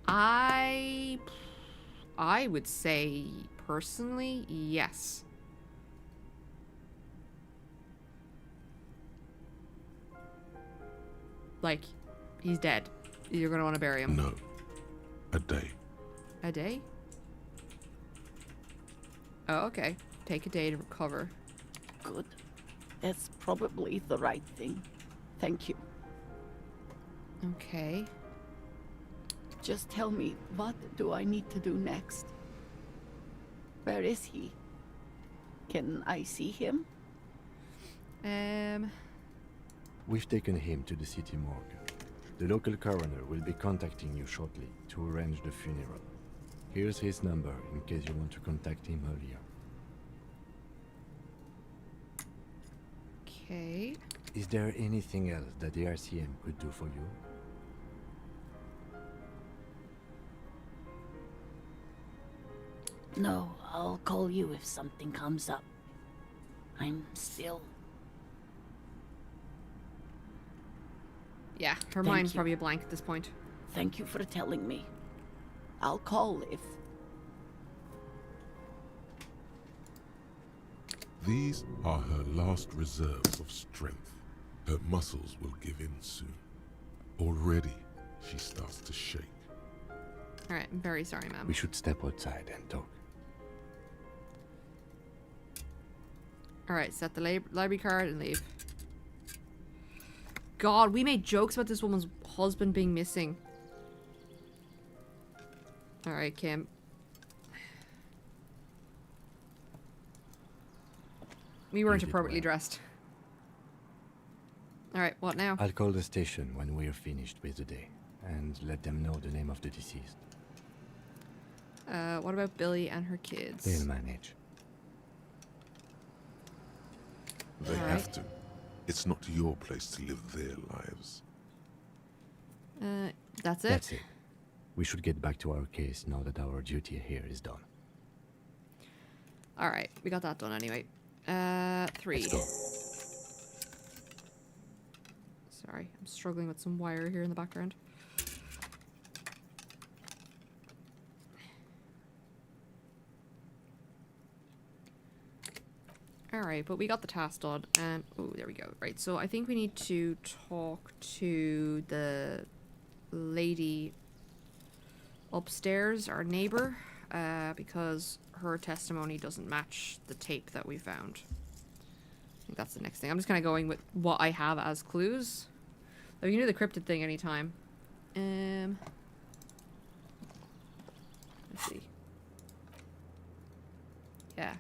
Speaker 1: I would say, personally, yes. Like, he's dead. You're gonna want to bury him.
Speaker 4: No. A day.
Speaker 1: A day? Oh, okay. Take a day to recover.
Speaker 16: Good. That's probably the right thing. Thank you.
Speaker 1: Okay.
Speaker 16: Just tell me, what do I need to do next? Where is he? Can I see him?
Speaker 6: We've taken him to the city morgue. The local coroner will be contacting you shortly to arrange the funeral. Here's his number in case you want to contact him earlier.
Speaker 1: Okay.
Speaker 6: Is there anything else that the RCM could do for you?
Speaker 16: No, I'll call you if something comes up. I'm still...
Speaker 1: Yeah, her
Speaker 16: Thank
Speaker 1: mind's
Speaker 16: you.
Speaker 1: probably a blank at this point.
Speaker 16: Thank you for telling me. I'll call if...
Speaker 4: These are her last reserves of strength. Her muscles will give in soon. Already, she starts to shake.
Speaker 1: Alright, I'm very sorry, ma'am.
Speaker 6: We should step outside and talk.
Speaker 1: Alright, set the library card and leave. God, we made jokes about this woman's husband being missing. Alright, Kim. We weren't appropriately dressed. Alright, what now?
Speaker 6: I'll call the station when we're finished with the day, and let them know the name of the deceased.
Speaker 1: What about Billy and her kids?
Speaker 6: They'll manage.
Speaker 4: They have to. It's not your place to live their lives.
Speaker 1: That's it?
Speaker 6: That's it. We should get back to our case now that our duty here is done.
Speaker 1: Alright, we got that done anyway. 3.
Speaker 6: Let's go.
Speaker 1: Sorry, I'm struggling with some wire here in the background. Alright, but we got the task done, and... oh, there we go. Right, so I think we need to talk to the lady upstairs, our neighbor, because her testimony doesn't match the tape that we found. I think that's the next thing. I'm just kind of going with what I have as clues. We can do the cryptid thing anytime. Let's see. Yeah.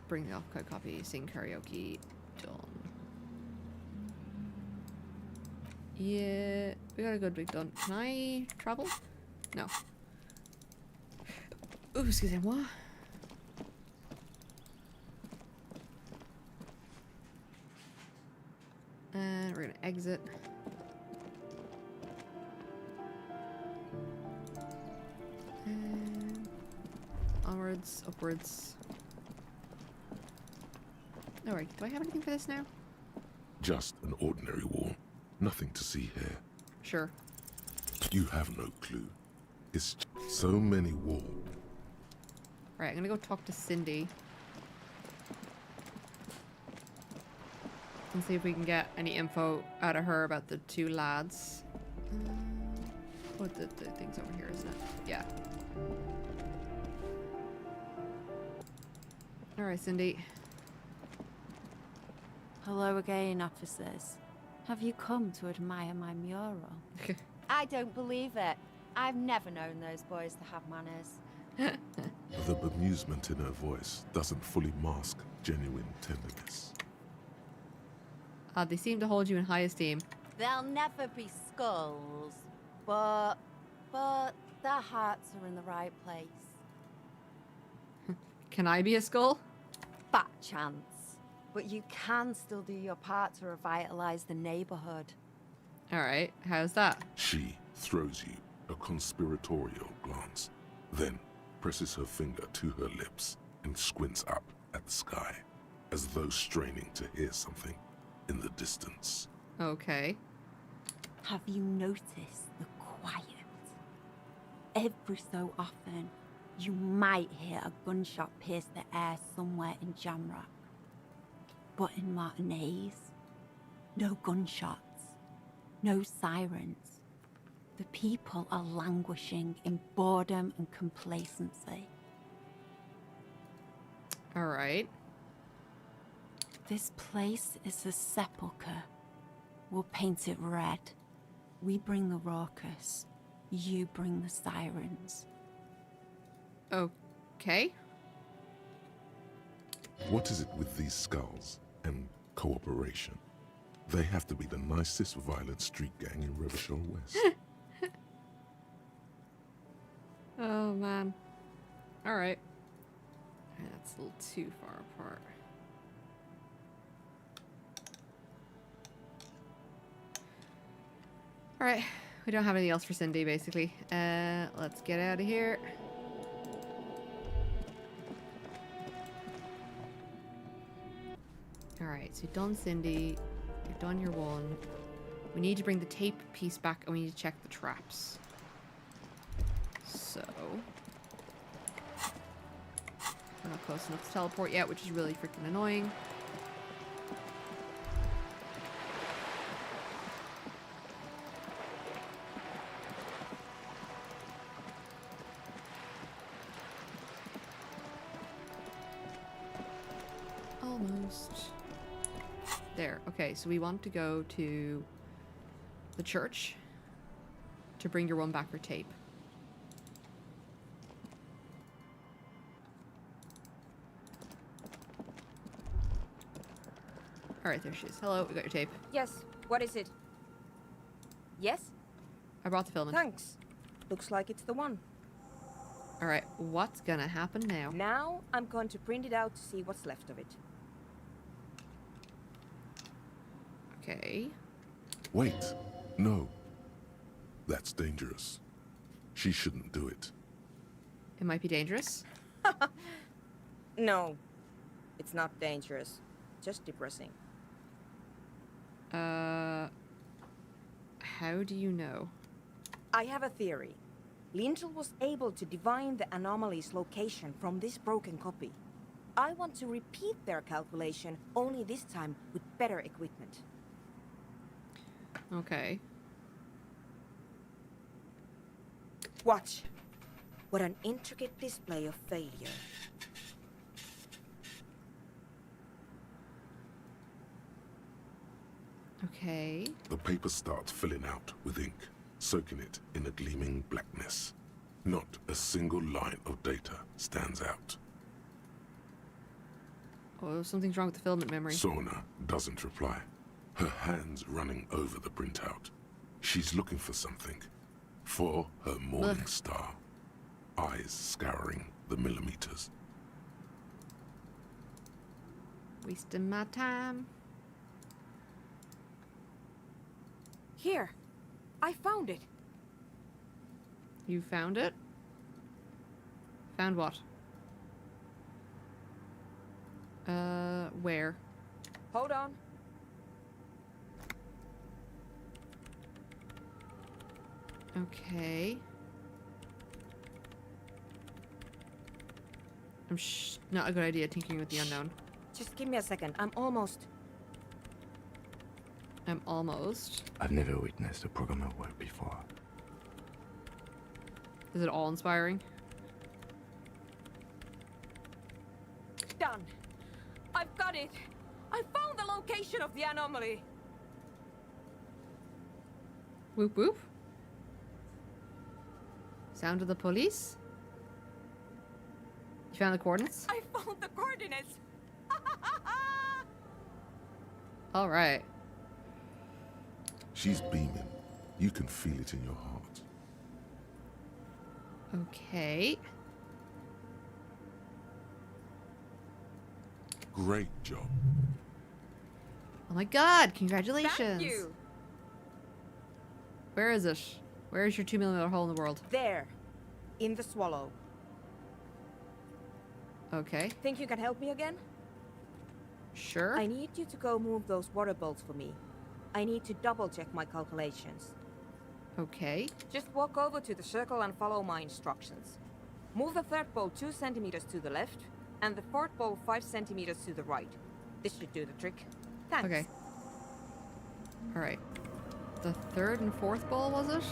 Speaker 1: Bring the off-code copy, sing karaoke, done. Yeah, we got a good big done. Can I travel? No. Ooh, excusez-moi. And we're gonna exit. And onwards, upwards. Alright, do I have anything for this now?
Speaker 4: Just an ordinary wall. Nothing to see here.
Speaker 1: Sure.
Speaker 4: You have no clue. It's so many walls.
Speaker 1: Alright, I'm gonna go talk to Cindy. And see if we can get any info out of her about the 2 lads. What the thing's over here, isn't it? Yeah. Alright, Cindy.
Speaker 11: Hello again, officers. Have you come to admire my mural?
Speaker 9: I don't believe it. I've never known those boys to have manners.
Speaker 4: The bemusement in her voice doesn't fully mask genuine tenderness.
Speaker 1: They seem to hold you in high esteem.
Speaker 9: They'll never be skulls, but their hearts are in the right place.
Speaker 1: Can I be a skull?
Speaker 9: Fat chance. But you can still do your part to revitalize the neighborhood.
Speaker 1: Alright, how's that?
Speaker 4: She throws you a conspiratorial glance, then presses her finger to her lips and squints up at the sky, as though straining to hear something in the distance.
Speaker 1: Okay.
Speaker 11: Have you noticed the quiet? Every so often, you might hear a gunshot pierce the air somewhere in Jamrock. But in Martinez, no gunshots, no sirens. The people are languishing in boredom and complacency.
Speaker 1: All right.
Speaker 11: This place is a sepulchre. We'll paint it red. We bring the raucous. You bring the sirens.
Speaker 1: Okay.
Speaker 4: What is it with these skulls and cooperation? They have to be the nicest violent street gang in Revachol West.
Speaker 1: Oh, man. All right. That's a little too far apart. All right. We don't have anything else for Cindy, basically. Let's get out of here. Alright, so you've done Cindy, you've done your one. We need to bring the tape piece back and we need to check the traps. So... we're not close enough to teleport yet, which is really freaking annoying. Almost. There. Okay, so we want to go to the church to bring your one back for tape. Alright, there she is. Hello, we got your tape.
Speaker 13: Yes, what is it? Yes?
Speaker 1: I brought the filament.
Speaker 13: Thanks. Looks like it's the one.
Speaker 1: Alright, what's gonna happen now?
Speaker 13: Now I'm going to print it out to see what's left of it.
Speaker 1: Okay.
Speaker 4: Wait. No. That's dangerous. She shouldn't do it.
Speaker 1: It might be dangerous.
Speaker 13: No, it's not dangerous. Just depressing.
Speaker 1: How do you know?
Speaker 13: I have a theory. Lintel was able to divine the anomaly's location from this broken copy. I want to repeat their calculation, only this time with better equipment.
Speaker 1: Okay.
Speaker 13: Watch. What an intricate display of failure.
Speaker 1: Okay.
Speaker 4: The paper starts filling out with ink, soaking it in a gleaming blackness. Not a single line of data stands out.
Speaker 1: Oh, something's wrong with the filament memory.
Speaker 4: Sorna doesn't reply, her hands running over the printout. She's looking for something. For her morning star. Eyes scouring the millimeters.
Speaker 1: Wasting my time.
Speaker 13: Here. I found it.
Speaker 1: You found it? Found what? Where?
Speaker 13: Hold on.
Speaker 1: Okay. Not a good idea tinkering with the unknown.
Speaker 13: Just give me a second. I'm almost.
Speaker 6: I've never witnessed a programmer work before.
Speaker 1: Is it all inspiring?
Speaker 13: Done. I've got it. I found the location of the anomaly.
Speaker 1: Whoop whoop. Sound of the police? You found the coordinates?
Speaker 13: I found the coordinates.
Speaker 1: All right.
Speaker 4: She's beaming. You can feel it in your heart.
Speaker 1: Okay.
Speaker 4: Great job.
Speaker 1: Oh my god, congratulations.
Speaker 13: Thank you.
Speaker 1: Where is it? Where is your 2mm hole in the world?
Speaker 13: There. In the swallow.
Speaker 1: Okay.
Speaker 13: Think you can help me again?
Speaker 1: Sure.
Speaker 13: I need you to go move those water bolts for me. I need to double check my calculations.
Speaker 1: Okay.
Speaker 13: Just walk over to the circle and follow my instructions. Move the third bolt 2 centimeters to the left, and the fourth bolt 5 centimeters to the right. This should do the trick. Thanks.
Speaker 1: Okay. Alright. The third and fourth ball, was it?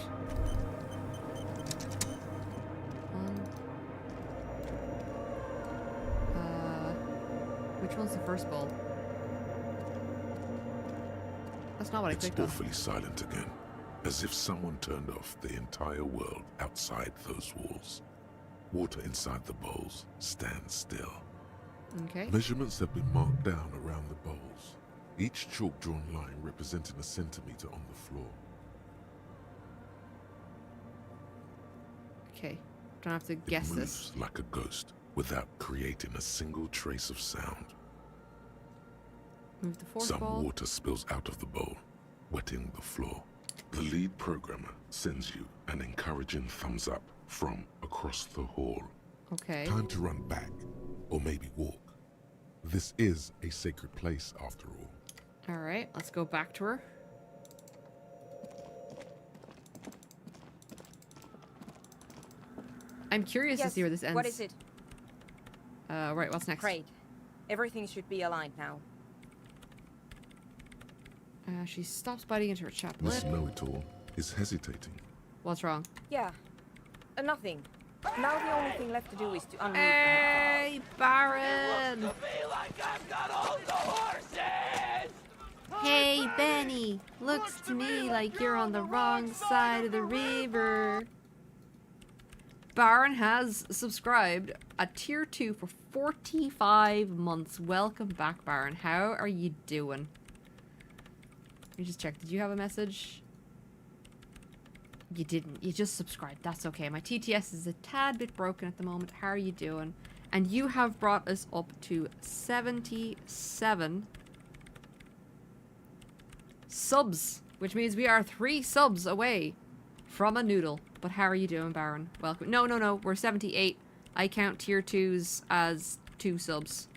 Speaker 1: Which one's the first ball? That's not what I clicked on.
Speaker 4: It's awfully silent again, as if someone turned off the entire world outside those walls. Water inside the bowls stands still.
Speaker 1: Okay.
Speaker 4: Measurements have been marked down around the bowls, each chalk-drawn line representing a centimeter on the floor.
Speaker 1: Okay. Don't have to guess
Speaker 4: it
Speaker 1: this.
Speaker 4: moves like a ghost without creating a single trace of sound.
Speaker 1: Move the fourth
Speaker 4: Some
Speaker 1: ball.
Speaker 4: water spills out of the bowl, wetting the floor. The lead programmer sends you an encouraging thumbs up from across the hall.
Speaker 1: Okay.
Speaker 4: Time to run back, or maybe walk. This is a sacred place, after all.
Speaker 1: Alright, let's go back to her. I'm curious to see where this ends.
Speaker 13: What is it?
Speaker 1: Right, what's next?
Speaker 13: Great. Everything should be aligned now.
Speaker 1: She stops biting into her chapped lip.
Speaker 4: Miss Know-It-All is hesitating.
Speaker 1: What's wrong?
Speaker 13: Yeah. Nothing. Now the only thing left to do is to unmute
Speaker 1: Hey, Baron! Hey, Benny! Looks to me like you're on the wrong side of the river. Baron has subscribed at tier 2 for 45 months. Welcome back, Baron. How are you doing? Let me just check. Did you have a message? You didn't. You just subscribed. That's okay. My TTS is a tad bit broken at the moment. How are you doing? And you have brought us up to 77 subs, which means we are 3 subs away from a noodle. But how are you doing, Baron? Welcome. No. We're 78. I count tier 2s as 2 subs.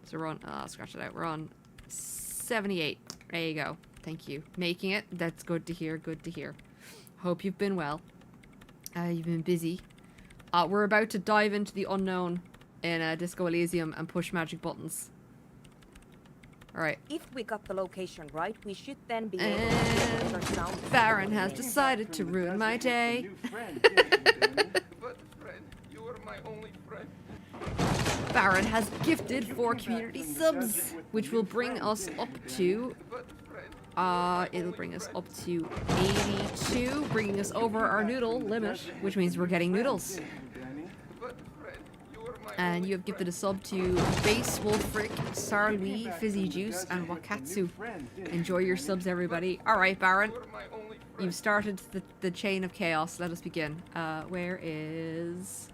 Speaker 1: So we're on... I'll scratch it out. We're on 78. There you go. Thank you. Making it. That's good to hear. Good to hear. Hope you've been well. You've been busy. We're about to dive into the unknown in Disco Elysium and push magic buttons. Alright.
Speaker 13: If we got the location right, we should then be able to get better sound.
Speaker 1: Baron has decided to ruin my day.
Speaker 21: But friend, you are my only friend.
Speaker 1: Baron has gifted 4 community subs, which will bring us up to... it'll bring us up to 82, bringing us over our noodle limit, which means we're getting noodles. And you have gifted a sub to Base Wolfric, Sarlee, Fizzy Juice, and Wakatsu. Enjoy your subs, everybody. Alright, Baron. You've started the chain of chaos. Let us begin. Where is...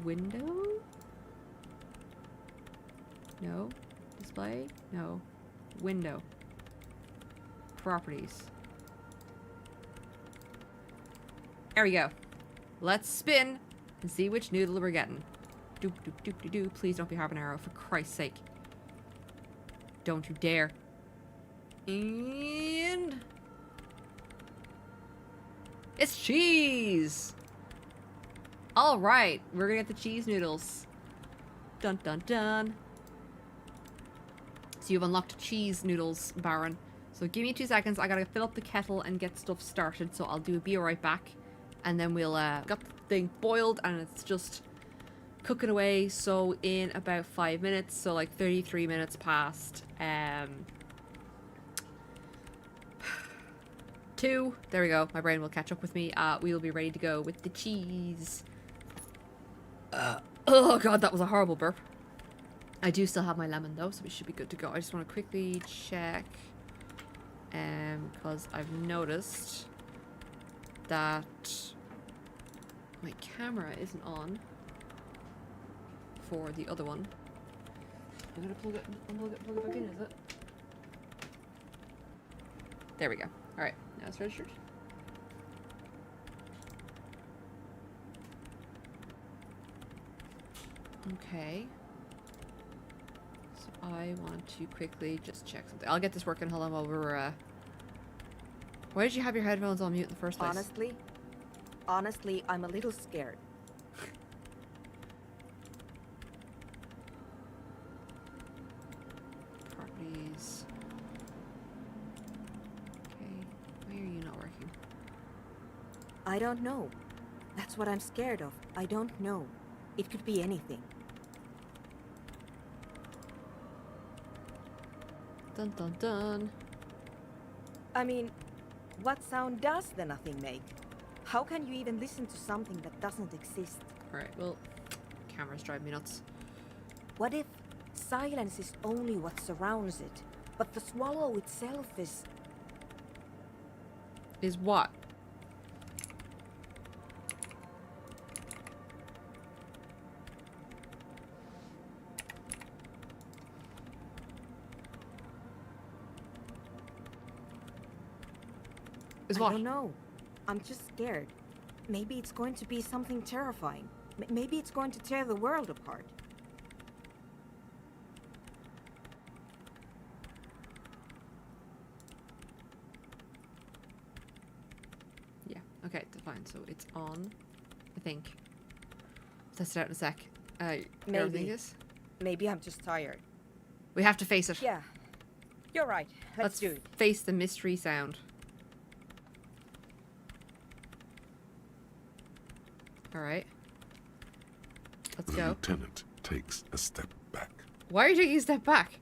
Speaker 1: Window? No. Display? No. Window. Properties. There we go. Let's spin and see which noodle we're getting. Doop doop doop doop doop. Please don't be habanero, for Christ's sake. Don't you dare. And it's cheese. All right, we're gonna get the cheese noodles. Dun dun dun. So you've unlocked cheese noodles, Baron. So give me 2 seconds. I gotta fill up the kettle and get stuff started. So I'll be right back, and then we'll got the thing boiled and it's just cooking away. So in about 5 minutes, so like 33 minutes past 2. There we go. My brain will catch up with me. We will be ready to go with the cheese. Oh god, that was a horrible burp. I do still have my lemon though, so we should be good to go. I just want to quickly check, because I've noticed that my camera isn't on for the other one. I'm gonna plug it back in, is it? There we go. Alright, now it's registered. Okay. So I want to quickly just check something. I'll get this working. Hold on while we're Why did you have your headphones on mute in the first place?
Speaker 13: Honestly, I'm a little scared.
Speaker 1: Properties. Okay. Why are you not working?
Speaker 13: I don't know. That's what I'm scared of. I don't know. It could be anything.
Speaker 1: Dun dun dun.
Speaker 13: I mean, what sound does the nothing make? How can you even listen to something that doesn't exist?
Speaker 1: Alright, well, cameras drive me nuts.
Speaker 13: What if silence is only what surrounds it, but the swallow itself is...
Speaker 1: Is what?
Speaker 13: I don't know. I'm just scared. Maybe it's going to be something terrifying. Maybe it's going to tear the world apart.
Speaker 1: Yeah, okay, fine. So it's on, I think. Test it out in a sec.
Speaker 13: Maybe. Maybe I'm just tired.
Speaker 1: We have to face it.
Speaker 13: Yeah. You're right. Let's do it.
Speaker 1: Face the mystery sound. Alright. Let's
Speaker 4: The
Speaker 1: go.
Speaker 4: lieutenant takes a step back.
Speaker 1: Why are you taking a step back?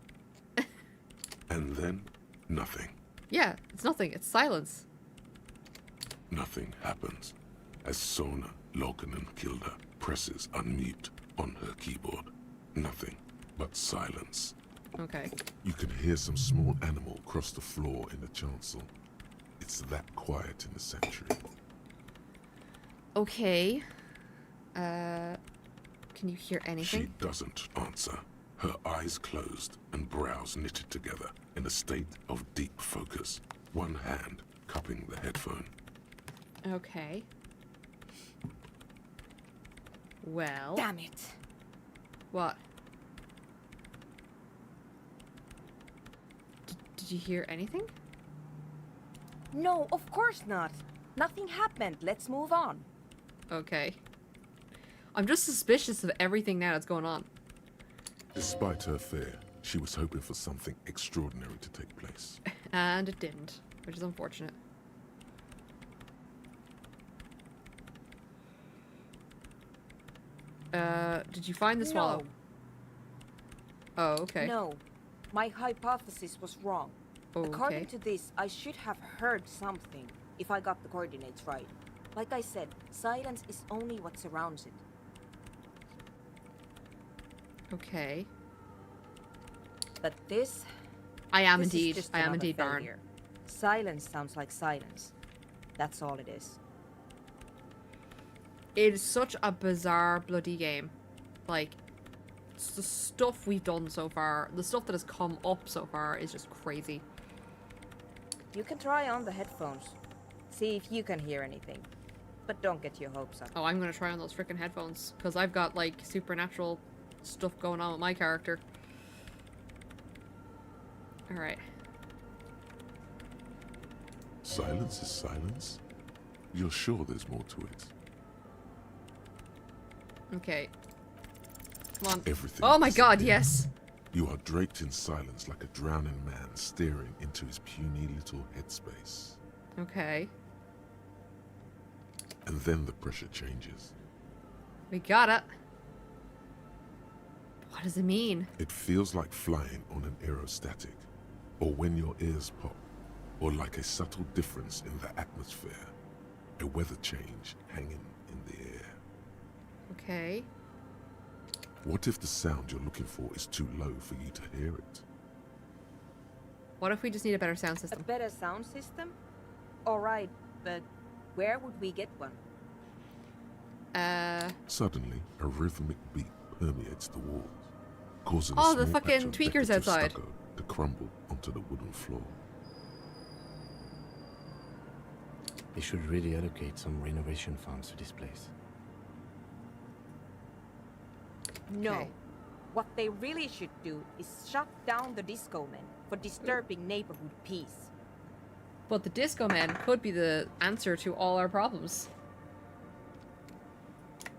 Speaker 4: And then, nothing.
Speaker 1: Yeah, it's nothing. It's silence.
Speaker 4: Nothing happens as Sona Lokanen-Kilda presses unmute on her keyboard. Nothing but silence.
Speaker 1: Okay.
Speaker 4: You can hear some small animal cross the floor in the chancel. It's that quiet in the sanctuary.
Speaker 1: Okay. Can you hear anything?
Speaker 4: She doesn't answer. Her eyes closed and brows knitted together in a state of deep focus. One hand cupping the headphone.
Speaker 1: Okay. Well.
Speaker 13: Damn it.
Speaker 1: What? Did you hear anything?
Speaker 13: No, of course not. Nothing happened. Let's move on.
Speaker 1: Okay. I'm just suspicious of everything now that's going on.
Speaker 4: Despite her fear, she was hoping for something extraordinary to take place.
Speaker 1: And it didn't, which is unfortunate. Did you find the swallow?
Speaker 13: No.
Speaker 1: Oh, okay.
Speaker 13: No. My hypothesis was wrong.
Speaker 1: Okay.
Speaker 13: According to this, I should have heard something if I got the coordinates right. Like I said, silence is only what surrounds it.
Speaker 1: Okay.
Speaker 13: But this...
Speaker 1: I am
Speaker 13: this is
Speaker 1: indeed.
Speaker 13: just
Speaker 1: I am
Speaker 13: another
Speaker 1: indeed Baron.
Speaker 13: failure. Silence sounds like silence. That's all it is.
Speaker 1: It is such a bizarre bloody game. Like, it's the stuff we've done so far, the stuff that has come up so far is just crazy.
Speaker 13: You can try on the headphones. See if you can hear anything. But don't get your hopes up.
Speaker 1: Oh, I'm gonna try on those freaking headphones, because I've got, like, supernatural stuff going on with my character. Alright.
Speaker 4: Silence is silence? You're sure there's more to it?
Speaker 1: Okay. Come on.
Speaker 4: Everything
Speaker 1: Oh my god,
Speaker 4: disappears.
Speaker 1: yes!
Speaker 4: You are draped in silence like a drowning man staring into his puny little headspace.
Speaker 1: Okay.
Speaker 4: And then the pressure changes.
Speaker 1: We got it. What does it mean?
Speaker 4: It feels like flying on an aerostatic, or when your ears pop, or like a subtle difference in the atmosphere, a weather change hanging in the air.
Speaker 1: Okay.
Speaker 4: What if the sound you're looking for is too low for you to hear it?
Speaker 1: What if we just need a better sound
Speaker 13: A
Speaker 1: system?
Speaker 13: better sound system? Alright, but where would we get one?
Speaker 4: Suddenly, a rhythmic beat permeates the walls, causing
Speaker 1: Oh,
Speaker 4: a
Speaker 1: the
Speaker 4: small
Speaker 1: fucking
Speaker 4: patch of
Speaker 1: tweakers
Speaker 4: decorative
Speaker 1: outside.
Speaker 4: stucco to crumble onto the wooden floor.
Speaker 6: They should really allocate some renovation funds to this place.
Speaker 13: No.
Speaker 1: Okay.
Speaker 13: What they really should do is shut down the disco men for disturbing neighborhood peace.
Speaker 1: But the Disco Man could be the answer to all our problems.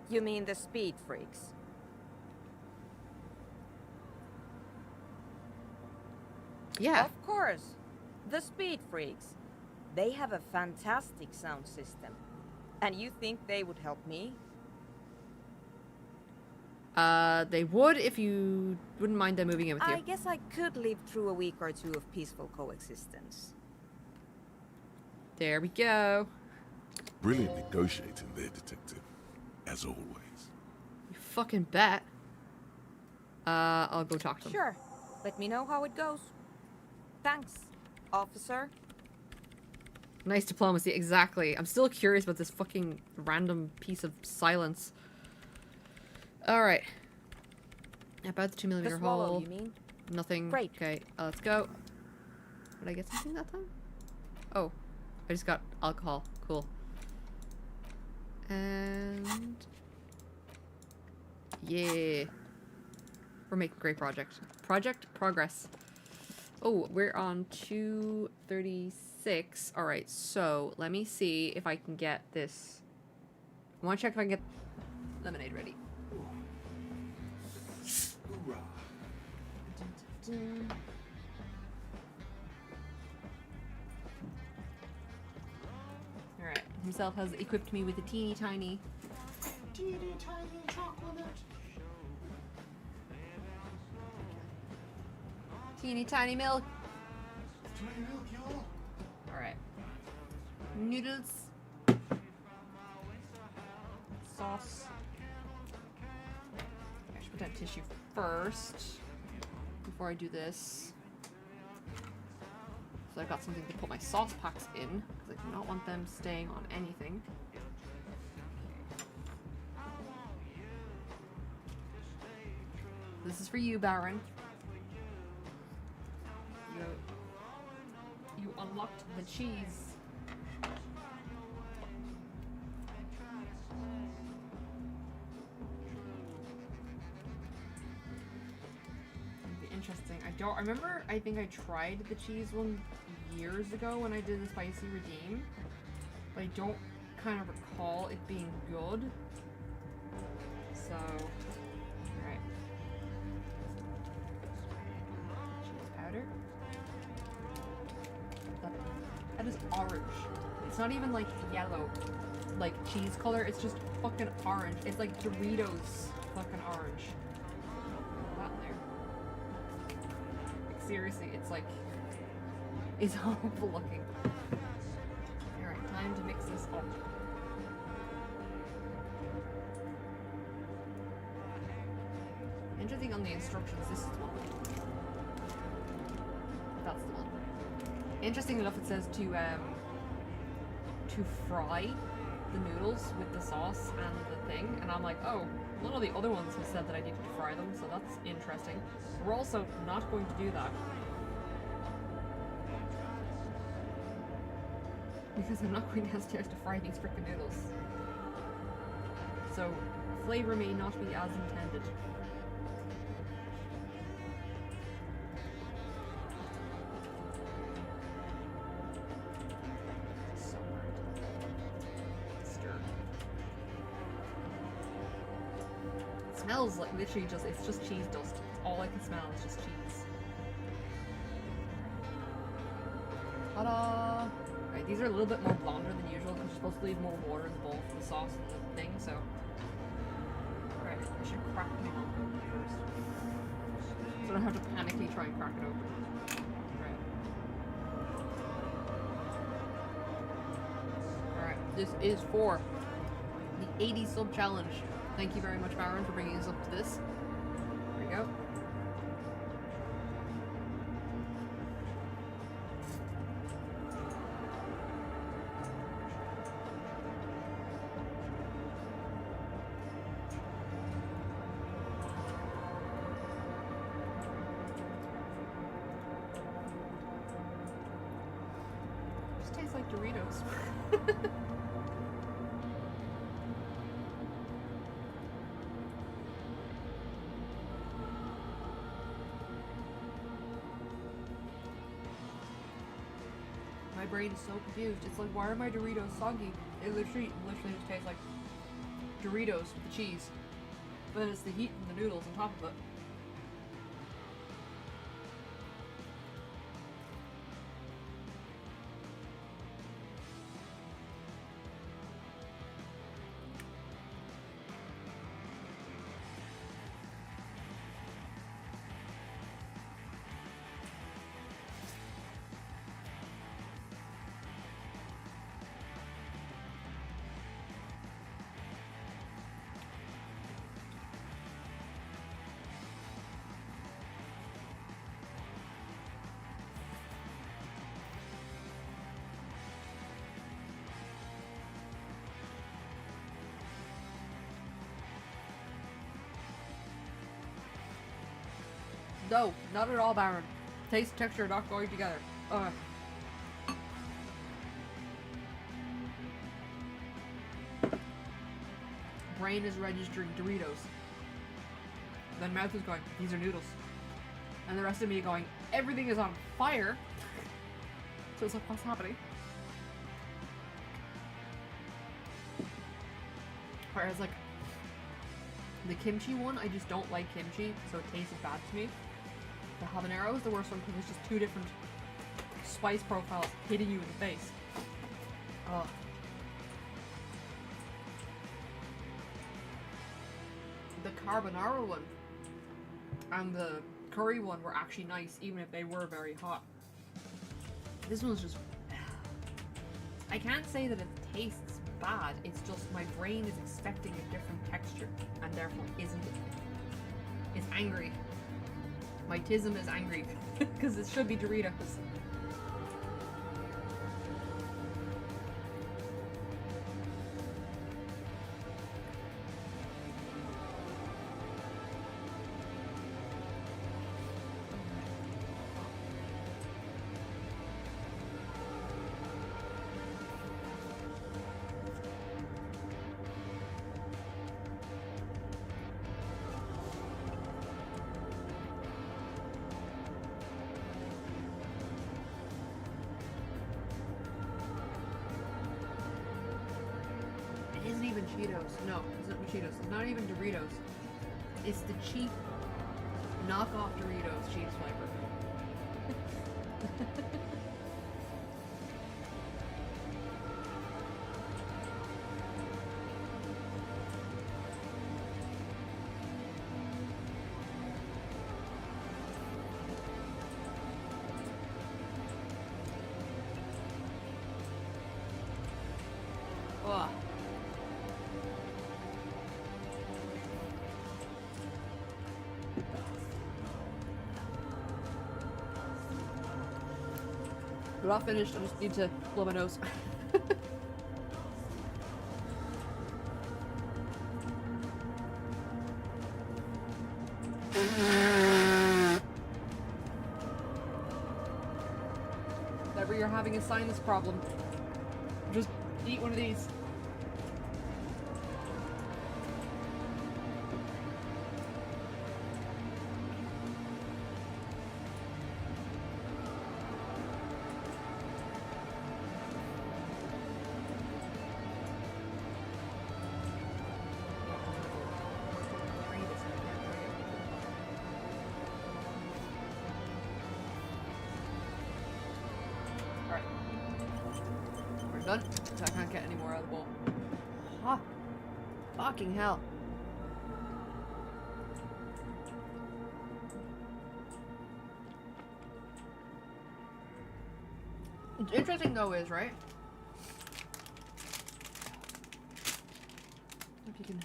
Speaker 13: You mean the speed freaks?
Speaker 1: Yeah.
Speaker 13: Of course. The speed freaks. They have a fantastic sound system. And you think they would help me?
Speaker 1: They would if you wouldn't mind them moving in with you.
Speaker 13: I guess I could live through a week or two of peaceful coexistence.
Speaker 1: There we go.
Speaker 4: Brilliant negotiating there, detective. As always.
Speaker 1: You fucking bet. I'll go talk to them.
Speaker 13: Sure. Let me know how it goes. Thanks, officer.
Speaker 1: Nice diplomacy, exactly. I'm still curious about this fucking random piece of silence. Alright. About the 2mm
Speaker 13: The swallow,
Speaker 1: hole.
Speaker 13: you mean?
Speaker 1: Nothing.
Speaker 13: Great.
Speaker 1: Okay, let's go. Did I get something that time? Oh. I just got alcohol. Cool. And... yeah. We're making great project. Project progress. Oh, we're on 236. Alright, so let me see if I can get this. I want to check if I can get lemonade ready. Alright, himself has equipped me with a teeny tiny
Speaker 18: teeny tiny chocolate.
Speaker 1: Teeny tiny milk.
Speaker 18: Tiny milk, y'all.
Speaker 1: Alright. Noodles. Sauce. I should put that tissue first before I do this. So I've got something to put my sauce packs in, because I do not want them staying on anything. This is for you, Baron. You unlocked the cheese. It'd be interesting. I remember, I think I tried the cheese one years ago when I did the spicy redeem, but I don't kind of recall it being good. So, alright. Cheese powder. That is orange. It's not even like yellow, like cheese color. It's just fucking orange. It's like Doritos fucking orange. Put that in there. Like, seriously, it's like, it's awful looking. Alright, time to mix this up. Interesting on the instructions, this is the one. That's the one. Interesting enough, it says to fry the noodles with the sauce and the thing, and I'm like, oh, none of the other ones have said that I needed to fry them, so that's interesting. We're also not going to do that. Because I'm not going downstairs to fry these frickin' noodles. So, flavor may not be as intended. So hard. Stir. It smells like literally just, it's just cheese dust. All I can smell is just cheese. Ta-da! Right, these are a little bit more blonder than usual because you're supposed to leave more water in the bowl for the sauce and the thing, so. Alright, I should crack them open first. So I don't have to panically try and crack it open. Alright, this is for the 80 sub challenge. Thank you very much, Baron, for bringing us up to this. There we go. Tastes like Doritos. My brain is so confused. It's like, why are my Doritos soggy? It literally just tastes like Doritos with the cheese. But then it's the heat from the noodles on top of it. No, not at all, Baron. Taste, texture, not going together. Ugh. Brain is registering Doritos. Then mouth is going, these are noodles. And the rest of me going, everything is on fire. So it's like, what's happening? Whereas like, the kimchi one, I just don't like kimchi, so it tasted bad to me. The habanero is the worst one because it's just two different spice profiles hitting you in the face. Ugh. the carbonara one and the curry one were actually nice, even if they were very hot. This one's just... I can't say that it tastes bad, it's just my brain is expecting a different texture, and therefore isn't it. It's angry. My tism is angry, because it should be Doritos. It isn't even Cheetos. No, it's not Cheetos. It's not even Doritos. It's the cheap knockoff Doritos cheese flavor. Ugh. We're not finished, I just need to blow my nose. Whenever you're having a sinus problem, just eat one of these. Done. So I can't get any more out of the bowl. Ah, fucking hell. What's interesting though is, right? If you can...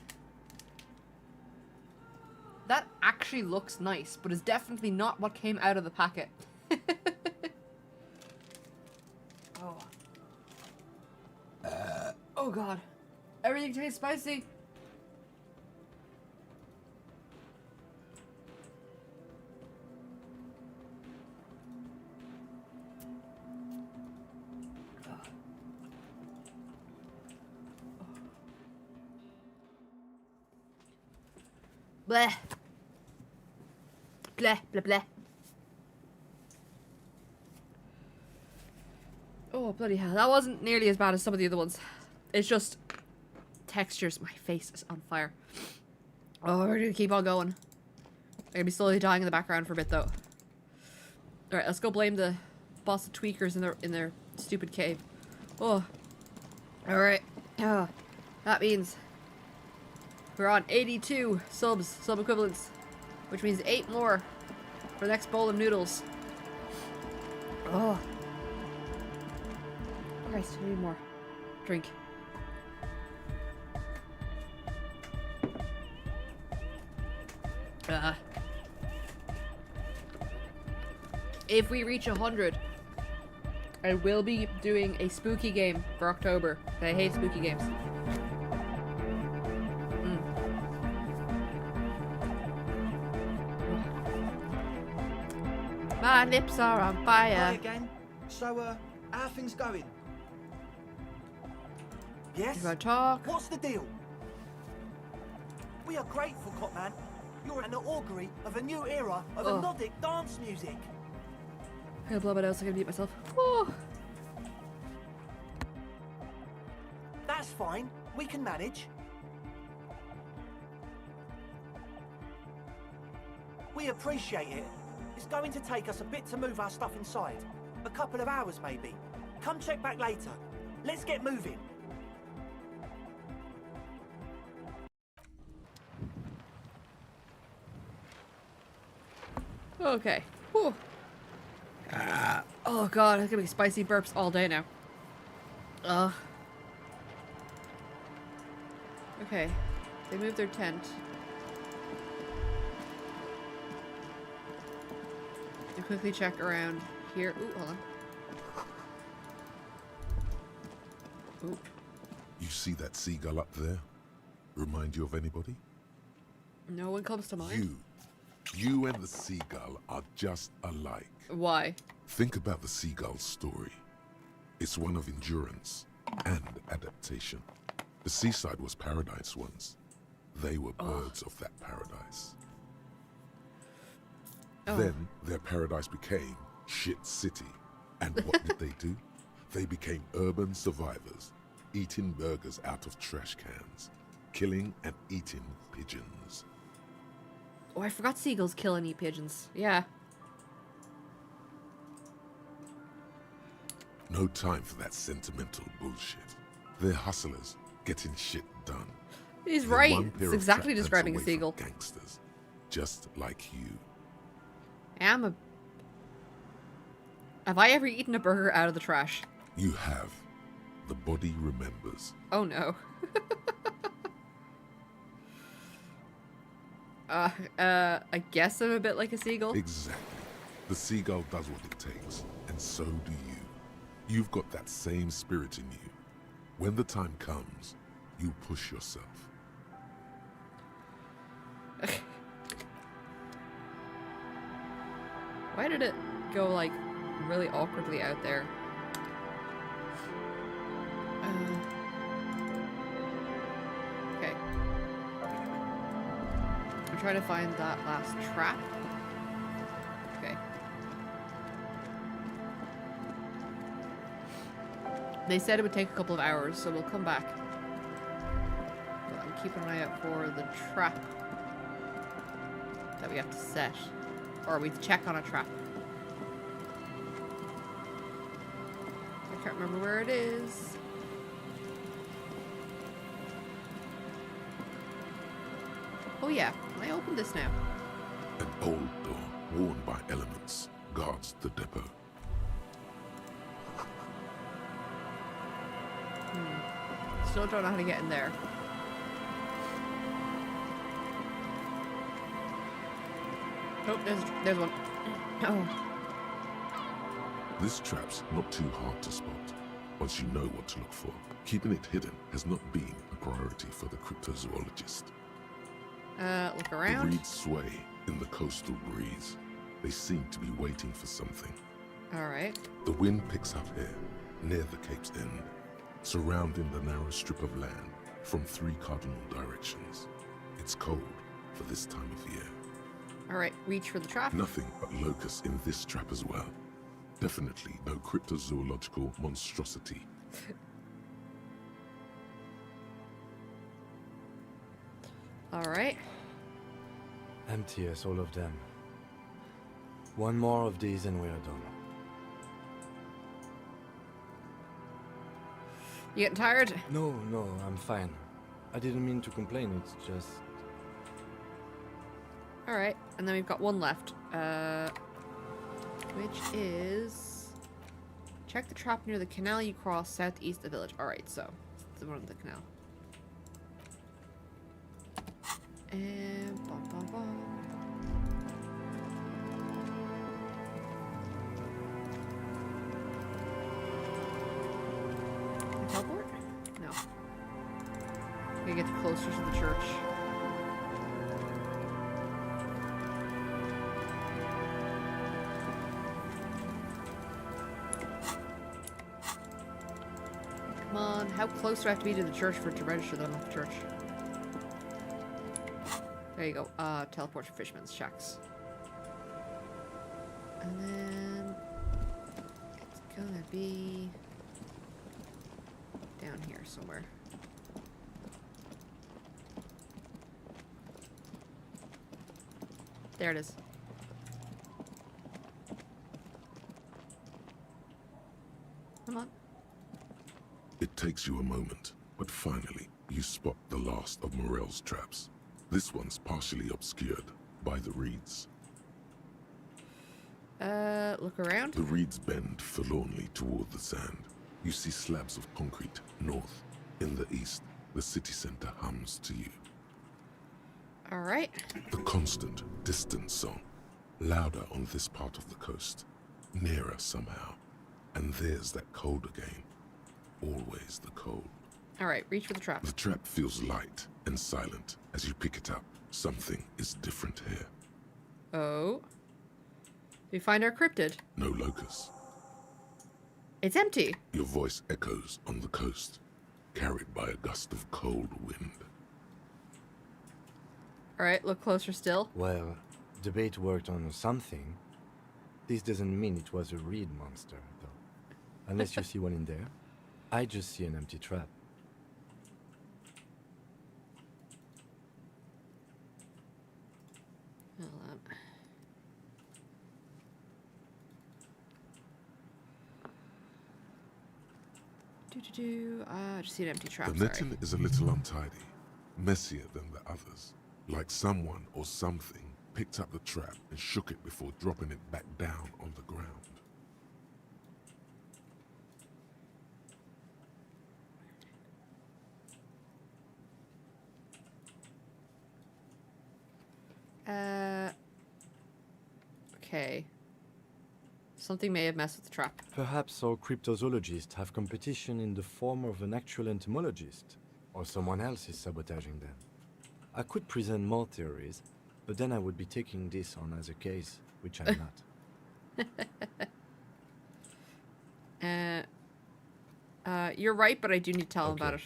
Speaker 1: That actually looks nice, but is definitely not what came out of the packet. Oh. Oh god. Everything tastes spicy. Bleh. Bleh, bleh, bleh. Oh, bloody hell. That wasn't nearly as bad as some of the other ones. It's just textures. My face is on fire. Oh, we're gonna keep on going. I'm gonna be slowly dying in the background for a bit, though. Alright, let's go blame the boss of tweakers in their stupid cave. Oh. Alright. Oh, that means we're on 82 sub equivalents, which means 8 more for the next bowl of noodles. Oh. Christ, I need more. Drink. If we reach 100, I will be doing a spooky game for October. I hate spooky games. My lips are on fire.
Speaker 10: Hi again. So, how are things going? Yes?
Speaker 1: If I talk.
Speaker 10: What's the deal? We are grateful, Copman. You're an augury of a new era of Nordic dance music.
Speaker 1: I'm gonna blow my nose so I can mute myself. Oh.
Speaker 10: That's fine. We can manage. We appreciate it. It's going to take us a bit to move our stuff inside. A couple of hours, maybe. Come check back later. Let's get moving.
Speaker 1: Okay. Whew. Oh god, it's gonna be spicy burps all day now. Ugh. Okay. They moved their tent. And quickly check around here. Ooh, hold on. Ooh.
Speaker 4: You see that seagull up there? Remind you of anybody?
Speaker 1: No one comes to mind.
Speaker 4: You and the seagull are just alike.
Speaker 1: Why?
Speaker 4: Think about the seagull's story. It's one of endurance and adaptation. The seaside was paradise once. They were birds of that paradise. Then their paradise became shit city. And what did they do? They became urban survivors, eating burgers out of trash cans, killing and eating pigeons.
Speaker 1: Oh, I forgot seagulls kill and eat pigeons. Yeah.
Speaker 4: No time for that sentimental bullshit. They're hustlers, getting shit done.
Speaker 1: He's
Speaker 4: They're
Speaker 1: right.
Speaker 4: one pair
Speaker 1: It's
Speaker 4: of
Speaker 1: exactly
Speaker 4: flat
Speaker 1: describing a
Speaker 4: pants away
Speaker 1: seagull.
Speaker 4: from gangsters, just like you.
Speaker 1: Have I ever eaten a burger out of the trash?
Speaker 4: You have. The body remembers.
Speaker 1: Oh no. I guess I'm a bit like a seagull.
Speaker 4: Exactly. The seagull does what it takes, and so do you. You've got that same spirit in you. When the time comes, you push yourself.
Speaker 1: Why did it go, like, really awkwardly out there? Okay. I'm trying to find that last trap. Okay. They said it would take a couple of hours, so we'll come back. But I'm keeping an eye out for the trap that we have to set. Or we check on a trap. I can't remember where it is. Oh yeah, can I open this now?
Speaker 4: An old door, worn by elements, guards the depot.
Speaker 1: Still don't know how to get in there. Oh, there's one. Oh.
Speaker 4: This trap's not too hard to spot, once you know what to look for. Keeping it hidden has not been a priority for the cryptozoologist.
Speaker 1: Look around.
Speaker 4: The reeds sway in the coastal breeze. They seem to be waiting for something.
Speaker 1: Alright.
Speaker 4: The wind picks up here, near the Cape's end, surrounding the narrow strip of land from 3 cardinal directions. It's cold for this time of year.
Speaker 1: Alright, reach for the trap.
Speaker 4: Nothing but locusts in this trap as well. Definitely no cryptozoological monstrosity.
Speaker 1: Alright.
Speaker 6: Empty as all of them. One more of these and we are done.
Speaker 1: You getting tired?
Speaker 6: No, I'm fine. I didn't mean to complain, it's just...
Speaker 1: Alright, and then we've got one left. Which is... Check the trap near the canal you cross southeast of the village. Alright, so, it's the one of the canal. And... Bum, bum, bum. Teleport? No. We get closer to the church. Come on, how close do I have to be to the church for it to register them at the church? There you go. Teleport to Fisherman's Shacks. And then it's gonna be down here somewhere. There it is. Come on.
Speaker 4: It takes you a moment, but finally, you spot the last of Morel's traps. This one's partially obscured by the reeds.
Speaker 1: Look around.
Speaker 4: The reeds bend forlornly toward the sand. You see slabs of concrete north. In the east, the city center hums to you.
Speaker 1: All right.
Speaker 4: The constant, distant song, louder on this part of the coast, nearer somehow. And there's that cold again. Always the cold.
Speaker 1: All right, reach for the trap.
Speaker 4: The trap feels light and silent as you pick it up. Something is different here.
Speaker 1: Oh. We find our cryptid.
Speaker 4: No locusts.
Speaker 1: It's empty.
Speaker 4: Your voice echoes on the coast, carried by a gust of cold wind.
Speaker 1: All right, look closer still.
Speaker 6: Well, the bait worked on something. This doesn't mean it was a reed monster, though. Unless you see one in there. I just see an empty trap.
Speaker 1: Hold on. I just see an empty trap.
Speaker 4: The netting is a little untidy, messier than the others. Like someone or something picked up the trap and shook it before dropping it back down on the ground.
Speaker 1: Okay. Something may have messed with the trap.
Speaker 6: Perhaps our cryptozoologists have competition in the form of an actual entomologist, or someone else is sabotaging them. I could present more theories, but then I would be taking this on as a case, which I'm
Speaker 1: not. You're right, but I do need to tell him about it.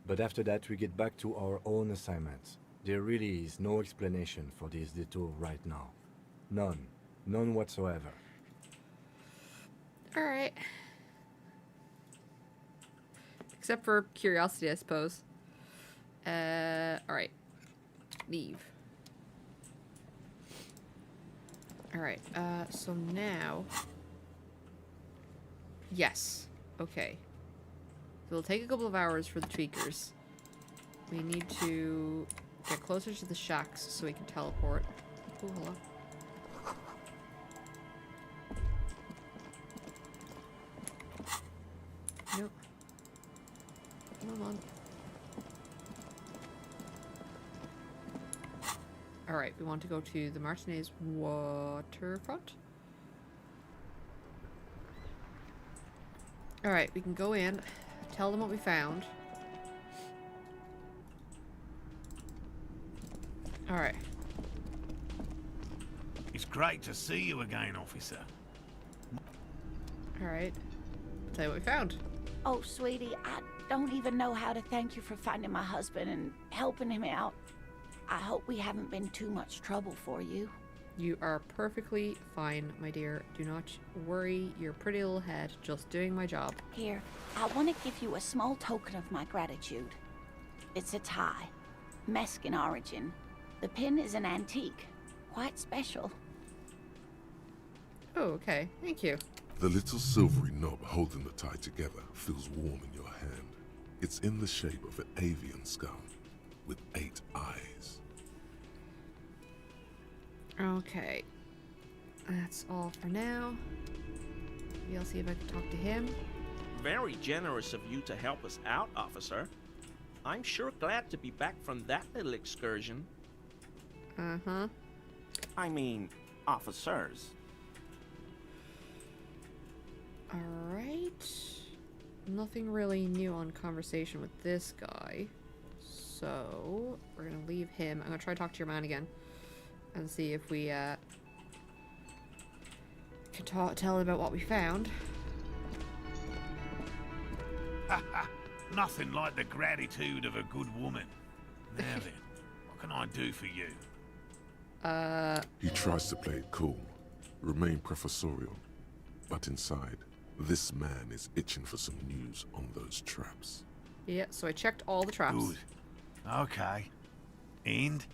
Speaker 6: But after that, we get back to our own assignments. There really is no explanation for this detour right now. None. None whatsoever.
Speaker 1: All right. Except for curiosity, I suppose. All right. Leave. All right. So now. Yes. Okay. It'll take a couple of hours for the tweakers. We need to get closer to the shacks so we can teleport. Oh, hello. Nope. Come on. Alright, we want to go to the Martinez waterfront. Alright, we can go in, tell them what we found. Alright.
Speaker 17: It's great to see you again, officer.
Speaker 1: Alright. Tell you what we found.
Speaker 16: Oh, sweetie, I don't even know how to thank you for finding my husband and helping him out. I hope we haven't been too much trouble for you.
Speaker 1: You are perfectly fine, my dear. Do not worry your pretty little head. Just doing my job.
Speaker 16: Here, I want to give you a small token of my gratitude. It's a tie. Mexican origin. The pin is an antique. Quite special.
Speaker 1: Oh, okay. Thank you.
Speaker 4: The little silvery knob holding the tie together feels warm in your hand. It's in the shape of an avian skull with 8 eyes.
Speaker 1: Okay. That's all for now. Maybe I'll see if I can talk to him.
Speaker 12: Very generous of you to help us out, officer. I'm sure glad to be back from that little excursion.
Speaker 1: Uh-huh.
Speaker 12: I mean, officers.
Speaker 1: Alright. Nothing really new on conversation with this guy. So, we're gonna leave him. I'm gonna try to talk to your man again. And see if we, can tell him about what we found.
Speaker 17: Nothing like the gratitude of a good woman. Now then, what can I do for you?
Speaker 4: He tries to play it cool, remain professorial, but inside, this man is itching for some news on those traps.
Speaker 1: Yeah, so I checked all the traps.
Speaker 17: Good. Okay. And?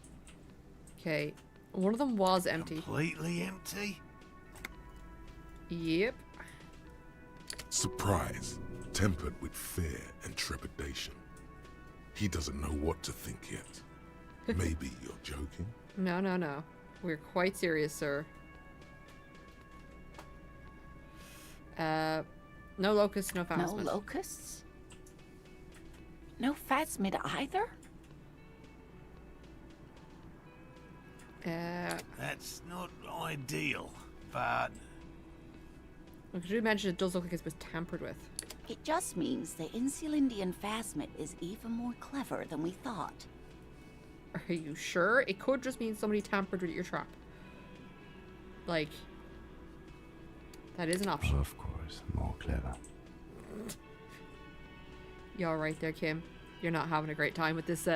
Speaker 1: Okay. One of them was empty.
Speaker 17: Completely empty?
Speaker 1: Yep.
Speaker 4: Surprise, tempered with fear and trepidation. He doesn't know what to think yet. Maybe you're joking?
Speaker 1: No, no, no. We're quite serious, sir. No locusts, no phasmid.
Speaker 16: No locusts? No phasmid either?
Speaker 17: That's not ideal, but...
Speaker 1: Well, could you mention it does look like it was tampered with?
Speaker 16: It just means the Insulindian phasmid is even more clever than we thought.
Speaker 1: Are you sure? It could just mean somebody tampered with your trap. Like, that is an option.
Speaker 6: Of course, more clever.
Speaker 1: You alright there, Kim? You're not having a great time with this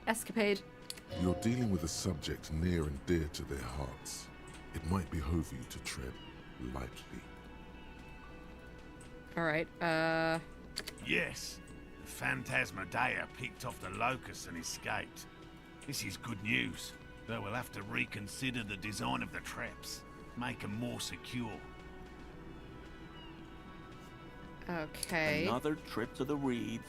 Speaker 1: escapade?
Speaker 4: You're dealing with a subject near and dear to their hearts. It might behove you to tread lightly.
Speaker 1: Alright,
Speaker 17: Yes, the Phantasmadeia picked off the locust and escaped. This is good news, though we'll have to reconsider the design of the traps. Make them more secure.
Speaker 1: okay.
Speaker 12: Another trip to the reeds.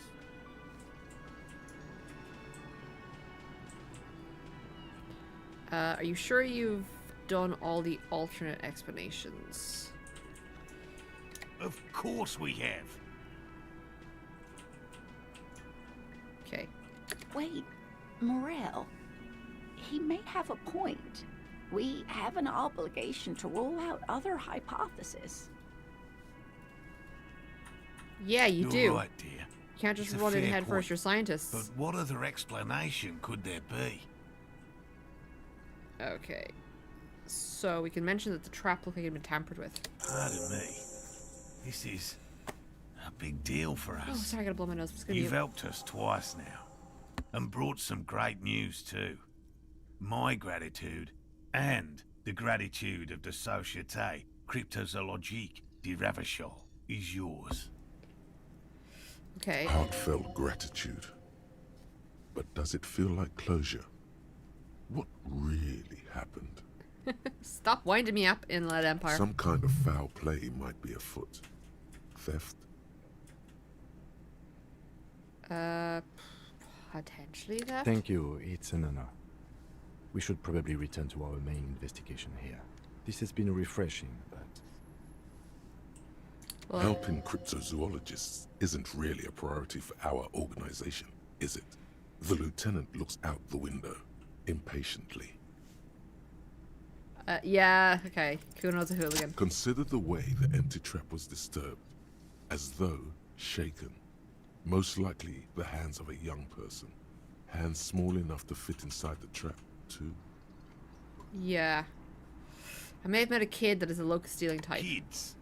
Speaker 1: Are you sure you've done all the alternate explanations?
Speaker 17: Of course we have.
Speaker 1: Okay.
Speaker 16: Wait, Morel. He may have a point. We have an obligation to rule out other hypotheses.
Speaker 1: Yeah, you
Speaker 17: You're
Speaker 1: do.
Speaker 17: right, dear.
Speaker 1: You can't just
Speaker 17: It's a
Speaker 1: run in
Speaker 17: fair
Speaker 1: head first,
Speaker 17: point.
Speaker 1: you're scientists.
Speaker 17: But what other explanation could there be?
Speaker 1: Okay. So we can mention that the trap looked like it had been tampered with.
Speaker 17: Pardon me. This is a big deal for us.
Speaker 1: Oh, sorry, I gotta blow my nose. It's gonna
Speaker 17: You've
Speaker 1: be...
Speaker 17: helped us twice now, and brought some great news too. My gratitude, and the gratitude of the Société Cryptozoologique de Ravachol is yours.
Speaker 1: Okay.
Speaker 4: Heartfelt gratitude. But does it feel like closure? What really happened?
Speaker 1: Stop winding me up, Inlet Empire.
Speaker 4: Some kind of foul play might be afoot. Theft?
Speaker 1: Potentially theft?
Speaker 6: Thank you, it's an honor. We should probably return to our main investigation here. This has been refreshing, but...
Speaker 1: Well,
Speaker 4: helping cryptozoologists isn't really a priority for our organization, is it? The lieutenant looks out the window, impatiently.
Speaker 1: yeah, okay. Kuno's a hooligan.
Speaker 4: Consider the way the empty trap was disturbed, as though shaken. Most likely the hands of a young person. Hands small enough to fit inside the trap, too.
Speaker 1: Yeah. I may have met a kid that is a locust stealing type.
Speaker 17: Kids?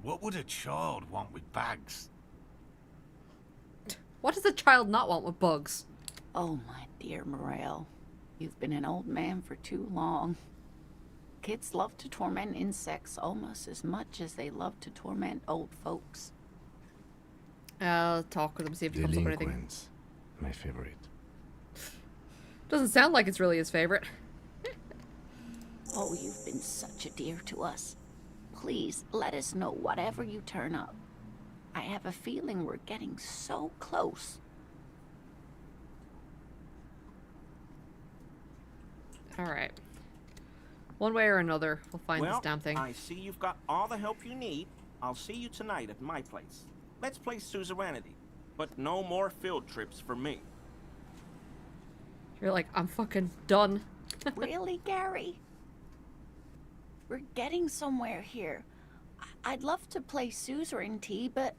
Speaker 17: What would a child want with bags?
Speaker 1: What does a child not want with bugs?
Speaker 16: Oh, my dear Morel. You've been an old man for too long. Kids love to torment insects almost as much as they love to torment old folks.
Speaker 1: I'll talk with him, see if he comes up with anything.
Speaker 6: Delinquents. My favorite.
Speaker 1: Doesn't sound like it's really his favorite.
Speaker 16: Oh, you've been such a dear to us. Please, let us know whatever you turn up. I have a feeling we're getting so close.
Speaker 1: Alright. One way or another, we'll find this damn thing.
Speaker 12: I see you've got all the help you need. I'll see you tonight at my place. Let's play suzerainty, but no more field trips for me.
Speaker 1: You're like, I'm fucking done.
Speaker 16: Really, Gary? We're getting somewhere here. I'd love to play suzerainty, but...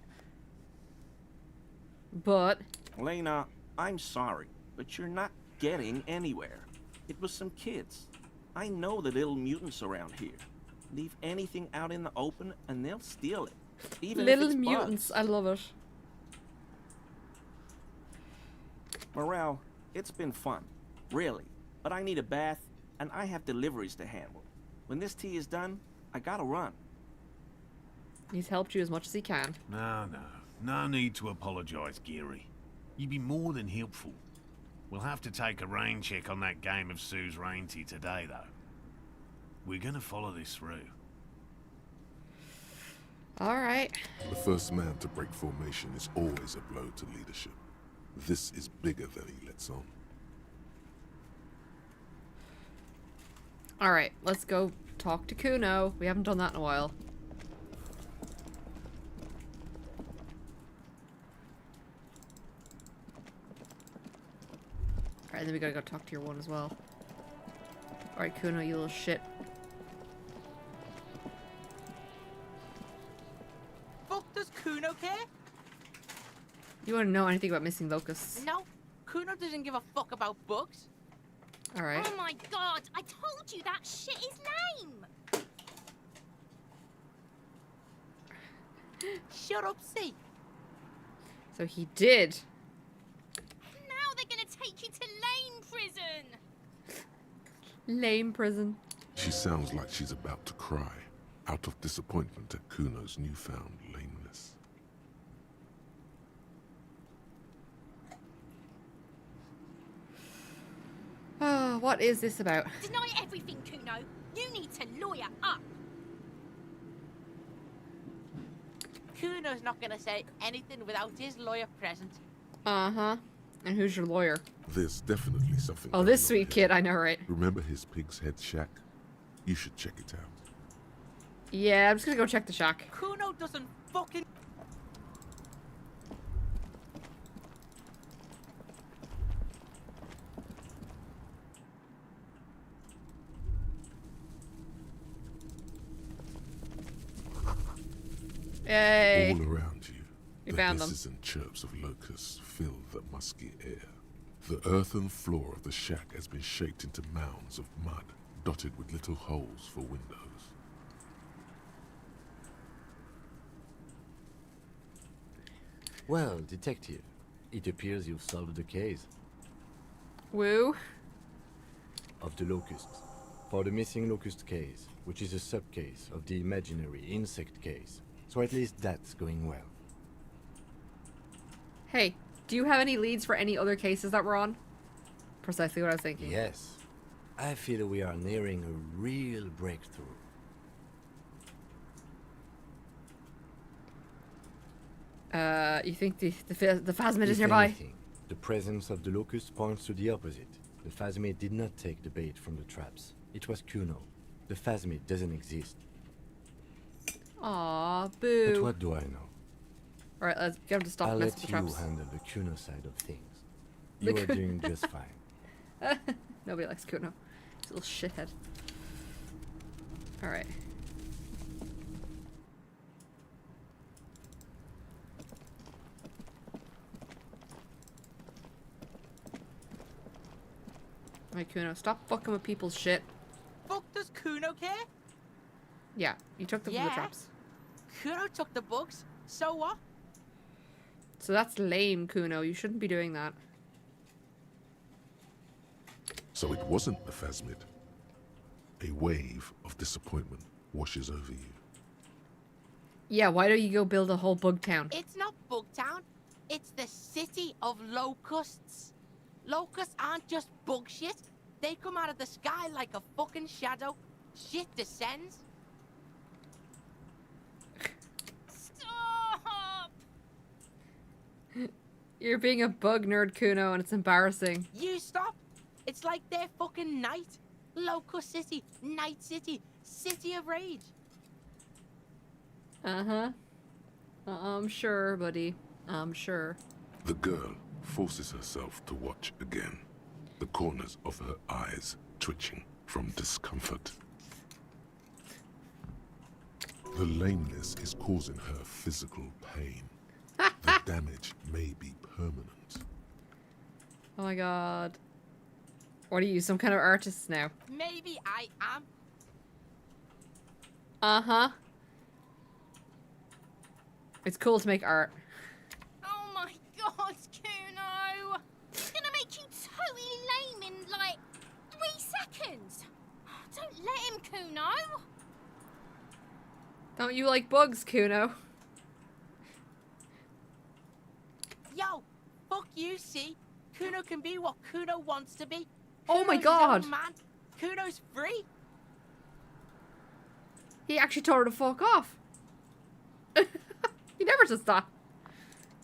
Speaker 12: Lena, I'm sorry, but you're not getting anywhere. It was some kids. I know the little mutants around here. Leave anything out in the open and they'll steal it. Even
Speaker 1: Little
Speaker 12: if it's
Speaker 1: mutants,
Speaker 12: bugs.
Speaker 1: I love it.
Speaker 12: Morale, it's been fun. Really. But I need a bath, and I have deliveries to handle. When this tea is done, I gotta run.
Speaker 1: He's helped you as much as he can.
Speaker 17: No need to apologize, Geary. You'd be more than helpful. We'll have to take a rain check on that game of suzerainty today, though. We're gonna follow this through.
Speaker 1: Alright.
Speaker 4: The first man to break formation is always a blow to leadership. This is bigger than he lets on.
Speaker 1: Alright, let's go talk to Kuno. We haven't done that in a while. Alright, then we gotta go talk to your one as well. Alright, Kuno, you little shit.
Speaker 7: Fuck does Kuno care?
Speaker 1: You wanna know anything about missing locusts?
Speaker 7: No, Kuno doesn't give a fuck about bugs.
Speaker 1: Alright.
Speaker 22: Oh my god, I told you that shit is lame!
Speaker 7: Shut up, see.
Speaker 1: So he did.
Speaker 22: Now they're gonna take you to lame prison!
Speaker 1: Lame prison.
Speaker 4: She sounds like she's about to cry, out of disappointment at Kuno's newfound lameness.
Speaker 1: Oh, what is this about?
Speaker 22: Deny everything, Kuno. You need to lawyer up.
Speaker 7: Kuno's not gonna say anything without his lawyer present.
Speaker 1: Uh-huh. And who's your lawyer?
Speaker 4: There's definitely something.
Speaker 1: Oh, this sweet kid, I know, right?
Speaker 4: Remember his pig's head shack? You should check it out.
Speaker 1: Yeah, I'm just gonna go check the shack.
Speaker 7: Kuno doesn't fucking...
Speaker 1: Yay.
Speaker 4: All around you,
Speaker 1: We
Speaker 4: the
Speaker 1: found them.
Speaker 4: hisses and chirps of locusts fill the musky air. The earthen floor of the shack has been shaped into mounds of mud, dotted with little holes for windows.
Speaker 6: Well, detective, it appears you've solved the case.
Speaker 1: Woo.
Speaker 6: Of the locusts. For the missing locust case, which is a sub-case of the imaginary insect case. So at least that's going well.
Speaker 1: Hey, do you have any leads for any other cases that we're on? Precisely what I was thinking.
Speaker 6: Yes. I feel we are nearing a real breakthrough.
Speaker 1: You think the phasmid is
Speaker 6: If
Speaker 1: nearby?
Speaker 6: anything, the presence of the locust points to the opposite. The phasmid did not take the bait from the traps. It was Kuno. The phasmid doesn't exist.
Speaker 1: Aw, boo.
Speaker 6: But what do I know?
Speaker 1: Alright, let's get him to stop
Speaker 6: I'll
Speaker 1: messing
Speaker 6: let
Speaker 1: with
Speaker 6: you
Speaker 1: the traps.
Speaker 6: handle the Kuno side of things.
Speaker 1: The
Speaker 6: You are
Speaker 1: Kuno-
Speaker 6: doing just fine.
Speaker 1: Nobody likes Kuno. He's a little shithead. Alright. Alright, Kuno, stop fucking with people's shit.
Speaker 7: Fuck does Kuno care?
Speaker 1: Yeah, you took them from the
Speaker 7: Yeah.
Speaker 1: traps.
Speaker 7: Kuno took the bugs. So what?
Speaker 1: So that's lame, Kuno. You shouldn't be doing that.
Speaker 4: So it wasn't the phasmid. A wave of disappointment washes over you.
Speaker 1: Yeah, why don't you go build a whole bug town?
Speaker 7: It's not Bugtown. It's the city of locusts. Locusts aren't just bug shit. They come out of the sky like a fucking shadow. Shit descends.
Speaker 22: Stop!
Speaker 1: You're being a bug nerd, Kuno, and it's embarrassing.
Speaker 7: You stop. It's like their fucking night. Locust City, Night City, City of Rage.
Speaker 1: Uh-huh. I'm sure, buddy. I'm sure.
Speaker 4: The girl forces herself to watch again, the corners of her eyes twitching from discomfort. The lameness is causing her physical pain. The damage may be permanent.
Speaker 1: Oh my god. What are you, some kind of artist now?
Speaker 7: Maybe I am.
Speaker 1: Uh-huh. It's cool to make art.
Speaker 22: Oh my god, Kuno! It's gonna make you totally lame in like 3 seconds. Don't let him, Kuno.
Speaker 1: Don't you like bugs, Kuno?
Speaker 7: Yo, fuck you, see? Kuno can be what Kuno wants to be.
Speaker 1: Oh my
Speaker 7: Kuno's his
Speaker 1: god.
Speaker 7: own man. Kuno's free.
Speaker 1: He actually told her to fuck off. He never does that.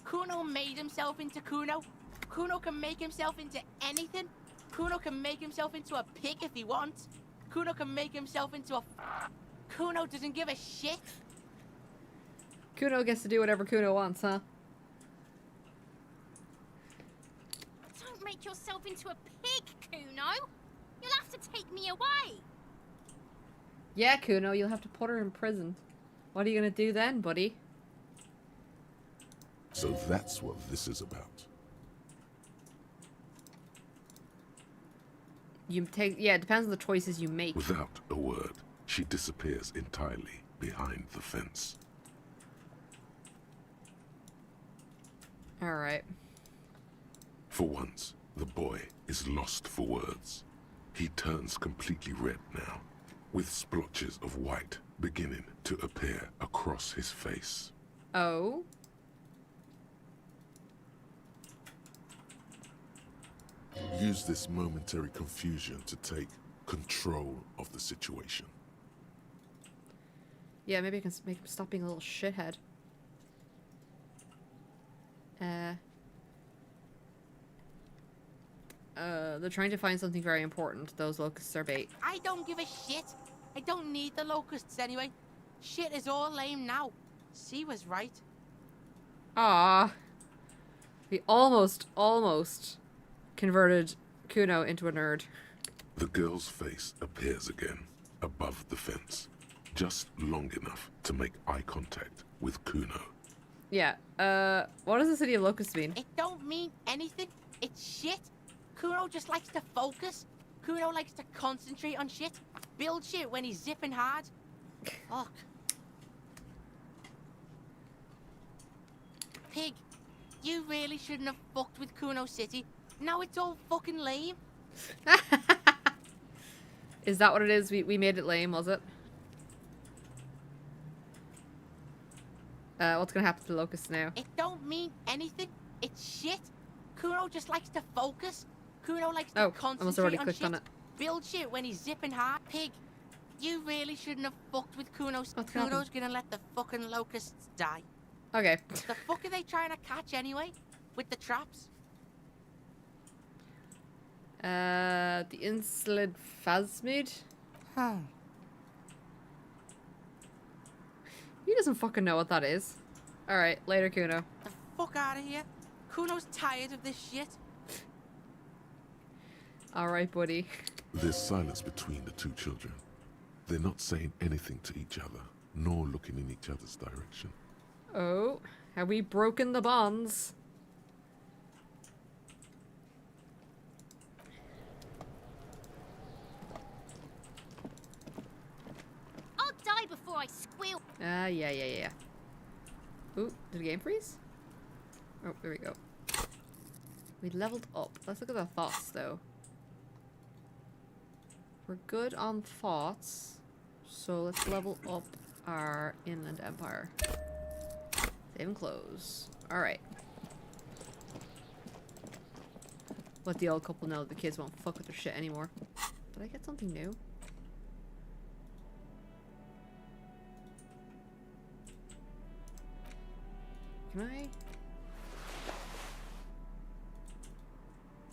Speaker 7: Kuno made himself into Kuno. Kuno can make himself into anything. Kuno can make himself into a pig if he wants. Kuno can make himself into a... Kuno doesn't give a shit.
Speaker 1: Kuno gets to do whatever Kuno wants, huh?
Speaker 22: Don't make make yourself into a pig, Kuno. You'll have to take me away.
Speaker 1: Yeah, Kuno, you'll have to put her in prison. What are you gonna do then, buddy?
Speaker 4: So that's what this is about.
Speaker 1: You take, yeah, it depends on the choices you make.
Speaker 4: Without a word, she disappears entirely behind the fence.
Speaker 1: Alright.
Speaker 4: For once, the boy is lost for words. He turns completely red now, with splotches of white beginning to appear across his face.
Speaker 1: Oh?
Speaker 4: Use this momentary confusion to take control of the situation.
Speaker 1: Yeah, maybe I can make him stop being a little shithead. They're trying to find something very important. Those locusts are bait.
Speaker 7: I don't give a shit. I don't need the locusts anyway. Shit is all lame now. She was right.
Speaker 1: Ah, we almost converted Kuno into a nerd.
Speaker 4: The girl's face appears again, above the fence, just long enough to make eye contact with Kuno.
Speaker 1: Yeah, what does the city of locusts mean?
Speaker 7: It don't mean anything. It's shit. Kuno just likes to focus. Kuno likes to concentrate on shit. Build shit when he's zipping hard. Fuck. Pig, you really shouldn't have fucked with Kuno City. Now it's all fucking lame.
Speaker 1: Is that what it is? We made it lame, was it? What's gonna happen to the locusts now?
Speaker 7: It don't mean anything. It's shit. Kuno just likes to focus. Kuno likes to concentrate
Speaker 1: I must have already
Speaker 7: on
Speaker 1: clicked
Speaker 7: shit.
Speaker 1: on it.
Speaker 7: Build shit when he's zipping hard. Pig, you really shouldn't have fucked with Kuno.
Speaker 1: What's gonna
Speaker 7: Kuno's
Speaker 1: happen?
Speaker 7: gonna let the fucking locusts die.
Speaker 1: Okay.
Speaker 7: The fuck are they trying to catch anyway? With the traps?
Speaker 1: The insolent phasmid?
Speaker 7: Huh.
Speaker 1: He doesn't fucking know what that is. Alright, later, Kuno.
Speaker 7: The fuck out of here. Kuno's tired of this shit.
Speaker 1: Alright, buddy.
Speaker 4: There's silence between the two children. They're not saying anything to each other, nor looking in each other's direction.
Speaker 1: Oh, have we broken the bonds?
Speaker 22: I'll die before I squeal.
Speaker 1: Yeah. Ooh, did the game freeze? Oh, there we go. We leveled up. Let's look at the thoughts, though. We're good on thoughts, so let's level up our Inland Empire. Save and close. Alright. Let the old couple know that the kids won't fuck with their shit anymore. Did I get something new? Can I?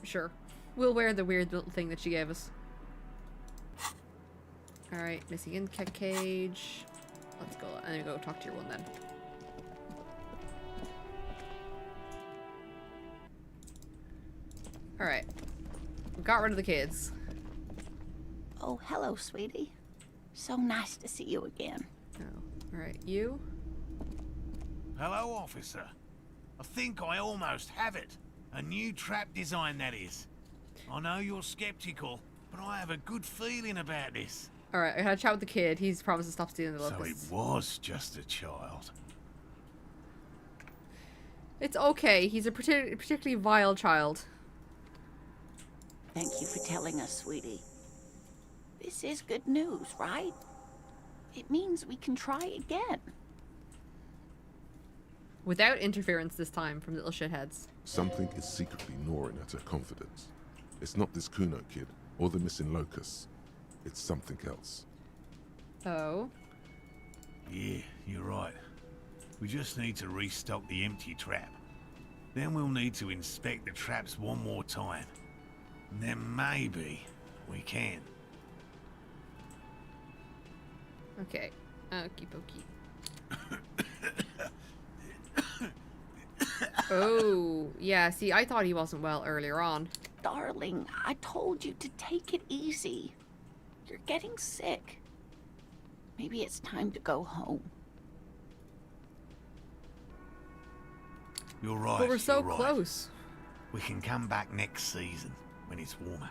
Speaker 1: Sure. We'll wear the weird little thing that she gave us. Alright, missing insect cage. Let's go. I'm gonna go talk to your one then. Alright. We got rid of the kids.
Speaker 16: Oh, hello, sweetie. So nice to see you again.
Speaker 1: Oh, alright. You?
Speaker 17: Hello, officer. I think I almost have it. A new trap design, that is. I know you're skeptical, but I have a good feeling about this.
Speaker 1: Alright, I had a chat with the kid. He's promised to stop stealing the
Speaker 17: So
Speaker 1: locusts.
Speaker 17: it was just a child.
Speaker 1: It's okay. He's a particularly vile child.
Speaker 16: Thank you for telling us, sweetie. This is good news, right? It means we can try again.
Speaker 1: Without interference this time from little shitheads.
Speaker 4: Something is secretly gnawing at her confidence. It's not this Kuno kid, or the missing locusts. It's something else.
Speaker 1: Oh?
Speaker 17: Yeah, you're right. We just need to restock the empty trap. Then we'll need to inspect the traps one more time. And then maybe we can.
Speaker 1: Okay. Okie dokie. Oh, yeah, see, I thought he wasn't well earlier on.
Speaker 16: Darling, I told you to take it easy. You're getting sick. Maybe it's time to go home.
Speaker 17: You're right.
Speaker 1: But we're so
Speaker 17: you're right.
Speaker 1: close.
Speaker 17: We can come back next season when it's warmer.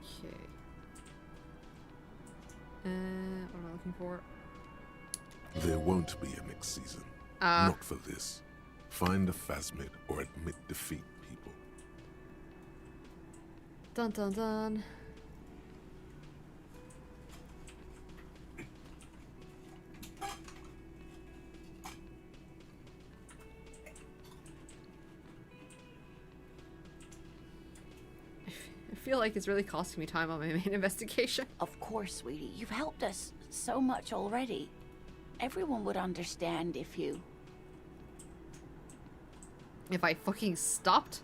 Speaker 1: Okay. What am I looking for?
Speaker 4: There won't be a next season. Not for this. Find a phasmid or admit defeat, people.
Speaker 1: Dun dun dun. I feel like it's really costing me time on my main investigation.
Speaker 16: Of course, sweetie. You've helped us so much already. Everyone would understand if you...
Speaker 1: If I fucking stopped?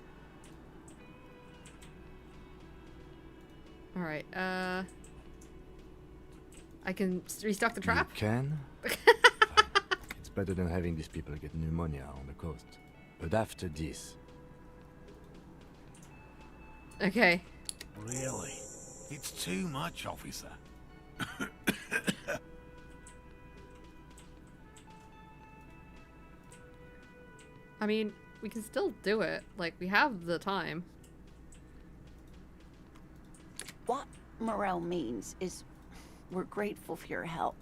Speaker 1: Alright, I can restock the trap?
Speaker 6: You can? It's better than having these people get pneumonia on the coast. But after this...
Speaker 1: Okay.
Speaker 17: Really? It's too much, officer.
Speaker 1: I mean, we can still do it. Like, we have the time.
Speaker 16: What Morel means is we're grateful for your help.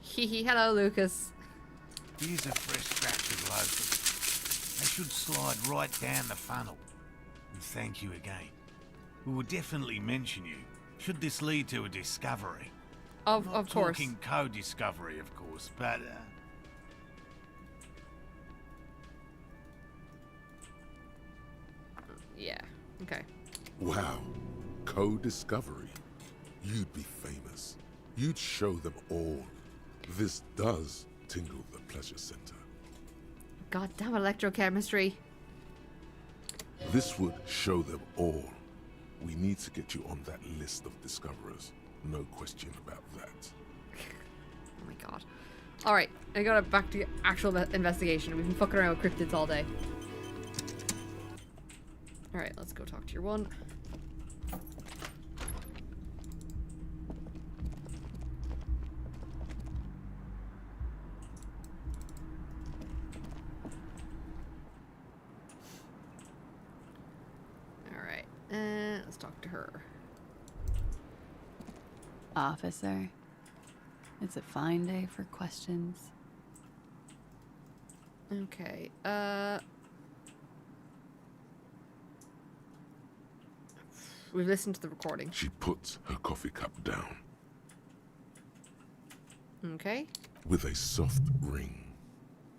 Speaker 1: Hehe, hello, Lucas.
Speaker 17: Here's a fresh scratch of locals. They should slide right down the funnel. And thank you again. We will definitely mention you, should this lead to a discovery.
Speaker 1: Of course.
Speaker 17: Talking co-discovery, of course, but...
Speaker 1: Yeah, okay.
Speaker 4: Wow. Co-discovery. You'd be famous. You'd show them all. This does tingle the pleasure center.
Speaker 1: Goddamn electrochemistry.
Speaker 4: This would show them all. We need to get you on that list of discoverers. No question about that.
Speaker 1: Oh my god. Alright, I gotta back to actual investigation. We've been fucking around with cryptids all day. Alright, let's go talk to your one. Alright, let's talk to her.
Speaker 11: Officer, it's a fine day for questions.
Speaker 1: Okay, we've listened to the recording.
Speaker 4: She puts her coffee cup down.
Speaker 1: Okay.
Speaker 4: With a soft ring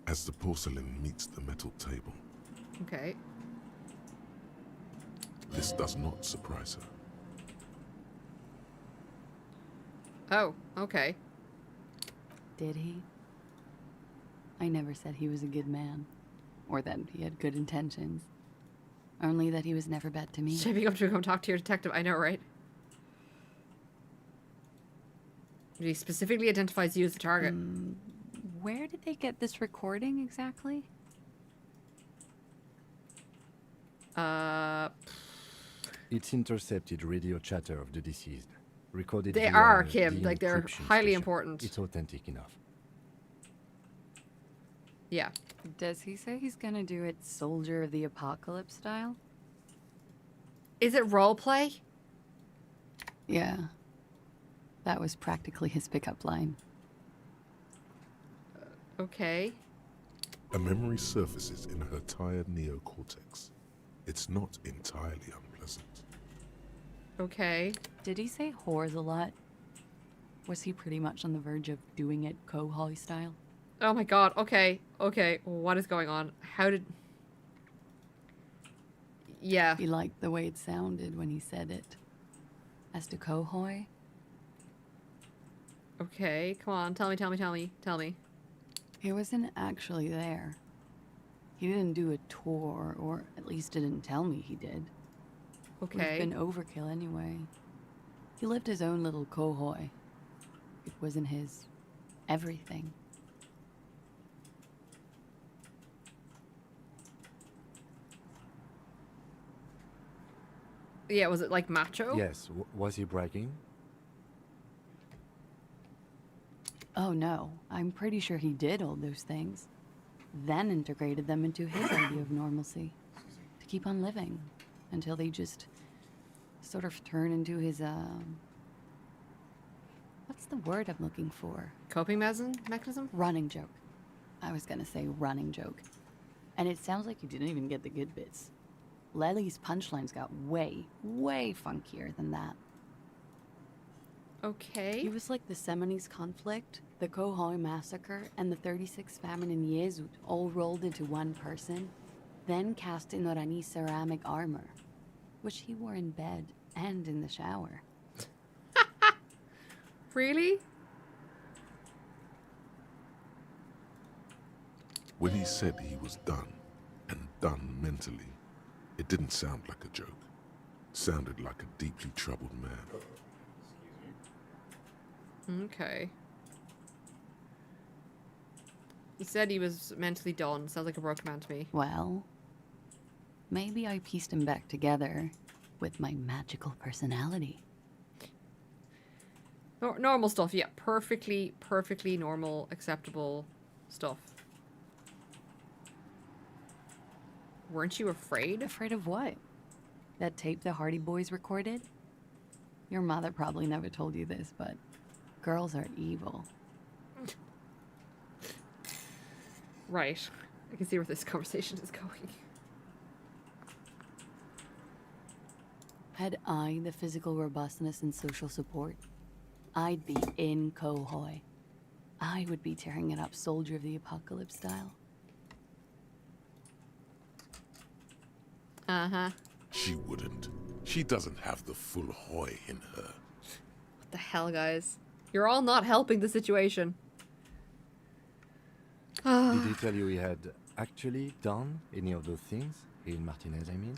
Speaker 4: as the porcelain meets the metal table.
Speaker 1: Okay.
Speaker 4: This does not surprise her.
Speaker 1: Oh, okay.
Speaker 11: Did he? I never said he was a good man. Or that he had good intentions. Only that he was never bad to me.
Speaker 1: Shaping up to come talk to your detective. I know, right? He specifically identifies you as the target.
Speaker 11: Where did they get this recording exactly?
Speaker 6: It's intercepted radio chatter of the deceased. Recorded
Speaker 1: They
Speaker 6: via
Speaker 1: are,
Speaker 6: the
Speaker 1: Kim. Like, they're
Speaker 6: encryption
Speaker 1: highly
Speaker 6: station.
Speaker 1: important.
Speaker 6: It's authentic enough.
Speaker 1: Yeah.
Speaker 11: Does he say he's gonna do it Soldier of the Apocalypse style?
Speaker 1: Is it roleplay?
Speaker 11: Yeah. That was practically his pickup line.
Speaker 1: Okay.
Speaker 4: A memory surfaces in her tired neocortex. It's not entirely unpleasant.
Speaker 1: Okay.
Speaker 11: Did he say whores a lot? Was he pretty much on the verge of doing it Kohoi style?
Speaker 1: Oh my god. Okay. Okay. What is going on? How did... Yeah.
Speaker 11: He liked the way it sounded when he said it. As to Kohoi?
Speaker 1: Okay. Come on. Tell me.
Speaker 11: He wasn't actually there. He didn't do a tour, or at least didn't tell me he did.
Speaker 1: Okay.
Speaker 11: Would have been overkill anyway. He lived his own little Kohoi. It wasn't his everything.
Speaker 1: Yeah, was it like macho?
Speaker 6: Yes, was he bragging?
Speaker 11: Oh no, I'm pretty sure he did all those things. Then integrated them into his idea of normalcy. To keep on living. Until they just sort of turn into his, what's the word I'm looking for?
Speaker 1: Coping mechanism?
Speaker 11: Running joke. I was gonna say running joke. And it sounds like you didn't even get the good bits. Lely's punchlines got way, way funkier than that.
Speaker 1: Okay.
Speaker 11: It was like the Seminese conflict, the Khohoi massacre, and the 36 famine in Yezud all rolled into one person, then cast in Orani's ceramic armor, which he wore in bed and in the shower.
Speaker 1: Really?
Speaker 4: When he said he was done, and done mentally, it didn't sound like a joke. Sounded like a deeply troubled man.
Speaker 1: Okay. He said he was mentally done. Sounds like a broken man to me.
Speaker 11: Well, maybe I pieced him back together with my magical personality.
Speaker 1: Normal stuff, yeah. Perfectly normal, acceptable stuff. Weren't you afraid?
Speaker 11: Afraid of what? That tape the Hardy Boys recorded? Your mother probably never told you this, but girls are evil.
Speaker 1: Right. I can see where this conversation is going.
Speaker 11: Had I the physical robustness and social support, I'd be in Khohoi. I would be tearing it up Soldier of the Apocalypse style.
Speaker 1: Uh-huh.
Speaker 4: She wouldn't. She doesn't have the full Hoi in her.
Speaker 1: What the hell, guys? You're all not helping the situation.
Speaker 6: Did he tell you he had actually done any of those things? In Martinez, I mean?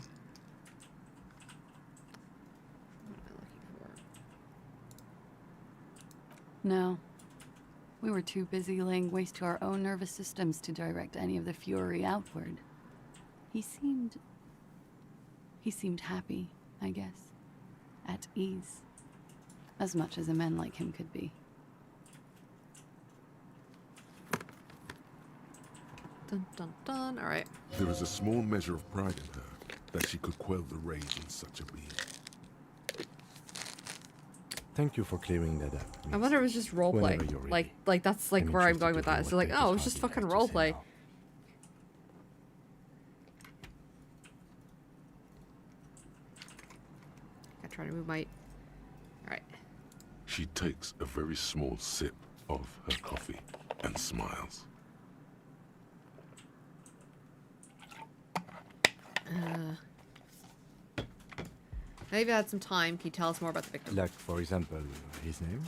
Speaker 11: No. We were too busy laying waste to our own nervous systems to direct any of the fury outward. He seemed happy, I guess. At ease. As much as a man like him could be.
Speaker 1: Dun dun dun. Alright.
Speaker 4: There is a small measure of pride in her that she could quell the rage in such a being.
Speaker 6: Thank you for clearing that up.
Speaker 1: I wonder if it was just roleplay. Like that's like where I'm going with that. So like, oh, it was just fucking roleplay. I try to move my. Alright.
Speaker 4: She takes a very small sip of her coffee and smiles.
Speaker 1: Now you've had some time. Can you tell us more about the victim?
Speaker 6: Like, for example, his name?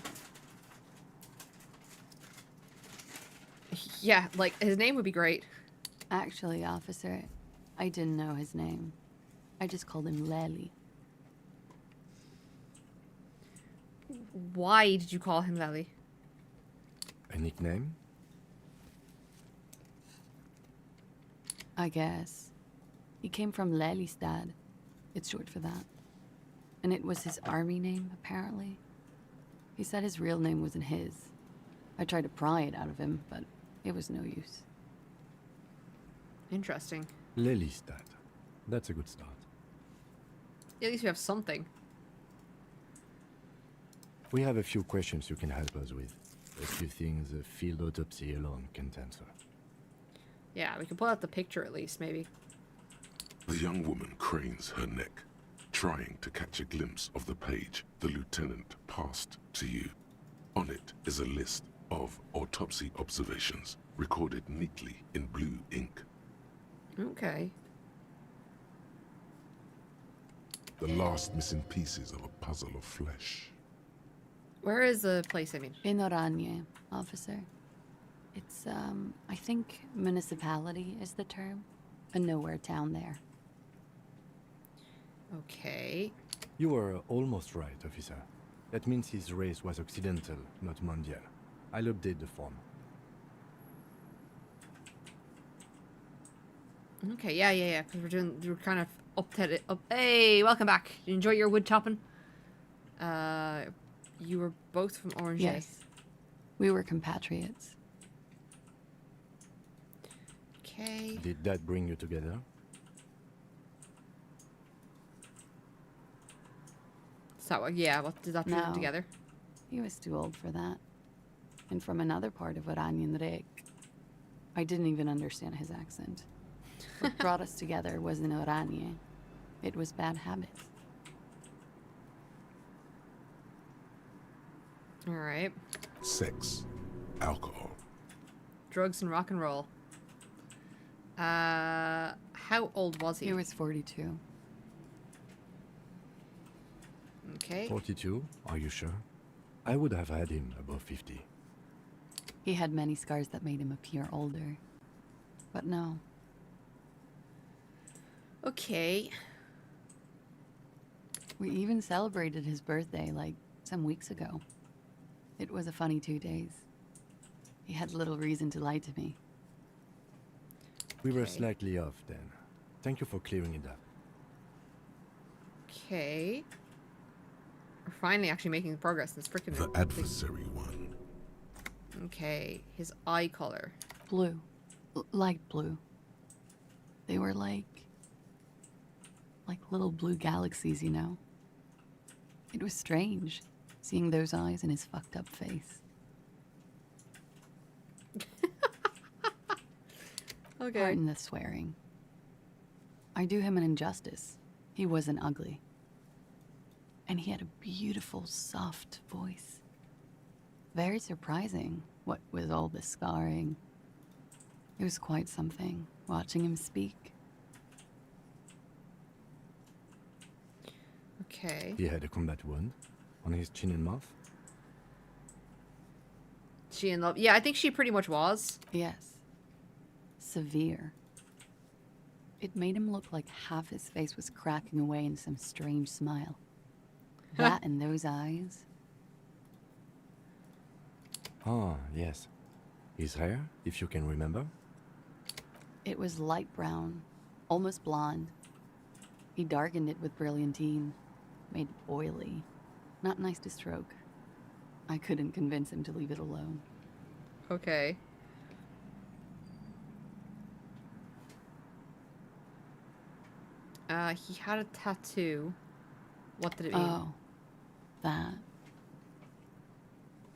Speaker 1: Yeah, like his name would be great.
Speaker 11: Actually, officer, I didn't know his name. I just called him Lely.
Speaker 1: Why did you call him Lely?
Speaker 6: A nickname?
Speaker 11: I guess. He came from Lelystad. It's short for that. And it was his army name, apparently. He said his real name wasn't his. I tried to pry it out of him, but it was no use.
Speaker 1: Interesting.
Speaker 6: Lelystad. That's a good start.
Speaker 1: At least we have something.
Speaker 6: We have a few questions you can help us with. A few things a field autopsy alone can't answer.
Speaker 1: Yeah, we can pull out the picture at least, maybe.
Speaker 4: The young woman cranes her neck, trying to catch a glimpse of the page the lieutenant passed to you. On it is a list of autopsy observations, recorded neatly in blue ink.
Speaker 1: Okay.
Speaker 4: The last missing pieces of a puzzle of flesh.
Speaker 1: Where is the place, I mean?
Speaker 11: In Oranje, officer. It's, I think municipality is the term. A nowhere town there.
Speaker 1: Okay.
Speaker 6: You were almost right, officer. That means his race was occidental, not mondial. I'll update the form.
Speaker 1: Okay, yeah. Because we're kind of up. Hey, welcome back. Did you enjoy your wood chopping? You were both from Orange.
Speaker 11: Yes. We were compatriots.
Speaker 1: Okay.
Speaker 6: Did that bring you together?
Speaker 1: So, yeah, what did that bring them
Speaker 11: No.
Speaker 1: together?
Speaker 11: He was too old for that. And from another part of Oranjenrek. I didn't even understand his accent. What brought us together wasn't Oranje. It was bad habits.
Speaker 1: Alright.
Speaker 4: Sex. Alcohol.
Speaker 1: Drugs and rock and roll. How old was he?
Speaker 11: He was 42.
Speaker 1: Okay.
Speaker 6: 42? Are you sure? I would have had him above 50.
Speaker 11: He had many scars that made him appear older. But no.
Speaker 1: Okay.
Speaker 11: We even celebrated his birthday, like, some weeks ago. It was a funny 2 days. He had little reason to lie to me.
Speaker 6: We were slightly off then. Thank you for clearing it up.
Speaker 1: Okay. We're finally actually making progress in this freaking...
Speaker 4: The adversary one.
Speaker 1: Okay. His eye color.
Speaker 11: Blue. Light blue. They were like little blue galaxies, you know? It was strange, seeing those eyes in his fucked up face.
Speaker 1: Okay.
Speaker 11: Pardon the swearing. I do him an injustice. He wasn't ugly. And he had a beautiful, soft voice. Very surprising, what with all the scarring. It was quite something, watching him speak.
Speaker 1: Okay.
Speaker 6: He had a combat wound on his chin and mouth.
Speaker 1: She in love? Yeah, I think she pretty much was.
Speaker 11: Yes. Severe. It made him look like half his face was cracking away in some strange smile. That and those eyes.
Speaker 6: Ah, yes. His hair, if you can remember.
Speaker 11: It was light brown, almost blonde. He darkened it with brilliantine, made it oily. Not nice to stroke. I couldn't convince him to leave it alone.
Speaker 1: Okay. He had a tattoo. What did it mean?
Speaker 11: Oh, that.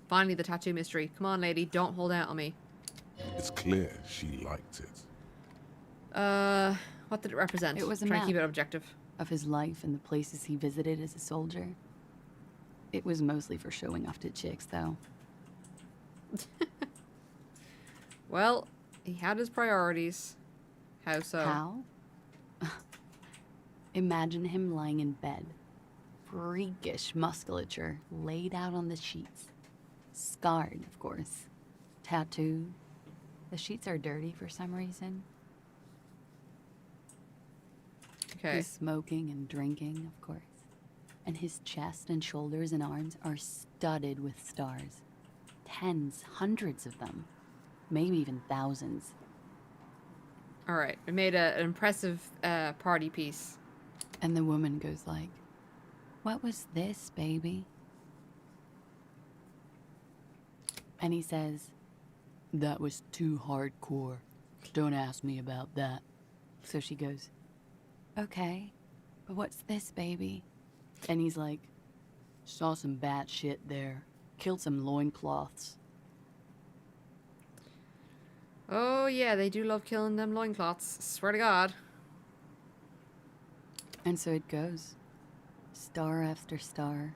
Speaker 1: Finally, the tattoo mystery. Come on, lady, don't hold out on me.
Speaker 4: It's clear she liked it.
Speaker 1: What did it represent?
Speaker 11: It was a
Speaker 1: Try
Speaker 11: map
Speaker 1: to keep it objective.
Speaker 11: of his life and the places he visited as a soldier. It was mostly for showing off to chicks, though.
Speaker 1: Well, he had his priorities. How so?
Speaker 11: How? Imagine him lying in bed. Freakish musculature laid out on the sheets. Scarred, of course. Tattooed. The sheets are dirty for some reason.
Speaker 1: Okay.
Speaker 11: He's smoking and drinking, of course. And his chest and shoulders and arms are studded with stars. Tens, hundreds of them. Maybe even thousands.
Speaker 1: Alright, we made an impressive party piece.
Speaker 11: And the woman goes like, "What was this, baby?" And he says, "That was too hardcore. Don't ask me about that." So she goes, "Okay, but what's this, baby?" And he's like, "Saw some bad shit there. Killed some loincloths."
Speaker 1: Oh yeah, they do love killing them loincloths. Swear to God.
Speaker 11: And so it goes. Star after star.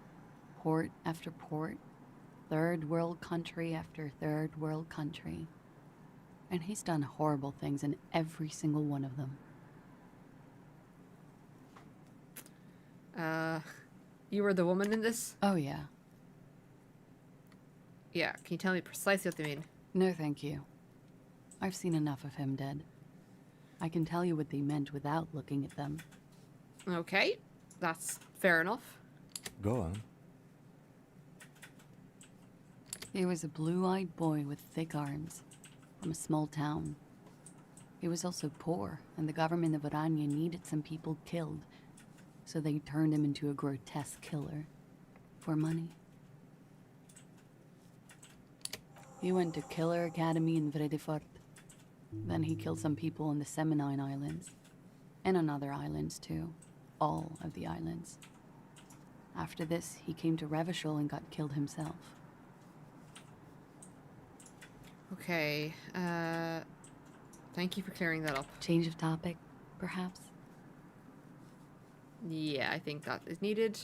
Speaker 11: Port after port. Third world country after third world country. And he's done horrible things in every single one of them.
Speaker 1: You were the woman in this?
Speaker 11: Oh, yeah.
Speaker 1: Yeah, can you tell me precisely what they mean?
Speaker 11: No, thank you. I've seen enough of him dead. I can tell you what they meant without looking at them.
Speaker 1: Okay, that's fair enough.
Speaker 6: Go on.
Speaker 11: He was a blue-eyed boy with thick arms, from a small town. He was also poor, and the government of Orania needed some people killed, so they turned him into a grotesque killer. For money. He went to Killer Academy in Vredefort. Then he killed some people on the Seminine Islands. And on other islands, too. All of the islands. After this, he came to Revachol and got killed himself.
Speaker 1: Okay, thank you for clearing that up.
Speaker 11: Change of topic, perhaps?
Speaker 1: Yeah, I think that is needed.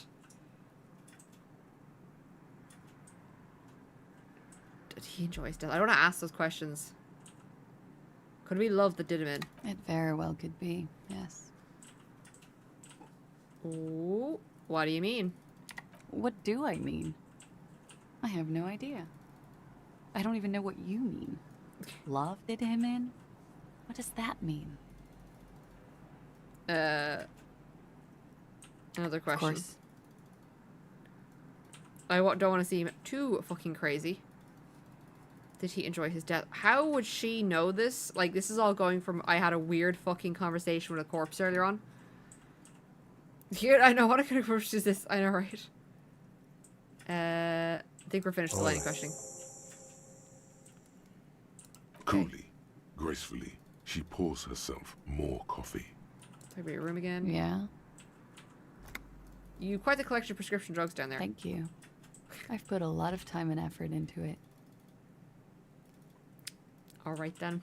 Speaker 1: Did he enjoy his death? I don't want to ask those questions. Could we love the Didamin?
Speaker 11: It very well could be, yes.
Speaker 1: Ooh, what do you mean?
Speaker 11: What do I mean? I have no idea. I don't even know what you mean. Love did him in? What does that mean?
Speaker 1: Another question.
Speaker 11: Of course.
Speaker 1: I don't want to seem too fucking crazy. Did he enjoy his death? How would she know this? Like, this is all going from I had a weird fucking conversation with a corpse earlier on. Here, I know, what kind of corpse is this? I know, right? I think we're finished with the lighting questioning.
Speaker 4: Coolly, gracefully, she pours herself more coffee.
Speaker 1: Take your room again.
Speaker 11: Yeah.
Speaker 1: You quite the collection of prescription drugs down there.
Speaker 11: Thank you. I've put a lot of time and effort into it.
Speaker 1: All right then.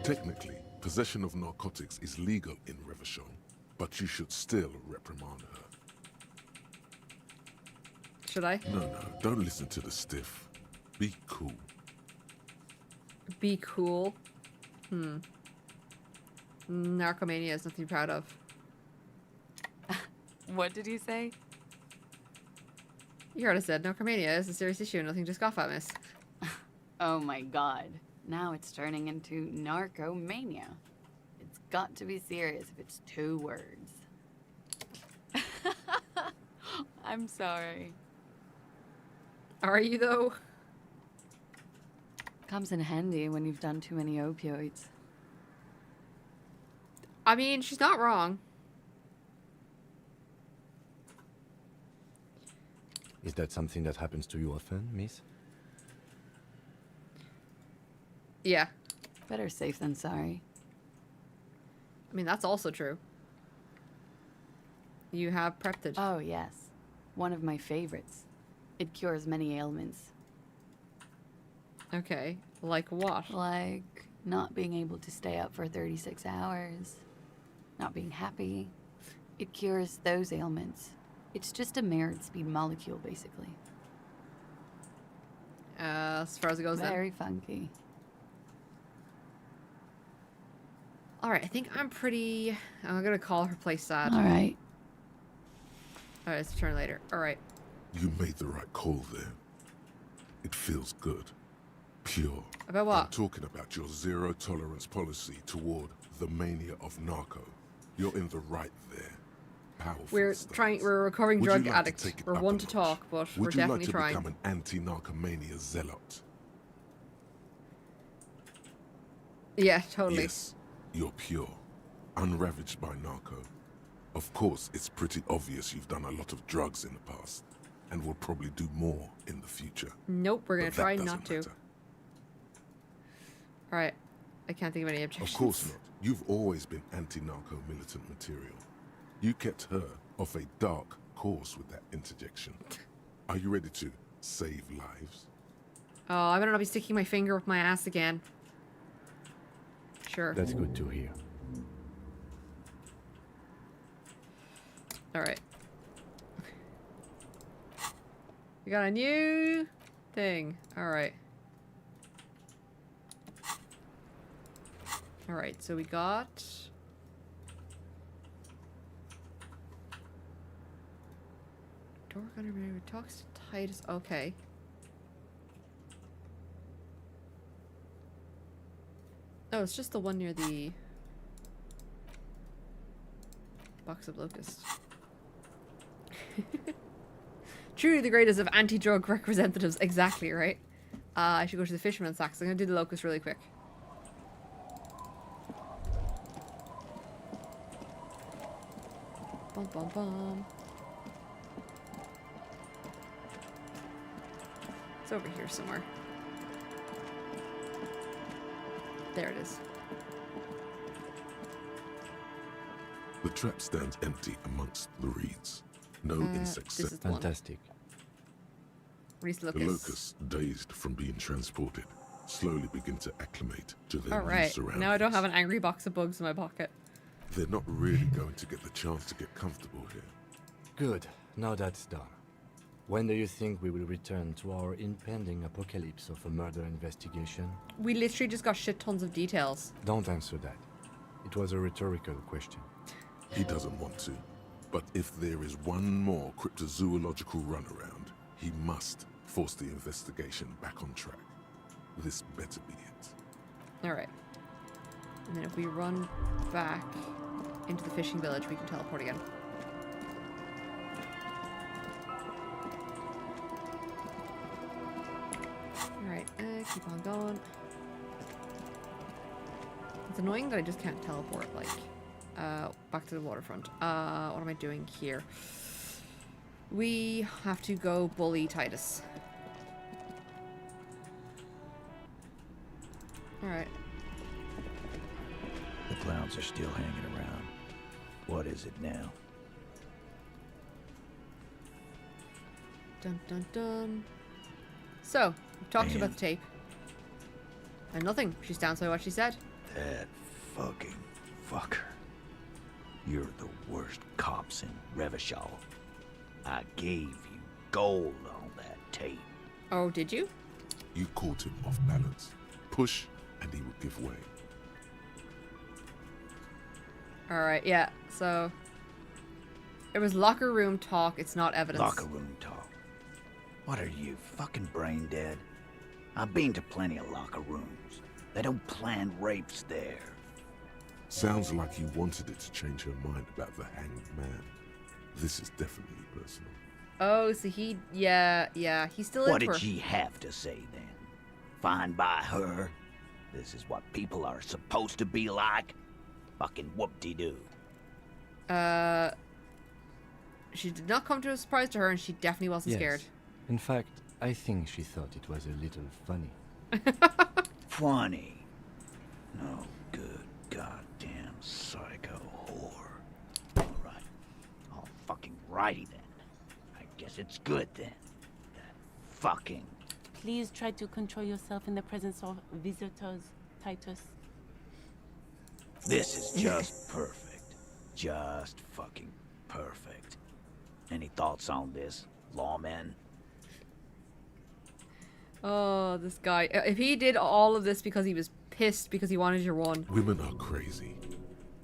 Speaker 4: Technically, possession of narcotics is legal in Revachol, but you should still reprimand her.
Speaker 1: Should I?
Speaker 4: No, don't listen to the stiff. Be cool.
Speaker 1: Be cool. Narcomania is nothing to be proud of.
Speaker 11: What did you say?
Speaker 1: You heard I said narcomania is a serious issue and nothing to scoff at, miss.
Speaker 11: Oh my god. Now it's turning into narcomania. It's got to be serious if it's 2 words. I'm sorry.
Speaker 1: Are you, though?
Speaker 11: Comes in handy when you've done too many opioids.
Speaker 1: I mean, she's not wrong.
Speaker 6: Is that something that happens to you often, miss?
Speaker 1: Yeah.
Speaker 11: Better safe than sorry.
Speaker 1: I mean, that's also true. You have Preptid.
Speaker 11: Oh, yes. One of my favorites. It cures many ailments.
Speaker 1: Okay. Like what?
Speaker 11: Like not being able to stay up for 36 hours. Not being happy. It cures those ailments. It's just a mirrored speed molecule, basically.
Speaker 1: As far as it goes then.
Speaker 11: Very funky.
Speaker 1: Alright, I think I'm gonna call her place sad.
Speaker 11: Alright.
Speaker 1: Alright, let's return later. Alright.
Speaker 4: You made the right call there. It feels good. Pure.
Speaker 1: About what?
Speaker 4: I'm talking about your zero-tolerance policy toward the mania of narco. You're in the right there. Powerful
Speaker 1: We're recovering
Speaker 4: Would
Speaker 1: drug
Speaker 4: you like to
Speaker 1: addicts.
Speaker 4: take it
Speaker 1: We're
Speaker 4: up
Speaker 1: one
Speaker 4: a
Speaker 1: to
Speaker 4: notch?
Speaker 1: talk, but we're
Speaker 4: Would you
Speaker 1: definitely
Speaker 4: like to
Speaker 1: trying.
Speaker 4: become an anti-narcomania zealot?
Speaker 1: Yeah, totally.
Speaker 4: Yes, you're pure, unravaged by narco. Of course, it's pretty obvious you've done a lot of drugs in the past, and will probably do more in the future.
Speaker 1: Nope, we're gonna
Speaker 4: But that
Speaker 1: try
Speaker 4: doesn't
Speaker 1: not to.
Speaker 4: matter.
Speaker 1: Alright. I can't think of any objections.
Speaker 4: Of course not. You've always been anti-narco militant material. You kept her off a dark course with that interjection. Are you ready to save lives?
Speaker 1: Oh, I better not be sticking my finger up my ass again. Sure.
Speaker 6: That's good to hear.
Speaker 1: Alright. We got a new thing. Alright. Alright, so we got... Door gunner maybe talks to Titus. Okay. Oh, it's just the one near the box of locusts. Truly the greatest of anti-drug representatives. Exactly, right? I should go to the fisherman's sacks. I'm gonna do the locust really quick. Bum bum bum. It's over here somewhere. There it is.
Speaker 4: The trap stands empty amongst the reeds. No insects.
Speaker 1: This is the one.
Speaker 6: Fantastic.
Speaker 1: Reese
Speaker 4: The
Speaker 1: Lucas.
Speaker 4: locusts, dazed from being transported, slowly begin to acclimate to their new
Speaker 1: Alright,
Speaker 4: surroundings.
Speaker 1: now I don't have an angry box of bugs in my pocket.
Speaker 4: They're not really going to get the chance to get comfortable here.
Speaker 6: Good. Now that's done. When do you think we will return to our impending apocalypse of a murder investigation?
Speaker 1: We literally just got shit tons of details.
Speaker 6: Don't answer that. It was a rhetorical question.
Speaker 4: He doesn't want to. But if there is one more cryptozoological runaround, he must force the investigation back on track. This better be it.
Speaker 1: Alright. And then if we run back into the fishing village, we can teleport again. Alright, keep on going. It's annoying that I just can't teleport, like, back to the waterfront. What am I doing here? We have to go bully Titus. Alright.
Speaker 8: The clowns are still hanging around. What is it now?
Speaker 1: Dun dun dun. So, we've talked about the tape. And nothing. She stands by what she said.
Speaker 8: That fucking fucker. You're the worst cops in Revachol. I gave you gold on that tape.
Speaker 1: Oh, did you?
Speaker 4: You caught him off balance. Push, and he would give way.
Speaker 1: Alright, yeah, so... It was locker room talk, it's not evidence.
Speaker 8: Locker room talk. What are you, fucking brain dead? I've been to plenty of locker rooms. They don't plan rapes there.
Speaker 4: Sounds like you wanted it to change her mind about the hanged man. This is definitely personal.
Speaker 1: Oh, so he... Yeah, he's still
Speaker 8: What
Speaker 1: in for...
Speaker 8: did she have to say then? Fine by her? This is what people are supposed to be like? Fucking whoop-de-doo.
Speaker 1: She did not come to a surprise to her, and she definitely wasn't
Speaker 6: Yes.
Speaker 1: scared.
Speaker 6: In fact, I think she thought it was a little funny.
Speaker 8: Funny? No good goddamn psycho whore. Alright. All fucking righty then. I guess it's good then. That fucking...
Speaker 14: Please try to control yourself in the presence of visitors, Titus.
Speaker 8: This is just perfect. Just fucking perfect. Any thoughts on this, lawman?
Speaker 1: Oh, this guy. If he did all of this because he was pissed because he wanted your one.
Speaker 4: Women are crazy.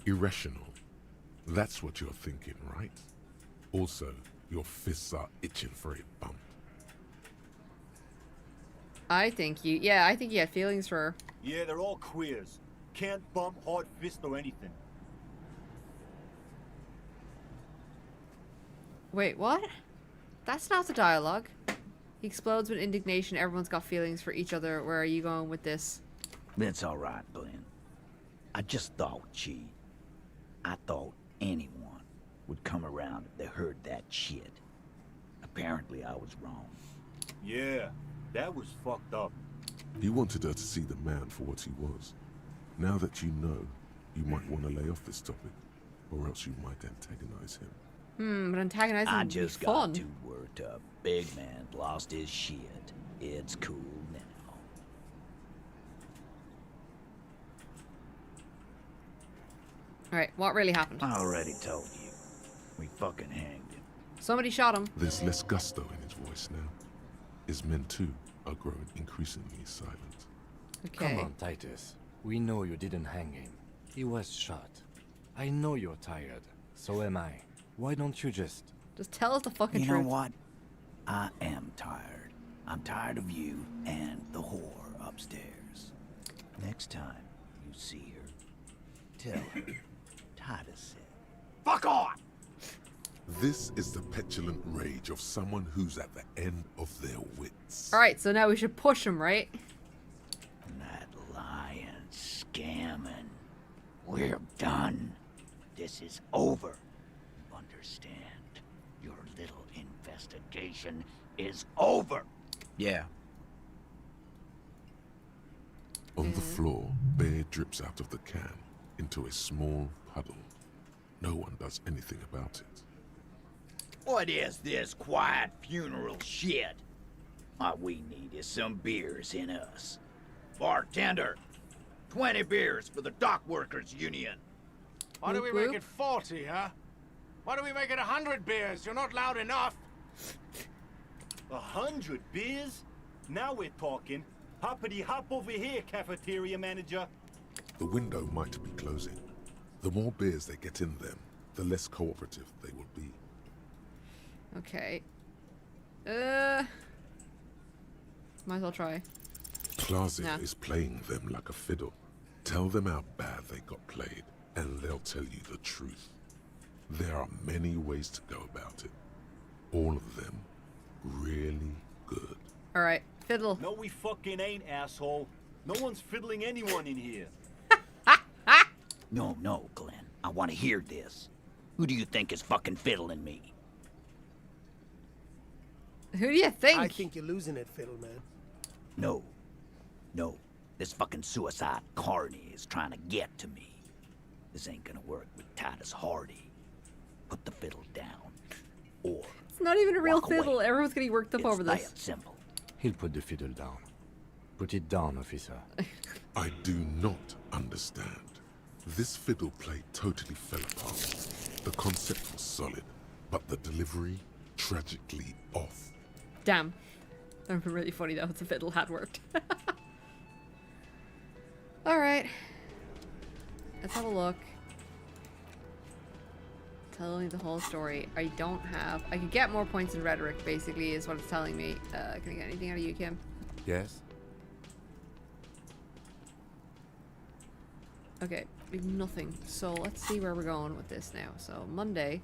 Speaker 4: Irrational. That's what you're thinking, right? Also, your fists are itching for a bump.
Speaker 1: I think you... Yeah, I think he had feelings for her.
Speaker 23: Yeah, they're all queers. Can't bump, hard fist, or anything.
Speaker 1: Wait, what? That's not the dialogue. He explodes with indignation. Everyone's got feelings for each other. Where are you going with this?
Speaker 8: That's alright, Glenn. I just thought I thought anyone would come around if they heard that shit. Apparently I was wrong.
Speaker 23: Yeah, that was fucked up.
Speaker 4: You wanted her to see the man for what he was. Now that you know, you might want to lay off this topic, or else you might antagonize him.
Speaker 1: But antagonizing
Speaker 8: I
Speaker 1: would be
Speaker 8: just
Speaker 1: fun.
Speaker 8: got to work to big man lost his shit. It's cool now.
Speaker 1: Alright, what really happened?
Speaker 8: I already told you. We fucking hanged him.
Speaker 1: Somebody shot him.
Speaker 4: There's less gusto in his voice now. His men too are growing increasingly silent.
Speaker 1: Okay.
Speaker 6: Come on, Titus. We know you didn't hang him. He was shot. I know you're tired. So am I. Why don't you just...
Speaker 1: Just tell us the fucking
Speaker 8: You
Speaker 1: truth.
Speaker 8: know what? I am tired. I'm tired of you and the whore upstairs. Next time you see her, tell her Titus said, "Fuck on!"
Speaker 4: This is the petulant rage of someone who's at the end of their wits.
Speaker 1: Alright, so now we should push him, right?
Speaker 8: That lying, scamming. We're done. This is over. You understand? Your little investigation is over.
Speaker 2: Yeah.
Speaker 4: On the floor, beer drips out of the can into a small puddle. No one does anything about it.
Speaker 8: What is this quiet funeral shit? What we need is some beers in us. Bartender, 20 beers for the Dock Workers Union.
Speaker 3: Why do we make it 40, huh? Why do we make it 100 beers? You're not loud enough.
Speaker 23: 100 beers? Now we're talking. Hoppity hop over here, cafeteria manager.
Speaker 4: The window might be closing. The more beers they get in them, the less cooperative they will be.
Speaker 1: Okay. Might as well try.
Speaker 4: Klazia is playing them like a fiddle. Tell them how bad they got played, and they'll tell you the truth. There are many ways to go about it. All of them really good.
Speaker 1: Alright, fiddle.
Speaker 23: No, we fucking ain't, asshole. No one's fiddling anyone in here.
Speaker 8: No, Glenn. I want to hear this. Who do you think is fucking fiddling me?
Speaker 1: Who do you think?
Speaker 5: I think you're losing it, Fiddleman.
Speaker 8: No. This fucking suicide carny is trying to get to me. This ain't gonna work with Titus Hardy. Put the fiddle down. Or
Speaker 1: it's not even a real
Speaker 8: walk
Speaker 1: fiddle.
Speaker 8: away.
Speaker 1: Everyone's getting worked up over this.
Speaker 8: That simple.
Speaker 6: He'll put the fiddle down. Put it down, officer.
Speaker 4: I do not understand. This fiddle play totally fell apart. The concept was solid, but the delivery tragically off.
Speaker 1: Damn. That would be really funny though if the fiddle had worked. Alright. Let's have a look. Tell me the whole story. I could get more points in rhetoric, basically, is what it's telling me. Can I get anything out of you, Kim?
Speaker 6: Yes?
Speaker 1: Okay, we have nothing. So let's see where we're going with this now. So Monday.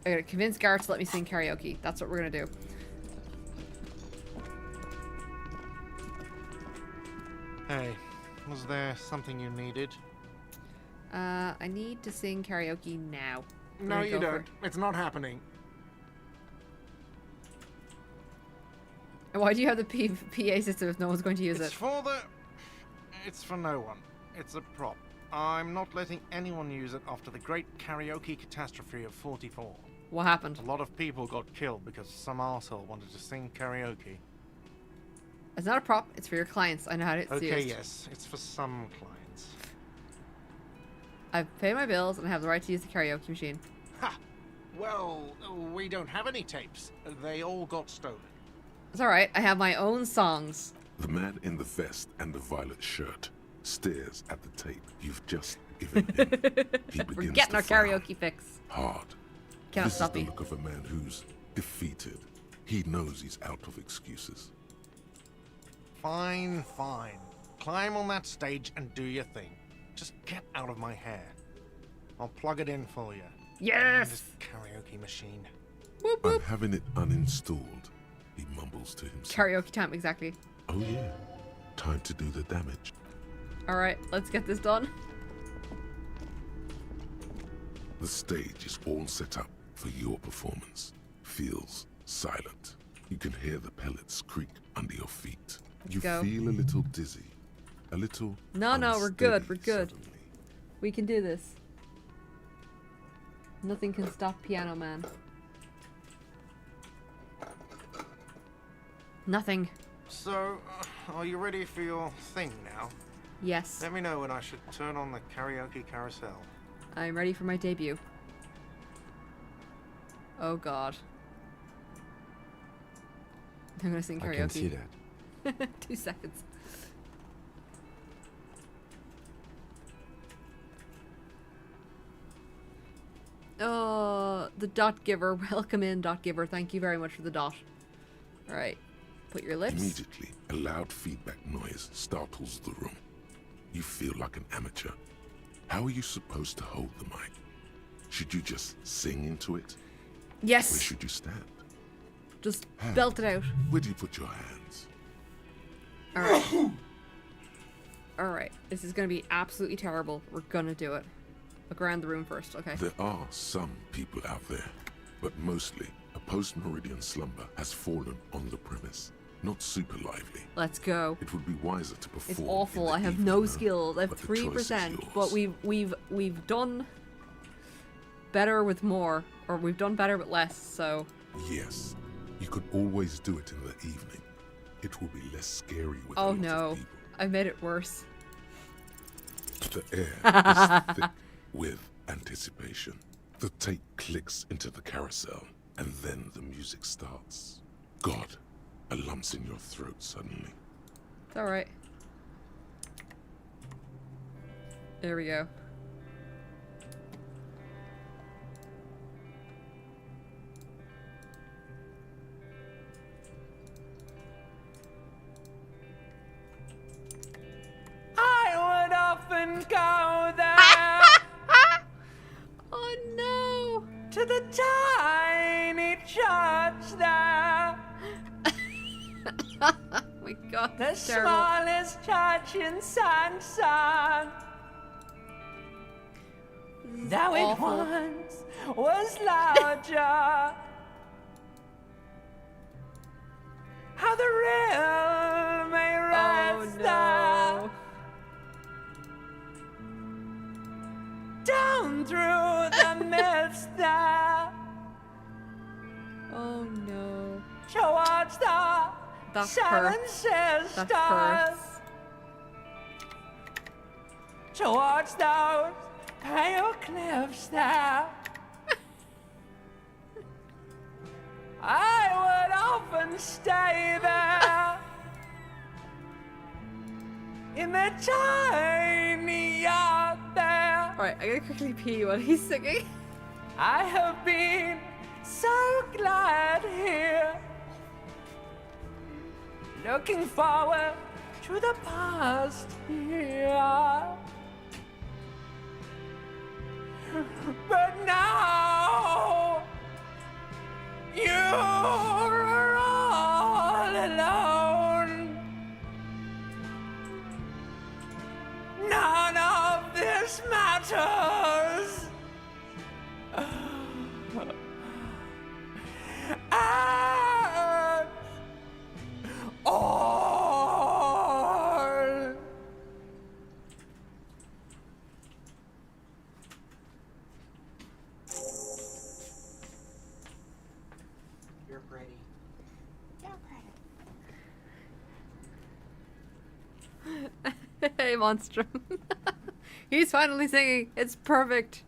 Speaker 1: I gotta convince Garrett to let me sing karaoke. That's what we're gonna do.
Speaker 3: Hey, was there something you needed?
Speaker 1: I need to sing karaoke now.
Speaker 3: No, you don't. It's not happening.
Speaker 1: Why do you have the PA system if no one's going to use it?
Speaker 3: It's for no one. It's a prop. I'm not letting anyone use it after the great karaoke catastrophe of 44.
Speaker 1: What happened?
Speaker 3: A lot of people got killed because some arsehole wanted to sing karaoke.
Speaker 1: It's not a prop. It's for your clients. I know how to use it.
Speaker 3: Okay, yes. It's for some clients.
Speaker 1: I've paid my bills and I have the right to use the karaoke machine.
Speaker 3: Ha! Well, we don't have any tapes. They all got stolen.
Speaker 1: It's alright. I have my own songs.
Speaker 4: The man in the vest and the violet shirt stares at the tape you've just given him. He begins
Speaker 1: We're getting
Speaker 4: to
Speaker 1: our
Speaker 4: frown.
Speaker 1: karaoke fix.
Speaker 4: Hard.
Speaker 1: Cannot
Speaker 4: This
Speaker 1: stop
Speaker 4: is
Speaker 1: me.
Speaker 4: the look of a man who's defeated. He knows he's out of excuses.
Speaker 3: Fine. Climb on that stage and do your thing. Just get out of my hair. I'll plug it in for you.
Speaker 1: Yes!
Speaker 3: This karaoke machine.
Speaker 4: I'm having it uninstalled, he mumbles to himself.
Speaker 1: Karaoke time, exactly.
Speaker 4: Oh yeah, time to do the damage.
Speaker 1: Alright, let's get this done.
Speaker 4: The stage is all set up for your performance. Feels silent. You can hear the pellets creak under your feet. You
Speaker 1: go.
Speaker 4: feel a little dizzy. A little
Speaker 1: No, we're good.
Speaker 4: unsteady
Speaker 1: We're good.
Speaker 4: suddenly.
Speaker 1: We can do this. Nothing can stop Piano Man. Nothing.
Speaker 3: So, are you ready for your thing now?
Speaker 1: Yes.
Speaker 3: Let me know when I should turn on the karaoke carousel.
Speaker 1: I'm ready for my debut. Oh god. I'm gonna sing karaoke.
Speaker 6: I can see that.
Speaker 1: 2 seconds. Oh, the dot giver. Welcome in, dot giver. Thank you very much for the dot. Alright. Put your lips.
Speaker 4: Immediately, a loud feedback noise startles the room. You feel like an amateur. How are you supposed to hold the mic? Should you just sing into it?
Speaker 1: Yes.
Speaker 4: Where should you stand?
Speaker 1: Just belt it out.
Speaker 4: Where do you put your hands?
Speaker 1: Alright. Alright. This is gonna be absolutely terrible. We're gonna do it. Look around the room first, okay?
Speaker 4: There are some people out there, but mostly a post-meridian slumber has fallen on the premise. Not super lively.
Speaker 1: Let's go.
Speaker 4: It would be wiser to perform.
Speaker 1: It's awful. I have no skills. I have 3%, but we've done better with more, or we've done better with less. So
Speaker 4: yes, you could always do it in the evening. It will be less scary with a
Speaker 1: oh
Speaker 4: lot
Speaker 1: no,
Speaker 4: of people.
Speaker 1: I made it worse.
Speaker 4: The air is thick with anticipation. The tape clicks into the carousel, and then the music starts. God, a lump's in your throat suddenly.
Speaker 1: It's alright. There we go.
Speaker 2: I would often go there.
Speaker 1: Oh no!
Speaker 2: To the tiny church there.
Speaker 1: Oh my god,
Speaker 2: the
Speaker 1: terrible.
Speaker 2: smallest church in Sanson. Though it
Speaker 1: awful.
Speaker 2: once was larger. How the rill may rest there. Down through the mist there.
Speaker 1: Oh no.
Speaker 2: Towards the
Speaker 1: That
Speaker 2: Seven
Speaker 1: hurts.
Speaker 2: Sisters.
Speaker 1: That hurts.
Speaker 2: Towards those pale cliffs there. I would often stay there. In the tiny yard there.
Speaker 1: Alright, I gotta quickly pee while he's singing.
Speaker 2: I have been so glad here. Looking forward to the past here. But now you're all alone. None of this matters. And all.
Speaker 10: You're pretty.
Speaker 1: Hey, Monstrum. He's finally singing. It's perfect.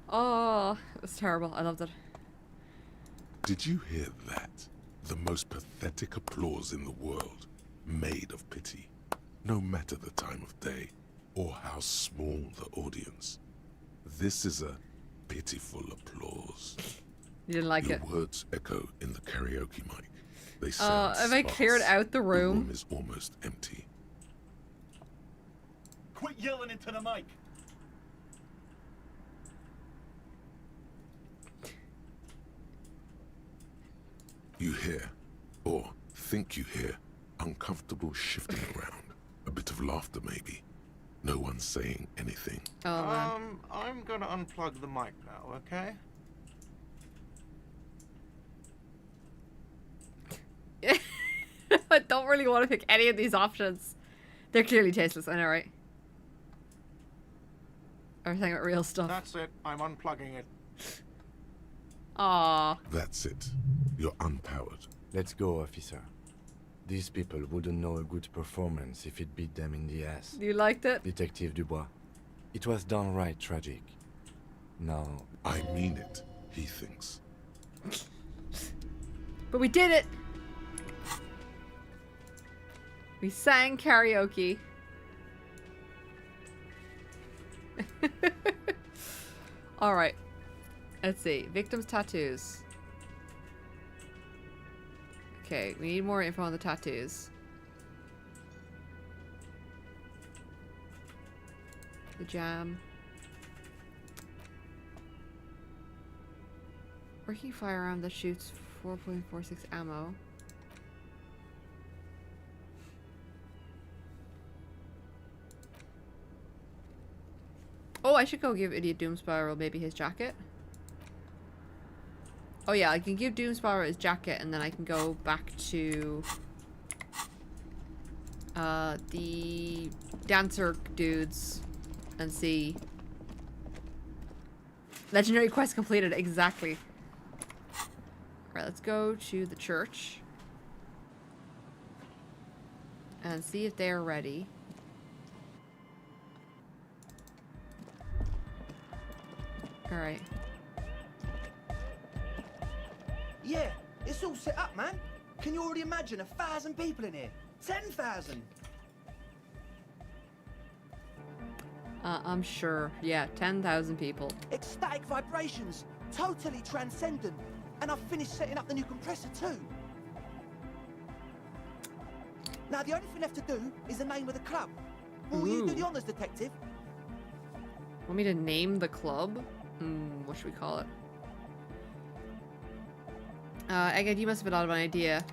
Speaker 1: Oh, it was terrible. I loved it.
Speaker 4: Did you hear that? The most pathetic applause in the world, made of pity, no matter the time of day or how small the audience. This is a pitiful applause.
Speaker 1: You didn't like
Speaker 4: Your
Speaker 1: it.
Speaker 4: words echo in the karaoke mic. They sound
Speaker 1: Have I cleared
Speaker 4: sparse.
Speaker 1: out the room?
Speaker 4: The room is almost empty.
Speaker 23: Quit yelling into the mic.
Speaker 4: You hear, or think you hear, uncomfortable shifting around. A bit of laughter, maybe. No one saying anything.
Speaker 1: Oh, man.
Speaker 3: I'm gonna unplug the mic now, okay?
Speaker 1: I don't really want to pick any of these options. They're clearly tasteless, I know, right? Or saying about real stuff.
Speaker 3: That's it. I'm unplugging it.
Speaker 1: Aww.
Speaker 4: That's it. You're unpowered.
Speaker 6: Let's go, officer. These people wouldn't know a good performance if it beat them in the ass.
Speaker 1: You liked it?
Speaker 6: Detective Dubois. It was downright tragic. Now...
Speaker 4: I mean it, he thinks.
Speaker 1: But we did it! We sang karaoke. Alright. Let's see. Victims' tattoos. Okay, we need more info on the tattoos. The jam. Working firearm that shoots 4.46 ammo. Oh, I should go give Idiot Doomspiral maybe his jacket. Oh yeah, I can give Doomspiral his jacket and then I can go back to the dancer dudes and see. Legendary quest completed, exactly. Alright, let's go to the church and see if they're ready. Alright.
Speaker 15: Yeah, it's all set up, man. Can you already imagine 1,000 people in here? 10,000.
Speaker 1: I'm sure. Yeah, 10,000 people.
Speaker 15: Ecstatic vibrations, totally transcendent. And I've finished setting up the new compressor too. Now the only thing left to do is the name of the club. Will you do the honors, detective?
Speaker 1: Want me to name the club? What should we call it? Egghead, you must have thought of an idea.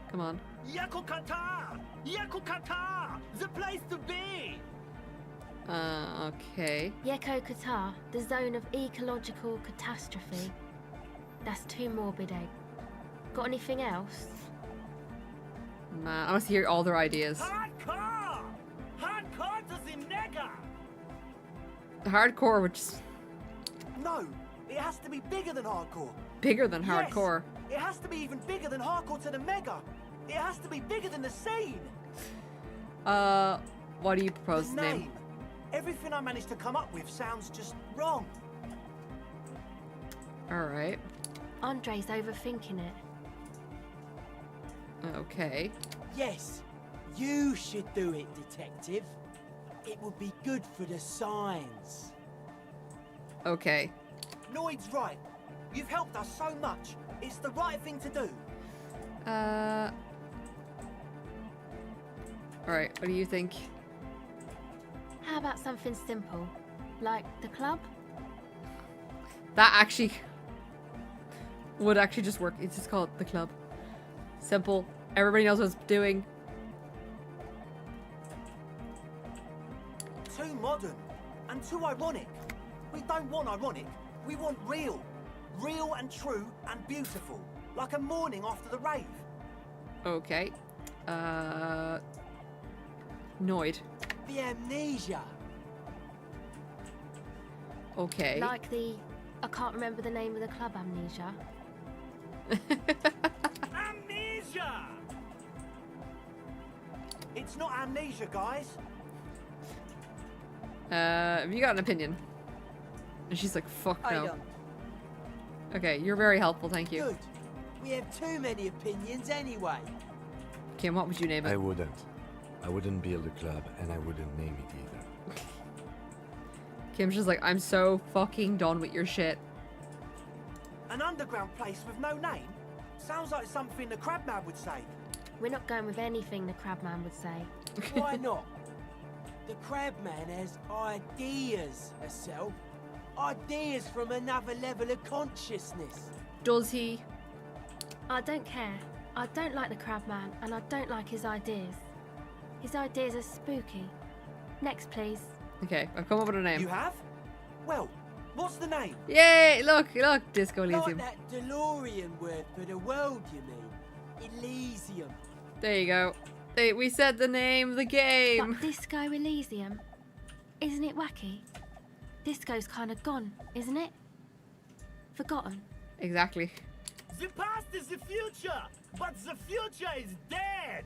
Speaker 1: Come on.
Speaker 15: Yakukata! Yakukata! The place to be!
Speaker 1: Okay.
Speaker 19: Yeko Qatar, the zone of ecological catastrophe. That's too morbid, Egg. Got anything else?
Speaker 1: Man, I want to hear all their ideas.
Speaker 15: Hardcore! Hardcore to the mega!
Speaker 1: Hardcore, which is
Speaker 10: No, it has to be bigger than hardcore.
Speaker 1: bigger than
Speaker 10: Yes,
Speaker 1: hardcore.
Speaker 10: it has to be even bigger than hardcore to the mega. It has to be bigger than the scene.
Speaker 1: What do you propose
Speaker 10: The
Speaker 1: to name?
Speaker 10: name. Everything I managed to come up with sounds just wrong.
Speaker 1: Alright.
Speaker 19: Andre's overthinking it.
Speaker 1: Okay.
Speaker 20: Yes, you should do it, detective. It would be good for the signs.
Speaker 1: Okay.
Speaker 10: Noid's right. You've helped us so much. It's the right thing to do.
Speaker 1: Alright, what do you think?
Speaker 19: How about something simple? Like the club?
Speaker 1: That actually would actually just work. It's just called the club. Simple. Everybody knows what it's doing.
Speaker 10: Too modern and too ironic. We don't want ironic. We want real. Real and true and beautiful. Like a morning after the rave.
Speaker 1: Okay. Noid.
Speaker 20: The amnesia.
Speaker 1: Okay.
Speaker 19: Like the... I can't remember the name of the club, Amnesia.
Speaker 10: Amnesia! It's not amnesia, guys.
Speaker 1: Have you got an opinion? And she's like, fuck
Speaker 20: I
Speaker 1: no.
Speaker 20: don't.
Speaker 1: Okay, you're very helpful, thank you.
Speaker 20: Good. We have too many opinions anyway.
Speaker 1: Kim, what would you name it?
Speaker 6: I wouldn't build a club, and I wouldn't name it either.
Speaker 1: Kim's just like, I'm so fucking done with your shit.
Speaker 10: An underground place with no name? Sounds like something the Crabman would say.
Speaker 19: We're not going with anything the Crabman would say.
Speaker 20: Why not? The Crabman has ideas, herself. Ideas from another level of consciousness.
Speaker 1: Does he?
Speaker 19: I don't care. I don't like the Crabman, and I don't like his ideas. His ideas are spooky. Next, please.
Speaker 1: Okay, I've come up with a name.
Speaker 10: You have? Well, what's the name?
Speaker 1: Yay! Look, Disco
Speaker 20: Like
Speaker 1: Elysium.
Speaker 20: that DeLorean word for the world, you mean? Elysium.
Speaker 1: There you go. We said the name of the game.
Speaker 19: But Disco Elysium? Isn't it wacky? Disco's kind of gone, isn't it? Forgotten.
Speaker 1: Exactly.
Speaker 15: The past is the future, but the future is dead.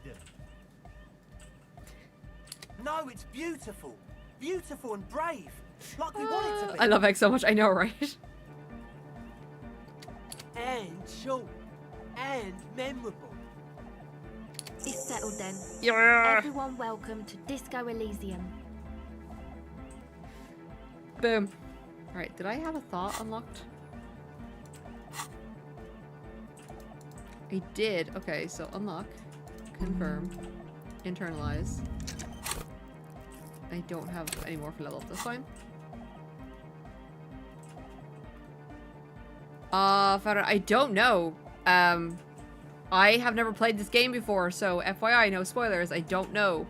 Speaker 10: No, it's beautiful. Beautiful and brave. Like we want it to be.
Speaker 1: I love Egg so much, I know, right?
Speaker 20: And short. And memorable.
Speaker 19: It's settled then.
Speaker 1: Yeah.
Speaker 19: Everyone welcome to Disco Elysium.
Speaker 1: Boom. Alright, did I have a thought unlocked? I did. Okay, so unlock. Confirm. Internalize. I don't have any more for level up. That's fine. Farah, I don't know. I have never played this game before, so FYI, no spoilers. I don't know.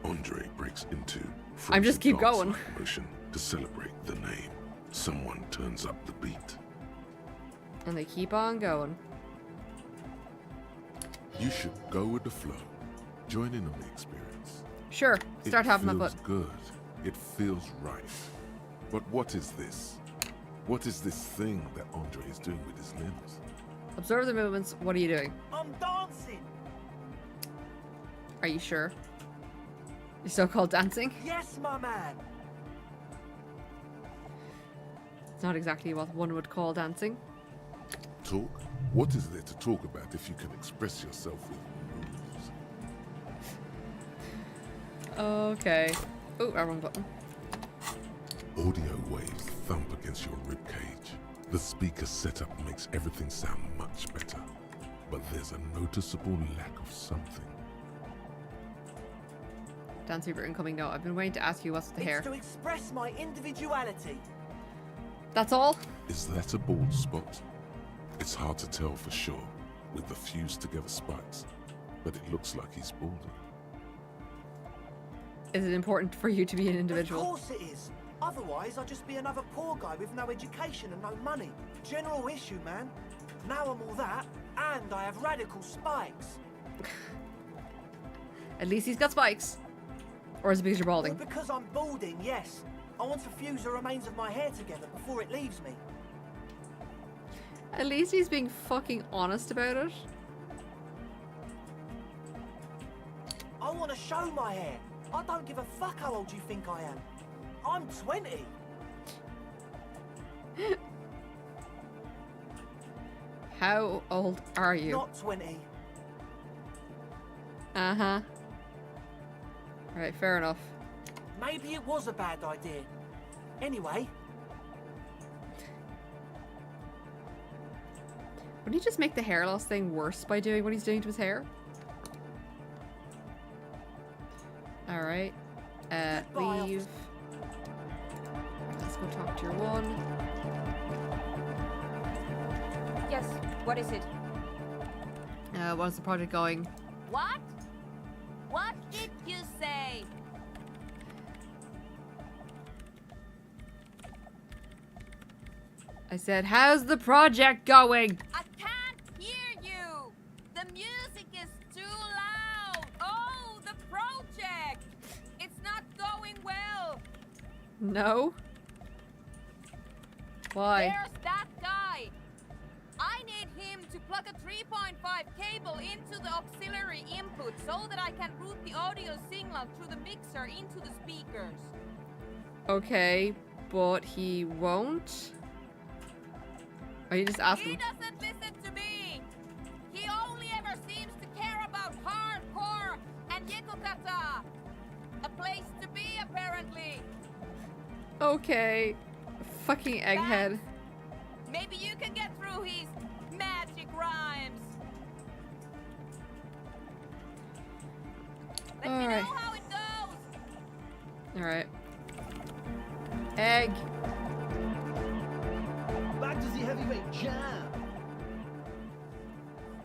Speaker 4: Andre breaks into
Speaker 1: I'm just keep going.
Speaker 4: motion to celebrate the name. Someone turns up the beat.
Speaker 1: And they keep on going.
Speaker 4: You should go with the flow. Join in on the experience.
Speaker 1: Sure. Start having my
Speaker 4: It
Speaker 1: foot.
Speaker 4: feels good. It feels right. But what is this? What is this thing that Andre is doing with his limbs?
Speaker 1: Observe the movements. What are you doing?
Speaker 10: I'm dancing.
Speaker 1: Are you sure? You're so-called dancing?
Speaker 10: Yes, my man.
Speaker 1: It's not exactly what one would call dancing.
Speaker 4: Talk? What is there to talk about if you can express yourself with moves?
Speaker 1: Okay. Oh, wrong button.
Speaker 4: Audio waves thump against your ribcage. The speaker setup makes everything sound much better. But there's a noticeable lack of something.
Speaker 1: Dance Fever incoming note. I've been waiting to ask you what's the hair.
Speaker 10: It's to express my individuality.
Speaker 1: That's all?
Speaker 4: Is that a bald spot? It's hard to tell for sure with the fused together spikes, but it looks like he's balding.
Speaker 1: Is it important for you to be an individual?
Speaker 10: Of course it is. Otherwise, I'd just be another poor guy with no education and no money. General issue, man. Now I'm all that, and I have radical spikes.
Speaker 1: At least he's got spikes. Or is it because you're balding?
Speaker 10: Well, because I'm balding, yes. I want to fuse the remains of my hair together before it leaves me.
Speaker 1: At least he's being fucking honest about it.
Speaker 10: I want to show my hair. I don't give a fuck how old you think I am. I'm 20.
Speaker 1: How old are you?
Speaker 10: Not 20.
Speaker 1: Uh-huh. Alright, fair enough.
Speaker 10: Maybe it was a bad idea. Anyway.
Speaker 1: Would he just make the hair loss thing worse by doing what he's doing to his hair? Alright. Leave. Let's go talk to your one.
Speaker 9: Yes, what is it?
Speaker 1: What's the project going?
Speaker 9: What? What did you say?
Speaker 1: I said, how's the project going?
Speaker 9: I can't hear you. The music is too loud. Oh, the project. It's not going well.
Speaker 1: No? Why?
Speaker 9: There's that guy. I need him to plug a 3.5 cable into the auxiliary input so that I can route the audio signal through the mixer into the speakers.
Speaker 1: Okay, but he won't? Or you just ask
Speaker 9: He
Speaker 1: him?
Speaker 9: doesn't listen to me. He only ever seems to care about hardcore and Yekokata. A place to be, apparently.
Speaker 1: Okay. Fucking egghead.
Speaker 9: Maybe you can get through his magic rhymes. Let me know how it goes.
Speaker 1: Alright. Egg.
Speaker 15: Back to the heavyweight jam.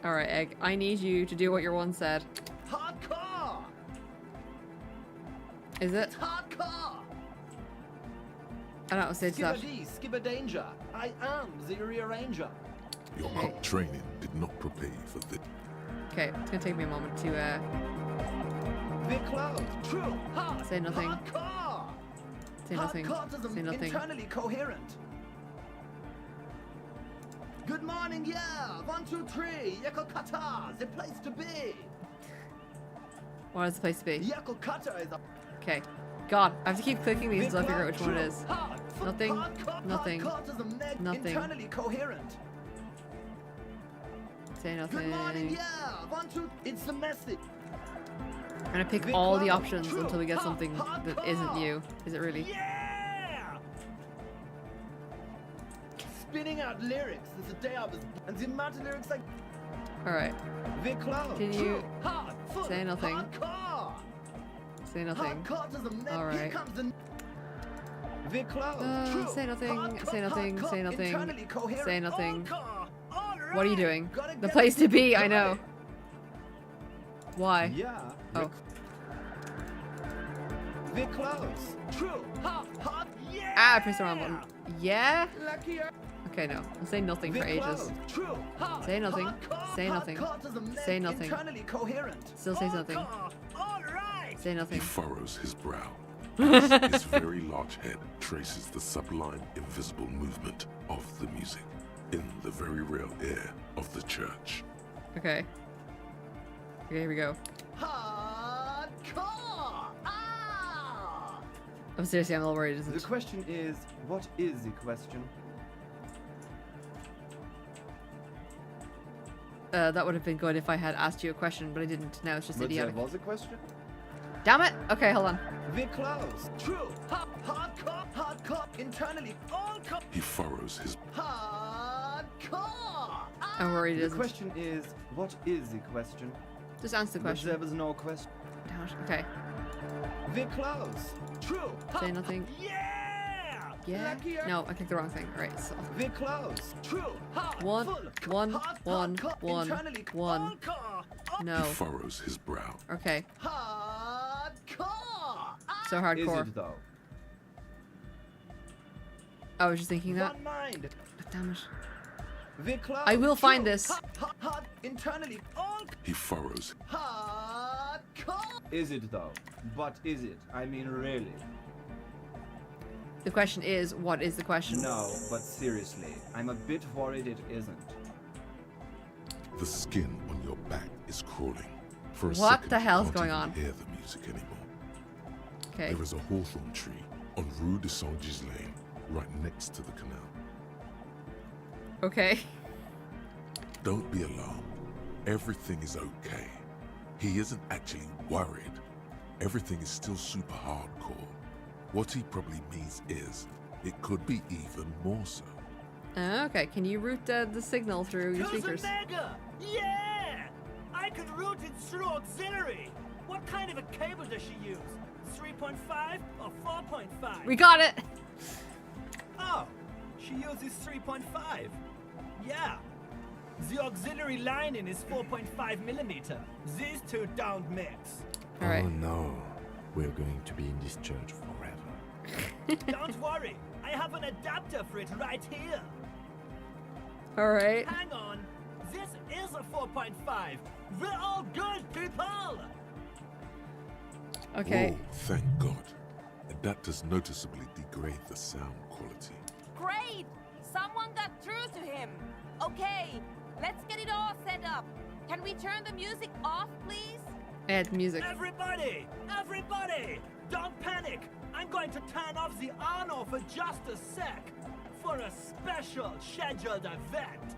Speaker 1: Alright, Egg. I need you to do what your one said.
Speaker 15: Hardcore.
Speaker 1: Is it?
Speaker 15: Hardcore.
Speaker 1: I don't know, say that.
Speaker 15: Skibber danger. I am the rearranger.
Speaker 4: Your hot training did not prepare you for this.
Speaker 1: Okay, it's gonna take me a moment to
Speaker 15: The close. True. Hard.
Speaker 1: say nothing.
Speaker 15: Hardcore.
Speaker 1: Say nothing.
Speaker 15: Hardcoreism
Speaker 1: Say nothing.
Speaker 15: internally coherent. Good morning, yeah. 1, 2, 3. Yekokata, the place to be.
Speaker 1: What is the place to be?
Speaker 15: Yekokata is a
Speaker 1: Okay. God, I have to keep clicking these until I figure out which one it is. Nothing. Nothing. Nothing.
Speaker 15: internally coherent.
Speaker 1: Say nothing.
Speaker 15: Good morning, yeah. 1, 2. It's the message.
Speaker 1: I'm gonna pick all the options until we get something that isn't you. Is it really?
Speaker 15: Yeah. Spinning out lyrics since the day I was, and the amount of lyrics like.
Speaker 1: Alright.
Speaker 15: The cloud.
Speaker 1: Can you
Speaker 15: hard, full,
Speaker 1: say nothing?
Speaker 15: Hardcore.
Speaker 1: Say nothing.
Speaker 15: Hardcore. Here
Speaker 1: Alright.
Speaker 15: comes the. We're close. True.
Speaker 1: Say nothing,
Speaker 15: Hardcore,
Speaker 1: say nothing,
Speaker 15: hardcore,
Speaker 1: say nothing,
Speaker 15: internally coherent.
Speaker 1: say nothing.
Speaker 15: Hardcore. All right.
Speaker 1: What are you doing?
Speaker 15: Gotta
Speaker 1: The
Speaker 15: get
Speaker 1: place to be, I
Speaker 15: got
Speaker 1: know.
Speaker 15: it.
Speaker 1: Why?
Speaker 15: Yeah.
Speaker 1: Oh.
Speaker 15: We're close. True. Hot, hot, yeah.
Speaker 1: Ah, I pressed the wrong button. Yeah?
Speaker 15: Luckier.
Speaker 1: Okay, no. I'll say nothing for
Speaker 15: We're
Speaker 1: ages.
Speaker 15: close. True. Hot,
Speaker 1: Say nothing.
Speaker 15: hardcore,
Speaker 1: Say nothing.
Speaker 15: hardcore to the neck,
Speaker 1: Say nothing.
Speaker 15: Internally coherent.
Speaker 1: Still say something.
Speaker 15: Hardcore. All right.
Speaker 1: Say
Speaker 4: He
Speaker 1: nothing.
Speaker 4: furrows his brow. His very large head traces the sublime, invisible movement of the music in the very real air of the church.
Speaker 1: Okay. Okay, here we go.
Speaker 15: Hardcore. Ah.
Speaker 1: I'm seriously, I'm a little worried.
Speaker 15: The question is, what is the question?
Speaker 1: That would have been good if I had asked you a question, but I didn't. Now it's just
Speaker 15: But
Speaker 1: idiotic.
Speaker 15: there was a question?
Speaker 1: Damn it! Okay, hold on.
Speaker 15: We're close. True. Hardcore. Hardcore. Internally. All
Speaker 4: He furrows his.
Speaker 15: Hardcore.
Speaker 1: I'm worried it
Speaker 15: The
Speaker 1: isn't.
Speaker 15: question is, what is the question?
Speaker 1: Just answer the question.
Speaker 15: But there was no question.
Speaker 1: Damn it. Okay.
Speaker 15: We're close. True.
Speaker 1: Say nothing.
Speaker 15: Yeah.
Speaker 1: Yeah?
Speaker 15: Luckier.
Speaker 1: No, I clicked the wrong thing. Alright, so.
Speaker 15: We're close. True.
Speaker 1: One, one, one, one,
Speaker 15: Internally.
Speaker 1: one. No.
Speaker 4: He furrows his brow.
Speaker 1: Okay.
Speaker 15: Hardcore.
Speaker 1: So hardcore.
Speaker 15: Is it though?
Speaker 1: I was just thinking that.
Speaker 15: One mind.
Speaker 1: Damn it.
Speaker 15: We're close.
Speaker 1: I will find
Speaker 15: True.
Speaker 1: this.
Speaker 15: Internally. All
Speaker 4: He furrows.
Speaker 15: hardcore. Is it though? But is it? I mean, really?
Speaker 1: The question is, what is the question?
Speaker 15: No, but seriously, I'm a bit worried it isn't.
Speaker 4: The skin on your back is crawling. For a
Speaker 1: What
Speaker 4: second,
Speaker 1: the
Speaker 4: you
Speaker 1: hell's
Speaker 4: can't
Speaker 1: going
Speaker 4: even
Speaker 1: on?
Speaker 4: hear the music anymore.
Speaker 1: Okay.
Speaker 4: There is a hawthorn tree on Rue de Saint-Gislain, right next to the canal.
Speaker 1: Okay.
Speaker 4: Don't be alarmed. Everything is okay. He isn't actually worried. Everything is still super hardcore. What he probably means is, it could be even more so.
Speaker 1: Okay, can you route the signal through your speakers?
Speaker 10: Mega! Yeah! I can route it through auxiliary. What kind of a cable does she use? 3.5 or 4.5?
Speaker 1: We got it!
Speaker 10: Oh, she uses 3.5. Yeah. The auxiliary lining is 4.5 millimeter. These two don't mix.
Speaker 6: Oh no, we're going to be in this church forever.
Speaker 10: Don't worry, I have an adapter for it right here.
Speaker 1: Alright.
Speaker 10: Hang on, this is a 4.5. We're all good people.
Speaker 1: Okay.
Speaker 4: Whoa, thank God. And that does noticeably degrade the sound quality.
Speaker 9: Great! Someone got through to him. Okay, let's get it all set up. Can we turn the music off, please?
Speaker 1: Add music.
Speaker 10: Everybody, don't panic. I'm going to turn off the Arno for just a sec. For a special scheduled event.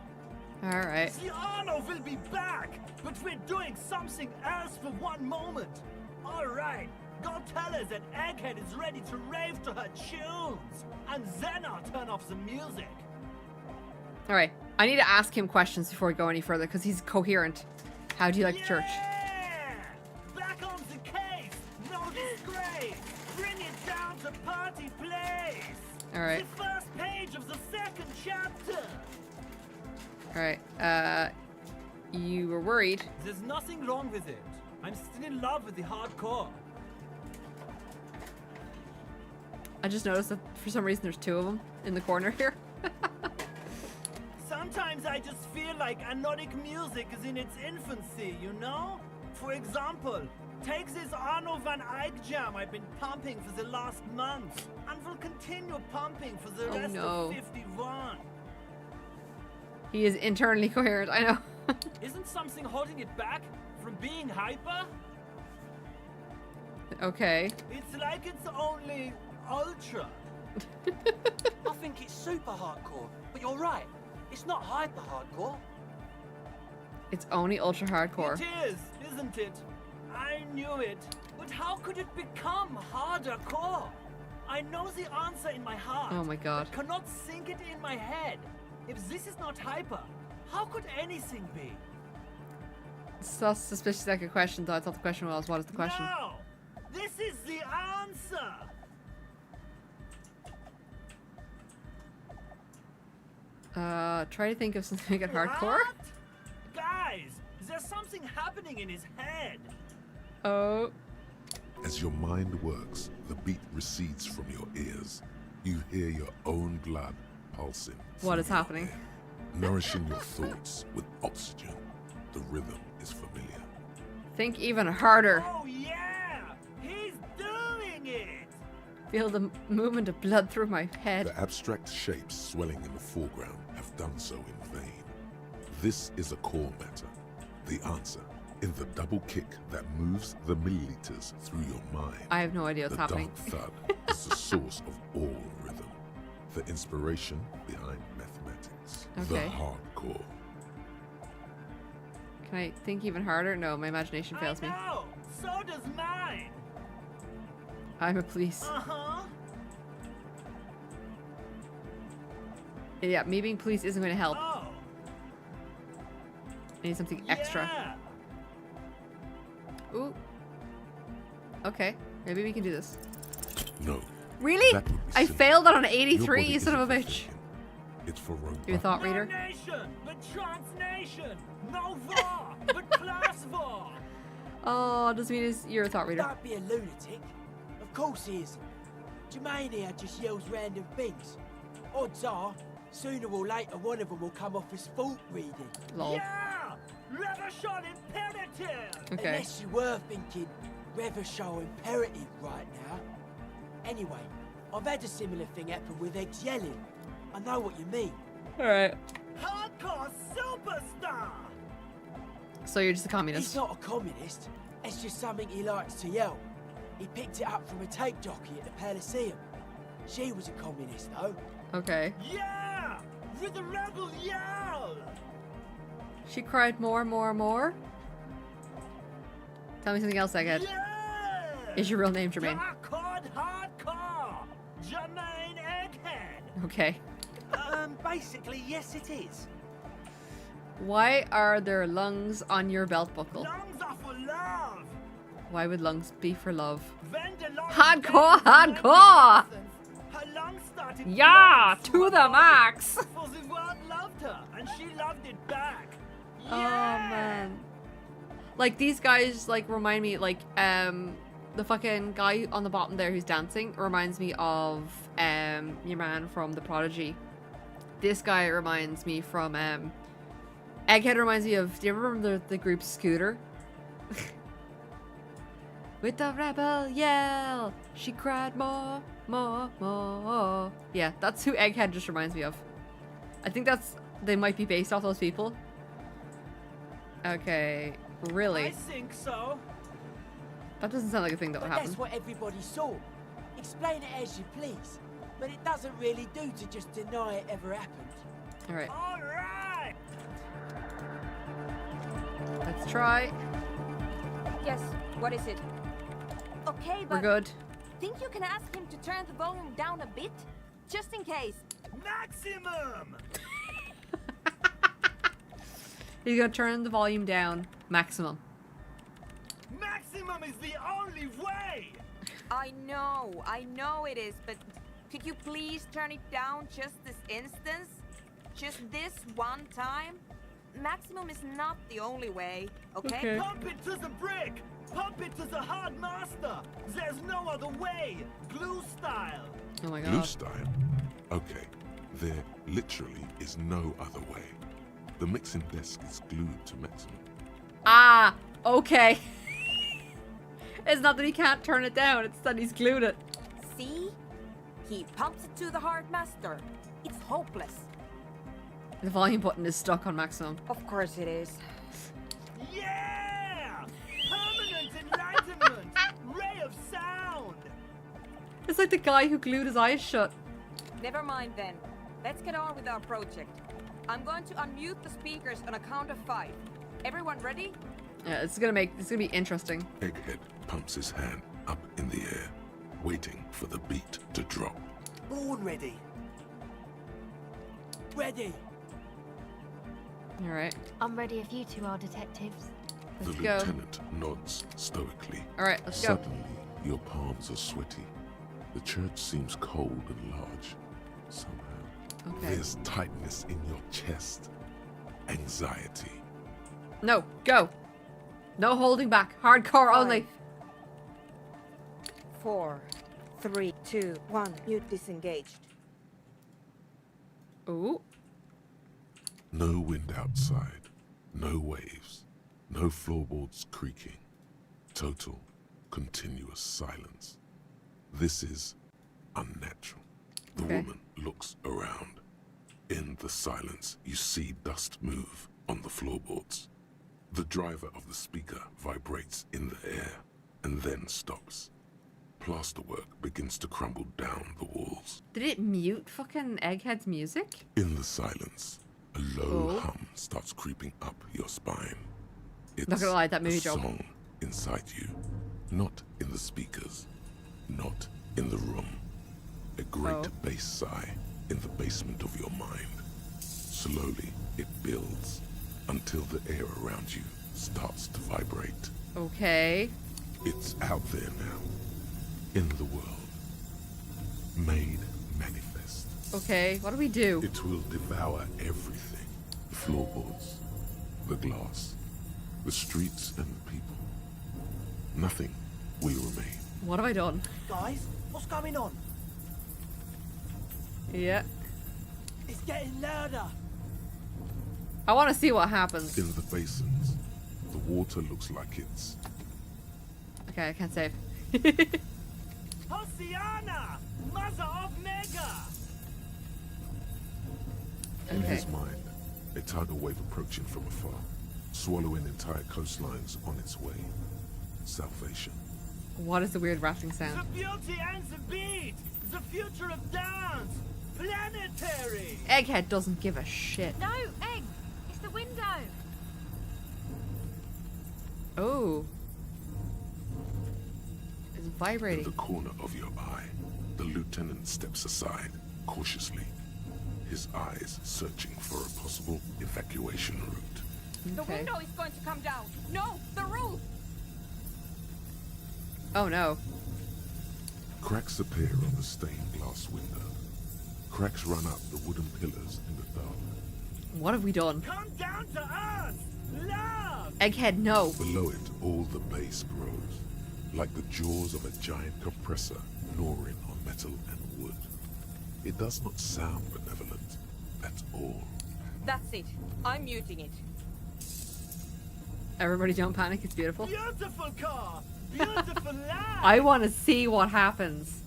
Speaker 1: Alright.
Speaker 10: The Arno will be back, but we're doing something else for one moment. Alright, go tell her that Egghead is ready to rave to her tunes. And then I'll turn off the music.
Speaker 1: Alright. I need to ask him questions before we go any further, because he's coherent. How do you like the church?
Speaker 10: Back on the case! No disgrace! Bring it down to party place!
Speaker 1: Alright.
Speaker 10: The first page of the second chapter!
Speaker 1: Alright. You were worried.
Speaker 10: There's nothing wrong with it. I'm still in love with the hardcore.
Speaker 1: I just noticed that for some reason there's two of them in the corner here.
Speaker 10: Sometimes I just feel like anodic music is in its infancy, you know? For example, take this Arno van Eyck jam I've been pumping for the last month, and will continue pumping for the rest
Speaker 1: no.
Speaker 10: of 51.
Speaker 1: He is internally coherent, I know.
Speaker 10: Isn't something holding it back from being hyper?
Speaker 1: Okay.
Speaker 10: It's like it's only ultra.
Speaker 20: I think it's super hardcore, but you're right. It's not hyper hardcore.
Speaker 1: It's only ultra hardcore.
Speaker 10: It is, isn't it? I knew it. But how could it become harder core? I know the answer in my heart.
Speaker 1: Oh my god.
Speaker 10: But cannot sink it in my head. If this is not hyper, how could anything be?
Speaker 1: It's not suspiciously like a question, though. I thought the question was, what is the question?
Speaker 10: No! This is the answer!
Speaker 1: Try to think of something like hardcore.
Speaker 10: What? Guys, there's something happening in his head.
Speaker 1: Oh.
Speaker 4: As your mind works, the beat recedes from your ears. You hear your own blood pulsing.
Speaker 1: What is happening?
Speaker 4: Nourishing your thoughts with oxygen. The rhythm is familiar.
Speaker 1: Think even harder.
Speaker 10: Oh yeah! He's doing it!
Speaker 1: Feel the movement of blood through my head.
Speaker 4: The abstract shapes swelling in the foreground have done so in vain. This is a core matter. The answer in the double kick that moves the milliliters through your mind.
Speaker 1: I have no idea what's happening.
Speaker 4: The dark thud is the source of all rhythm. The inspiration behind mathematics.
Speaker 1: Okay.
Speaker 4: The hardcore.
Speaker 1: Can I think even harder? No, my imagination fails me.
Speaker 10: No, so does mine.
Speaker 1: I'm a police.
Speaker 10: Uh-huh.
Speaker 1: Yeah, me being police isn't going to help.
Speaker 10: Oh.
Speaker 1: I need something extra.
Speaker 10: Yeah.
Speaker 1: Ooh. Okay, maybe we can do this.
Speaker 4: No.
Speaker 1: Really?
Speaker 4: That would be
Speaker 1: I
Speaker 4: simple.
Speaker 1: failed on an
Speaker 4: Your
Speaker 1: 83,
Speaker 4: body
Speaker 1: you son of a
Speaker 4: isn't
Speaker 1: bitch.
Speaker 4: It's for robots.
Speaker 1: Your thought reader?
Speaker 10: No nation, but transnation. No war, but class war.
Speaker 1: Oh, does mean you're a thought reader.
Speaker 20: Don't be a lunatic. Of course he isn't. Jermaine here just yells random things. Odds are, sooner or later one of them will come off as fault reading.
Speaker 1: Lol.
Speaker 10: Yeah! Revolution imperative!
Speaker 1: Okay.
Speaker 20: Unless you were thinking Revolution imperative right now. Anyway, I've had a similar thing happen with eggs yelling. I know what you mean.
Speaker 1: Alright.
Speaker 10: Hardcore superstar!
Speaker 1: So you're just a
Speaker 20: He's
Speaker 1: communist.
Speaker 20: not a communist. It's just something he likes to yell. He picked it up from a tape jockey at the Elysium. She was a communist, though.
Speaker 1: Okay.
Speaker 10: Yeah! With the rebel yell!
Speaker 1: She cried more. Tell me something else, Egghead.
Speaker 10: Yeah!
Speaker 1: Is your real name Jermaine?
Speaker 10: Hardcore! Jermaine Egghead!
Speaker 1: Okay.
Speaker 15: Basically, yes it is.
Speaker 1: Why are there lungs on your belt buckle?
Speaker 10: Lungs are for love!
Speaker 1: Why would lungs be for love?
Speaker 10: Vanderlong
Speaker 1: Hardcore!
Speaker 10: Her lungs started
Speaker 1: Yeah!
Speaker 10: growing
Speaker 1: To the max!
Speaker 10: For the world loved her, and she loved it back.
Speaker 1: Oh man. Like these guys like remind me like the fucking guy on the bottom there who's dancing reminds me of your man from The Prodigy. This guy reminds me from Egghead reminds me of, do you remember the group Scooter? With the rebel yell, she cried more. Yeah, that's who Egghead just reminds me of. I think they might be based off those people. Okay, really?
Speaker 10: I think so.
Speaker 1: That doesn't sound like a thing that would happen.
Speaker 20: That's what everybody saw. Explain it as you please. But it doesn't really do to just deny it ever happened.
Speaker 1: Alright,
Speaker 10: All right.
Speaker 1: let's try.
Speaker 9: Yes, what is it? Okay, but
Speaker 1: We're good.
Speaker 9: think you can ask him to turn the volume down a bit? Just in case.
Speaker 10: Maximum!
Speaker 1: He's gonna turn the volume down. Maximum.
Speaker 10: Maximum is the only way!
Speaker 9: I know it is, but could you please turn it down just this instance? Just this one time? Maximum is not the only way, okay?
Speaker 1: Okay.
Speaker 10: Pump it to the brick! Pump it to the hard master! There's no other way! Glue style!
Speaker 1: Oh my
Speaker 4: Glue
Speaker 1: god.
Speaker 4: style? Okay, there literally is no other way. The mixing desk is glued to maximum.
Speaker 1: Ah, okay. It's not that he can't turn it down, it's that he's glued it.
Speaker 9: See? He pumps it to the hard master. It's hopeless.
Speaker 1: The volume button is stuck on maximum.
Speaker 9: Of course it is.
Speaker 10: Yeah! Permanent enlightenment! Ray of sound!
Speaker 1: It's like the guy who glued his eyes shut.
Speaker 9: Never mind then. Let's get on with our project. I'm going to unmute the speakers on a count of 5. Everyone ready?
Speaker 1: Yeah, it's gonna be interesting.
Speaker 4: Egghead pumps his hand up in the air, waiting for the beat to drop.
Speaker 20: Born ready. Ready.
Speaker 1: Alright.
Speaker 19: I'm ready if you two are detectives.
Speaker 1: Let's
Speaker 4: The
Speaker 1: go.
Speaker 4: lieutenant nods stoically.
Speaker 1: Alright, let's go.
Speaker 4: Suddenly, your palms are sweaty. The church seems cold and large. Somehow.
Speaker 1: Okay.
Speaker 4: There's tightness in your chest. Anxiety.
Speaker 1: No, go. No holding back. Hardcore only.
Speaker 9: 4, 3, 2, 1. Mute disengaged.
Speaker 1: Ooh.
Speaker 4: No wind outside. No waves. No floorboards creaking. Total, continuous silence. This is unnatural. The
Speaker 1: Okay.
Speaker 4: woman looks around. In the silence, you see dust move on the floorboards. The driver of the speaker vibrates in the air and then stops. Plasterwork begins to crumble down the walls.
Speaker 1: Did it mute fucking Egghead's music?
Speaker 4: In the silence, a low
Speaker 1: Oh.
Speaker 4: hum starts creeping up your spine. It's
Speaker 1: Not gonna lie, that movie
Speaker 4: a
Speaker 1: joke.
Speaker 4: song inside you, not in the speakers, not in the room. A great
Speaker 1: Oh.
Speaker 4: bass sigh in the basement of your mind. Slowly, it builds until the air around you starts to vibrate.
Speaker 1: Okay.
Speaker 4: It's out there now, in the world, made manifest.
Speaker 1: Okay, what do we do?
Speaker 4: It will devour everything. The floorboards, the glass, the streets and the people. Nothing will remain.
Speaker 1: What have I done?
Speaker 20: Guys, what's going on?
Speaker 1: Yeah.
Speaker 20: It's getting louder.
Speaker 1: I want to see what happens.
Speaker 4: In the basins, the water looks like it's...
Speaker 1: Okay, I can't save.
Speaker 10: Hosiana! Mother of Mega!
Speaker 4: In
Speaker 1: Okay.
Speaker 4: his mind, a tidal wave approaching from afar, swallowing entire coastlines on its way. Salvation.
Speaker 1: What is the weird rattling
Speaker 10: The
Speaker 1: sound?
Speaker 10: beauty and the beat! The future of dance! Planetary!
Speaker 1: Egghead doesn't give a shit.
Speaker 22: No, Egg! It's the window!
Speaker 1: Oh. It's
Speaker 4: In
Speaker 1: vibrating.
Speaker 4: the corner of your eye, the lieutenant steps aside, cautiously, his eyes searching for a possible evacuation route.
Speaker 9: The
Speaker 1: Okay.
Speaker 9: window is going to come down. No, the roof.
Speaker 1: Oh no.
Speaker 4: Cracks appear on the stained glass window. Cracks run up the wooden pillars in the dark.
Speaker 1: What have we done?
Speaker 10: Come down to us! Love!
Speaker 1: Egghead, no.
Speaker 4: Below it, all the bass grows, like the jaws of a giant compressor gnawing on metal and wood. It does not sound benevolent at all.
Speaker 9: That's it. I'm muting it.
Speaker 1: Everybody don't panic, it's beautiful.
Speaker 10: Beautiful car! Beautiful life!
Speaker 1: I want to see what happens.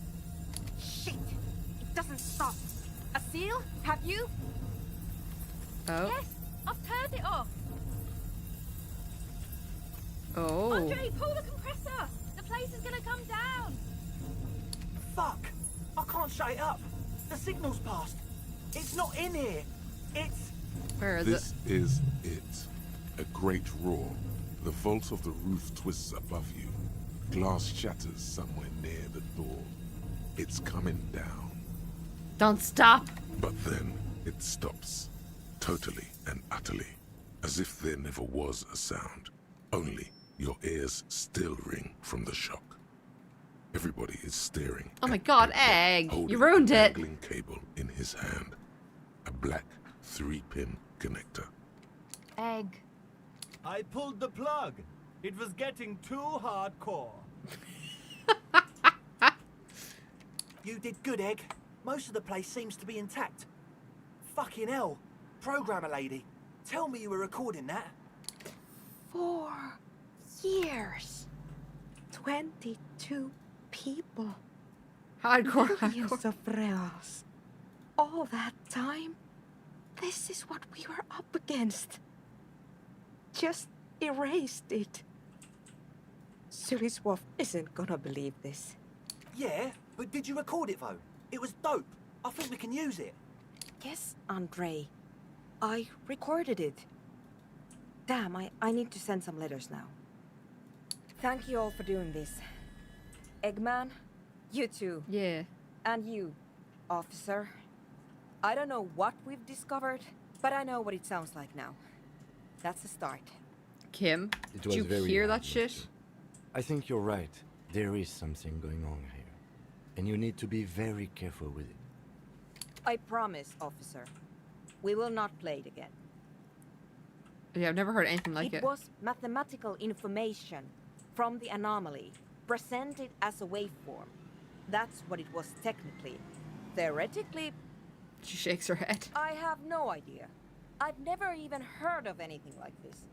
Speaker 9: Shit! It doesn't stop. A seal? Have you?
Speaker 1: Oh.
Speaker 22: Yes, I've turned it off.
Speaker 1: Oh.
Speaker 22: Andre, pull the compressor. The place is gonna come down.
Speaker 20: Fuck! I can't shut it up. The signal's passed. It's not in here. It's...
Speaker 1: Where is
Speaker 4: This
Speaker 1: it?
Speaker 4: is it. A great roar. The vault of the roof twists above you. Glass shatters somewhere near the door. It's coming down.
Speaker 1: Don't stop.
Speaker 4: But then it stops. Totally and utterly. As if there never was a sound. Only your ears still ring from the shock. Everybody is staring.
Speaker 1: Oh my
Speaker 4: at
Speaker 1: god,
Speaker 4: Egghead,
Speaker 1: Egg!
Speaker 4: holding
Speaker 1: You ruined
Speaker 4: a
Speaker 1: it.
Speaker 4: dangling cable in his hand. A black 3-pin connector.
Speaker 22: Egg.
Speaker 10: I pulled the plug. It was getting too hardcore.
Speaker 20: You did good, Egg. Most of the place seems to be intact. Fucking hell. Programmer lady, tell me you were recording that.
Speaker 9: 4 years. 22 people.
Speaker 1: Hardcore,
Speaker 9: Millions
Speaker 1: hardcore.
Speaker 9: of reals. All that time? This is what we were up against. Just erased it. Suliswolf isn't gonna believe this.
Speaker 20: Yeah, but did you record it though? It was dope. I think we can use it.
Speaker 9: Yes, Andre. I recorded it. Damn, I need to send some letters now. Thank you all for doing this. Eggman, you too.
Speaker 1: Yeah.
Speaker 9: And you, officer. I don't know what we've discovered, but I know what it sounds like now. That's a start.
Speaker 1: Kim,
Speaker 6: It
Speaker 1: did
Speaker 6: was
Speaker 1: you
Speaker 6: very
Speaker 1: hear
Speaker 6: hard,
Speaker 1: that shit?
Speaker 6: I think you're right. There is something going on here. And you need to be very careful with it.
Speaker 9: I promise, officer. We will not play it again.
Speaker 1: Yeah, I've never heard anything like it.
Speaker 9: It was mathematical information from the anomaly, presented as a waveform. That's what it was technically. Theoretically...
Speaker 1: She shakes her head.
Speaker 9: I have no idea. I've never even heard of anything like this.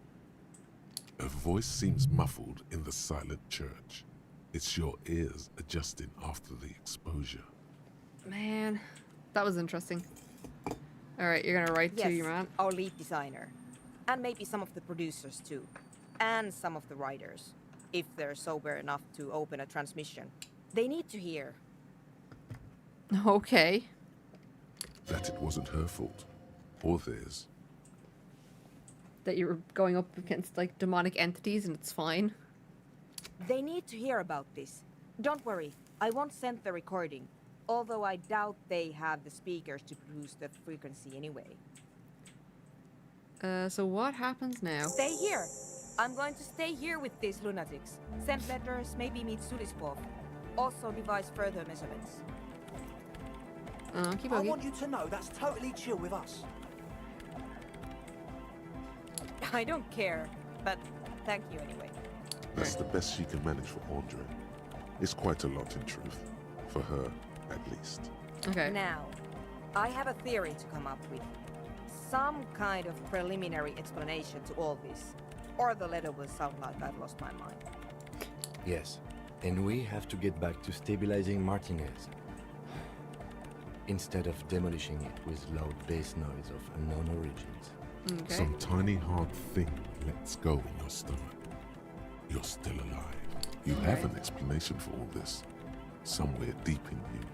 Speaker 4: A voice seems muffled in the silent church. It's your ears adjusting after the exposure.
Speaker 1: Man, that was interesting. Alright, you're gonna write to your man?
Speaker 9: Our lead designer. And maybe some of the producers too. And some of the writers. If they're sober enough to open a transmission. They need to hear.
Speaker 1: Okay.
Speaker 4: That it wasn't her fault. Or theirs.
Speaker 1: That you were going up against, like, demonic entities and it's fine.
Speaker 9: They need to hear about this. Don't worry, I won't send the recording. Although I doubt they have the speakers to produce the frequency anyway.
Speaker 1: So what happens now?
Speaker 9: Stay here. I'm going to stay here with these lunatics. Send letters, maybe meet Sulispov. Also devise further measurements.
Speaker 1: Keep
Speaker 15: I
Speaker 1: going.
Speaker 15: want you to know that's totally chill with us.
Speaker 9: I don't care, but thank you anyway.
Speaker 4: That's the best she can manage for Andre. It's quite a lot in truth. For her, at least.
Speaker 1: Okay.
Speaker 9: Now, I have a theory to come up with. Some kind of preliminary explanation to all this. Or the letter will sound like I've lost my mind.
Speaker 6: Yes, and we have to get back to stabilizing Martinez. Instead of demolishing it with loud bass noise of unknown origins.
Speaker 1: Okay.
Speaker 4: Some tiny hard thing lets go in your stomach. You're still alive. You have an explanation for all this. Somewhere deep in you.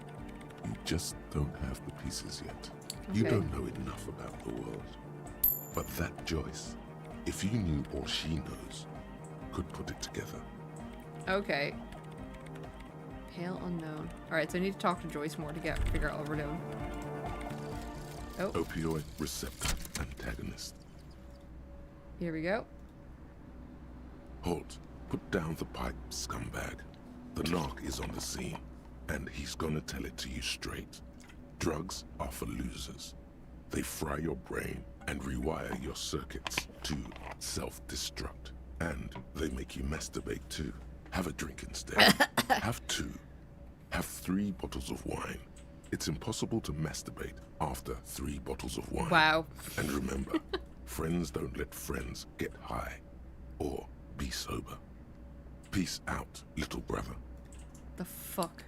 Speaker 4: You just don't have the pieces yet. You don't know enough about the world. But that Joyce, if you knew all she knows, could put it together.
Speaker 1: Okay. Pale unknown. Alright, so I need to talk to Joyce more to figure out what we're doing. Oh.
Speaker 4: Opioid receptor antagonist.
Speaker 1: Here we go.
Speaker 4: Halt. Put down the pipe, scumbag. The narc is on the scene, and he's gonna tell it to you straight. Drugs are for losers. They fry your brain and rewire your circuits to self-destruct. And they make you masturbate too. Have a drink instead. Have 2. Have 3 bottles of wine. It's impossible to masturbate after 3 bottles of wine.
Speaker 1: Wow.
Speaker 4: And remember, friends don't let friends get high or be sober. Peace out, little brother.
Speaker 1: The fuck?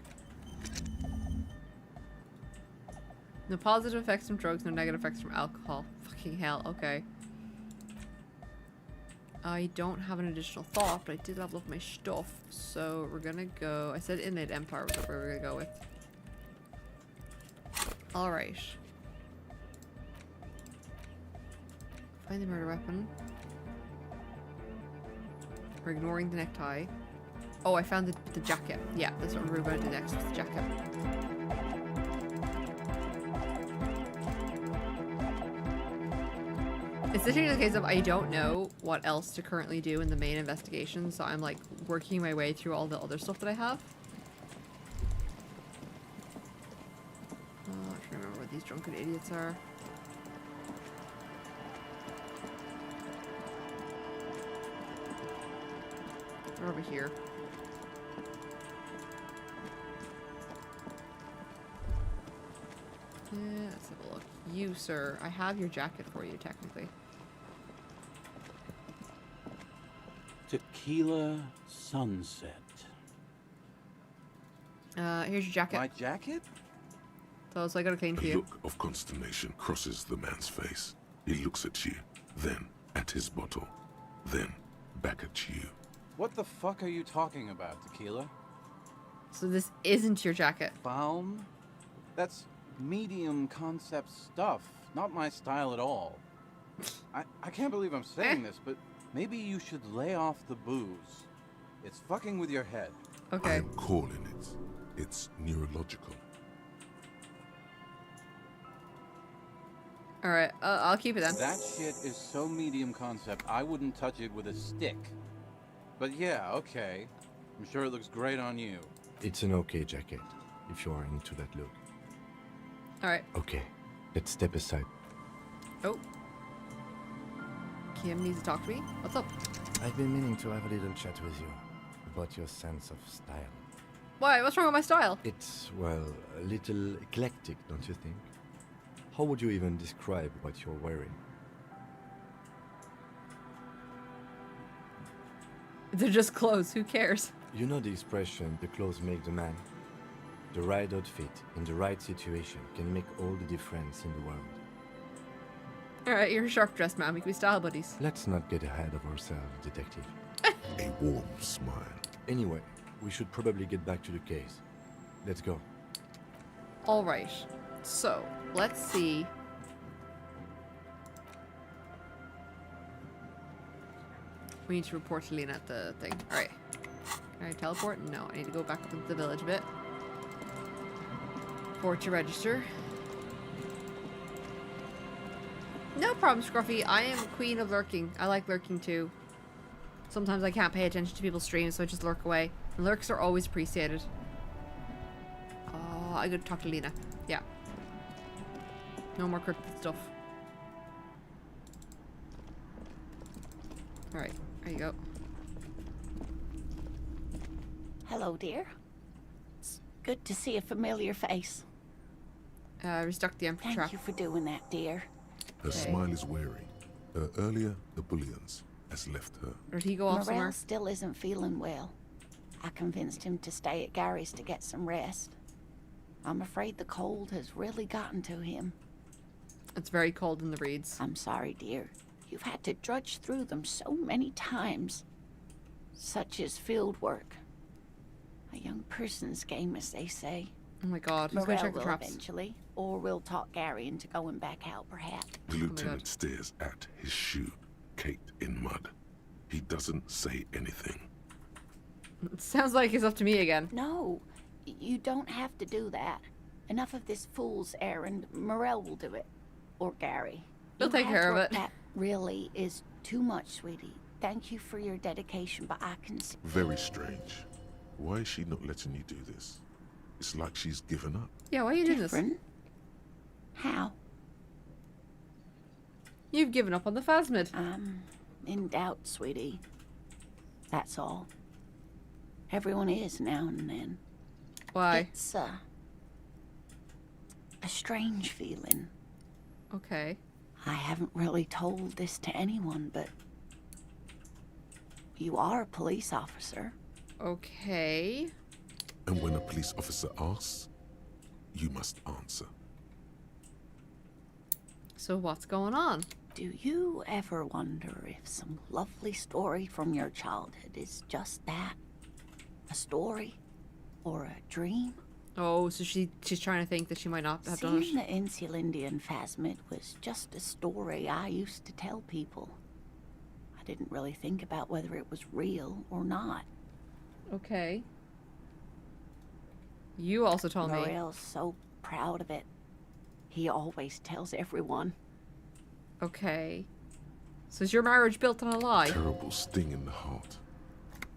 Speaker 1: No positive effects from drugs, no negative effects from alcohol. Fucking hell, okay. I don't have an additional thought, but I did level up my stuff, so we're gonna go... I said Inlaid Empire was what we were gonna go with. Alright. Find the murder weapon. We're ignoring the necktie. Oh, I found the jacket. Yeah, that's what we're gonna do next, with the jacket. It's literally the case of I don't know what else to currently do in the main investigation, so I'm like working my way through all the other stuff that I have. Oh, I can't remember what these drunken idiots are. They're over here. Yeah, let's have a look. You, sir. I have your jacket for you, technically.
Speaker 13: Tequila Sunset.
Speaker 1: Here's your jacket.
Speaker 13: My jacket?
Speaker 1: So I got a clean for
Speaker 4: A
Speaker 1: you.
Speaker 4: look of consternation crosses the man's face. He looks at you, then at his bottle, then back at you.
Speaker 13: What the fuck are you talking about, Tequila?
Speaker 1: So this isn't your jacket.
Speaker 13: Balm? That's medium concept stuff. Not my style at all. I can't believe I'm saying this, but maybe you should lay off the booze. It's fucking with your head.
Speaker 1: Okay.
Speaker 4: I'm calling it. It's neurological.
Speaker 1: Alright, I'll keep it then.
Speaker 13: That shit is so medium concept, I wouldn't touch it with a stick. But yeah, okay. I'm sure it looks great on you.
Speaker 6: It's an okay jacket, if you are into that look.
Speaker 1: Alright.
Speaker 6: Okay, let's step aside.
Speaker 1: Oh. Kim needs to talk to me. What's up?
Speaker 6: I've been meaning to have a little chat with you about your sense of style.
Speaker 1: Why? What's wrong with my style?
Speaker 6: It's, well, a little eclectic, don't you think? How would you even describe what you're wearing?
Speaker 1: They're just clothes. Who cares?
Speaker 6: You know the expression, the clothes make the man? The right outfit in the right situation can make all the difference in the world.
Speaker 1: Alright, you're a sharp-dressed man. We can be style buddies.
Speaker 6: Let's not get ahead of ourselves, detective.
Speaker 4: A warm smile.
Speaker 6: Anyway, we should probably get back to the case. Let's go.
Speaker 1: Alright. So, let's see. We need to report to Lena at the thing. Alright. Can I teleport? No, I need to go back up into the village a bit. For to register. No problem, Scruffy. I am queen of lurking. I like lurking too. Sometimes I can't pay attention to people's streams, so I just lurk away. And lurks are always appreciated. Oh, I gotta talk to Lena. Yeah. No more cryptid stuff. Alright, there you go.
Speaker 16: Hello, dear. It's good to see a familiar face.
Speaker 1: Restuck the empty trap.
Speaker 16: Thank you for doing that, dear.
Speaker 4: Her smile is weary. Her earlier ebullience has left her.
Speaker 1: Did he go off somewhere?
Speaker 16: Morel still isn't feeling well. I convinced him to stay at Gary's to get some rest. I'm afraid the cold has really gotten to him.
Speaker 1: It's very cold in the reeds.
Speaker 16: I'm sorry, dear. You've had to drudge through them so many times. Such is field work. A young person's game, as they say.
Speaker 1: Oh my god, who's gonna
Speaker 16: Morel
Speaker 1: check the
Speaker 16: will
Speaker 1: traps?
Speaker 16: eventually, or we'll talk Gary into going back out, perhaps.
Speaker 4: The lieutenant stares at his shoe, caked in mud. He doesn't say anything.
Speaker 1: It sounds like it's up to me again.
Speaker 16: No, you don't have to do that. Enough of this fool's errand. Morel will do it. Or Gary.
Speaker 1: He'll take care of it.
Speaker 16: That really is too much, sweetie. Thank you for your dedication, but I can see...
Speaker 4: Very strange. Why is she not letting you do this? It's like she's given up.
Speaker 1: Yeah, why are you doing this?
Speaker 16: How?
Speaker 1: You've given up on the phasmid.
Speaker 16: I'm in doubt, sweetie. That's all. Everyone is now and then.
Speaker 1: Why?
Speaker 16: It's a strange feeling.
Speaker 1: Okay.
Speaker 16: I haven't really told this to anyone, but you are a police officer.
Speaker 1: Okay.
Speaker 4: And when a police officer asks, you must answer.
Speaker 1: So what's going on?
Speaker 16: Do you ever wonder if some lovely story from your childhood is just that? A story? Or a dream?
Speaker 1: Oh, so she's trying to think that she might not have done it.
Speaker 16: Seeing the Insulindian phasmid was just a story I used to tell people. I didn't really think about whether it was real or not.
Speaker 1: Okay. You also told me.
Speaker 16: Morel's so proud of it. He always tells everyone.
Speaker 1: Okay. So is your marriage built on a lie?
Speaker 4: Terrible sting in the heart.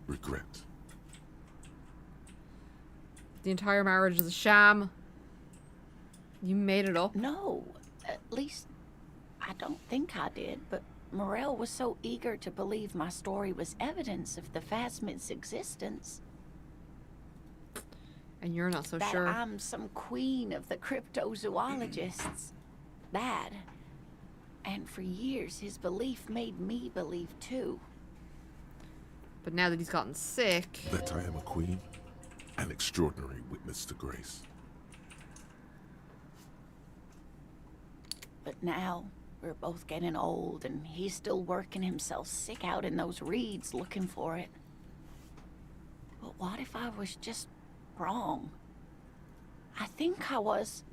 Speaker 4: Regret.
Speaker 1: The entire marriage is a sham. You made it up.
Speaker 16: No, at least I don't think I did, but Morel was so eager to believe my story was evidence of the phasmid's existence.
Speaker 1: And you're not so
Speaker 16: that
Speaker 1: sure.
Speaker 16: I'm some queen of the cryptozoologists. That. And for years, his belief made me believe too.
Speaker 1: But now that he's gotten sick...
Speaker 4: That I am a queen? An extraordinary witness to grace.
Speaker 16: But now, we're both getting old, and he's still working himself sick out in those reeds looking for it. But what if I was just wrong? I think I was.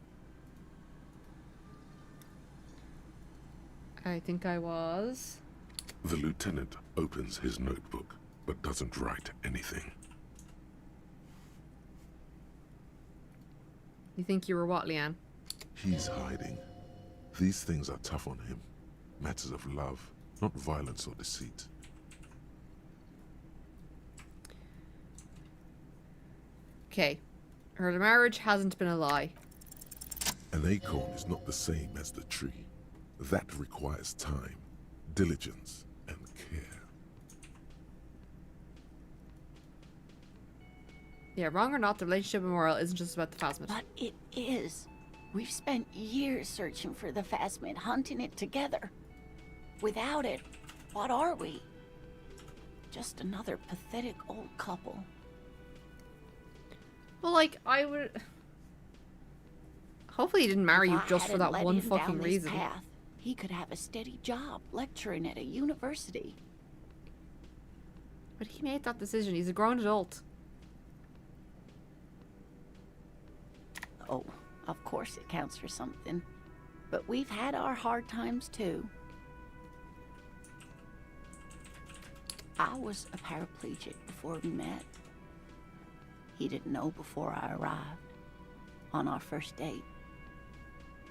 Speaker 1: I think I was.
Speaker 4: The lieutenant opens his notebook, but doesn't write anything.
Speaker 1: You think you were what, Leanne?
Speaker 4: He's hiding. These things are tough on him. Matters of love, not violence or deceit.
Speaker 1: Okay. Her marriage hasn't been a lie.
Speaker 4: An acorn is not the same as the tree. That requires time, diligence, and care.
Speaker 1: Yeah, wrong or not, the relationship with Morel isn't just about the phasmid.
Speaker 16: But it is. We've spent years searching for the phasmid, hunting it together. Without it, what are we? Just another pathetic old couple.
Speaker 1: Well, like, I would... Hopefully he didn't marry you
Speaker 16: If I
Speaker 1: just for
Speaker 16: hadn't
Speaker 1: that
Speaker 16: led
Speaker 1: one
Speaker 16: him down
Speaker 1: fucking
Speaker 16: this
Speaker 1: reason.
Speaker 16: path, he could have a steady job lecturing at a university.
Speaker 1: But he made that decision. He's a grown adult.
Speaker 16: Oh, of course it counts for something. But we've had our hard times too. I was a paraplegic before we met. He didn't know before I arrived. On our first date.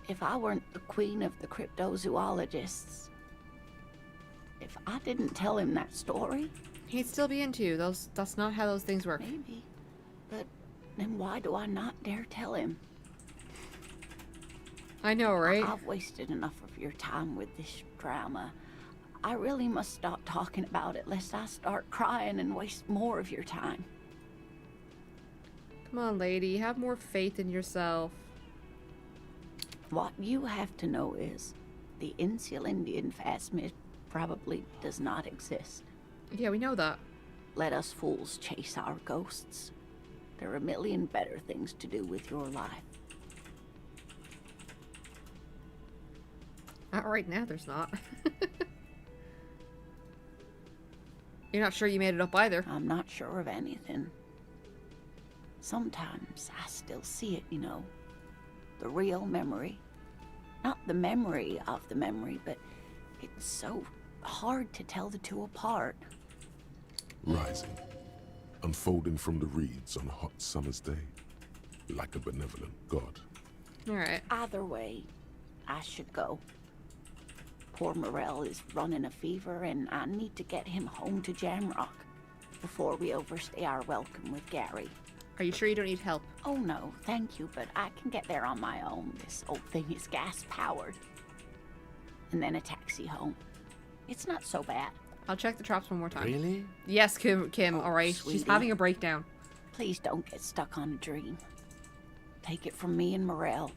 Speaker 16: If I weren't the queen of the cryptozoologists, if I didn't tell him that story...
Speaker 1: He'd still be into you. That's not how those things work.
Speaker 16: Maybe. But then why do I not dare tell him?
Speaker 1: I know, right?
Speaker 16: I've wasted enough of your time with this drama. I really must stop talking about it, lest I start crying and waste more of your time.
Speaker 1: Come on, lady. Have more faith in yourself.
Speaker 16: What you have to know is, the Insulindian phasmid probably does not exist.
Speaker 1: Yeah, we know that.
Speaker 16: Let us fools chase our ghosts. There are a million better things to do with your life.
Speaker 1: Not right now, there's not. You're not sure you made it up either.
Speaker 16: I'm not sure of anything. Sometimes I still see it, you know. The real memory. Not the memory of the memory, but it's so hard to tell the two apart.
Speaker 4: Rising, unfolding from the reeds on a hot summer's day, like a benevolent god.
Speaker 1: Alright.
Speaker 16: Either way, I should go. Poor Morel is running a fever, and I need to get him home to Jamrock before we overstay our welcome with Gary.
Speaker 1: Are you sure you don't need help?
Speaker 16: Oh no, thank you, but I can get there on my own. This old thing is gas-powered. And then a taxi home. It's not so bad.
Speaker 1: I'll check the traps one more time.
Speaker 6: Really?
Speaker 1: Yes, Kim, alright. She's
Speaker 16: sweetie.
Speaker 1: having a breakdown.
Speaker 16: Please don't get stuck on a dream. Take it from me and Morel.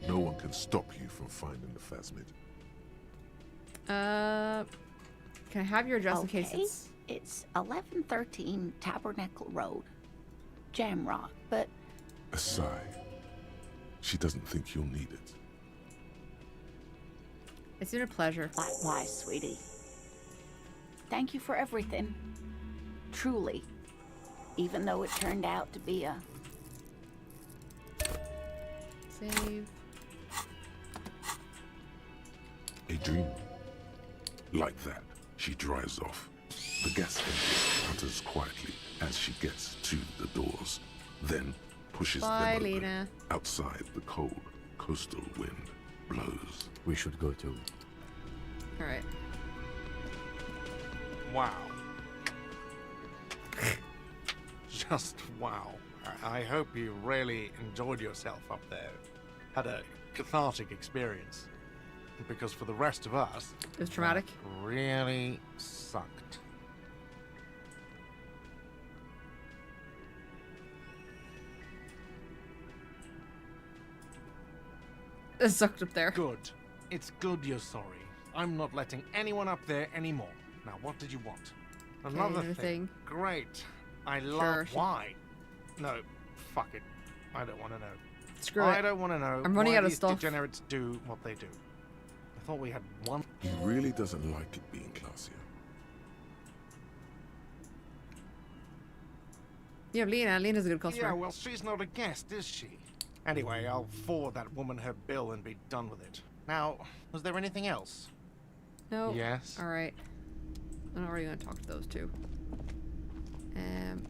Speaker 4: No one can stop you from finding the phasmid.
Speaker 1: Can I have your address in case it's...
Speaker 16: It's 1113 Tabernacle Road. Jamrock, but...
Speaker 4: A sigh. She doesn't think you'll need it.
Speaker 1: It's been a pleasure.
Speaker 16: Likewise, sweetie. Thank you for everything. Truly. Even though it turned out to be a...
Speaker 1: Save.
Speaker 4: A dream. Like that, she drives off. The gas engine putters quietly as she gets to the doors, then pushes
Speaker 1: Bye,
Speaker 4: them open.
Speaker 1: Lena.
Speaker 4: Outside, the cold coastal wind blows.
Speaker 6: We should go too.
Speaker 1: Alright.
Speaker 3: Wow. Just wow. I hope you really enjoyed yourself up there. Had a cathartic experience. Because for the rest of us...
Speaker 1: It was traumatic.
Speaker 3: that really sucked.
Speaker 1: It sucked up there.
Speaker 3: Good. It's good you're sorry. I'm not letting anyone up there anymore. Now, what did you want? Another
Speaker 1: another
Speaker 3: thing.
Speaker 1: thing.
Speaker 3: Great. I love...
Speaker 1: Sure.
Speaker 3: Why? No, fuck it. I don't want to know.
Speaker 1: Screw
Speaker 3: I
Speaker 1: it.
Speaker 3: don't want to know
Speaker 1: I'm running
Speaker 3: why
Speaker 1: out of
Speaker 3: these
Speaker 1: stuff.
Speaker 3: degenerates do what they do. I thought we had one...
Speaker 4: He really doesn't like it being classier.
Speaker 1: Yeah, Lena. Lena's a good customer.
Speaker 3: Yeah, well, she's not a guest, is she? Anyway, I'll forward that woman her bill and be done with it. Now, was there anything else?
Speaker 1: No.
Speaker 3: Yes.
Speaker 1: Alright. I'm not really going to talk to those two. I'm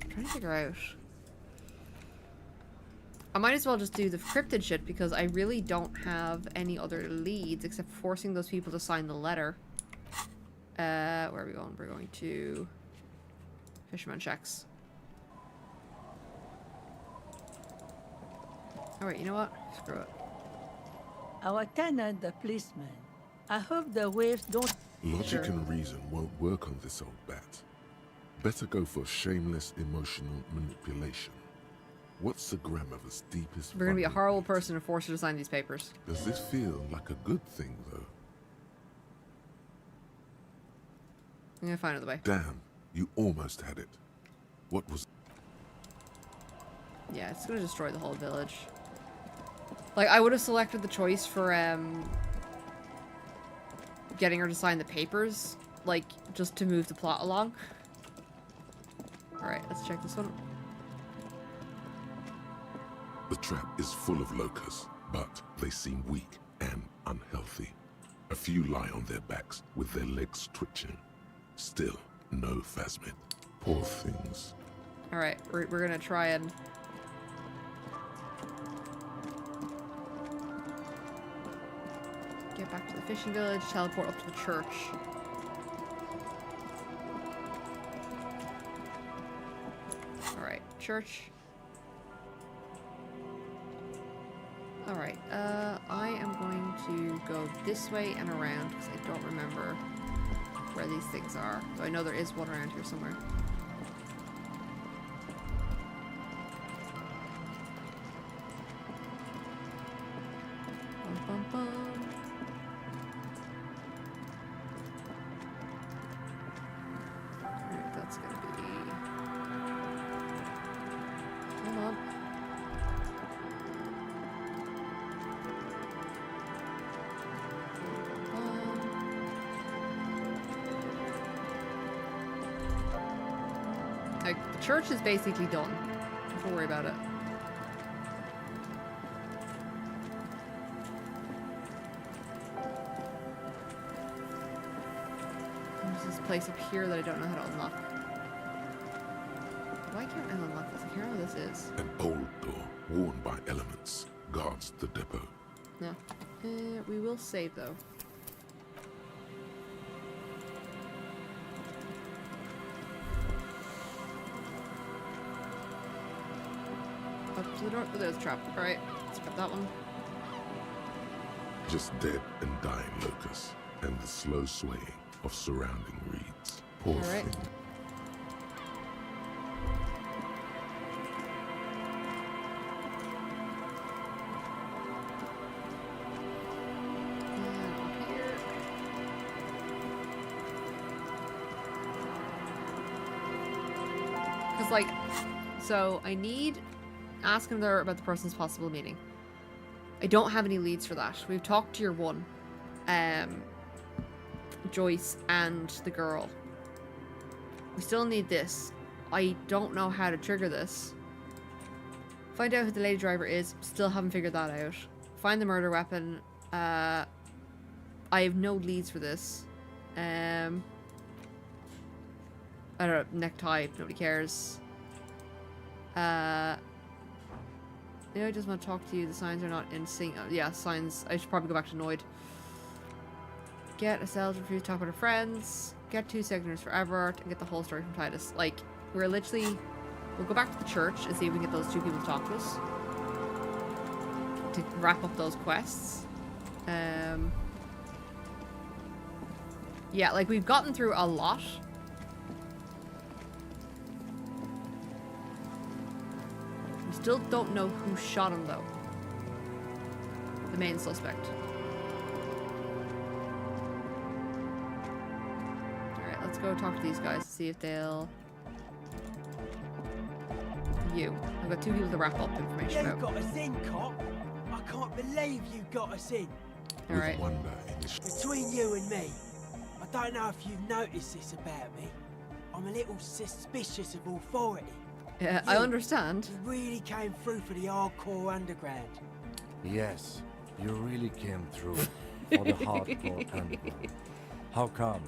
Speaker 1: trying to figure out. I might as well just do the cryptid shit because I really don't have any other leads except forcing those people to sign the letter. Where are we going? We're going to Fisherman Checks. Alright, you know what? Screw it.
Speaker 12: Our tenant, the policeman. I hope the waves don't...
Speaker 4: Logic and reason won't work on this old bat. Better go for shameless emotional manipulation. What's the grandmother's deepest...
Speaker 1: We're gonna be a horrible person and force her to sign these papers.
Speaker 4: Does this feel like a good thing, though?
Speaker 1: I'm gonna find another way.
Speaker 4: Damn, you almost had it. What was...
Speaker 1: Yeah, it's gonna destroy the whole village. Like, I would have selected the choice for, getting her to sign the papers, like, just to move the plot along. Alright, let's check this one.
Speaker 4: The trap is full of locusts, but they seem weak and unhealthy. A few lie on their backs with their legs twitching. Still, no phasmid. Poor things.
Speaker 1: Alright, we're gonna try and... get back to the fishing village, teleport up to the church. Alright, church. Alright, I am going to go this way and around because I don't remember where these things are. So I know there is one around here somewhere. Bum, bum, bum. Alright, that's gonna be... Hold on. Like, the church is basically done. Don't worry about it. There's this place up here that I don't know how to unlock. Why can't I unlock this? I can't remember what this is.
Speaker 4: An old door, worn by elements, guards the depot.
Speaker 1: No. We will save, though. Up to the north. Oh, there's a trap. Alright, let's grab that one.
Speaker 4: Just dead and dying locusts, and the slow swaying of surrounding reeds. Poor
Speaker 1: Alright.
Speaker 4: thing.
Speaker 1: Because, like, so I need... Ask him there about the person's possible meeting. I don't have any leads for that. We've talked to your one. Joyce and the girl. We still need this. I don't know how to trigger this. Find out who the lady driver is. Still haven't figured that out. Find the murder weapon. I have no leads for this. I don't know, necktie, nobody cares. Yeah, I just want to talk to you. The signs are not in sync. Oh, yeah, signs. I should probably go back to Noid. Get a cell to refuse to talk about her friends. Get 2 seconds forever and get the whole story from Titus. Like, we're literally... We'll go back to the church and see if we can get those 2 people to talk to us. To wrap up those quests. Yeah, like, we've gotten through a lot. Still don't know who shot him, though. The main suspect. Alright, let's go talk to these guys to see if they'll... You. I've got 2 people to wrap up information
Speaker 20: You
Speaker 1: about.
Speaker 20: got us in, cop. I can't believe you got us in.
Speaker 1: Alright.
Speaker 20: Between you and me, I don't know if you've noticed this about me. I'm a little suspicious of authority.
Speaker 1: Yeah, I understand.
Speaker 20: You really came through for the hardcore underground.
Speaker 6: Yes, you really came through for the hardcore underground. How come?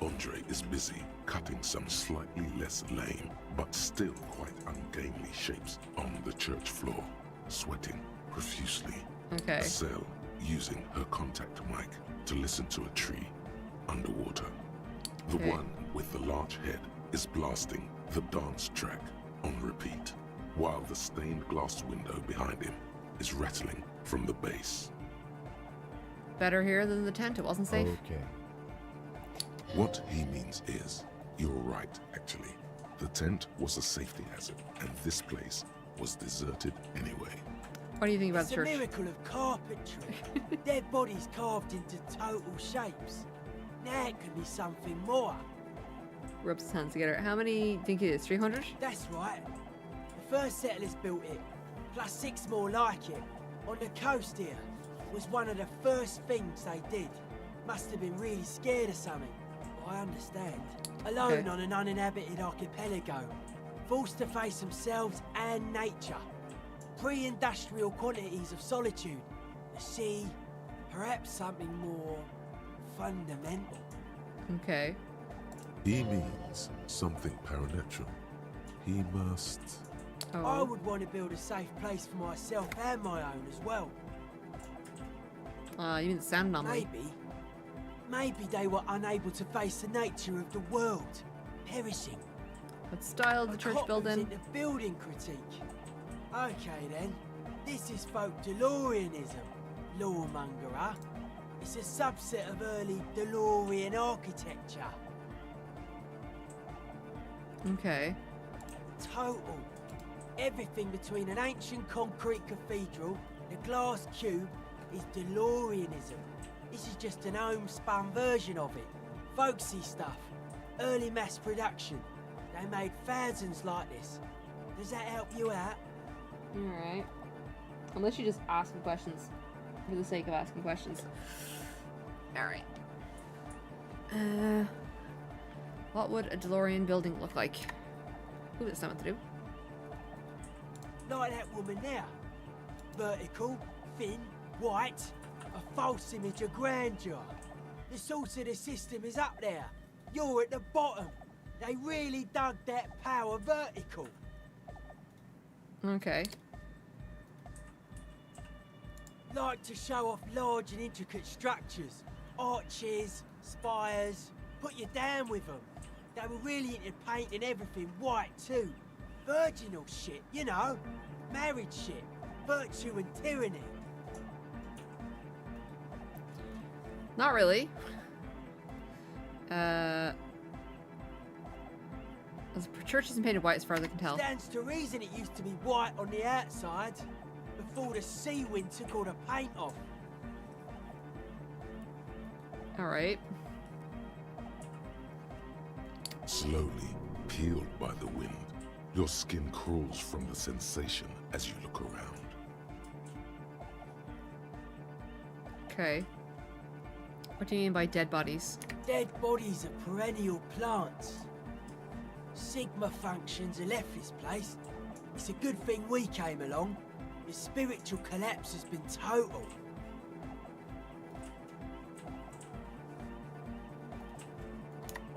Speaker 4: Andre is busy cutting some slightly less lame, but still quite ungainly shapes on the church floor, sweating profusely.
Speaker 1: Okay.
Speaker 4: Cell using her contact mic to listen to a tree underwater. The
Speaker 1: Okay.
Speaker 4: one with the large head is blasting the dance track on repeat. while the stained glass window behind him is rattling from the base.
Speaker 1: Better here than the tent. It wasn't safe.
Speaker 6: Okay.
Speaker 4: What he means is, you're right, actually. The tent was a safety hazard, and this place was deserted anyway.
Speaker 1: What do you think about
Speaker 20: It's
Speaker 1: the church?
Speaker 20: a miracle of carpentry. Dead bodies carved into total shapes. Now it could be something more.
Speaker 1: Rubs his hands together. How many think it is? 300?
Speaker 20: That's right. The first settlers built it, plus 6 more like it. On the coast here was one of the first things they did. Must have been really scared of something. I understand. Alone on an uninhabited archipelago, forced to face themselves and nature. Pre-industrial quantities of solitude. The sea, perhaps something more fundamental.
Speaker 1: Okay.
Speaker 4: He means something paranatural. He must...
Speaker 20: I would want to build a safe place for myself and my own as well.
Speaker 1: You mean sand anomaly?
Speaker 20: Maybe they were unable to face the nature of the world, perishing.
Speaker 1: What style of the church building?
Speaker 20: Into building critique. Okay then, this is folk DeLoreanism, lawmongerer. It's a subset of early DeLorean architecture.
Speaker 1: Okay.
Speaker 20: Total. Everything between an ancient concrete cathedral and a glass cube is DeLoreanism. This is just an homespun version of it. Folksy stuff. Early mass production. They made thousands like this. Does that help you out?
Speaker 1: Alright. Unless you just ask me questions for the sake of asking questions. Alright. What would a DeLorean building look like? Ooh, that's not what to do.
Speaker 20: Like that woman there. Vertical, thin, white. A false image of grandeur. The source of the system is up there. You're at the bottom. They really dug that power vertical.
Speaker 1: Okay.
Speaker 20: Like to show off large and intricate structures. Arches, spires. Put you down with them. They were really into painting everything white too. Virginal shit, you know. Married shit. Virtue and tyranny.
Speaker 1: Not really. The church isn't painted white as far as I can tell.
Speaker 20: Stands to reason it used to be white on the outside before the sea wind took all the paint off.
Speaker 1: Alright.
Speaker 4: Slowly, peeled by the wind, your skin crawls from the sensation as you look around.
Speaker 1: Okay. What do you mean by dead bodies?
Speaker 20: Dead bodies are perennial plants. Sigma functions have left this place. It's a good thing we came along. The spiritual collapse has been total.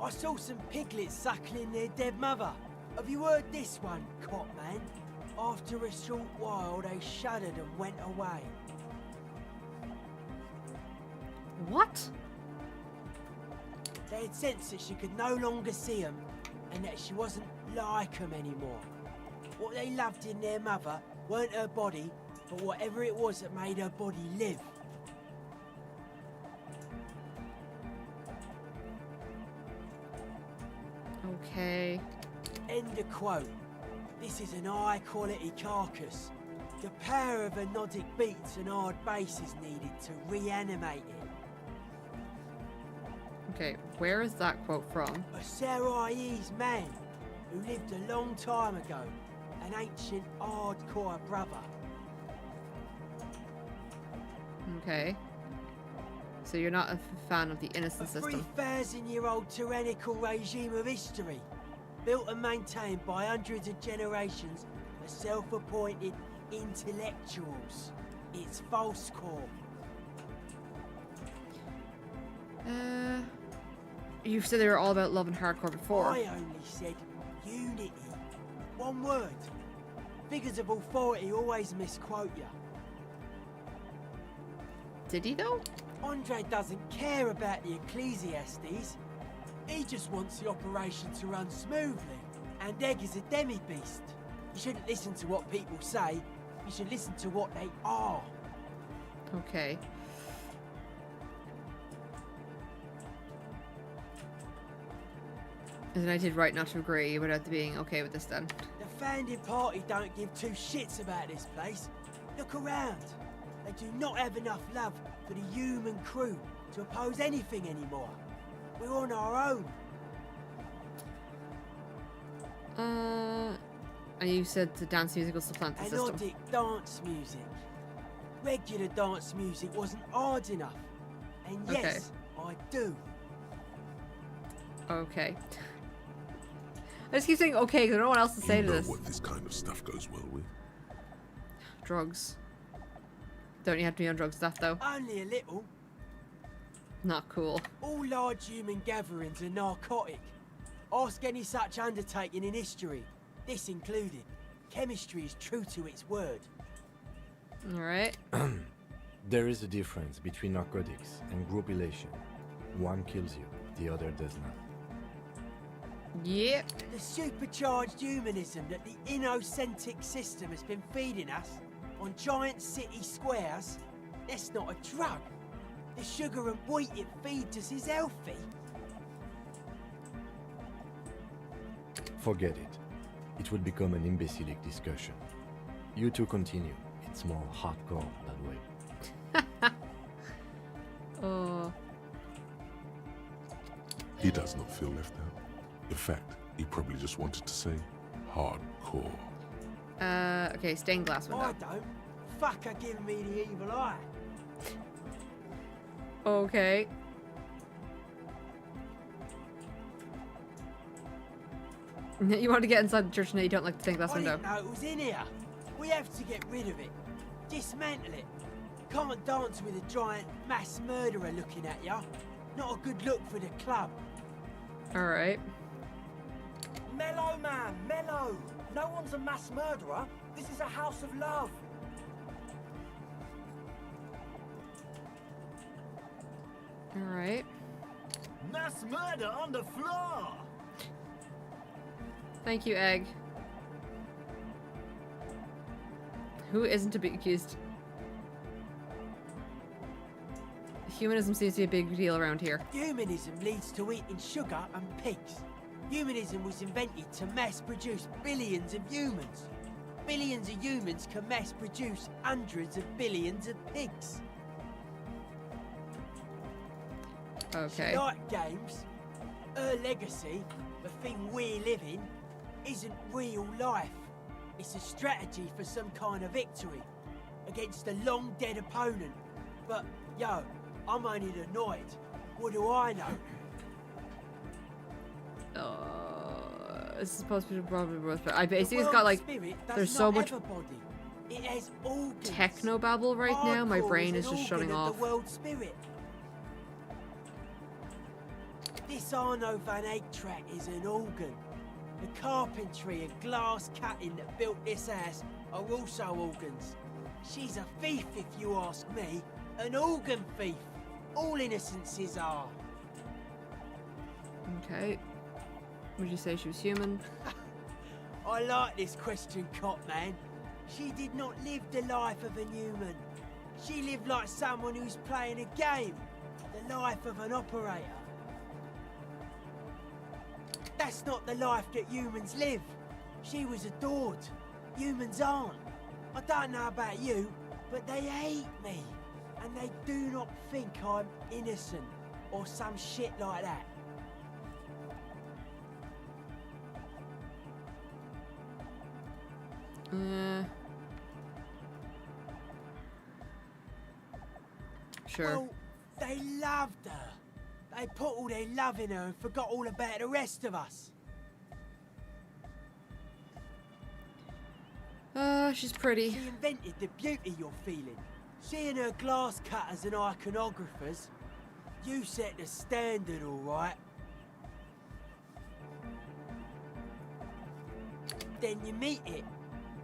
Speaker 20: I saw some piglets suckling their dead mother. Have you heard this one, Cop Man? After a short while, they shuddered and went away.
Speaker 1: What?
Speaker 20: They had sensed that she could no longer see them, and that she wasn't like them anymore. What they loved in their mother weren't her body, but whatever it was that made her body live.
Speaker 1: Okay.
Speaker 20: End of quote. This is an high-quality carcass. The power of anodic beats and hard bass is needed to reanimate it.
Speaker 1: Okay, where is that quote from?
Speaker 20: A Sarais man who lived a long time ago. An ancient hardcore brother.
Speaker 1: Okay. So you're not a fan of the innocent system.
Speaker 20: 3,000-year-old tyrannical regime of history. Built and maintained by hundreds of generations of self-appointed intellectuals. It's false core.
Speaker 1: You've said they were all about love and hardcore before.
Speaker 20: I only said unity. One word. Figures of authority always misquote you.
Speaker 1: Did he though?
Speaker 20: Andre doesn't care about the Ecclesiastes. He just wants the operation to run smoothly. And Egg is a demi-beast. You shouldn't listen to what people say. You should listen to what they are.
Speaker 1: Okay. And I did right not to agree without being okay with this then.
Speaker 20: The founding party don't give two shits about this place. Look around. They do not have enough love for the human crew to oppose anything anymore. We're on our own.
Speaker 1: And you said the dance music will supplant the system.
Speaker 20: Melodic dance music. Regular dance music wasn't hard enough. And yes, I do.
Speaker 1: Okay. I just keep saying okay because I don't know what else to say to this.
Speaker 4: What this kind of stuff goes well with?
Speaker 1: Drugs. Don't you have to be on drug stuff though?
Speaker 20: Only a little.
Speaker 1: Not cool.
Speaker 20: All large human gatherings are narcotic. Ask any such undertaking in history, this included. Chemistry is true to its word.
Speaker 1: Alright.
Speaker 6: There is a difference between narcotics and group elation. One kills you, the other does not.
Speaker 1: Yep.
Speaker 20: The supercharged humanism that the innocentric system has been feeding us on giant city squares, that's not a drug. The sugar and wheat it feeds us is healthy.
Speaker 6: Forget it. It would become an imbecilic discussion. You two continue. It's more hardcore that way.
Speaker 1: Oh.
Speaker 4: He does not feel left out. In fact, he probably just wanted to say hardcore.
Speaker 1: Okay, stained glass window.
Speaker 20: I don't. Fucker giving me the evil eye.
Speaker 1: Okay. You want to get inside the church and you don't like the stained glass window.
Speaker 20: I didn't know it was in here. We have to get rid of it. Dismantle it. Can't dance with a giant mass murderer looking at ya. Not a good look for the club.
Speaker 1: Alright.
Speaker 10: Mellow, man, mellow. No one's a mass murderer. This is a house of love.
Speaker 1: Alright.
Speaker 10: Mass murder on the floor.
Speaker 1: Thank you, Egg. Who isn't to be accused? Humanism seems to be a big deal around here.
Speaker 20: Humanism leads to eating sugar and pigs. Humanism was invented to mass produce billions of humans. Billions of humans can mass produce hundreds of billions of pigs.
Speaker 1: Okay.
Speaker 20: She liked games. Her legacy, the thing we live in, isn't real life. It's a strategy for some kind of victory against a long dead opponent. But, yo, I'm only annoyed. What do I know?
Speaker 1: This is supposed to be probably worth it. I basically it's got like there's so much
Speaker 20: It has organs.
Speaker 1: technobabble right now. My brain is just shutting off.
Speaker 20: The world spirit. This Arno van Eyck track is an organ. The carpentry and glass cutting that built this house are also organs. She's a thief, if you ask me. An organ thief. All innocences are.
Speaker 1: Okay. Would you say she was human?
Speaker 20: I like this question, Cop Man. She did not live the life of a human. She lived like someone who's playing a game. The life of an operator. That's not the life that humans live. She was adored. Humans aren't. I don't know about you, but they hate me. And they do not think I'm innocent or some shit like that.
Speaker 1: Sure.
Speaker 20: Well, they loved her. They put all their love in her and forgot all about the rest of us.
Speaker 1: She's pretty.
Speaker 20: She invented the beauty you're feeling. Seeing her glass cutters and iconographers, you set the standard, all right. Then you meet it.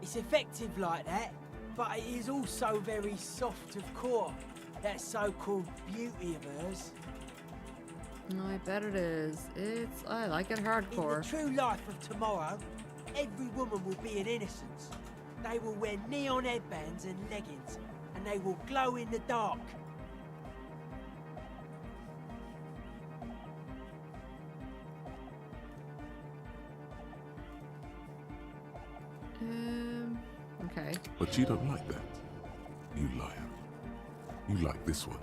Speaker 20: It's effective like that, but it is also very soft of core. That so-called beauty of hers.
Speaker 1: I bet it is. I like it hardcore.
Speaker 20: In the true life of tomorrow, every woman will be an innocence. They will wear neon headbands and leggings, and they will glow in the dark.
Speaker 1: Okay.
Speaker 4: But you don't like that, you liar. You like this one.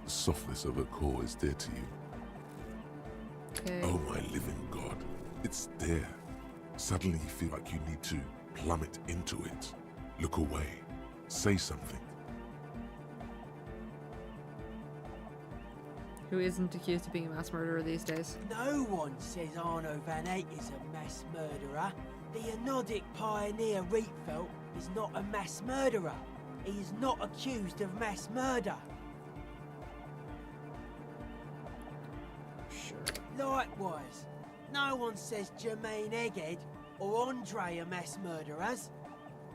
Speaker 4: The softness of her core is dear to you.
Speaker 1: Okay.
Speaker 4: Oh my living God, it's there. Suddenly you feel like you need to plummet into it. Look away. Say something.
Speaker 1: Who isn't accused of being a mass murderer these days?
Speaker 20: No one says Arno van Eyck is a mass murderer. The Anodic pioneer Rietveld is not a mass murderer. He is not accused of mass murder.
Speaker 1: Sure.
Speaker 20: Likewise, no one says Jermaine Egghead or Andre are mass murderers.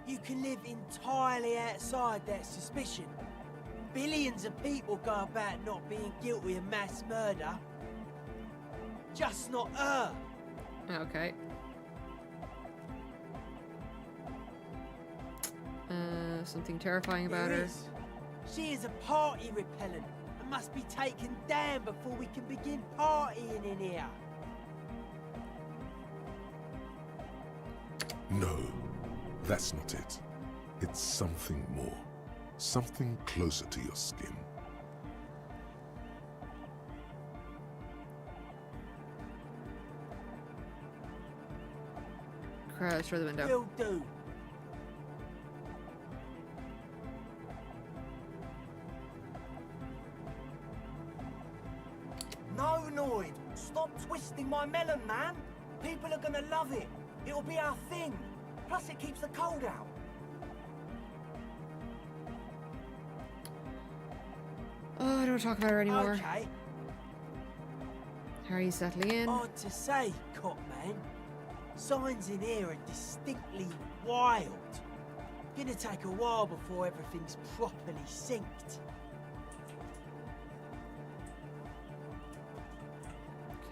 Speaker 20: You can live entirely outside that suspicion. Billions of people go about not being guilty of mass murder. Just not her.
Speaker 1: Okay. Something terrifying about her.
Speaker 20: She is a party repellent and must be taken down before we can begin partying in here.
Speaker 4: No, that's not it. It's something more. Something closer to your skin.
Speaker 1: Crash through the window.
Speaker 20: Will do.
Speaker 10: No, Noid! Stop twisting my melon, man! People are gonna love it! It'll be our thing! Plus it keeps the cold out!
Speaker 1: Oh, I don't want to talk about her anymore.
Speaker 20: Okay.
Speaker 1: How are you settling in?
Speaker 20: Hard to say, Copman. Signs in here are distinctly wild. Gonna take a while before everything's properly synced.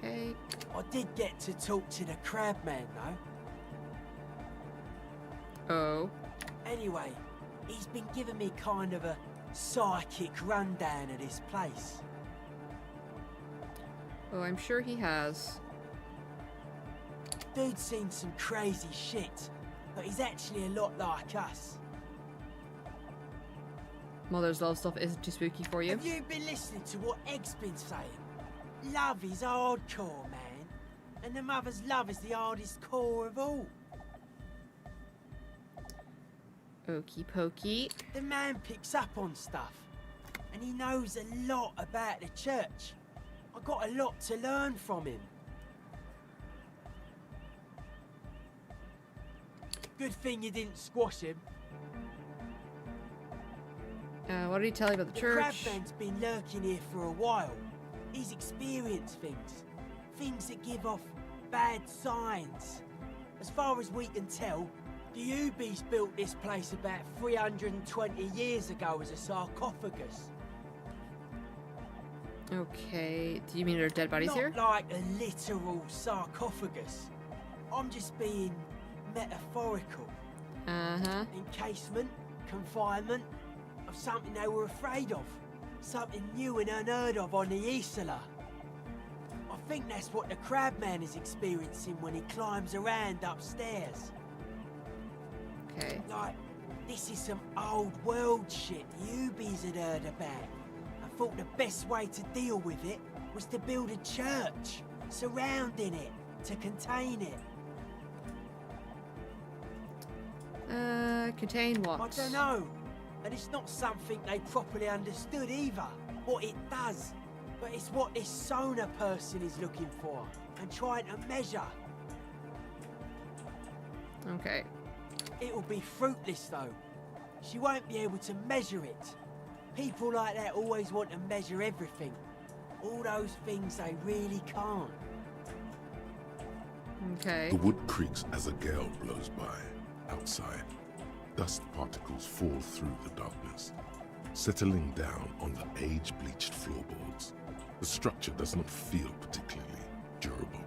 Speaker 1: Okay.
Speaker 20: I did get to talk to the Crabman, though.
Speaker 1: Oh.
Speaker 20: Anyway, he's been giving me kind of a psychic rundown of this place.
Speaker 1: Oh, I'm sure he has.
Speaker 20: Dude's seen some crazy shit, but he's actually a lot like us.
Speaker 1: Mother's Love stuff isn't too spooky for you.
Speaker 20: Have you been listening to what Egg's been saying? Love is hardcore, man. And the mother's love is the hardest core of all.
Speaker 1: Okey pokey.
Speaker 20: The man picks up on stuff. And he knows a lot about the church. I got a lot to learn from him. Good thing you didn't squash him.
Speaker 1: What did he tell you about the church?
Speaker 20: Crabman's been lurking here for a while. He's experienced things. Things that give off bad signs. As far as we can tell, the Ubies built this place about 320 years ago as a sarcophagus.
Speaker 1: Okay, do you mean there are dead bodies
Speaker 20: Not
Speaker 1: here?
Speaker 20: like a literal sarcophagus. I'm just being metaphorical.
Speaker 1: Uh-huh.
Speaker 20: Encasement, confinement, of something they were afraid of. Something new and unheard of on the Isla. I think that's what the Crabman is experiencing when he climbs around upstairs.
Speaker 1: Okay.
Speaker 20: Like, this is some old world shit Ubies had heard about. I thought the best way to deal with it was to build a church, surrounding it, to contain it.
Speaker 1: Contain what?
Speaker 20: I don't know. And it's not something they properly understood either, what it does. But it's what this Sona person is looking for, and trying to measure.
Speaker 1: Okay.
Speaker 20: It will be fruitless though. She won't be able to measure it. People like that always want to measure everything. All those things they really can't.
Speaker 1: Okay.
Speaker 4: The wood creaks as a gale blows by. Outside, dust particles fall through the darkness, settling down on the age-bleached floorboards. The structure does not feel particularly durable.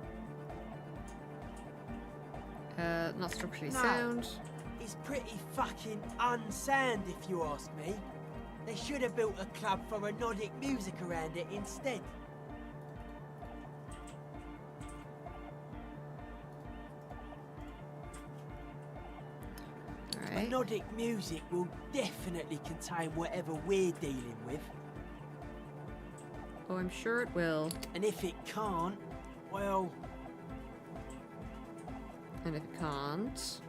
Speaker 1: Not structurally
Speaker 20: No.
Speaker 1: sound.
Speaker 20: It's pretty fucking unsound, if you ask me. They should have built a club for Nordic music around it instead.
Speaker 1: Alright.
Speaker 20: Nordic music will definitely contain whatever we're dealing with.
Speaker 1: Oh, I'm sure it will.
Speaker 20: And if it can't, well...
Speaker 1: And if it can't...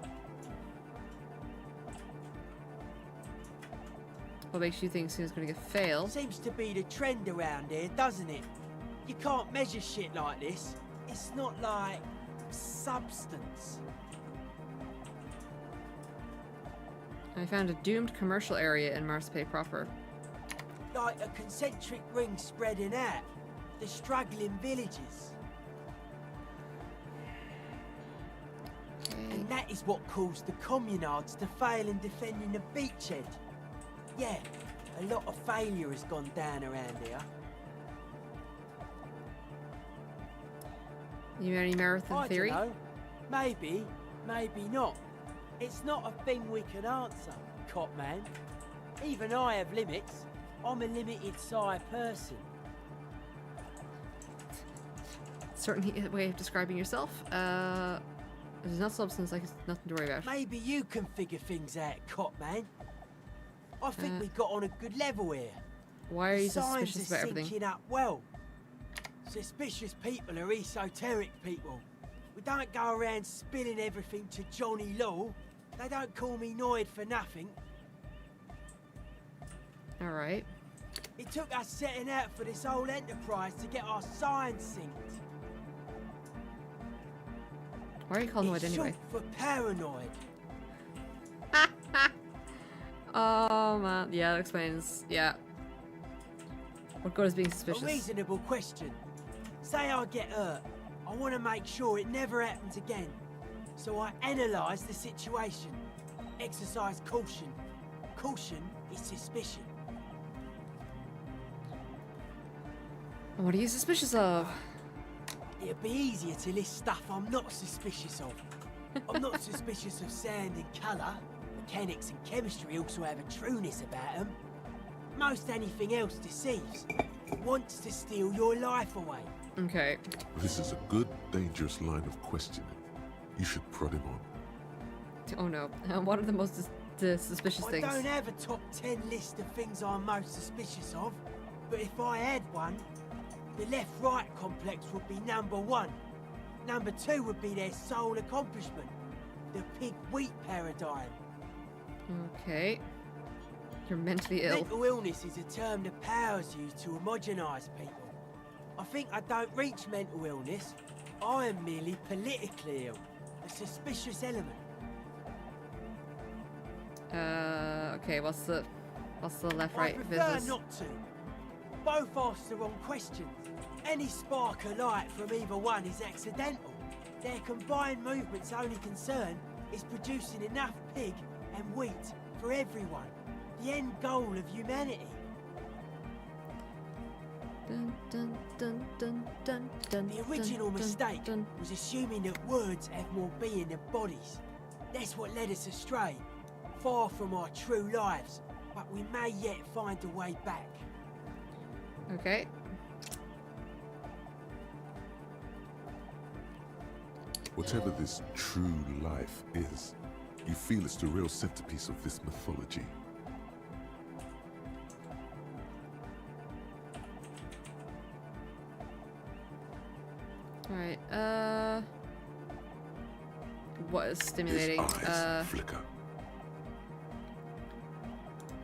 Speaker 1: What makes you think it's going to fail?
Speaker 20: Seems to be the trend around here, doesn't it? You can't measure shit like this. It's not like substance.
Speaker 1: I found a doomed commercial area in Marseille proper.
Speaker 20: Like a concentric ring spreading out. The struggling villages. And that is what caused the communards to fail in defending the beachhead. Yeah, a lot of failure has gone down around here.
Speaker 1: You have any merit in theory?
Speaker 20: I don't know. Maybe, maybe not. It's not a thing we can answer, Cop Man. Even I have limits. I'm a limited-size person.
Speaker 1: Certainly a way of describing yourself. There's not substance, like it's nothing to worry about.
Speaker 20: Maybe you can figure things out, Cop Man. I think we got on a good level here.
Speaker 1: Why are you
Speaker 20: The signs
Speaker 1: suspicious
Speaker 20: are
Speaker 1: about everything?
Speaker 20: syncing up well. Suspicious people are esoteric people. We don't go around spilling everything to Johnny Law. They don't call me Noid for nothing.
Speaker 1: Alright.
Speaker 20: It took us setting out for this whole enterprise to get our signs synced.
Speaker 1: Why are you calling Noid anyway?
Speaker 20: Short for paranoid.
Speaker 1: Oh man, yeah, that explains. Yeah. What good is being suspicious?
Speaker 20: A reasonable question. Say I get hurt. I want to make sure it never happens again. So I analyse the situation. Exercise caution. Caution is suspicion.
Speaker 1: What are you suspicious of?
Speaker 20: It'd be easier to list stuff I'm not suspicious of. I'm not suspicious of sound and colour. Mechanics and chemistry also have a trueness about them. Most anything else deceives. Wants to steal your life away.
Speaker 1: Okay.
Speaker 4: This is a good, dangerous line of questioning. You should prod him on.
Speaker 1: Oh no. What are the most suspicious things?
Speaker 20: I don't have a top 10 list of things I'm most suspicious of, but if I had one, the left-right complex would be number 1. Number 2 would be their sole accomplishment, the pig-wheat paradigm.
Speaker 1: Okay. You're mentally ill.
Speaker 20: Mental illness is a term the powers use to homogenise people. I think I don't reach mental illness. I am merely politically ill, a suspicious element.
Speaker 1: Okay, what's the left-right
Speaker 20: I prefer
Speaker 1: business?
Speaker 20: not to. Both ask the wrong questions. Any spark of light from either one is accidental. Their combined movement's only concern is producing enough pig and wheat for everyone. The end goal of humanity.
Speaker 1: Dun, dun, dun, dun, dun, dun,
Speaker 20: The original
Speaker 1: dun,
Speaker 20: mistake
Speaker 1: dun.
Speaker 20: was assuming that words have more being than bodies. That's what led us astray, far from our true lives, but we may yet find a way back.
Speaker 1: Okay.
Speaker 4: Whatever this true life is, you feel it's the real centerpiece of this mythology.
Speaker 1: Alright, what is stimulating?
Speaker 4: His eyes flicker.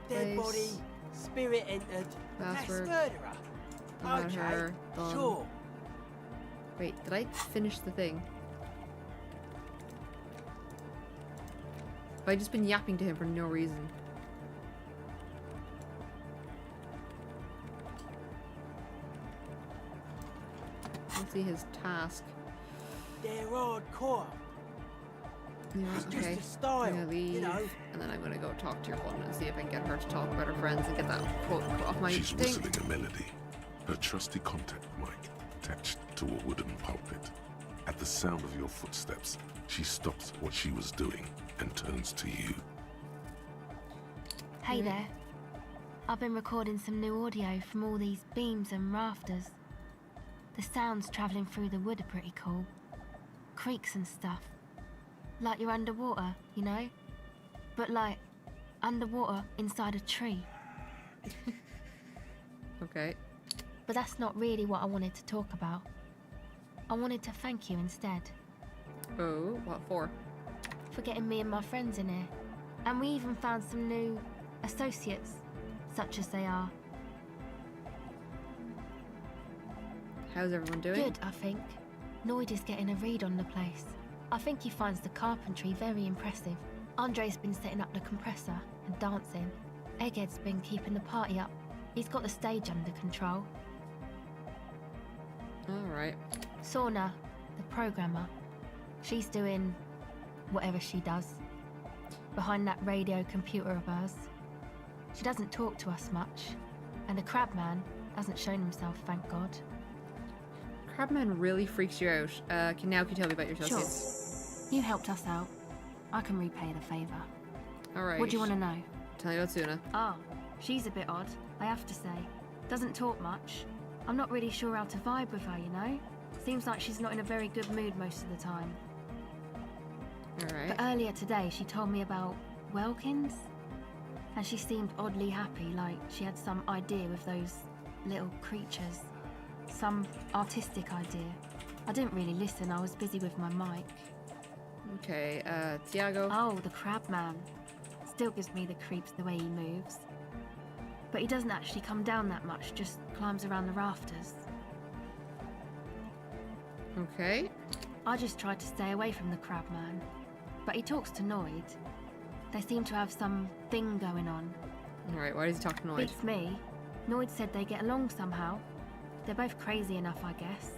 Speaker 20: Dead
Speaker 1: Place.
Speaker 20: body, spirit entered, mass
Speaker 1: Password.
Speaker 20: murderer.
Speaker 1: About
Speaker 20: Okay,
Speaker 1: her, done.
Speaker 20: sure.
Speaker 1: Wait, did I finish the thing? Have I just been yapping to him for no reason? Let's see his task.
Speaker 20: They're hardcore.
Speaker 1: You know,
Speaker 20: It's just
Speaker 1: okay.
Speaker 20: a style,
Speaker 1: I'm gonna leave,
Speaker 20: you know.
Speaker 1: and then I'm gonna go talk to your one and see if I can get her to talk about her friends and get that quote off my
Speaker 4: She's
Speaker 1: thing.
Speaker 4: whistling a melody, her trusty contact mic attached to a wooden pulpit. At the sound of your footsteps, she stops what she was doing and turns to you.
Speaker 19: Hey there. I've been recording some new audio from all these beams and rafters. The sounds travelling through the wood are pretty cool. Creaks and stuff. Like you're underwater, you know? But like, underwater inside a tree.
Speaker 1: Okay.
Speaker 19: But that's not really what I wanted to talk about. I wanted to thank you instead.
Speaker 1: Oh, what for?
Speaker 19: For getting me and my friends in here. And we even found some new associates, such as they are.
Speaker 1: How's everyone doing?
Speaker 19: Good, I think. Noid is getting a read on the place. I think he finds the carpentry very impressive. Andre's been setting up the compressor and dancing. Egghead's been keeping the party up. He's got the stage under control.
Speaker 1: Alright.
Speaker 19: Sorna, the programmer, she's doing whatever she does behind that radio computer of hers. She doesn't talk to us much, and the Crabman hasn't shown himself, thank God.
Speaker 1: Crabman really freaks you out. Can you tell me about your
Speaker 19: Sure.
Speaker 1: associates?
Speaker 19: You helped us out. I can repay the favour.
Speaker 1: Alright.
Speaker 19: What do you want to know?
Speaker 1: Tell me about Suna.
Speaker 19: Ah, she's a bit odd, I have to say. Doesn't talk much. I'm not really sure how to vibe with her, you know? Seems like she's not in a very good mood most of the time.
Speaker 1: Alright.
Speaker 19: But earlier today, she told me about Welkins. And she seemed oddly happy, like she had some idea with those little creatures. Some artistic idea. I didn't really listen, I was busy with my mic.
Speaker 1: Okay, Tiago.
Speaker 19: Oh, the crab man. Still gives me the creeps the way he moves. But he doesn't actually come down that much, just climbs around the rafters.
Speaker 1: Okay.
Speaker 19: I just tried to stay away from the crab man. But he talks to Noid. They seem to have some thing going on.
Speaker 1: Alright, why does he talk to Noid?
Speaker 19: Beats me. Noid said they get along somehow. They're both crazy enough, I guess.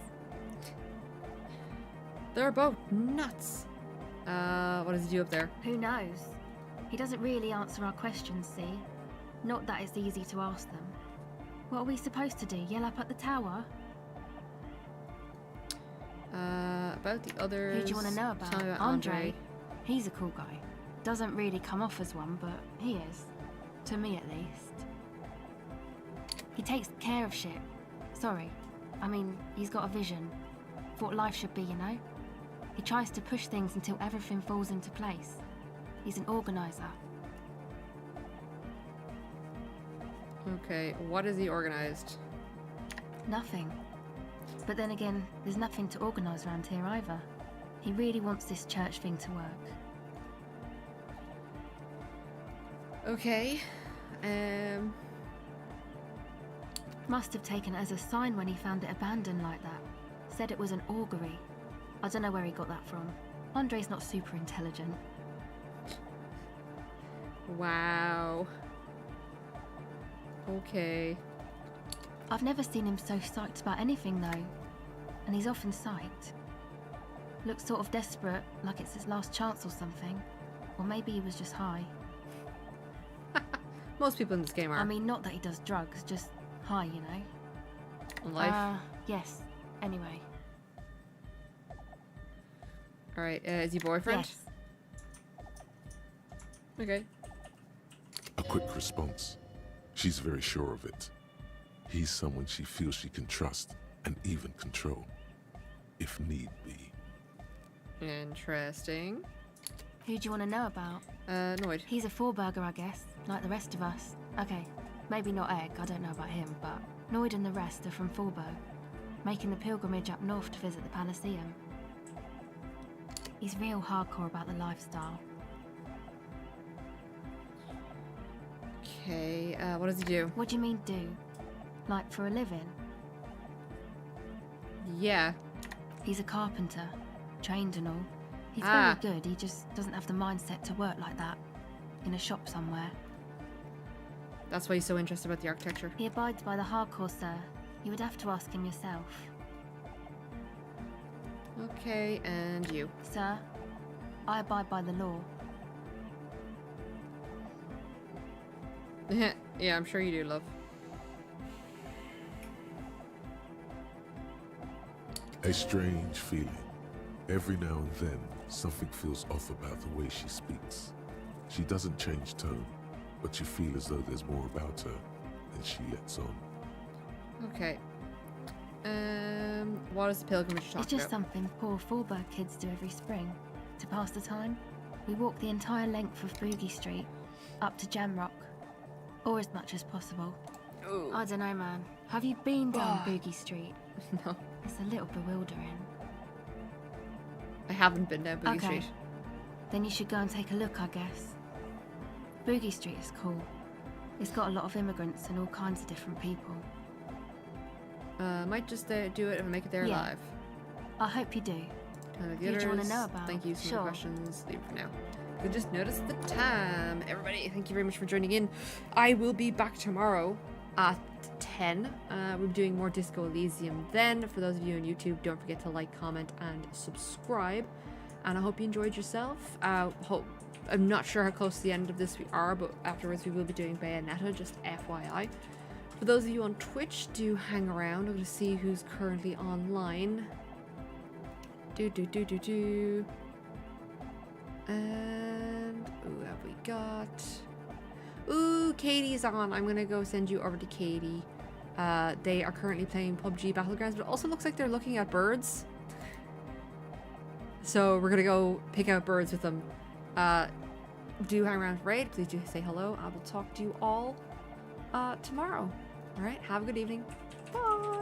Speaker 1: They're both nuts. What does he do up there?
Speaker 19: Who knows? He doesn't really answer our questions, see? Not that it's easy to ask them. What are we supposed to do? Yell up at the tower?
Speaker 1: About the others.
Speaker 19: Who do you want to know about?
Speaker 1: Tell me about
Speaker 19: Andre. He's a cool guy. Doesn't really come off as one, but he is. To me, at least. He takes care of shit. Sorry. I mean, he's got a vision. For what life should be, you know? He tries to push things until everything falls into place. He's an organizer.
Speaker 1: Okay, what has he organized?
Speaker 19: Nothing. But then again, there's nothing to organise around here either. He really wants this church thing to work.
Speaker 1: Okay.
Speaker 19: Must have taken it as a sign when he found it abandoned like that. Said it was an augury. I don't know where he got that from. Andre's not super intelligent.
Speaker 1: Wow. Okay.
Speaker 19: I've never seen him so psyched about anything though. And he's often psyched. Looks sort of desperate, like it's his last chance or something. Or maybe he was just high.
Speaker 1: Most people in this game are.
Speaker 19: I mean, not that he does drugs, just high, you know?
Speaker 1: Life?
Speaker 19: Yes. Anyway.
Speaker 1: Alright, is he boyfriend?
Speaker 19: Yes.
Speaker 1: Okay.
Speaker 4: A quick response. She's very sure of it. He's someone she feels she can trust and even control, if need be.
Speaker 1: Interesting.
Speaker 19: Who do you want to know about?
Speaker 1: Noid.
Speaker 19: He's a four-burger, I guess, like the rest of us. Okay, maybe not Egg, I don't know about him, but Noid and the rest are from Forburg, making the pilgrimage up north to visit the Elysium. He's real hardcore about the lifestyle.
Speaker 1: Okay, what does he do?
Speaker 19: What do you mean, do? Like, for a living?
Speaker 1: Yeah.
Speaker 19: He's a carpenter, trained and all. He's very good, he just doesn't have the mindset to work like that. In a shop somewhere.
Speaker 1: That's why he's so interested about the architecture.
Speaker 19: He abides by the hardcore, sir. You would have to ask him yourself.
Speaker 1: Okay, and you?
Speaker 19: Sir, I abide by the law.
Speaker 1: Yeah, I'm sure you do, love.
Speaker 4: A strange feeling. Every now and then, something feels off about the way she speaks. She doesn't change tone, but you feel as though there's more about her than she lets on.
Speaker 1: Okay. What is the pilgrimage talking
Speaker 19: It's just
Speaker 1: about?
Speaker 19: something poor Fallberg kids do every spring. To pass the time, we walk the entire length of Boogie Street, up to Jamrock. Or as much as possible.
Speaker 1: Ooh.
Speaker 19: I don't know, man. Have you been down
Speaker 1: Ah.
Speaker 19: Boogie Street?
Speaker 1: No.
Speaker 19: It's a little bewildering.
Speaker 1: I haven't been down Boogie
Speaker 19: Okay.
Speaker 1: Street.
Speaker 19: Then you should go and take a look, I guess. Boogie Street is cool. It's got a lot of immigrants and all kinds of different people.
Speaker 1: Might just do it and make it there
Speaker 19: Yeah.
Speaker 1: live.
Speaker 19: I hope you do.
Speaker 1: Who
Speaker 19: do you want to know about?
Speaker 1: Thank you. Some
Speaker 19: Sure.
Speaker 1: more questions. Leave it for now. You just notice the time. Everybody, thank you very much for joining in. I will be back tomorrow at 10. We'll be doing more Disco Elysium then. For those of you on YouTube, don't forget to like, comment, and subscribe. And I hope you enjoyed yourself. I'm not sure how close to the end of this we are, but afterwards we will be doing Bayonetta, just FYI. For those of you on Twitch, do hang around. I'm going to see who's currently online. And who have we got? Ooh, Katie's on. I'm gonna go send you over to Katie. They are currently playing PUBG Battlegrounds, but it also looks like they're looking at birds. So we're gonna go pick out birds with them. Do hang around for Raid. Please do say hello. I will talk to you all tomorrow. All right. Have a good evening. Bye.